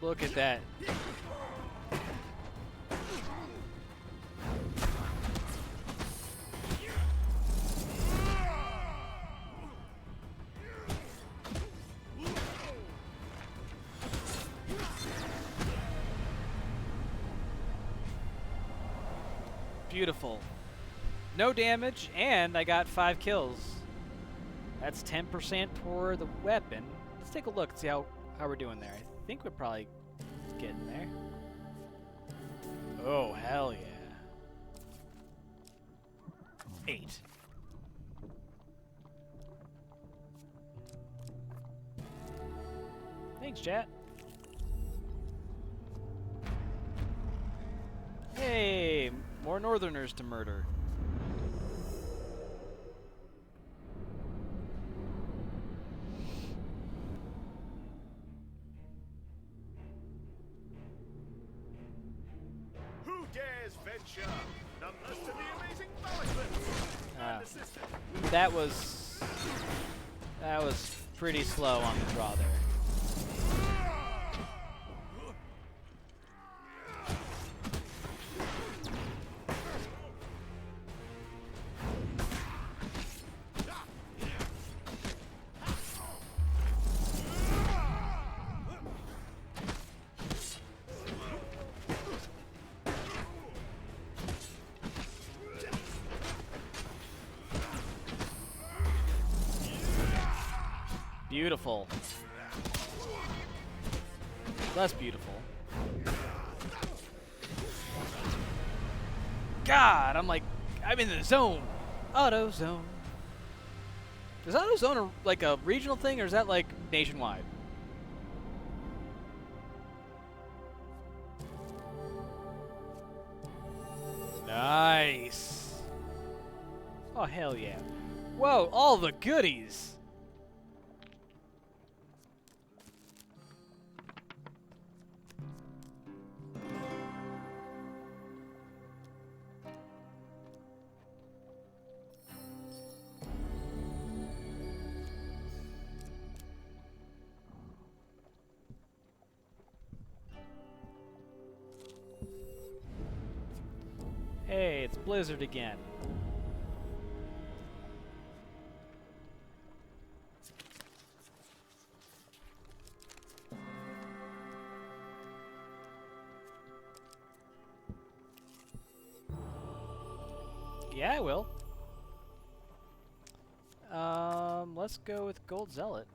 Look at that. Beautiful. No damage, and I got 5 kills. That's 10% toward the weapon. Let's take a look and see how we're doing there. I think we're probably getting there. Oh, hell yeah. 8. Thanks, chat. Hey, more northerners to murder. Who dares venture? None less than the amazing Balaclip and assistant. That was pretty slow on the draw there. Beautiful. Less beautiful. God, I'm in the zone. Auto zone. Is auto zone like a regional thing, or is that like nationwide? Nice. Oh, hell yeah. Whoa, all the goodies. blizzard again. Yeah, I will. Let's go with Gold Zealot.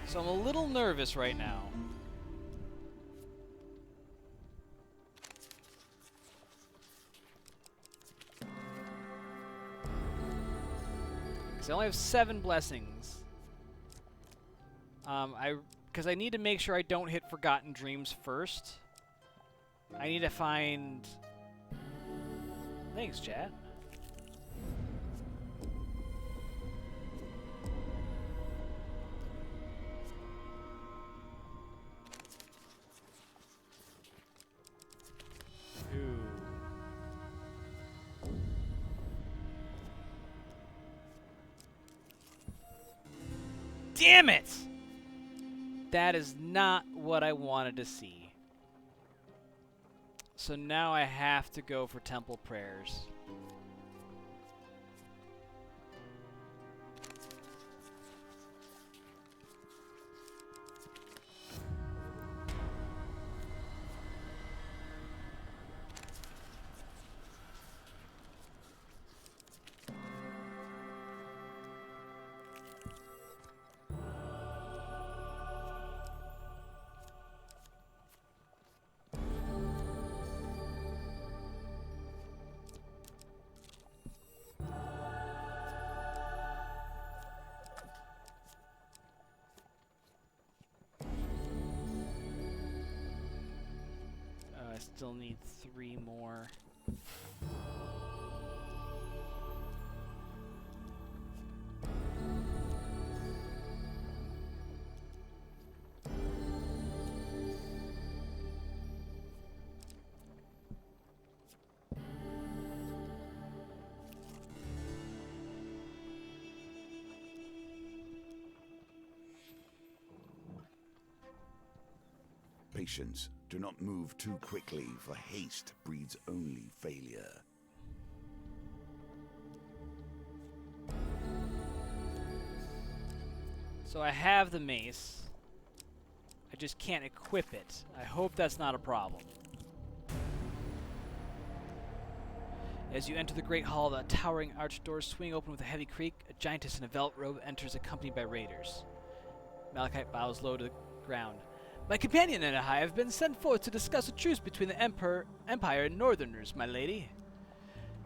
So I'm a little nervous right now. Because I only have 7 blessings. Because I need to make sure I don't hit Forgotten Dreams first. I need to find... Thanks, chat. Ooh. Damn it! That is not what I wanted to see. So now I have to go for Temple Prayers. I still need 3 more. Patience. Do not move too quickly, for haste breeds only failure. So I have the mace. I just can't equip it. I hope that's not a problem. As you enter the Great Hall, the towering arched doors swing open with a heavy creak. A giantess in a velvet robe enters accompanied by raiders. Malachite bows low to the ground. My companion and I have been sent forth to discuss a truce between the Empire and Northerners, my lady.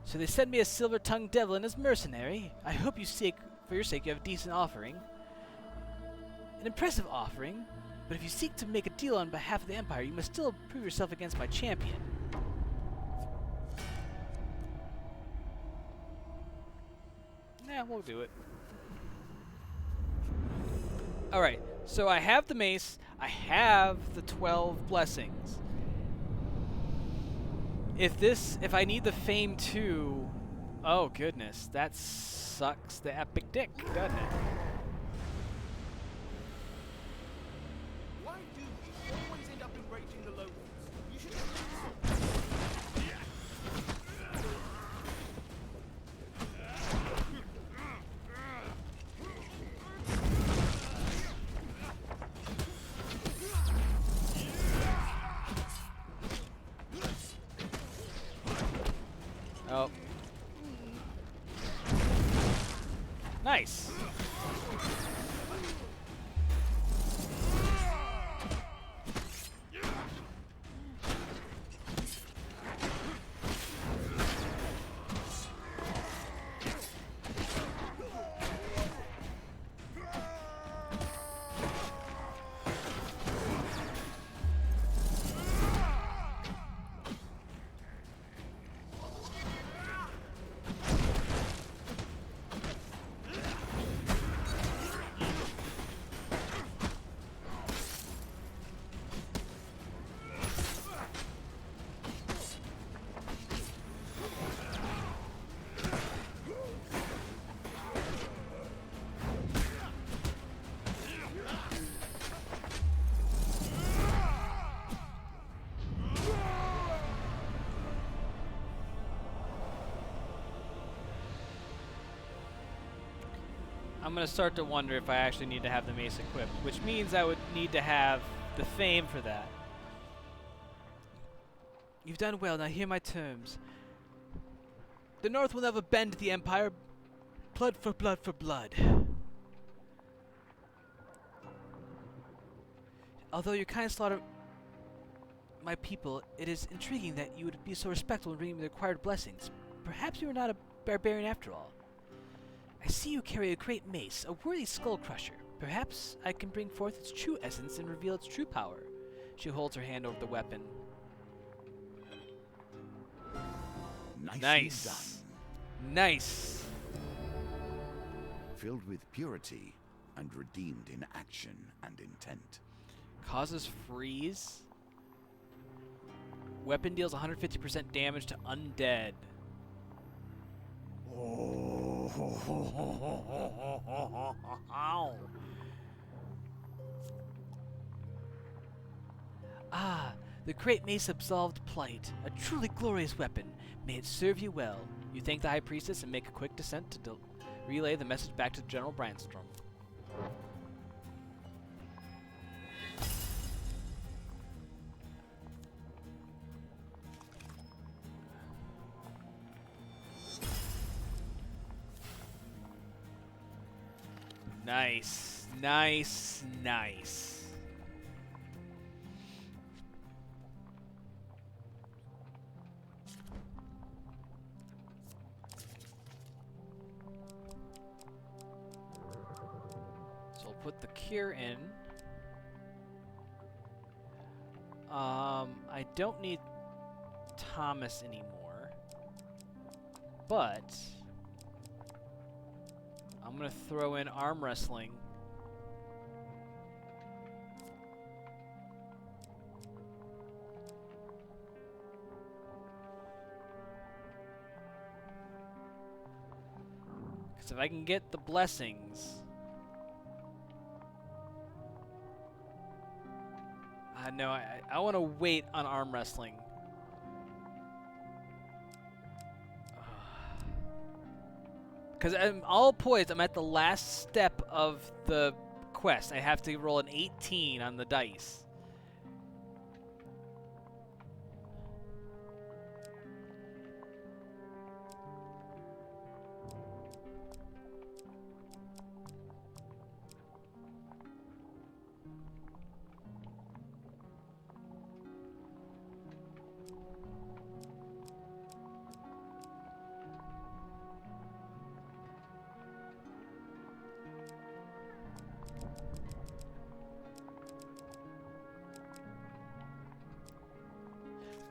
So they sent me a silver-tongued devil and his mercenary. I hope for your sake you have a decent offering. An impressive offering, but if you seek to make a deal on behalf of the Empire, you must still prove yourself against my champion. Nah, we'll do it. Alright, so I have the mace, I have the 12 blessings. If I need the fame too, oh goodness, that sucks the epic dick, doesn't it? Why do we always end up enraging the locals? You should Oh. Nice. I'm gonna start to wonder if I actually need to have the mace equipped, which means I would need to have the fame for that. You've done well, now hear my terms. The North will never bend to the Empire. Blood for blood for blood. Although your kind slaughter my people, it is intriguing that you would be so respectful in bringing me the required blessings. Perhaps you are not a barbarian after all. I see you carry a great mace, a worthy skull crusher. Perhaps I can bring forth its true essence and reveal its true power. She holds her hand over the weapon. Nicely Nice. done. Nice. Filled with purity and redeemed in action and intent. Causes freeze. Weapon deals 150% damage to undead. Ah, the great mace absolved plight. A truly glorious weapon. May it serve you well. You thank the High Priestess and make a quick descent to relay the message back to General Brainstorm. Nice, nice, nice. So we'll put the cure in. I don't need Thomas anymore, but I'm gonna throw in arm wrestling. Because if I can get the blessings, no, I want to wait on arm wrestling. Because I'm all poised. I'm at the last step of the quest. I have to roll an 18 on the dice.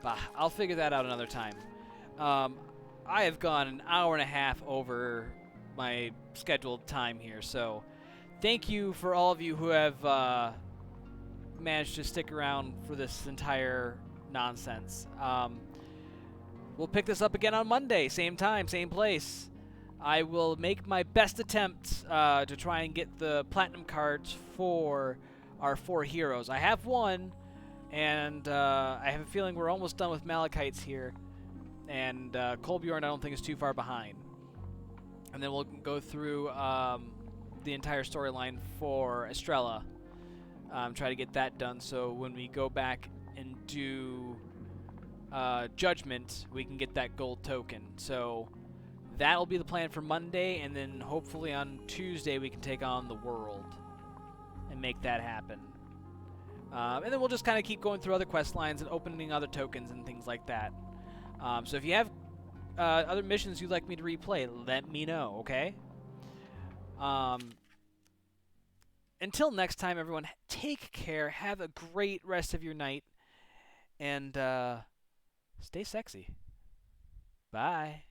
Bah, I'll figure that out another time. I have gone an hour and a half over my scheduled time here, so thank you for all of you who have managed to stick around for this entire nonsense. We'll pick this up again on Monday, same time, same place. I will make my best attempt to try and get the platinum cards for our 4 heroes. I have one. And I have a feeling we're almost done with Malachites here. And Kolbjorn I don't think is too far behind. And then we'll go through the entire storyline for Estrella. Try to get that done so when we go back and do Judgment, we can get that gold token. So that'll be the plan for Monday. And then hopefully on Tuesday we can take on the world and make that happen. And then we'll just kind of keep going through other quest lines and opening other tokens and things like that. So if you have other missions you'd like me to replay, let me know, okay? Until next time, everyone, take care. Have a great rest of your night. And stay sexy. Bye.